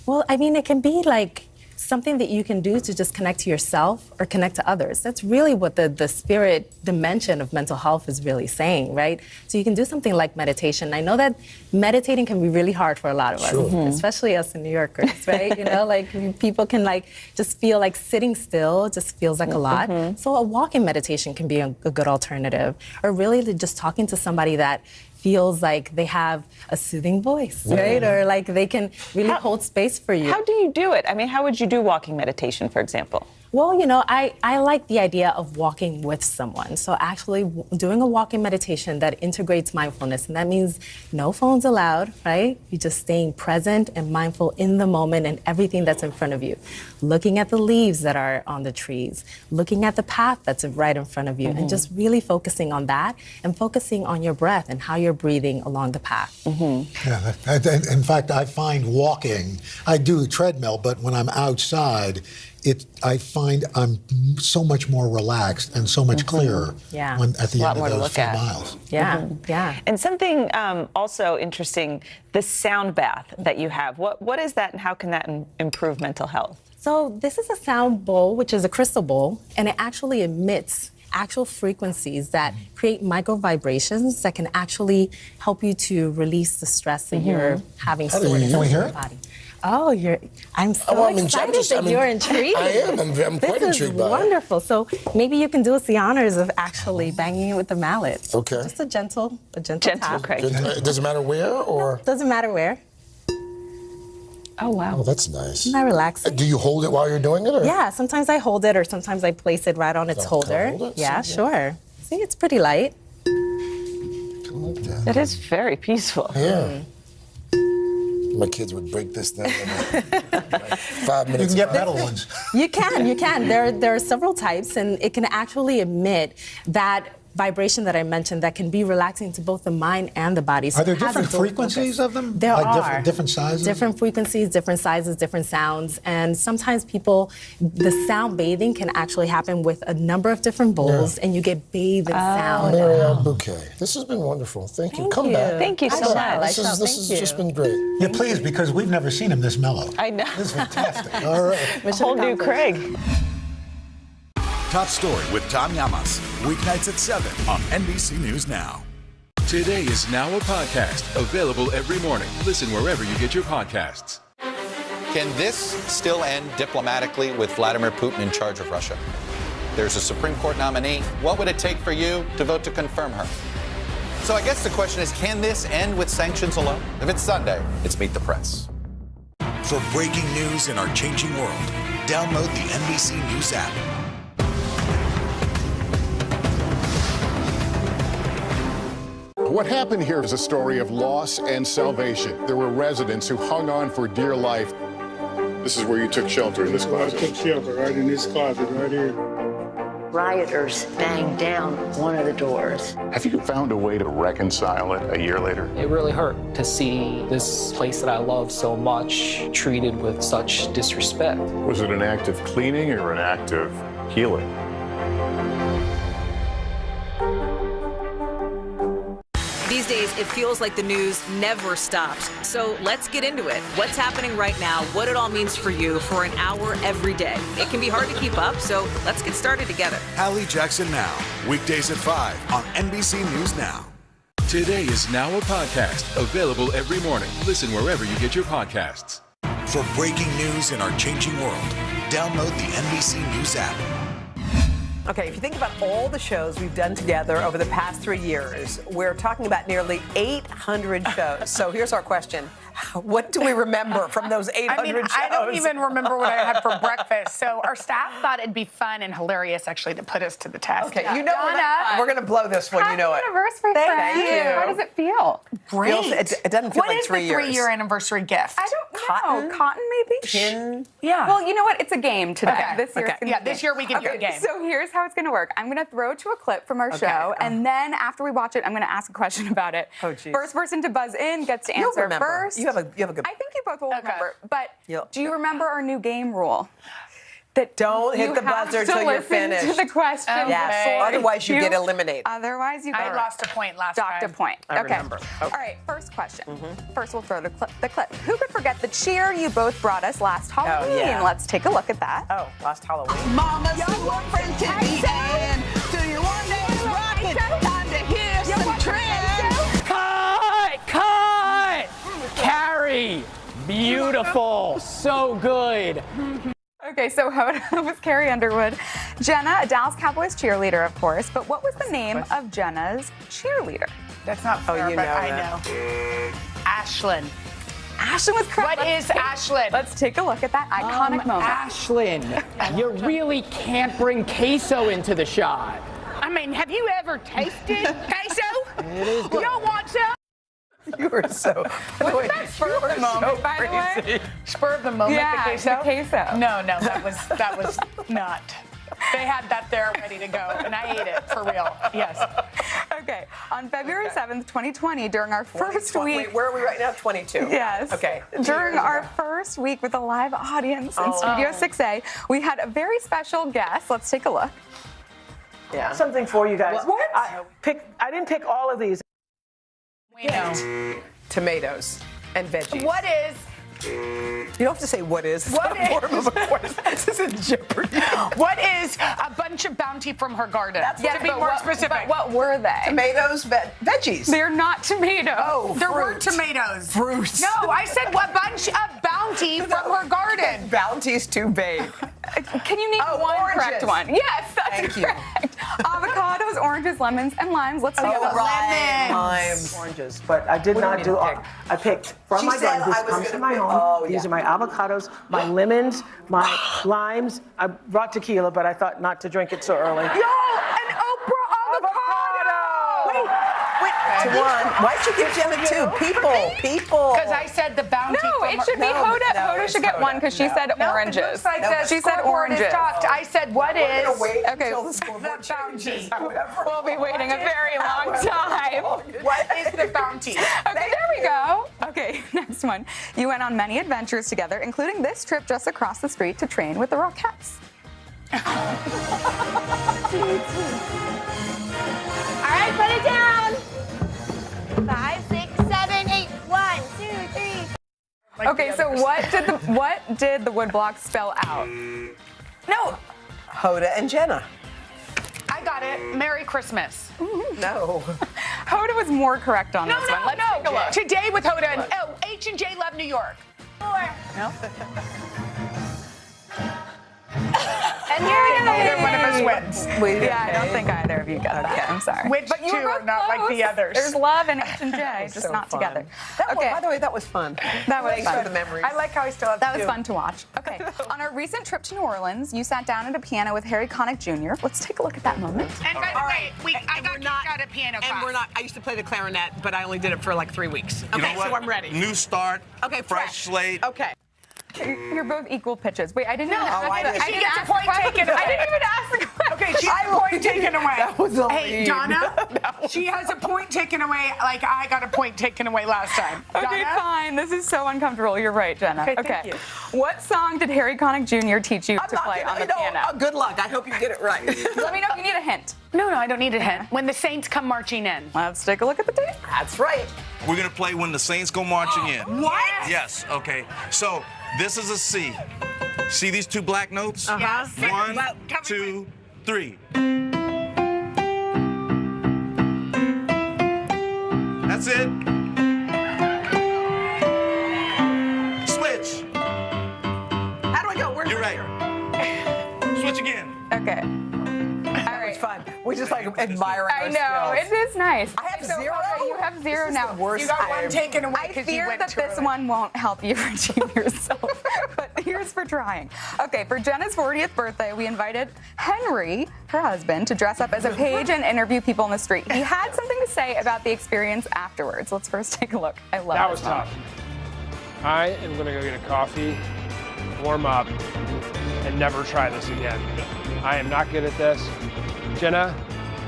Speaker 20: Well, I mean, it can be like something that you can do to just connect to yourself or connect to others. That's really what the spirit dimension of mental health is really saying, right? So you can do something like meditation. I know that meditating can be really hard for a lot of us, especially us in New Yorkers, right? You know, like people can like just feel like sitting still just feels like a lot. So a walking meditation can be a good alternative, or really just talking to somebody that feels like they have a soothing voice, right? Or like they can really hold space for you.
Speaker 3: How do you do it? I mean, how would you do walking meditation, for example?
Speaker 20: Well, you know, I like the idea of walking with someone. So actually doing a walking meditation that integrates mindfulness. And that means no phones allowed, right? You're just staying present and mindful in the moment and everything that's in front of you. Looking at the leaves that are on the trees, looking at the path that's right in front of you, and just really focusing on that and focusing on your breath and how you're breathing along the path.
Speaker 4: Yeah, in fact, I find walking, I do treadmill, but when I'm outside, I find I'm so much more relaxed and so much clearer when, at the end of those 4 miles.
Speaker 20: Yeah.
Speaker 3: And something also interesting, the sound bath that you have. What is that and how can that improve mental health?
Speaker 20: So this is a sound bowl, which is a crystal bowl, and it actually emits actual frequencies that create micro vibrations that can actually help you to release the stress that you're having stored in your body. Oh, I'm so excited that you're intrigued.
Speaker 17: I am. I'm quite intrigued by it.
Speaker 20: This is wonderful. So maybe you can do us the honors of actually banging it with the mallet.
Speaker 17: Okay.
Speaker 20: Just a gentle tap.
Speaker 3: Craig.
Speaker 17: Does it matter where or?
Speaker 20: Doesn't matter where.
Speaker 3: Oh, wow.
Speaker 17: Oh, that's nice.
Speaker 20: Isn't that relaxing?
Speaker 17: Do you hold it while you're doing it? Or?
Speaker 20: Yeah, sometimes I hold it or sometimes I place it right on its holder.
Speaker 17: Hold it?
Speaker 20: Yeah, sure. See, it's pretty light.
Speaker 17: Like that.
Speaker 3: It is very peaceful.
Speaker 17: Yeah. My kids would break this down in like 5 minutes.
Speaker 4: You can get metal ones.
Speaker 20: You can. There are several types, and it can actually emit that vibration that I mentioned that can be relaxing to both the mind and the body. So
Speaker 4: are there different frequencies of them?
Speaker 20: There
Speaker 4: are. Different sizes?
Speaker 20: Different frequencies, different sizes, different sounds. And sometimes the sound bathing can actually happen with a number of different bowls, and you get bathed in sound.
Speaker 17: Marielle Bouquet, this has been wonderful. Thank you. Come back.
Speaker 3: Thank you so much.
Speaker 17: This has just been great.
Speaker 4: Yeah, please, because we've never seen him this mellow.
Speaker 3: I know.
Speaker 4: This is fantastic. All right.
Speaker 3: A whole new Craig.
Speaker 25: Top Story with Tom Llamas. Weeknights at 7 on NBC News Now.
Speaker 2: Today is now a podcast available every morning. Listen wherever you get your podcasts.
Speaker 16: Can this still end diplomatically with Vladimir Putin in charge of Russia? There's a Supreme Court nominee. What would it take for you to vote to confirm her? So I guess the question is, can this end with sanctions alone? If it's Sunday, it's Meet the Press.
Speaker 25: For breaking news in our changing world, download the NBC News app.
Speaker 5: What happened here is a story of loss and salvation. There were residents who hung on for dear life. This is where you took shelter, in this closet.
Speaker 8: I took shelter right in this closet right here.
Speaker 24: Rioters banged down one of the doors.
Speaker 5: Have you found a way to reconcile it a year later?
Speaker 26: It really hurt to see this place that I love so much treated with such disrespect.
Speaker 5: Was it an act of cleaning or an act of healing?
Speaker 10: These days, it feels like the news never stops. So let's get into it. What's happening right now, what it all means for you for an hour every day. It can be hard to keep up, so let's get started together.
Speaker 25: Hallie Jackson Now, weekdays at 5 on NBC News Now.
Speaker 2: Today is now a podcast available every morning. Listen wherever you get your podcasts.
Speaker 25: For breaking news in our changing world, download the NBC News app.
Speaker 1: Okay, if you think about all the shows we've done together over the past 3 years, we're talking about nearly 800 shows. So here's our question. What do we remember from those 800 shows?
Speaker 7: I don't even remember what I had for breakfast. So our staff thought it'd be fun and hilarious, actually, to put us to the test.
Speaker 1: Okay, you know we're going to blow this one. You know it.
Speaker 7: Anniversary,
Speaker 1: Thank you.
Speaker 7: How does it feel?
Speaker 1: Great. It doesn't feel like 3 years.
Speaker 7: What is the 3-year anniversary gift?
Speaker 12: I don't know. Cotton, maybe?
Speaker 1: Pin?
Speaker 7: Yeah.
Speaker 12: Well, you know what? It's a game today.
Speaker 7: Okay.
Speaker 12: This year,
Speaker 7: this year we can do a game.
Speaker 12: So here's how it's going to work. I'm going to throw to a clip from our show, and then after we watch it, I'm going to ask a question about it.
Speaker 1: Oh, geez.
Speaker 12: First person to buzz in gets to
Speaker 1: You'll
Speaker 12: answer
Speaker 1: remember.
Speaker 12: first.
Speaker 1: You have a good.
Speaker 12: I think you both will remember. But
Speaker 1: Yep.
Speaker 12: do you remember our new game rule? That
Speaker 1: don't hit the buzzer till you're finished.
Speaker 12: To the question.
Speaker 1: Yes. Otherwise, you get eliminated.
Speaker 12: Otherwise, you
Speaker 7: I lost a point last time.
Speaker 12: docked a point.
Speaker 1: I
Speaker 12: Okay.
Speaker 1: remember.
Speaker 12: All right, first question. First, we'll throw the clip. Who could forget the cheer you both brought us last Halloween?
Speaker 1: yeah.
Speaker 12: Let's take a look at that.
Speaker 1: Oh, last Halloween.
Speaker 14: Mama, you want friend to the end. Do you want those rockets? Time to hear some trends.
Speaker 18: Cut! Carrie! Beautiful. So good.
Speaker 12: Okay, so Hoda was Carrie Underwood. Jenna, a Dallas Cowboys cheerleader, of course. But what was the name of Jenna's cheerleader?
Speaker 7: That's not fair,
Speaker 1: you
Speaker 7: but
Speaker 1: know
Speaker 7: I
Speaker 1: that.
Speaker 7: know. Ashlyn.
Speaker 12: Ashlyn was correct.
Speaker 7: What is Ashlyn?
Speaker 12: Let's take a look at that iconic moment.
Speaker 18: Ashlyn, you really can't bring queso into the shot.
Speaker 7: I mean, have you ever tasted queso?
Speaker 18: It is good.
Speaker 7: You don't want some?
Speaker 1: You were so.
Speaker 7: Wasn't that spur of the moment, by the way? Spur of the moment,
Speaker 12: Yeah,
Speaker 7: the queso?
Speaker 12: the queso.
Speaker 7: No, that was not. They had that there ready to go, and I ate it for real. Yes.
Speaker 12: Okay, on February 7th, 2020, during our first week.
Speaker 1: Wait, where are we right now? 22.
Speaker 12: Yes.
Speaker 1: Okay.
Speaker 12: During our first week with a live audience in Studio 6A, we had a very special guest. Let's take a look.
Speaker 1: Yeah.
Speaker 19: Something for you guys.
Speaker 12: What?
Speaker 19: I didn't pick all of these.
Speaker 7: We know.
Speaker 1: Tomatoes and veggies.
Speaker 7: What is?
Speaker 1: You don't have to say what is. It's
Speaker 7: What
Speaker 1: not a form of a question. This is in jeopardy.
Speaker 7: What is a bunch of bounty from her garden?
Speaker 12: Yes,
Speaker 7: to be
Speaker 12: but
Speaker 7: more
Speaker 12: what-
Speaker 7: specific.
Speaker 12: But what were they?
Speaker 1: Tomatoes, veggies.
Speaker 12: They're not tomatoes.
Speaker 1: Oh,
Speaker 7: There were
Speaker 1: fruit.
Speaker 7: tomatoes.
Speaker 1: Fruits.
Speaker 7: No, I said what bunch of bounty from her garden.
Speaker 1: Bounty's too vague.
Speaker 12: Can you name one
Speaker 1: oranges.
Speaker 12: correct one? Yes, that's
Speaker 1: Thank you.
Speaker 12: correct. Avocados, oranges, lemons, and limes. Let's take a look.
Speaker 1: Limes.
Speaker 19: Oranges, but I did not do all. I picked from
Speaker 1: She
Speaker 19: my
Speaker 1: said
Speaker 19: garden. This
Speaker 1: I was
Speaker 19: comes to
Speaker 1: gonna
Speaker 19: my
Speaker 1: pick-
Speaker 19: home.
Speaker 1: oh,
Speaker 19: These
Speaker 1: yeah.
Speaker 19: are my avocados, my lemons, my limes. I brought tequila, but I thought not to drink it so early.
Speaker 7: Yo, an Oprah avocado.
Speaker 1: Wait, to one. Why'd you give Jenna two? People.
Speaker 7: Because I said the bounty.
Speaker 12: No,
Speaker 7: from
Speaker 12: it
Speaker 7: her-
Speaker 12: should be
Speaker 1: No,
Speaker 12: Hoda.
Speaker 1: no,
Speaker 12: Hoda
Speaker 1: it's
Speaker 12: should get
Speaker 1: Hoda.
Speaker 12: one because she said
Speaker 7: No,
Speaker 12: oranges.
Speaker 7: it looks like the
Speaker 12: She said
Speaker 7: scoreboard is
Speaker 12: oranges.
Speaker 7: docked. I said what
Speaker 1: We're
Speaker 7: is?
Speaker 1: gonna wait
Speaker 12: Okay.
Speaker 1: until the scoreboard changes.
Speaker 12: We'll be waiting a very long time.
Speaker 7: What is the bounty?
Speaker 12: Okay, there we go. Okay, next one. You went on many adventures together, including this trip just across the street to train with the Rockettes.
Speaker 14: All right, put it down. 5, 6, 7, 8. 1, 2, 3.
Speaker 12: Okay, so what did the woodblock spell out?
Speaker 7: No,
Speaker 1: Hoda and Jenna.
Speaker 7: I got it. Merry Christmas.
Speaker 1: No.
Speaker 12: Hoda was more correct on
Speaker 7: No,
Speaker 12: this one. Let's
Speaker 7: no.
Speaker 12: take a look.
Speaker 7: Today with Hoda and H&J Love New York.
Speaker 14: 4.
Speaker 12: No?
Speaker 14: And here it
Speaker 7: Neither
Speaker 14: is.
Speaker 7: one of us wins.
Speaker 12: Yeah, I don't think either of you got that. I'm sorry.
Speaker 7: Which
Speaker 12: But you
Speaker 7: two
Speaker 12: were
Speaker 7: are
Speaker 12: both
Speaker 7: not like the
Speaker 12: close.
Speaker 7: others.
Speaker 12: There's love in H&J, just
Speaker 1: so
Speaker 12: not
Speaker 1: fun.
Speaker 12: together.
Speaker 1: Okay. By the way, that was fun.
Speaker 12: That was
Speaker 1: Thanks
Speaker 12: fun.
Speaker 1: for the memories.
Speaker 7: I like how I still have
Speaker 12: That was
Speaker 7: two.
Speaker 12: fun to watch. Okay. On our recent trip to New Orleans, you sat down at a piano with Harry Connick Jr. Let's take a look at that moment.
Speaker 7: And by the way, I got kicked out of piano class.
Speaker 1: And we're not. I used to play the clarinet, but I only did it for like 3 weeks.
Speaker 21: You
Speaker 1: Okay,
Speaker 21: know what?
Speaker 1: so I'm ready.
Speaker 21: New start.
Speaker 1: Okay,
Speaker 21: fresh slate.
Speaker 1: Okay.
Speaker 12: You're both equal pitches. Wait, I didn't even ask
Speaker 7: I
Speaker 12: the-
Speaker 7: didn't.
Speaker 12: I
Speaker 7: She
Speaker 12: didn't
Speaker 7: gets a
Speaker 12: ask the
Speaker 7: point
Speaker 12: question.
Speaker 7: taken away.
Speaker 12: I didn't even ask the question.
Speaker 7: Okay, she has a point taken away.
Speaker 1: That was a
Speaker 7: Hey,
Speaker 1: lead.
Speaker 7: Donna, she has a point taken away like I got a point taken away last time.
Speaker 12: Okay,
Speaker 7: Donna?
Speaker 12: fine. This is so uncomfortable. You're right, Jenna.
Speaker 7: Okay, thank you.
Speaker 12: What song did Harry Connick Jr. teach you to play on the piano?
Speaker 1: Good luck. I hope you get it right.
Speaker 12: Let me know if you need a hint.
Speaker 7: No, I don't need a hint. When the Saints come marching in.
Speaker 12: Let's take a look at the tape.
Speaker 1: That's right.
Speaker 6: We're gonna play When the Saints Go Marching In.
Speaker 7: What?
Speaker 6: Yes, okay. So this is a C. See these two black notes?
Speaker 7: Yes.
Speaker 6: 1, 2, 3. That's it. Switch.
Speaker 1: How do I go? Where's
Speaker 6: You're
Speaker 1: my
Speaker 6: right. Switch again.
Speaker 12: Okay. All right.
Speaker 1: It's fun. We just like admiring
Speaker 12: I
Speaker 1: our
Speaker 12: know.
Speaker 1: skills.
Speaker 12: It is nice.
Speaker 1: I have
Speaker 12: So,
Speaker 1: zero.
Speaker 12: okay, you have zero
Speaker 1: This is
Speaker 12: now.
Speaker 1: the worst
Speaker 7: You got
Speaker 1: time.
Speaker 7: one taken away
Speaker 12: I
Speaker 7: because you
Speaker 12: fear
Speaker 7: went
Speaker 12: that
Speaker 7: too
Speaker 12: this
Speaker 7: early.
Speaker 12: one won't help you redeem yourself, but here's for trying. Okay, for Jenna's 40th birthday, we invited Henry, her husband, to dress up as a page and interview people on the street. He had something to say about the experience afterwards. Let's first take a look. I love
Speaker 18: That
Speaker 12: this
Speaker 18: was
Speaker 12: moment.
Speaker 18: tough. I am gonna go get a coffee, warm up, and never try this again. I am not good at this. Jenna,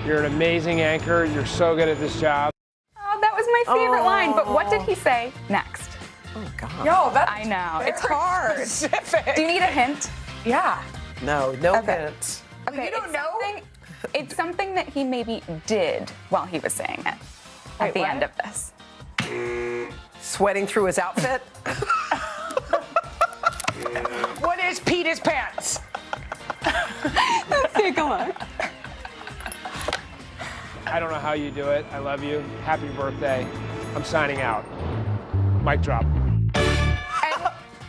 Speaker 18: you're an amazing anchor. You're so good at this job.
Speaker 12: Oh, that was my favorite line, but what did he say next?
Speaker 1: Oh, God.
Speaker 7: Yo, that's
Speaker 12: I know. It's
Speaker 7: very
Speaker 12: hard.
Speaker 7: specific.
Speaker 12: Do you need a hint?
Speaker 7: Yeah.
Speaker 1: No hints.
Speaker 12: Okay,
Speaker 7: You don't know?
Speaker 12: It's something that he maybe did while he was saying it at the end of this.
Speaker 1: Sweating through his outfit.
Speaker 7: What is Peter's pants?
Speaker 12: Let's take a look.
Speaker 18: I don't know how you do it. I love you. Happy birthday. I'm signing out. Mic drop.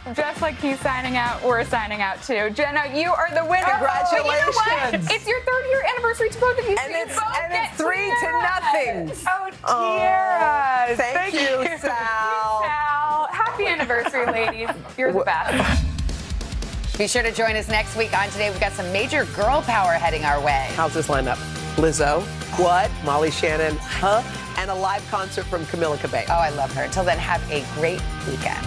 Speaker 12: And just like he's signing out, we're signing out too. Jenna, you are the winner.
Speaker 1: Congratulations.
Speaker 12: But you know what? It's your 3rd-year anniversary to both of you.
Speaker 1: And
Speaker 12: so
Speaker 1: it's-
Speaker 12: you both
Speaker 1: and
Speaker 12: get
Speaker 1: it's 3-0.
Speaker 12: Oh, Tiara.
Speaker 1: Thank you, Sal.
Speaker 12: Sal. Happy anniversary, ladies. You're the best.
Speaker 9: Be sure to join us next week on Today. We've got some major girl power heading our way.
Speaker 1: How's this line up? Lizzo, what? Molly Shannon, huh? And a live concert from Camila Cabello.
Speaker 9: Oh, I love her. Until then, have a great weekend.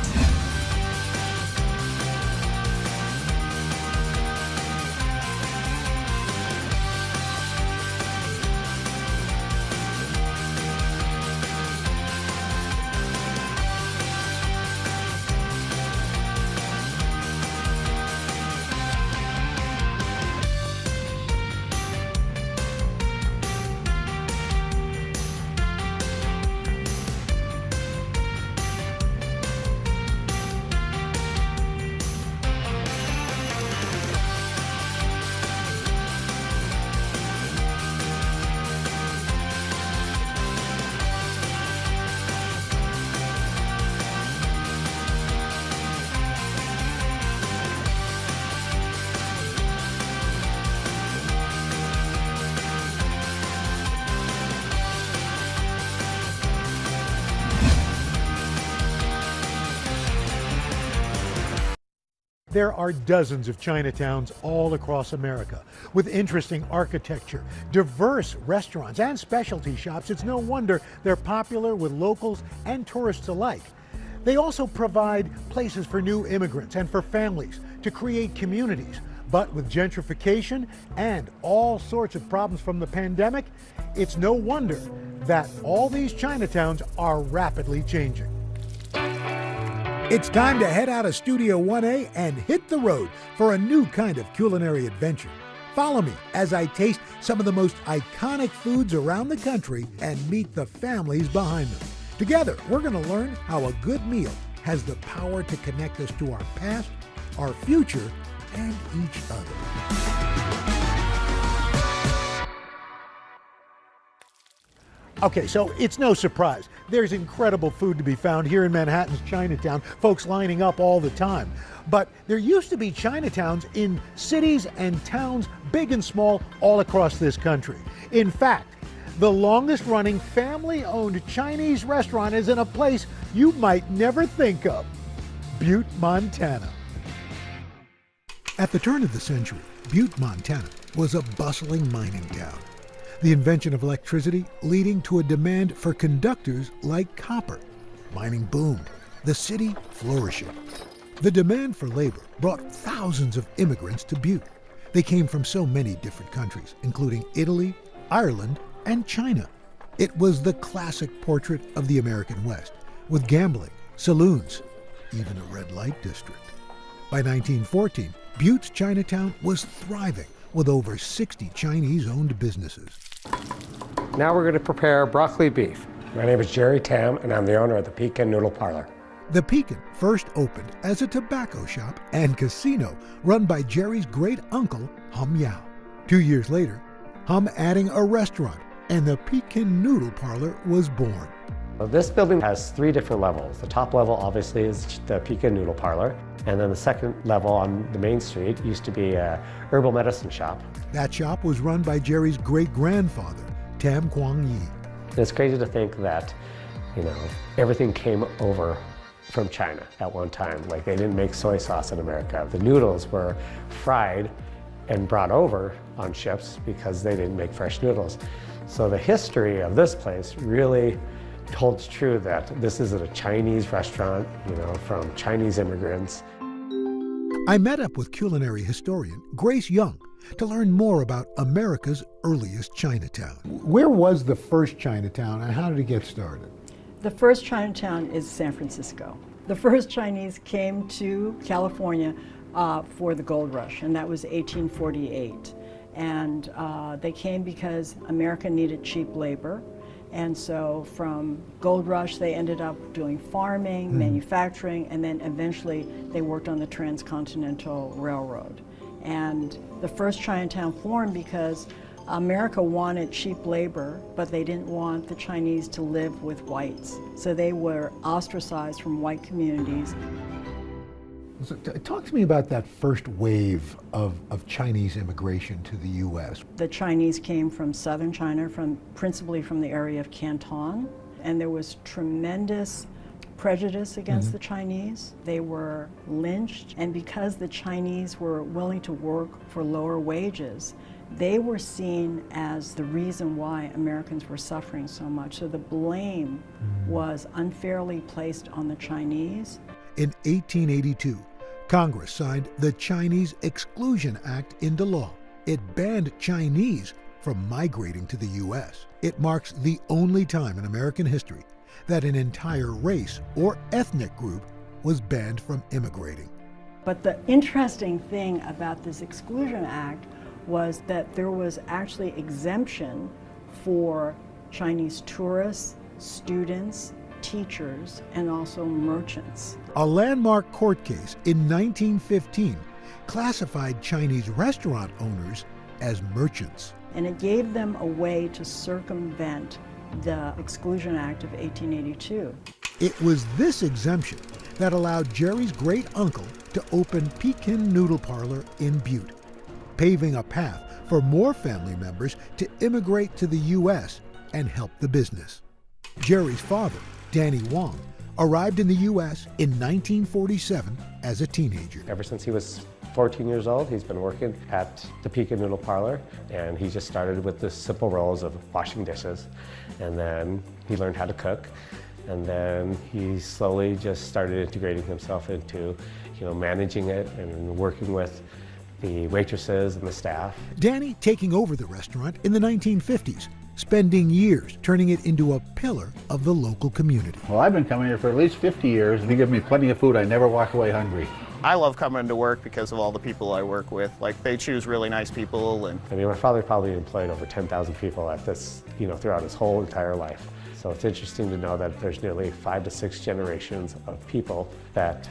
Speaker 13: There are dozens of Chinatowns all across America with interesting architecture, diverse restaurants, and specialty shops. It's no wonder they're popular with locals and tourists alike. They also provide places for new immigrants and for families to create communities. But with gentrification and all sorts of problems from the pandemic, it's no wonder that all these Chinatowns are rapidly changing. It's time to head out of Studio 1A and hit the road for a new kind of culinary adventure. Follow me as I taste some of the most iconic foods around the country and meet the families behind them. Together, we're going to learn how a good meal has the power to connect us to our past, our future, and each other. Okay, so it's no surprise. There's incredible food to be found here in Manhattan's Chinatown, folks lining up all the time. But there used to be Chinatowns in cities and towns, big and small, all across this country. In fact, the longest running family-owned Chinese restaurant is in a place you might never think of, Butte, Montana. At the turn of the century, Butte, Montana was a bustling mining town. The invention of electricity leading to a demand for conductors like copper. Mining boomed, the city flourishing. The demand for labor brought thousands of immigrants to Butte. They came from so many different countries, including Italy, Ireland, and China. It was the classic portrait of the American West, with gambling, saloons, even a red light district. By 1914, Butte's Chinatown was thriving, with over 60 Chinese-owned businesses.
Speaker 11: Now we're going to prepare broccoli beef. My name is Jerry Tam, and I'm the owner of the Pekin Noodle Parlor.
Speaker 13: The Pekin first opened as a tobacco shop and casino run by Jerry's great-uncle, Hum Yao. 2 years later, Hum adding a restaurant, and the Pekin Noodle Parlor was born.
Speaker 11: This building has 3 different levels. The top level obviously is the Pekin Noodle Parlor, and then the second level on the main street used to be a herbal medicine shop.
Speaker 13: That shop was run by Jerry's great-grandfather, Tam Kwang Yi.
Speaker 11: It's crazy to think that, everything came over from China at one time. Like, they didn't make soy sauce in America. The noodles were fried and brought over on ships because they didn't make fresh noodles. So the history of this place really holds true that this is a Chinese restaurant, from Chinese immigrants.
Speaker 13: I met up with culinary historian Grace Young to learn more about America's earliest Chinatown. Where was the first Chinatown and how did it get started?
Speaker 15: The first Chinatown is San Francisco. The first Chinese came to California for the gold rush, and that was 1848. And they came because America needed cheap labor. And so from gold rush, they ended up doing farming, manufacturing, and then eventually they worked on the Transcontinental Railroad. And the first Chinatown formed because America wanted cheap labor, but they didn't want the Chinese to live with whites. So they were ostracized from white communities.
Speaker 13: So talk to me about that first wave of Chinese immigration to the U.S.
Speaker 15: The Chinese came from southern China, principally from the area of Canton, and there was tremendous prejudice against the Chinese. They were lynched, and because the Chinese were willing to work for lower wages, they were seen as the reason why Americans were suffering so much. So the blame was unfairly placed on the Chinese.
Speaker 13: In 1882, Congress signed the Chinese Exclusion Act into law. It banned Chinese from migrating to the U.S. It marks the only time in American history that an entire race or ethnic group was banned from immigrating.
Speaker 15: But the interesting thing about this Exclusion Act was that there was actually exemption for Chinese tourists, students, teachers, and also merchants.
Speaker 13: A landmark court case in 1915 classified Chinese restaurant owners as merchants.
Speaker 15: And it gave them a way to circumvent the Exclusion Act of 1882.
Speaker 13: It was this exemption that allowed Jerry's great-uncle to open Pekin Noodle Parlor in Butte, paving a path for more family members to immigrate to the U.S. and help the business. Jerry's father, Danny Wong, arrived in the U.S. in 1947 as a teenager.
Speaker 11: Ever since he was 14 years old, he's been working at the Pekin Noodle Parlor, and he just started with the simple roles of washing dishes, and then he learned how to cook, and then he slowly just started integrating himself into, managing it and working with the waitresses and the staff.
Speaker 13: Danny taking over the restaurant in the 1950s, spending years turning it into a pillar of the local community.
Speaker 20: Well, I've been coming here for at least 50 years, and they give me plenty of food. I never walk away hungry.
Speaker 21: I love coming to work because of all the people I work with. Like, they choose really nice people. And
Speaker 11: my father probably employed over 10,000 people at this, throughout his whole entire life. So it's interesting to know that there's nearly 5 to 6 generations of people that,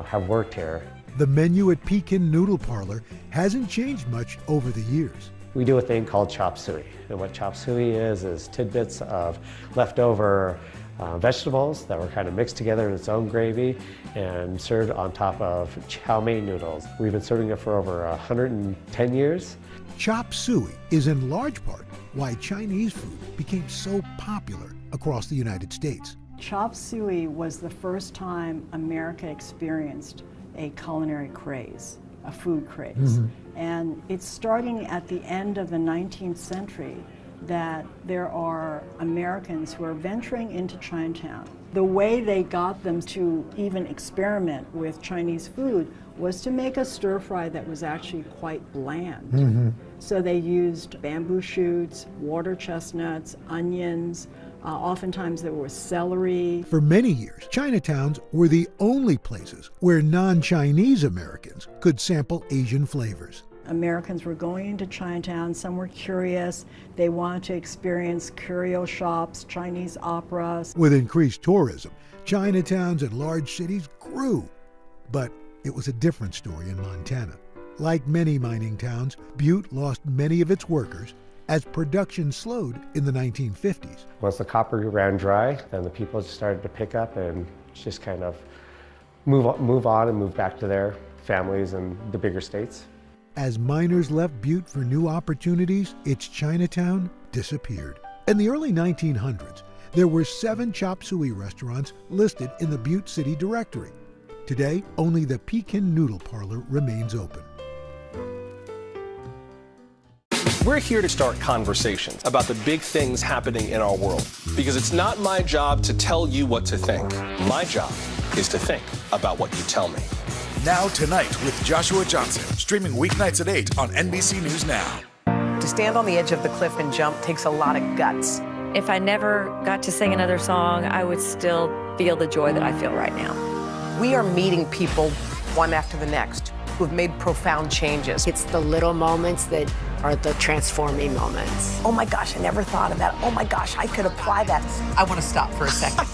Speaker 11: have worked here.
Speaker 13: The menu at Pekin Noodle Parlor hasn't changed much over the years.
Speaker 11: We do a thing called chop suey. And what chop suey is tidbits of leftover vegetables that were kind of mixed together in its own gravy and served on top of chow mein noodles. We've been serving it for over 110 years.
Speaker 13: Chop suey is in large part why Chinese food became so popular across the United States.
Speaker 15: Chop suey was the first time America experienced a culinary craze, a food craze. And it's starting at the end of the 19th century that there are Americans who are venturing into Chinatown The way they got them to even experiment with Chinese food was to make a stir fry that was actually quite bland. So they used bamboo shoots, water chestnuts, onions, oftentimes there was celery.
Speaker 13: For many years, Chinatowns were the only places where non-Chinese Americans could sample Asian flavors.
Speaker 15: Americans were going into Chinatown, some were curious, they wanted to experience curio shops, Chinese operas.
Speaker 13: With increased tourism, Chinatowns in large cities grew. But it was a different story in Montana. Like many mining towns, Butte lost many of its workers as production slowed in the 1950s.
Speaker 11: Once the copper ran dry, then the people just started to pick up and just kind of move on and move back to their families and the bigger states.
Speaker 13: As miners left Butte for new opportunities, its Chinatown disappeared. In the early 1900s, there were 7 chop suey restaurants listed in the Butte City Directory. Today, only the Pekin Noodle Parlor remains open.
Speaker 3: We're here to start conversations about the big things happening in our world, because it's not my job to tell you what to think. My job is to think about what you tell me.
Speaker 25: Now Tonight with Joshua Johnson, streaming weeknights at 8 on NBC News Now.
Speaker 1: To stand on the edge of the cliff and jump takes a lot of guts.
Speaker 4: If I never got to sing another song, I would still feel the joy that I feel right now.
Speaker 1: We are meeting people one after the next who have made profound changes.
Speaker 24: It's the little moments that are the transforming moments.
Speaker 1: Oh my gosh, I never thought of that. Oh my gosh, I could apply that. I want to stop for a second.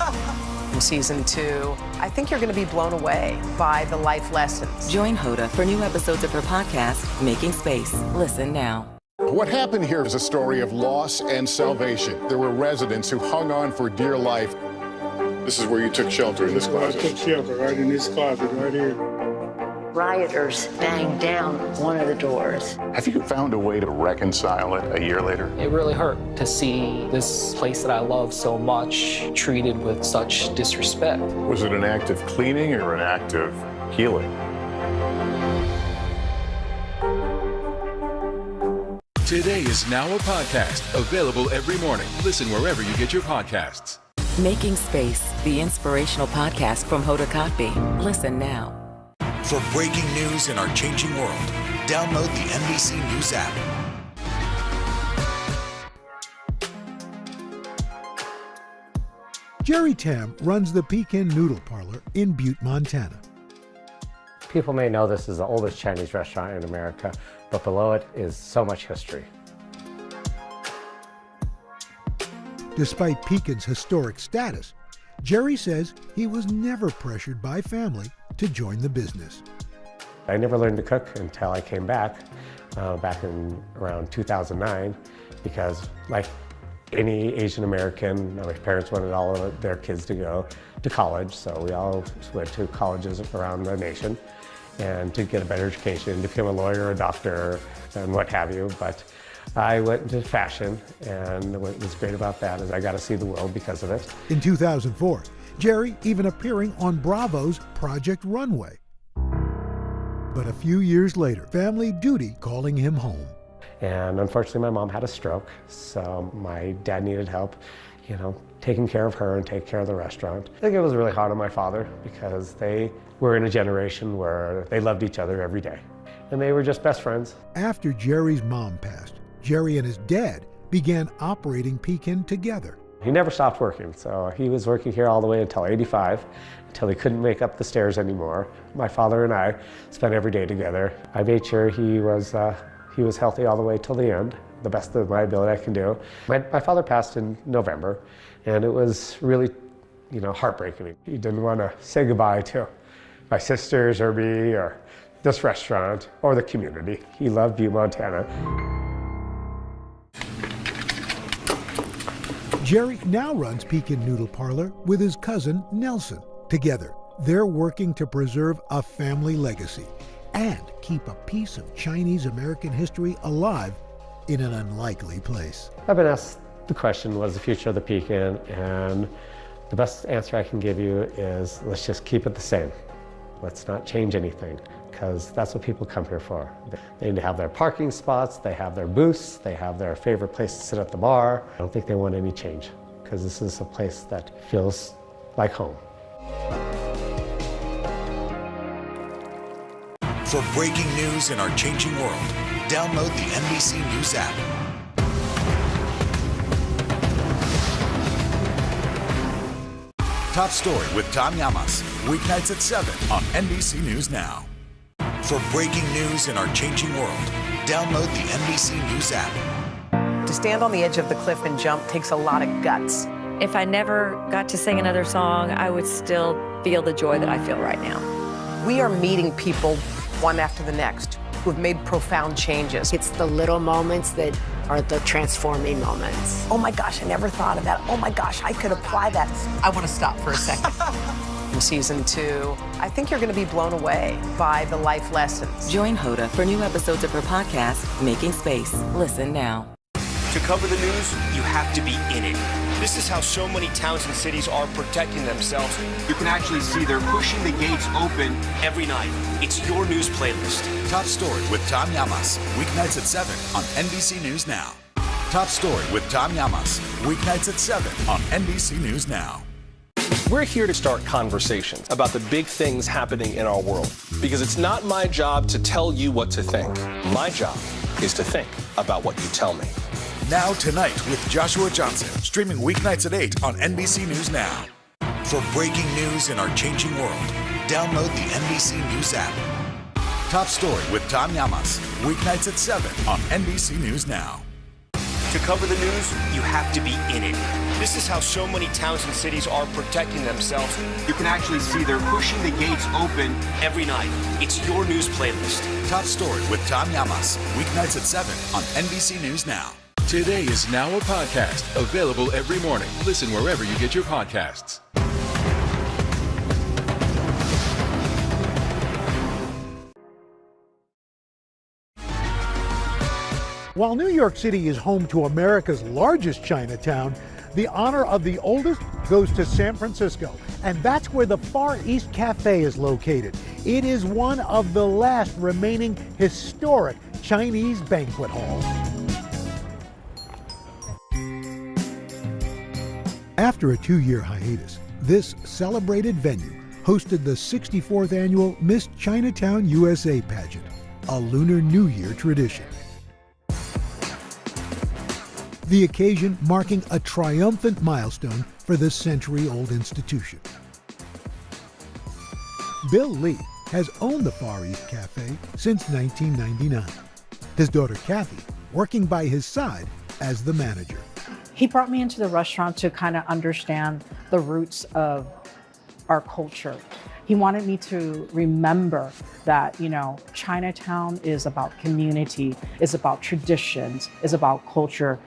Speaker 1: In season 2, I think you're going to be blown away by the life lessons.
Speaker 16: Join Hoda for new episodes of her podcast, Making Space. Listen now.
Speaker 5: What happened here is a story of loss and salvation. There were residents who hung on for dear life. This is where you took shelter, in this closet.
Speaker 17: I took shelter right in this closet right here.
Speaker 24: Rioters banged down one of the doors.
Speaker 5: Have you found a way to reconcile it a year later?
Speaker 26: It really hurt to see this place that I love so much treated with such disrespect.
Speaker 5: Was it an act of cleaning or an act of healing?
Speaker 2: Today is now a podcast, available every morning. Listen wherever you get your podcasts.
Speaker 16: Making Space, the inspirational podcast from Hoda Kotb. Listen now.
Speaker 25: For breaking news in our changing world, download the NBC News app.
Speaker 13: Jerry Tam runs the Pekin Noodle Parlor in Butte, Montana.
Speaker 11: People may know this is the oldest Chinese restaurant in America, but below it is so much history.
Speaker 13: Despite Pekin's historic status, Jerry says he was never pressured by family to join the business.
Speaker 11: I never learned to cook until I came back in around 2009, because like any Asian American, my parents wanted all of their kids to go to college, so we all went to colleges around the nation and to get a better education, to become a lawyer, a doctor, and what have you. But I went into fashion, and what was great about that is I got to see the world because of it.
Speaker 13: In 2004, Jerry even appearing on Bravo's Project Runway. But a few years later, family duty calling him home.
Speaker 11: And unfortunately, my mom had a stroke, so my dad needed help, taking care of her and taking care of the restaurant. I think it was really hard on my father because they were in a generation where they loved each other every day, and they were just best friends.
Speaker 13: After Jerry's mom passed, Jerry and his dad began operating Pekin together.
Speaker 11: He never stopped working, so he was working here all the way until 85, until he couldn't make up the stairs anymore. My father and I spent every day together. I made sure he was healthy all the way till the end, the best of my ability I can do. My father passed in November, and it was really, heartbreaking. He didn't want to say goodbye to my sisters or me or this restaurant or the community. He loved Butte, Montana.
Speaker 13: Jerry now runs Pekin Noodle Parlor with his cousin Nelson. Together, they're working to preserve a family legacy and keep a piece of Chinese American history alive in an unlikely place.
Speaker 11: I've been asked the question, what is the future of the Pekin? And the best answer I can give you is, let's just keep it the same. Let's not change anything, because that's what people come here for. They need to have their parking spots, they have their booths, they have their favorite place to sit at the bar. I don't think they want any change, because this is a place that feels like home.
Speaker 25: For breaking news in our changing world, download the NBC News app. Top Story with Tom Llamas, weeknights at 7 on NBC News Now. For breaking news in our changing world, download the NBC News app.
Speaker 1: To stand on the edge of the cliff and jump takes a lot of guts.
Speaker 4: If I never got to sing another song, I would still feel the joy that I feel right now.
Speaker 1: We are meeting people one after the next who have made profound changes.
Speaker 24: It's the little moments that are the transforming moments.
Speaker 1: Oh my gosh, I never thought of that. Oh my gosh, I could apply that. I want to stop for a second. In season 2, I think you're going to be blown away by the life lessons.
Speaker 16: Join Hoda for new episodes of her podcast, Making Space. Listen now.
Speaker 8: To cover the news, you have to be in it. This is how so many towns and cities are protecting themselves. You can actually see they're pushing the gates open every night. It's your news playlist.
Speaker 25: Top Story with Tom Llamas, weeknights at 7 on NBC News Now. Top Story with Tom Llamas, weeknights at 7 on NBC News Now.
Speaker 3: We're here to start conversations about the big things happening in our world, because it's not my job to tell you what to think. My job is to think about what you tell me.
Speaker 25: Now Tonight with Joshua Johnson, streaming weeknights at 8 on NBC News Now. For breaking news in our changing world, download the NBC News app. Top Story with Tom Llamas, weeknights at 7 on NBC News Now.
Speaker 8: To cover the news, you have to be in it. This is how so many towns and cities are protecting themselves. You can actually see they're pushing the gates open every night. It's your news playlist.
Speaker 25: Top Story with Tom Llamas, weeknights at 7 on NBC News Now.
Speaker 2: Today is now a podcast, available every morning. Listen wherever you get your podcasts.
Speaker 13: While New York City is home to America's largest Chinatown, the honor of the oldest goes to San Francisco, and that's where the Far East Cafe is located. It is one of the last remaining historic Chinese banquet halls. After a 2-year hiatus, this celebrated venue hosted the 64th annual Miss Chinatown USA pageant, a Lunar New Year tradition. The occasion marking a triumphant milestone for this century-old institution. Bill Lee has owned the Far East Cafe since 1999. His daughter Kathy working by his side as the manager.
Speaker 10: He brought me into the restaurant to kind of understand the roots of our culture. He wanted me to remember that, Chinatown is about community, is about traditions, is about culture.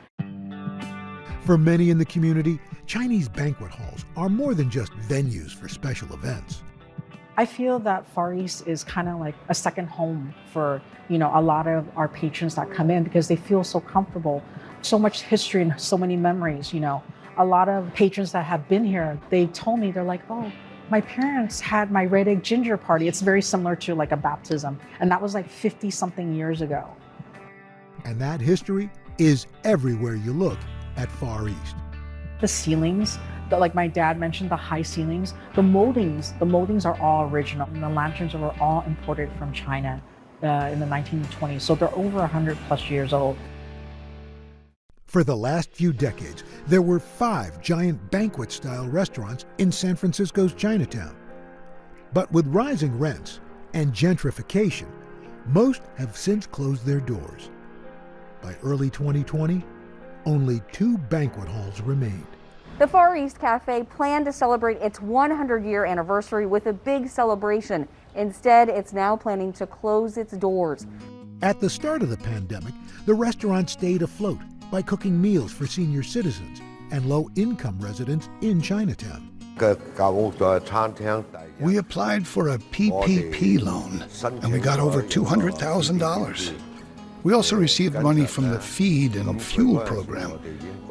Speaker 13: For many in the community, Chinese banquet halls are more than just venues for special events.
Speaker 10: I feel that Far East is kind of like a second home for, a lot of our patrons that come in because they feel so comfortable. So much history and so many memories, A lot of patrons that have been here, they told me, they're like, oh, my parents had my red egg ginger party. It's very similar to like a baptism. And that was like 50 something years ago.
Speaker 13: And that history is everywhere you look at Far East.
Speaker 10: The ceilings, like my dad mentioned, the high ceilings, the moldings are all original. And the lanterns were all imported from China in the 1920s. So they're over 100 plus years old.
Speaker 13: For the last few decades, there were 5 giant banquet-style restaurants in San Francisco's Chinatown. But with rising rents and gentrification, most have since closed their doors. By early 2020, only 2 banquet halls remained.
Speaker 14: The Far East Cafe planned to celebrate its 100-year anniversary with a big celebration. Instead, it's now planning to close its doors.
Speaker 13: At the start of the pandemic, the restaurant stayed afloat by cooking meals for senior citizens and low-income residents in Chinatown.
Speaker 19: We applied for a PPP loan, and we got over $200,000. We also received money from the feed and fuel program.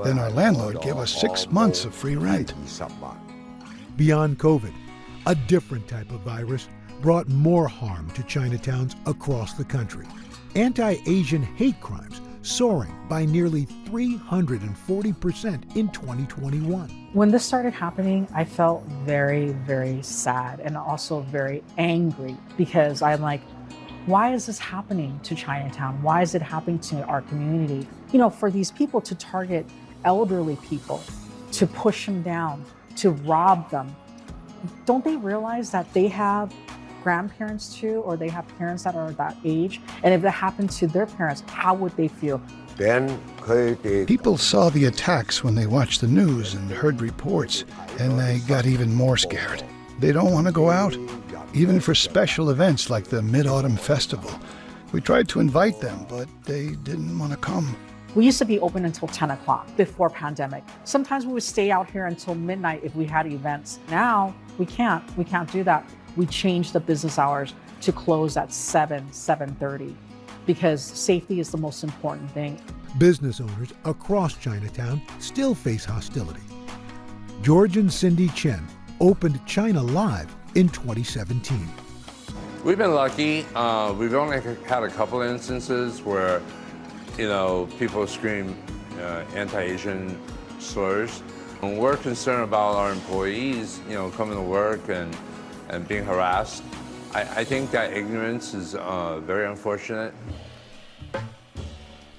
Speaker 19: Then our landlord gave us 6 months of free rent.
Speaker 13: Beyond COVID, a different type of virus brought more harm to Chinatowns across the country. Anti-Asian hate crimes soaring by nearly 340% in 2021.
Speaker 10: When this started happening, I felt very, very sad and also very angry because I'm like, why is this happening to Chinatown? Why is it happening to our community? You know, for these people to target elderly people, to push them down, to rob them, don't they realize that they have grandparents too, or they have parents that are that age? And if that happened to their parents, how would they feel?
Speaker 19: People saw the attacks when they watched the news and heard reports, and they got even more scared. They don't want to go out, even for special events like the Mid-Autumn Festival. We tried to invite them, but they didn't want to come.
Speaker 10: We used to be open until 10 o'clock before pandemic. Sometimes we would stay out here until midnight if we had events. Now, we can't do that. We changed the business hours to close at 7:30, because safety is the most important thing.
Speaker 13: Business owners across Chinatown still face hostility. George and Cindy Chen opened China Live in 2017.
Speaker 6: We've been lucky. We've only had a couple instances where, people scream anti-Asian slurs. And we're concerned about our employees, coming to work and being harassed. I think that ignorance is very unfortunate.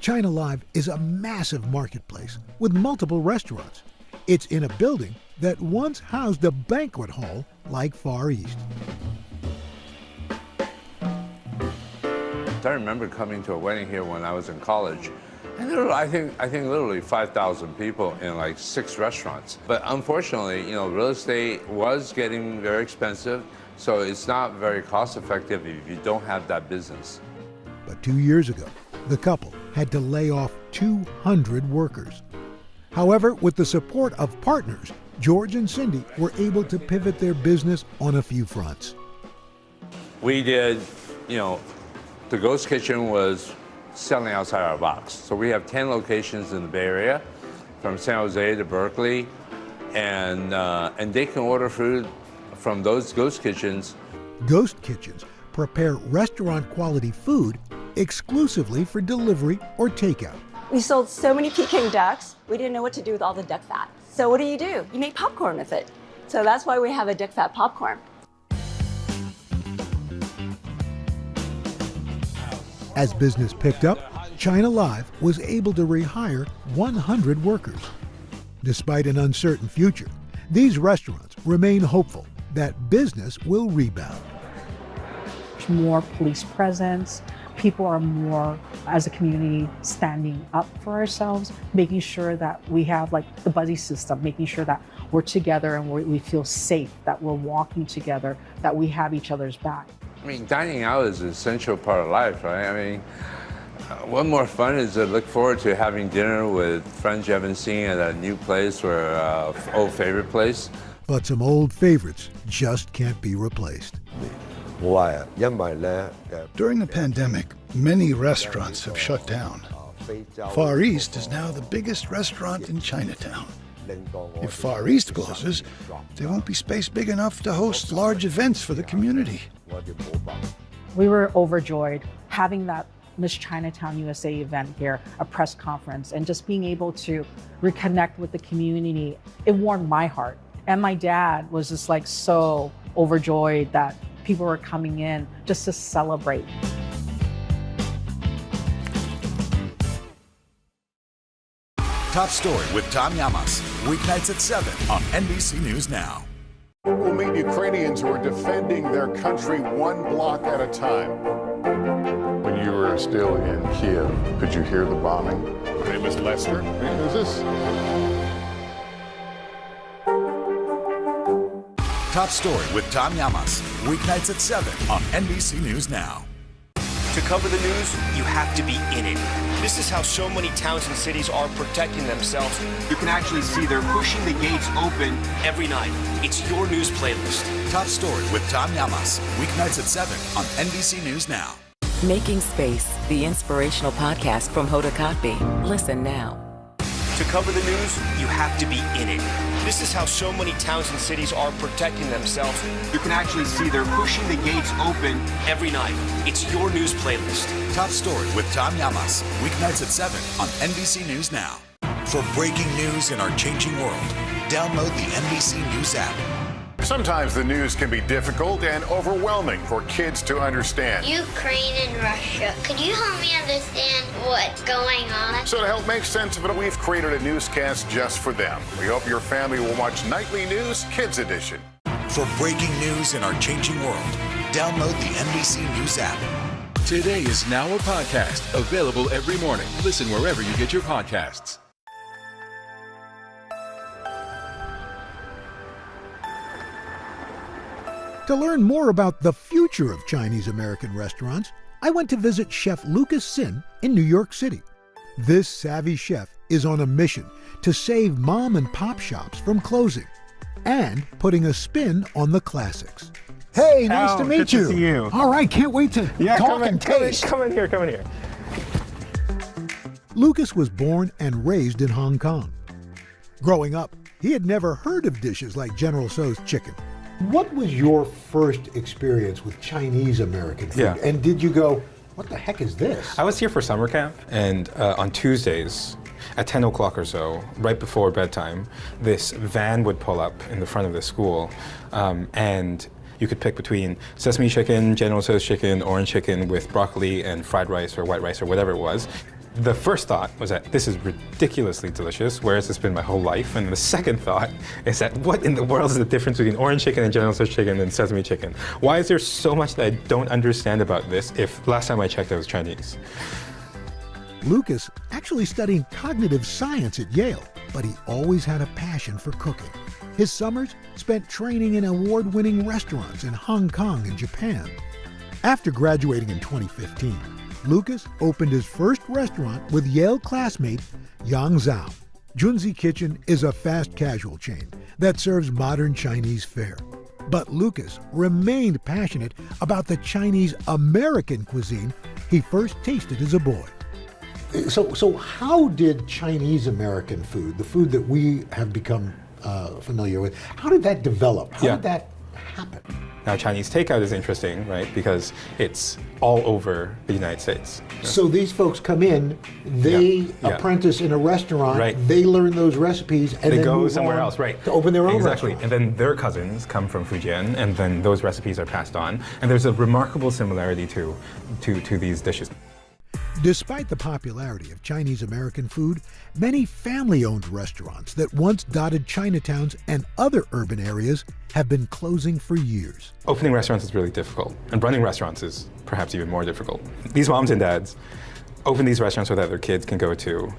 Speaker 13: China Live is a massive marketplace with multiple restaurants. It's in a building that once housed a banquet hall like Far East.
Speaker 6: I remember coming to a wedding here when I was in college, and there were, I think literally 5,000 people in like 6 restaurants. But unfortunately, real estate was getting very expensive, so it's not very cost effective if you don't have that business.
Speaker 13: But 2 years ago, the couple had to lay off 200 workers. However, with the support of partners, George and Cindy were able to pivot their business on a few fronts.
Speaker 6: We did, the ghost kitchen was selling outside our box. So we have 10 locations in the Bay Area, from San Jose to Berkeley, and they can order food from those ghost kitchens.
Speaker 13: Ghost kitchens prepare restaurant-quality food exclusively for delivery or takeout.
Speaker 7: We sold so many Peking ducks, we didn't know what to do with all the duck fat. So what do? You make popcorn with it. So that's why we have a duck fat popcorn.
Speaker 13: As business picked up, China Live was able to rehire 100 workers. Despite an uncertain future, these restaurants remain hopeful that business will rebound.
Speaker 10: There's more police presence. People are more, as a community, standing up for ourselves, making sure that we have the buddy system, making sure that we're together and we feel safe, that we're walking together, that we have each other's back.
Speaker 6: Dining out is an essential part of life, right? What more fun is to look forward to having dinner with friends you haven't seen at a new place or an old favorite place.
Speaker 13: But some old favorites just can't be replaced.
Speaker 19: During the pandemic, many restaurants have shut down. Far East is now the biggest restaurant in Chinatown. If Far East closes, there won't be space big enough to host large events for the community.
Speaker 10: We were overjoyed having that Miss Chinatown USA event here, a press conference, and just being able to reconnect with the community. It warmed my heart. And my dad was just so overjoyed that people were coming in just to celebrate.
Speaker 25: Top Story with Tom Llamas, weeknights at 7 on NBC News Now.
Speaker 5: We'll meet Ukrainians who are defending their country one block at a time. When you were still in Kiev, could you hear the bombing? My name is Lester. Who's this?
Speaker 25: Top Story with Tom Llamas, weeknights at 7 on NBC News Now.
Speaker 8: To cover the news, you have to be in it. This is how so many towns and cities are protecting themselves. You can actually see they're pushing the gates open every night. It's your news playlist.
Speaker 25: Top Story with Tom Llamas, weeknights at 7 on NBC News Now.
Speaker 16: Making Space, the inspirational podcast from Hoda Kotb. Listen now.
Speaker 8: To cover the news, you have to be in it. This is how so many towns and cities are protecting themselves. You can actually see they're pushing the gates open every night. It's your news playlist.
Speaker 25: Top Story with Tom Llamas, weeknights at 7 on NBC News Now. For breaking news in our changing world, download the NBC News app.
Speaker 5: Sometimes the news can be difficult and overwhelming for kids to understand.
Speaker 9: Ukraine and Russia. Could you help me understand what's going on?
Speaker 5: So to help make sense of it, we've created a newscast just for them. We hope your family will watch Nightly News Kids Edition.
Speaker 25: For breaking news in our changing world, download the NBC News app.
Speaker 2: Today is now a podcast available every morning. Listen wherever you get your podcasts.
Speaker 13: To learn more about the future of Chinese American restaurants, I went to visit Chef Lucas Sin in New York City. This savvy chef is on a mission to save mom and pop shops from closing and putting a spin on the classics. Hey, nice to meet you.
Speaker 12: Good to see you.
Speaker 13: All right, can't wait to talk and taste.
Speaker 12: Come in here.
Speaker 13: Lucas was born and raised in Hong Kong. Growing up, he had never heard of dishes like General Tso's chicken. What was your first experience with Chinese American food?
Speaker 12: Yeah.
Speaker 13: And did you go, what the heck is this?
Speaker 12: I was here for summer camp, and on Tuesdays at 10 o'clock or so, right before bedtime, this van would pull up in the front of the school, and you could pick between sesame chicken, General Tso's chicken, orange chicken with broccoli and fried rice or white rice or whatever it was. The first thought was that this is ridiculously delicious, where has this been my whole life? And the second thought is that what in the world is the difference between orange chicken and General Tso's chicken and sesame chicken? Why is there so much that I don't understand about this if last time I checked it was Chinese?
Speaker 13: Lucas actually studied cognitive science at Yale, but he always had a passion for cooking. His summers spent training in award-winning restaurants in Hong Kong and Japan. After graduating in 2015, Lucas opened his first restaurant with Yale classmate Yang Zhao. Junzi Kitchen is a fast casual chain that serves modern Chinese fare. But Lucas remained passionate about the Chinese American cuisine he first tasted as a boy. So how did Chinese American food, the food that we have become familiar with, how did that develop? How did that happen?
Speaker 12: Now, Chinese takeout is interesting, right? Because it's all over the United States.
Speaker 13: So these folks come in, they apprentice in a restaurant, they learn those recipes, and
Speaker 12: they
Speaker 13: then
Speaker 12: go
Speaker 13: move
Speaker 12: somewhere
Speaker 13: on
Speaker 12: else, right?
Speaker 13: to open their own
Speaker 12: exactly.
Speaker 13: restaurant.
Speaker 12: And then their cousins come from Fujian, and then those recipes are passed on. And there's a remarkable similarity to these dishes.
Speaker 13: Despite the popularity of Chinese American food, many family-owned restaurants that once dotted Chinatowns and other urban areas have been closing for years.
Speaker 12: Opening restaurants is really difficult, and running restaurants is perhaps even more difficult. These moms and dads open these restaurants so that their kids can go to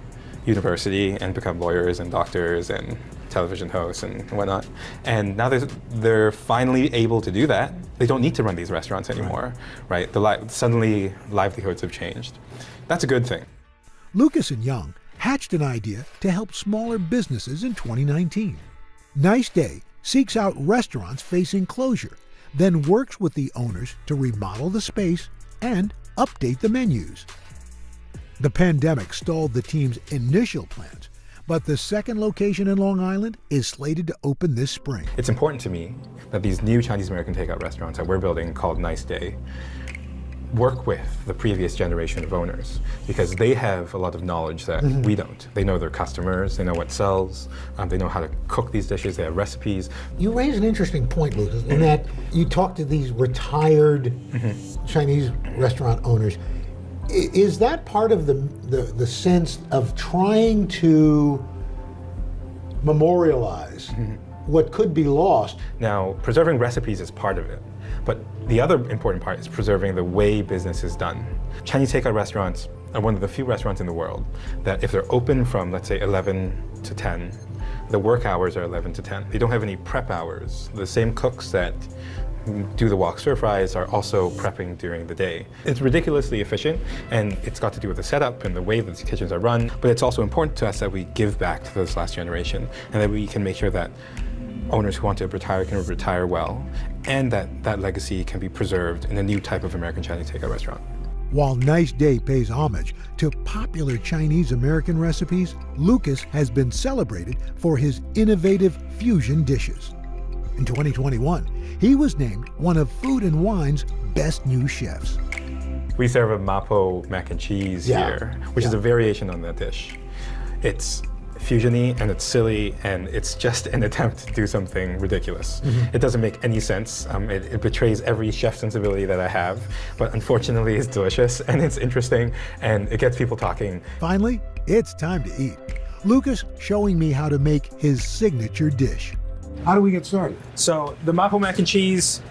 Speaker 12: university and become lawyers and doctors and television hosts and whatnot. And now they're finally able to do that. They don't need to run these restaurants anymore, right? Suddenly livelihoods have changed. That's a good thing.
Speaker 13: Lucas and Young hatched an idea to help smaller businesses in 2019. Nice Day seeks out restaurants facing closure, then works with the owners to remodel the space and update the menus. The pandemic stalled the team's initial plans, but the second location in Long Island is slated to open this spring.
Speaker 12: It's important to me that these new Chinese American takeout restaurants that we're building called Nice Day work with the previous generation of owners, because they have a lot of knowledge that we don't. They know their customers, they know what sells, they know how to cook these dishes, they have recipes.
Speaker 13: You raise an interesting point, Lucas, in that you talk to these retired Chinese restaurant owners. Is that part of the sense of trying to memorialize what could be lost?
Speaker 12: Now, preserving recipes is part of it, but the other important part is preserving the way business is done. Chinese takeout restaurants are one of the few restaurants in the world that if they're open from, let's say, 11 to 10, the work hours are 11 to 10. They don't have any prep hours. The same cooks that do the wok stir fries are also prepping during the day. It's ridiculously efficient, and it's got to do with the setup and the way that the kitchens are run, but it's also important to us that we give back to this last generation and that we can make sure that owners who want to retire can retire well, and that that legacy can be preserved in a new type of American Chinese takeout restaurant.
Speaker 13: While Nice Day pays homage to popular Chinese-American recipes, Lucas has been celebrated for his innovative fusion dishes. In 2021, he was named one of Food and Wine's best new chefs.
Speaker 12: We serve a mapo mac and cheese here, which is a variation on that dish. It's fusiony and it's silly and it's just an attempt to do something ridiculous. It doesn't make any sense. It betrays every chef sensibility that I have, but unfortunately it's delicious and it's interesting and it gets people talking.
Speaker 13: Finally, it's time to eat. Lucas showing me how to make his signature dish. How do we get started?
Speaker 12: So the mapo mac and cheese,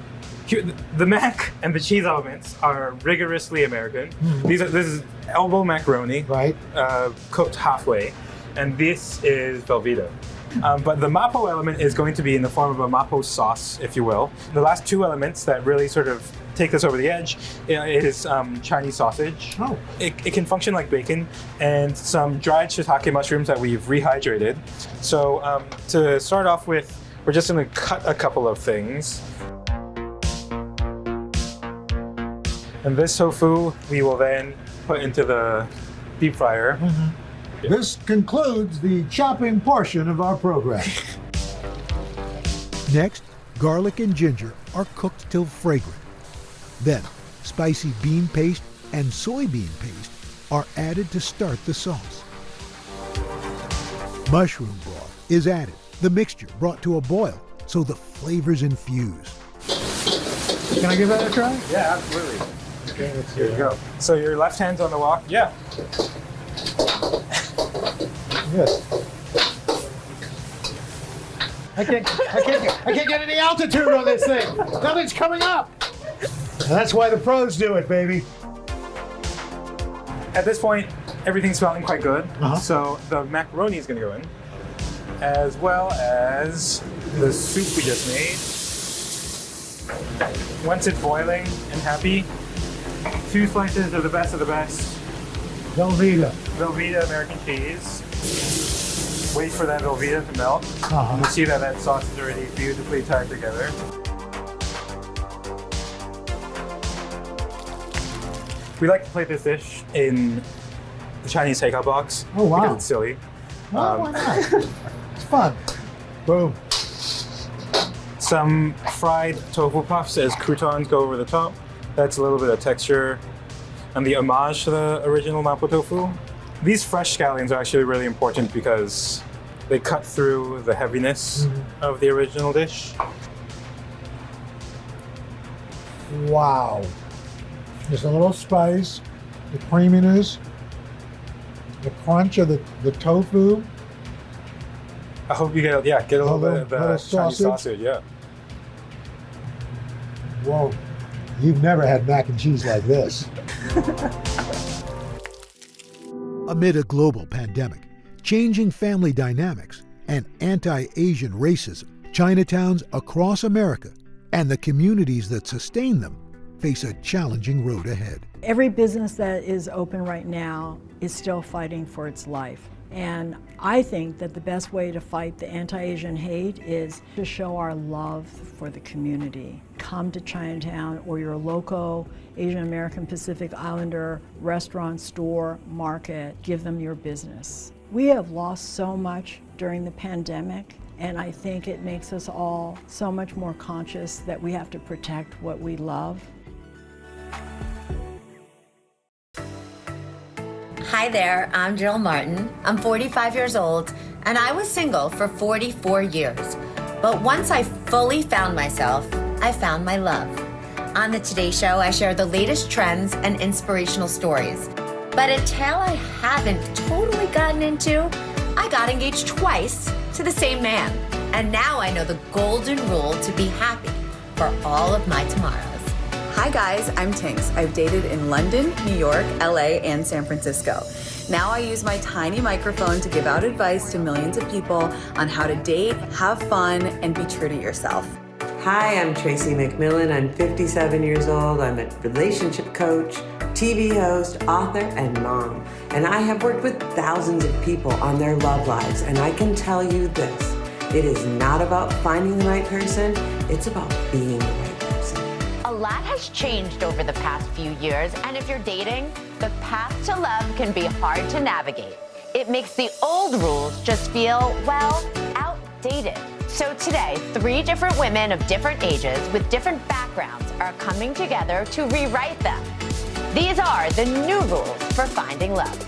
Speaker 12: the mac and the cheese elements are rigorously American. This is elbow macaroni,
Speaker 13: right?
Speaker 12: Cooked halfway. And this is Velveeta. But the mapo element is going to be in the form of a mapo sauce, if you will. The last two elements that really sort of take this over the edge is Chinese sausage.
Speaker 13: Oh.
Speaker 12: It can function like bacon, and some dried shiitake mushrooms that we've rehydrated. So to start off with, we're just going to cut a couple of things. And this tofu we will then put into the deep fryer.
Speaker 13: This concludes the chopping portion of our program. Next, garlic and ginger are cooked till fragrant. Then, spicy bean paste and soybean paste are added to start the sauce. Mushroom broth is added, the mixture brought to a boil so the flavors infuse. Can I give that a try?
Speaker 12: Yeah, absolutely. Okay, here you go. So your left hand's on the wok? Yeah.
Speaker 13: Yes. I can't get any altitude on this thing. Nothing's coming up. That's why the pros do it, baby.
Speaker 12: At this point, everything's smelling quite good. So the macaroni is going to go in, as well as the soup we just made. Once it's boiling and happy, 2 slices of the best
Speaker 13: Velveeta
Speaker 12: American cheese. Wait for that Velveeta to melt. You see that sauce is already beautifully tied together. We like to plate this dish in the Chinese takeout box.
Speaker 13: Oh, wow.
Speaker 12: Because it's silly.
Speaker 13: Well, why not? It's fun. Boom.
Speaker 12: Some fried tofu puffs as croutons go over the top. That's a little bit of texture and the homage to the original mapo tofu. These fresh scallions are actually really important because they cut through the heaviness of the original dish.
Speaker 13: Wow. Just a little spice, the creaminess, the crunch of the tofu.
Speaker 12: I hope you get a little bit of the Chinese sausage, yeah.
Speaker 13: Whoa, you've never had mac and cheese like this. Amid a global pandemic, changing family dynamics, and anti-Asian racism, Chinatowns across America and the communities that sustain them face a challenging road ahead.
Speaker 10: Every business that is open right now is still fighting for its life. And I think that the best way to fight the anti-Asian hate is to show our love for the community. Come to Chinatown or your local Asian American Pacific Islander restaurant, store, market, give them your business. We have lost so much during the pandemic, and I think it makes us all so much more conscious that we have to protect what we love.
Speaker 15: Hi there, I'm Jill Martin. I'm 45 years old, and I was single for 44 years. But once I fully found myself, I found my love. On the Today Show, I share the latest trends and inspirational stories. But a tale I haven't totally gotten into, I got engaged twice to the same man. And now I know the golden rule to be happy for all of my tomorrows.
Speaker 18: Hi guys, I'm Tinks. I've dated in London, New York, LA, and San Francisco. Now I use my tiny microphone to give out advice to millions of people on how to date, have fun, and be true to yourself.
Speaker 20: Hi, I'm Tracy McMillan. I'm 57 years old. I'm a relationship coach, TV host, author, and mom. And I have worked with thousands of people on their love lives, and I can tell you this. It is not about finding the right person, it's about being the right person.
Speaker 15: A lot lot has changed over the past few years, and if you're dating, the path to love can be hard to navigate. It makes the old rules just feel, well, outdated. So today, 3 different women of different ages with different backgrounds are coming together to rewrite them. These are the new rules for finding love.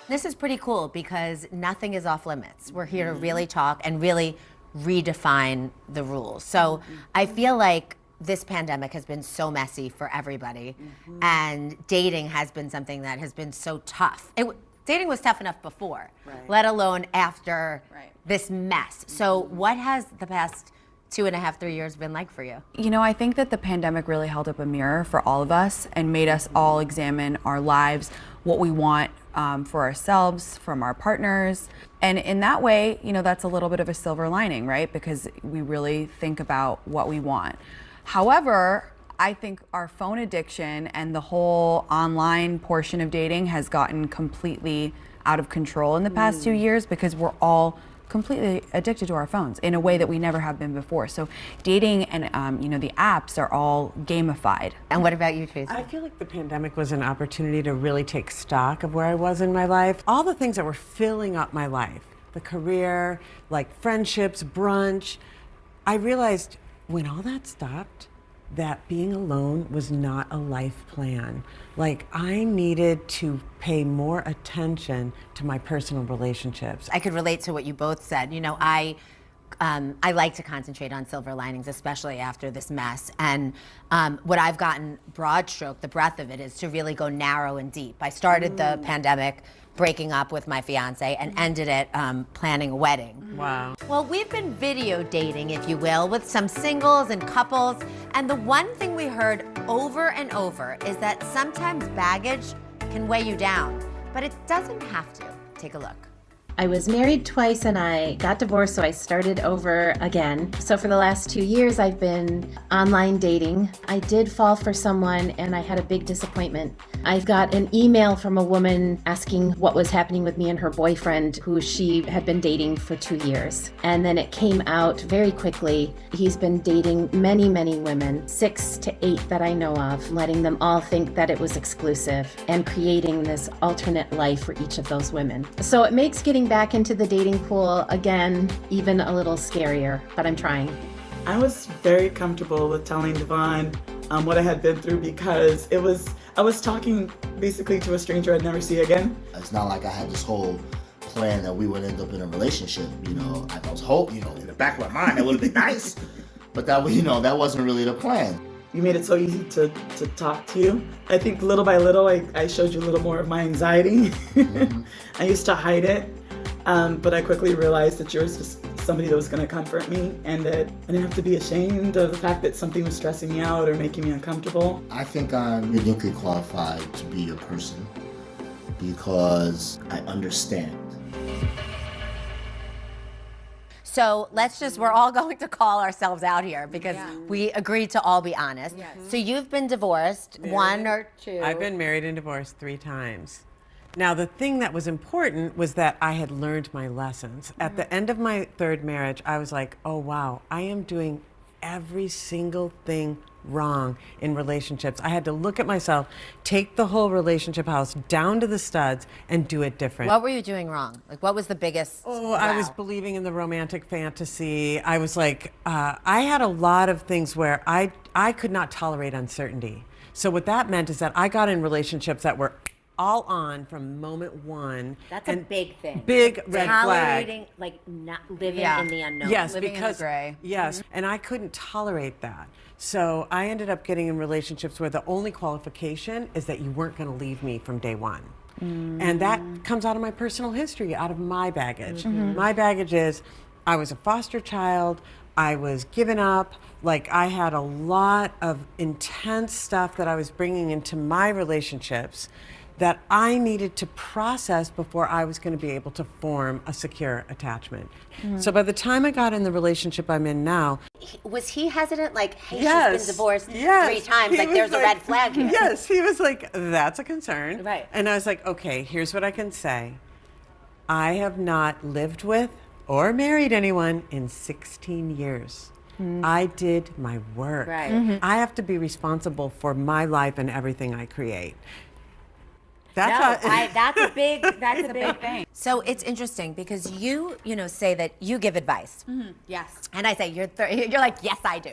Speaker 15: This is pretty cool because nothing is off limits. We're here to really talk and really redefine the rules. So I feel like this pandemic has been so messy for everybody, and dating has been something that has been so tough. Dating was tough enough before, let alone after this mess. So what has the past 2.5, 3 years been like for you?
Speaker 18: You know, I think that the pandemic really held up a mirror for all of us and made us all examine our lives, what we want for ourselves, from our partners. And in that way, you know, that's a little bit of a silver lining, right? Because we really think about what we want. However, I think our phone addiction and the whole online portion of dating has gotten completely out of control in the past 2 years because we're all completely addicted to our phones in a way that we never have been before. So dating and you know, the apps are all gamified.
Speaker 15: And what about you, Tracy?
Speaker 20: I feel like the pandemic was an opportunity to really take stock of where I was in my life. All the things that were filling up my life, the career, like friendships, brunch. I realized when all that stopped, that being alone was not a life plan. Like, I needed to pay more attention to my personal relationships.
Speaker 15: I could relate to what you both said. You know, I like to concentrate on silver linings, especially after this mess. And what I've gotten, broad stroke, the breadth of it, is to really go narrow and deep. I started the pandemic breaking up with my fiance and ended it planning a wedding.
Speaker 20: Wow.
Speaker 15: Well, we've been video dating, if you will, with some singles and couples. And the one thing we heard over and over is that sometimes baggage can weigh you down, but it doesn't have to. Take a look.
Speaker 11: I was married twice and I got divorced, so I started over again. So for the last 2 years, I've been online dating. I did fall for someone and I had a big disappointment. I got an email from a woman asking what was happening with me and her boyfriend, who she had been dating for 2 years. And then it came out very quickly. He's been dating many, many women, 6 to 8 that I know of, letting them all think that it was exclusive and creating this alternate life for each of those women. So it makes getting back into the dating pool again even a little scarier, but I'm trying.
Speaker 17: I was very comfortable with telling Devon what I had been through because I was talking basically to a stranger I'd never see again.
Speaker 21: It's not like I had this whole plan that we would end up in a relationship. You know, I was hoping, you know, in the back of my mind that would have been nice, but that, you know, that wasn't really the plan.
Speaker 17: You made it so easy to talk to you. I think little by little, I showed you a little more of my anxiety. I used to hide it. But I quickly realized that you were just somebody that was going to comfort me and that I didn't have to be ashamed of the fact that something was stressing me out or making me uncomfortable.
Speaker 21: I think I'm uniquely qualified to be your person because I understand.
Speaker 15: So we're all going to call ourselves out here because we agreed to all be honest. Yes. So you've been divorced,
Speaker 20: Married.
Speaker 15: 1 or 2?
Speaker 20: I've been married and divorced 3 times. Now, the thing that was important was that I had learned my lessons. At the end of my 3rd marriage, I was like, oh, wow, I am doing every single thing wrong in relationships. I had to look at myself, take the whole relationship house down to the studs and do it different.
Speaker 15: What were you doing wrong? Like, what was the biggest?
Speaker 20: Oh, I was believing in the romantic fantasy. I was like, I had a lot of things where I could not tolerate uncertainty. So what that meant is that I got in relationships that were all on from moment one.
Speaker 15: That's a big thing.
Speaker 20: Big red flag.
Speaker 15: Tolerating, like not living in the unknown.
Speaker 20: Yes,
Speaker 15: living
Speaker 20: because,
Speaker 15: in the gray.
Speaker 20: Yes, and I couldn't tolerate that. So I ended up getting in relationships where the only qualification is that you weren't going to leave me from day one. And that comes out of my personal history, out of my baggage. My baggage is I was a foster child. I was given up. Like, I had a lot of intense stuff that I was bringing into my relationships that I needed to process before I was going to be able to form a secure attachment. So by the time I got in the relationship I'm in now...
Speaker 15: Was he hesitant, like, hey,
Speaker 20: yes,
Speaker 15: she's been divorced 3 times,
Speaker 20: He
Speaker 15: like there's
Speaker 20: was
Speaker 15: a red flag here?
Speaker 20: Yes, he was like, that's a concern.
Speaker 15: Right.
Speaker 20: And I was like, okay, here's what I can say. I have not lived with or married anyone in 16 years. I did my work.
Speaker 15: Right.
Speaker 20: I have to be responsible for my life and everything I create.
Speaker 15: That's a big thing. So it's interesting because you say that you give advice.
Speaker 1: Yes.
Speaker 15: And I say you're like, yes, I do.